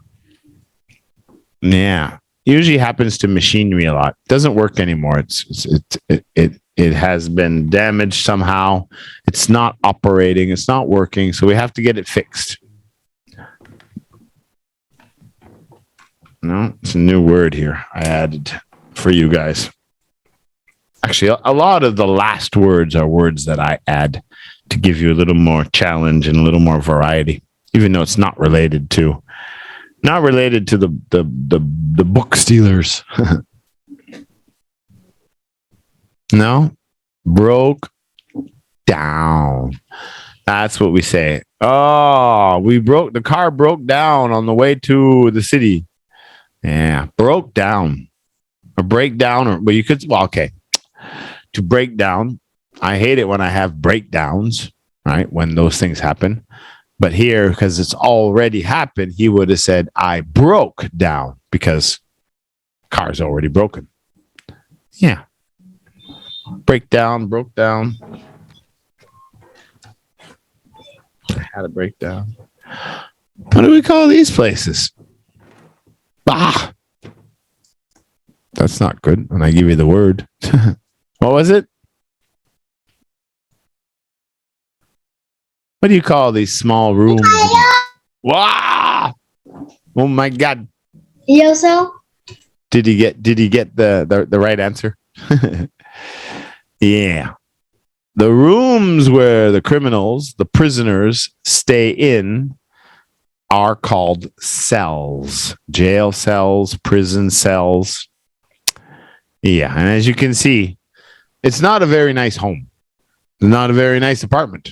Yeah. Usually happens to machinery a lot. Doesn't work anymore. It has been damaged somehow. It's not operating. It's not working. So we have to get it fixed. No, it's a new word here I added for you guys. Actually, a lot of the last words are words that I add to give you a little more challenge and a little more variety, even though it's not related to the book stealers. No, broke down. That's what we say. Oh, the car broke down on the way to the city. Yeah, broke down. A breakdown, but you could, well, okay. To break down, I hate it when I have breakdowns, right? When those things happen. But here, because it's already happened, he would have said, I broke down because car's already broken. Yeah. Break down, broke down. I had a breakdown. What do we call these places? Ah, that's not good when I give you the word. What was it? What do you call these small rooms? Wow! Oh my God! Yourself? Did he get the right answer? Yeah, the rooms where the criminals, the prisoners, stay in are called cells, jail cells, prison cells. Yeah, and as you can see, it's not a very nice home, not a very nice apartment,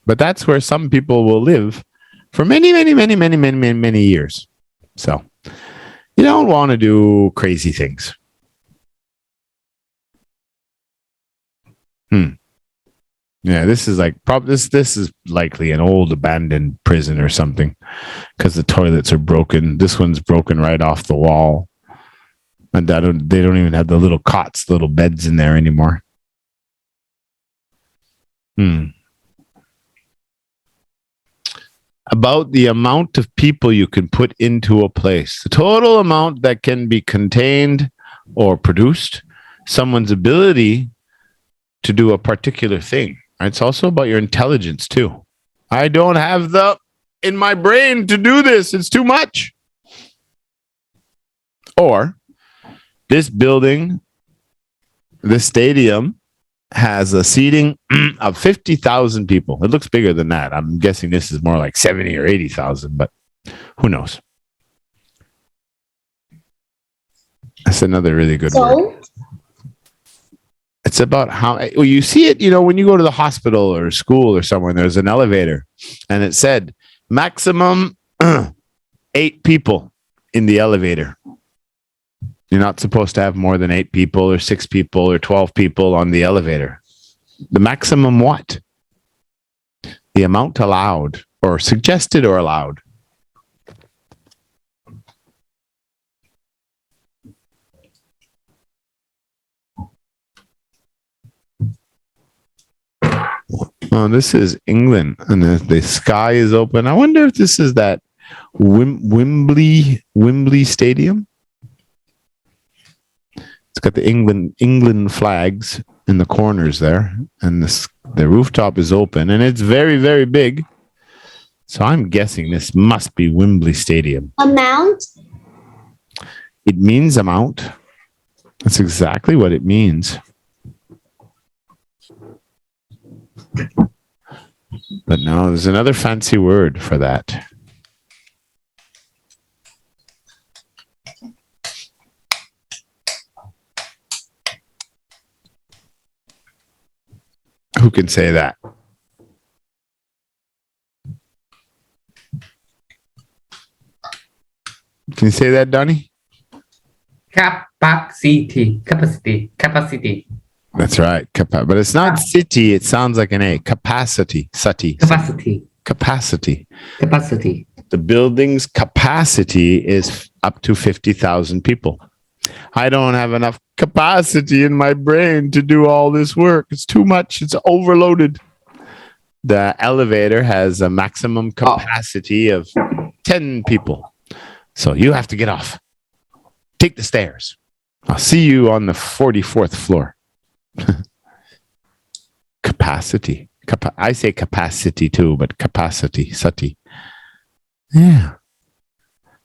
but that's where some people will live for many, many, many, many, many, many, many years. So you don't want to do crazy things. Yeah, this is like this is likely an old abandoned prison or something, because the toilets are broken. This one's broken right off the wall, and they don't even have the little cots, little beds in there anymore. About the amount of people you can put into a place, the total amount that can be contained or produced, someone's ability to do a particular thing. It's also about your intelligence too. I don't have in my brain to do this. It's too much. Or this building, this stadium has a seating of 50,000 people. It looks bigger than that. I'm guessing this is more like 70 or 80,000, but who knows? That's another really good word. It's about how you see it, when you go to the hospital or school or somewhere, there's an elevator and it said maximum 8 people in the elevator. You're not supposed to have more than 8 people or 6 people or 12 people on the elevator. The maximum what? The amount allowed or suggested or allowed. Oh, this is England, and the sky is open. I wonder if this is that Wembley Stadium. It's got the England flags in the corners there, and the rooftop is open, and it's very, very big. So I'm guessing this must be Wembley Stadium. Amount? It means amount. That's exactly what it means. But no, there's another fancy word for that. Who can say that? Can you say that, Donnie? Capacity. That's right. But it's not city. It sounds like an A. Capacity. Sati. Capacity. The building's capacity is up to 50,000 people. I don't have enough capacity in my brain to do all this work. It's too much. It's overloaded. The elevator has a maximum capacity of 10 people. So you have to get off. Take the stairs. I'll see you on the 44th floor. Capacity. I say capacity too, but capacity. Sati. Yeah.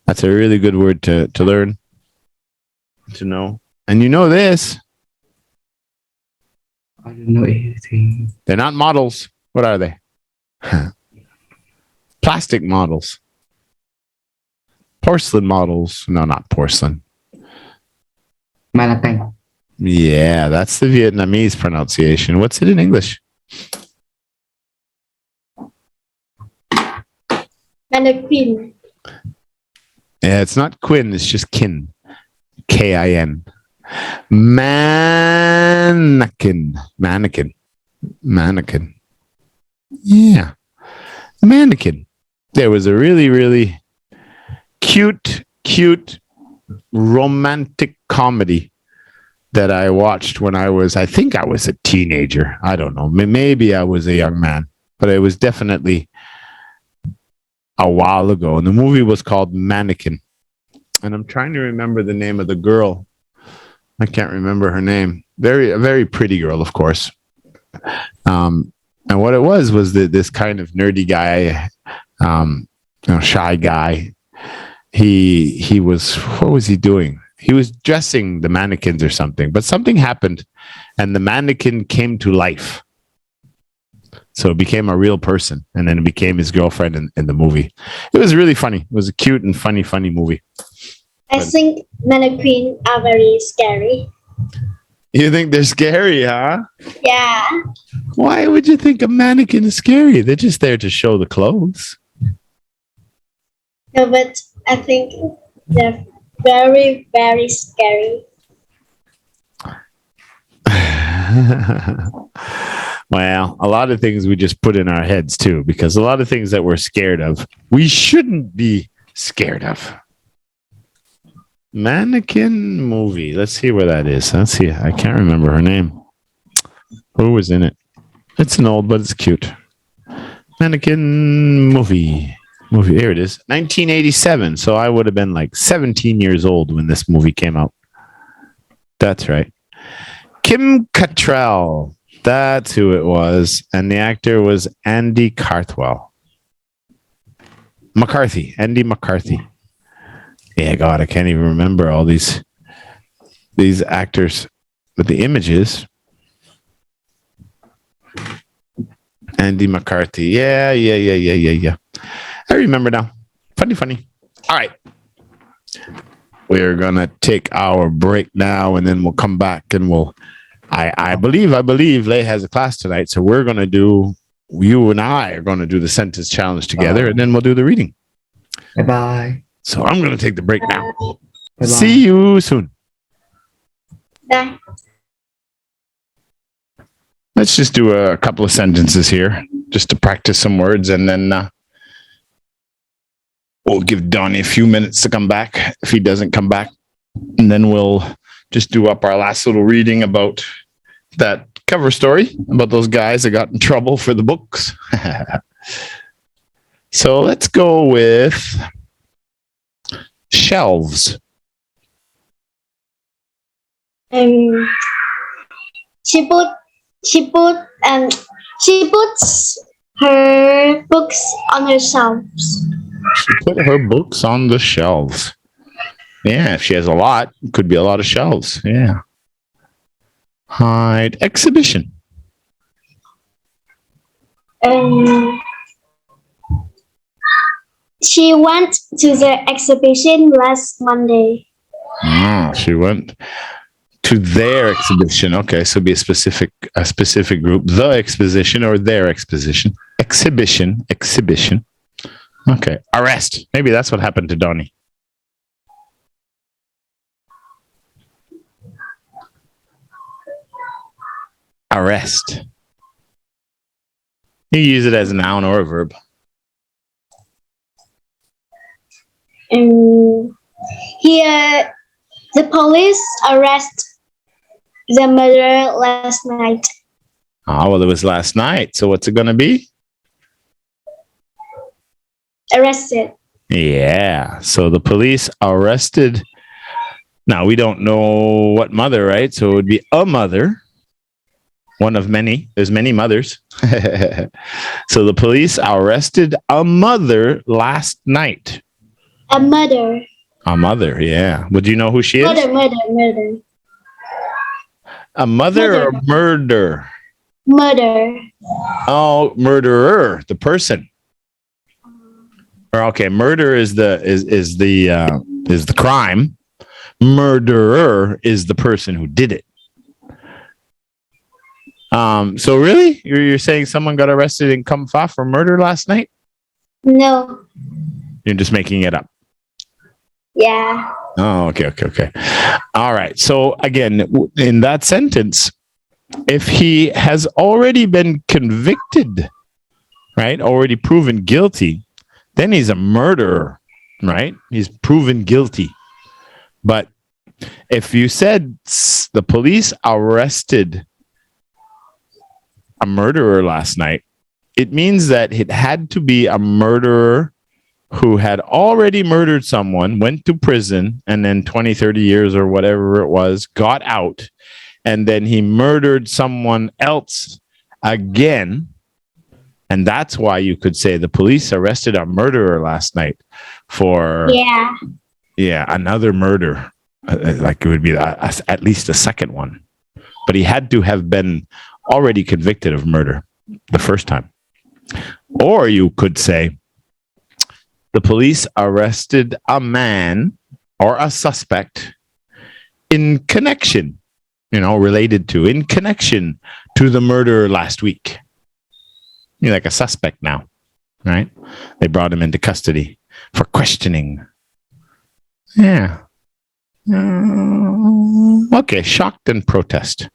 That's a really good word to learn. To know. And you know this. I don't know anything. They're not models. What are they? Plastic models. Porcelain models. No, not porcelain. Manatang. Yeah, that's the Vietnamese pronunciation. What's it in English? Mannequin. Yeah, it's not Quinn. It's just kin. K-I-N. Mannequin. Yeah. A mannequin. There was a really, really cute romantic comedy that I watched when I think I was a teenager. I don't know. Maybe I was a young man, but it was definitely a while ago. And the movie was called Mannequin. And I'm trying to remember the name of the girl. I can't remember her name. A very pretty girl, of course. And what it was this kind of nerdy guy, shy guy. He was, what was he doing? He was dressing the mannequins or something, but something happened and the mannequin came to life. So it became a real person, and then it became his girlfriend in the movie. It was really funny. It was a cute and funny movie. I think mannequins are very scary. You think they're scary, huh? Yeah. Why would you think a mannequin is scary? They're just there to show the clothes. No, but I think they're very, very scary. Well, a lot of things we just put in our heads too, because a lot of things that we're scared of, we shouldn't be scared of. Mannequin movie. Let's see where that is. Let's see. I can't remember her name. Who was in it? It's an old, but it's cute. Mannequin movie. Here it is. 1987. So I would have been like 17 years old when this movie came out. That's right. Kim Cattrall. That's who it was. And the actor was Andy McCarthy. Andy McCarthy. Yeah, God, I can't even remember all these actors. But the images. Andy McCarthy. Yeah. I remember now. Funny. All right. We're going to take our break now, and then we'll come back and I believe Lay has a class tonight, so we're going to do, you and I are going to do the sentence challenge together, and then we'll do the reading. Bye-bye. So I'm going to take the break now. Bye-bye. See you soon. Bye. Let's just do a couple of sentences here, just to practice some words, and then we'll give Donnie a few minutes to come back if he doesn't come back. And then we'll just do up our last little reading about that cover story about those guys that got in trouble for the books. So let's go with shelves. She puts her books on her shelves. She put her books on the shelves. Yeah, if she has a lot, it could be a lot of shelves. Yeah. Hide exhibition. She went to the exhibition last Monday. She went to their exhibition. Okay, so be a specific group. The exposition or their exposition. Exhibition. Okay. Arrest. Maybe that's what happened to Donnie. Arrest. You use it as a noun or a verb. Here, the police arrested the murderer last night. Oh, well, it was last night. So what's it going to be? Arrested. Yeah. So the police arrested. Now, we don't know what mother, right? So it would be a mother. One of many. There's many mothers. So the police arrested a mother last night. A murder. A mother, yeah. Would you know who she is? Murder. A mother or murder? Murder. Oh, murderer, the person. Or okay, murder is the crime. Murderer is the person who did it. So really, you're saying someone got arrested in Kum Fa for murder last night? No. You're just making it up. Yeah. Oh, okay. All right. So again, in that sentence, if he has already been convicted, right, already proven guilty, then he's a murderer, right? He's proven guilty. But if you said the police arrested a murderer last night, it means that it had to be a murderer who had already murdered someone, went to prison, and then 20, 30 years or whatever it was, got out, and then he murdered someone else again. And that's why you could say the police arrested a murderer last night for another murder. Like it would be at least a second one. But he had to have been already convicted of murder the first time. Or you could say the police arrested a man or a suspect in connection, related to, in connection to the murder last week. You're like a suspect now, right? They brought him into custody for questioning. Yeah. Okay, shocked and protest.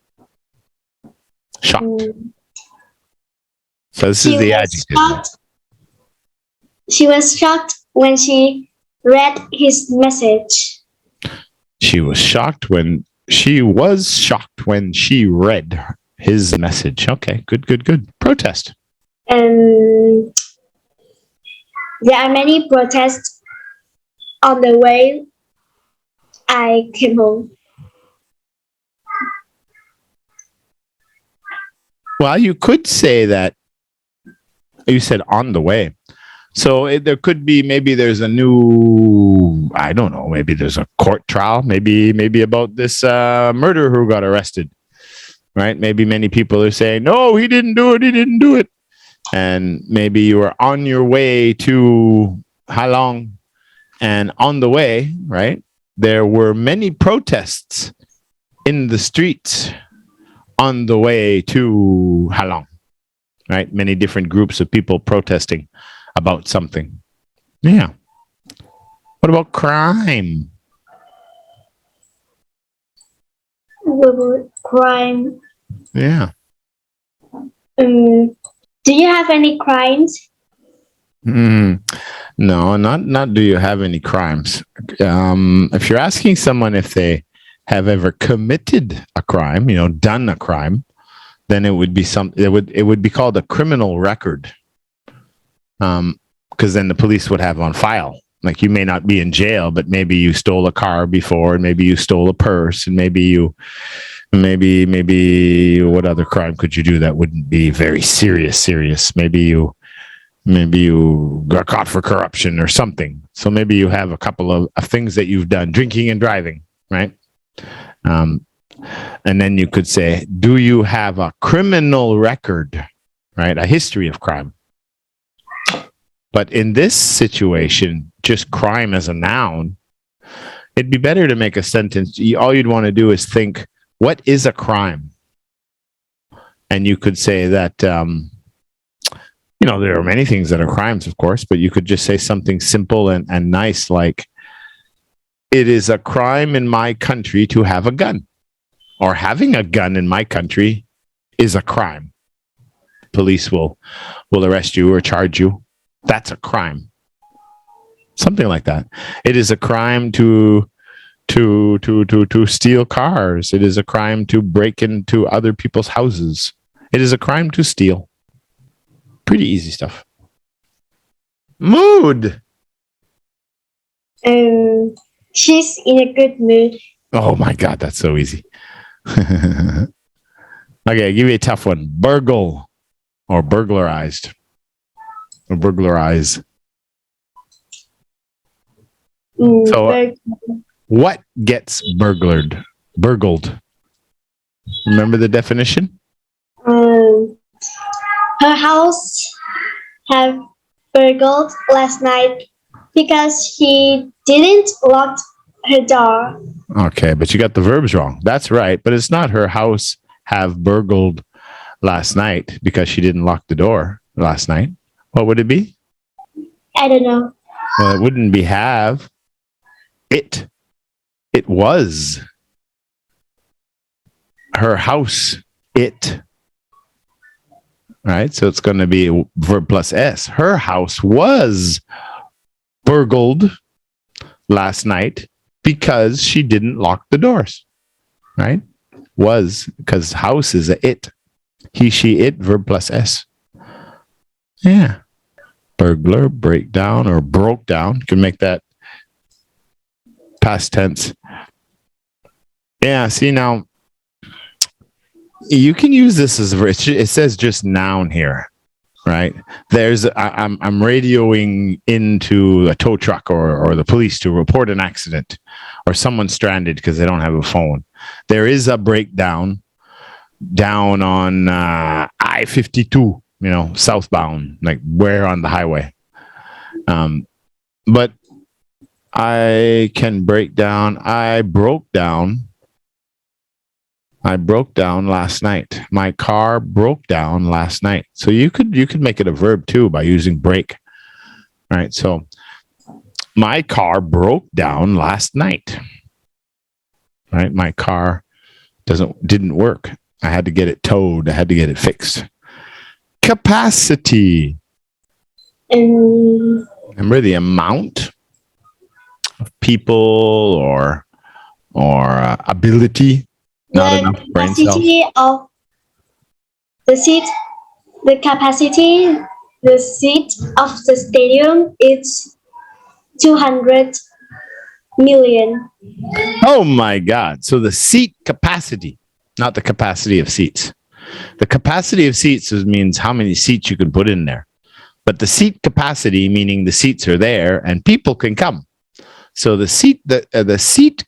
Shocked. So this She is the was adjective. shocked. She was shocked when she read his message. She was shocked when she read his message. Okay, good. Protest. And there are many protests on the way I came home. Well, you could say that you said on the way. So there could be, maybe there's a new, I don't know, maybe there's a court trial, maybe about this murderer who got arrested, right? Maybe many people are saying, no, he didn't do it. And maybe you are on your way to Halong, and on the way, right, there were many protests in the streets on the way to Halong, right? Many different groups of people protesting about something. Yeah. What about crime? Crime. Yeah. Do you have any crimes? No, not do you have any crimes. If you're asking someone if they have ever committed a crime, done a crime, then it would be it would be called a criminal record. Because then the police would have on file. Like, you may not be in jail, but maybe you stole a car before, and maybe you stole a purse, and maybe what other crime could you do that wouldn't be very serious? Maybe you got caught for corruption or something. So maybe you have a couple of things that you've done, drinking and driving, right? And then you could say, do you have a criminal record, right? A history of crime. But in this situation, just crime as a noun, it'd be better to make a sentence. All you'd want to do is think, what is a crime? And you could say that, there are many things that are crimes, of course, but you could just say something simple and nice, like, it is a crime in my country to have a gun, or having a gun in my country is a crime. Police will arrest you or charge you. That's a crime. Something like that. It is a crime to steal cars. It is a crime to break into other people's houses. It is a crime to steal. Pretty easy stuff. Mood. She's in a good mood. Oh my God, that's so easy. Okay, give me a tough one. Burgle or burglarized. Or burglarize. So what gets burgled? Remember the definition? Her house have burgled last night because she didn't lock her door. Okay, but you got the verbs wrong. That's right, but it's not her house have burgled last night because she didn't lock the door last night. What would it be? I don't know. Well, it wouldn't be have. It was. Her house, it. Right? So it's going to be verb plus S. Her house was burgled last night because she didn't lock the doors. Right? Was, because house is a it. He, she, it, verb plus S. Yeah. Burglar, breakdown, or broke down. You can make that past tense. Yeah, see now, you can use this as it says just noun here, right? I'm radioing into a tow truck or the police to report an accident, or someone stranded because they don't have a phone. There is a breakdown down on I-52, southbound, like where on the highway. But I can break down. I broke down last night. My car broke down last night. So you could make it a verb too by using break. Right? So my car broke down last night. Right? My car didn't work. I had to get it towed. I had to get it fixed. capacity. Remember the amount of people or ability, not the enough brain cells. capacity of the seat, the capacity, the seat of the stadium is 200 million. Oh my God. So the seat capacity, not the capacity of seats. The capacity of seats means how many seats you can put in there. But the seat capacity, meaning the seats are there and people can come. So the seat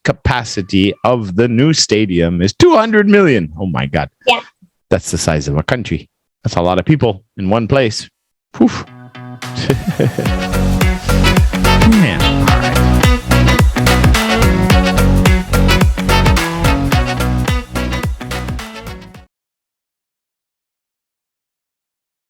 capacity of the new stadium is 200 million. Oh my God. Yeah. That's the size of a country. That's a lot of people in one place. Poof.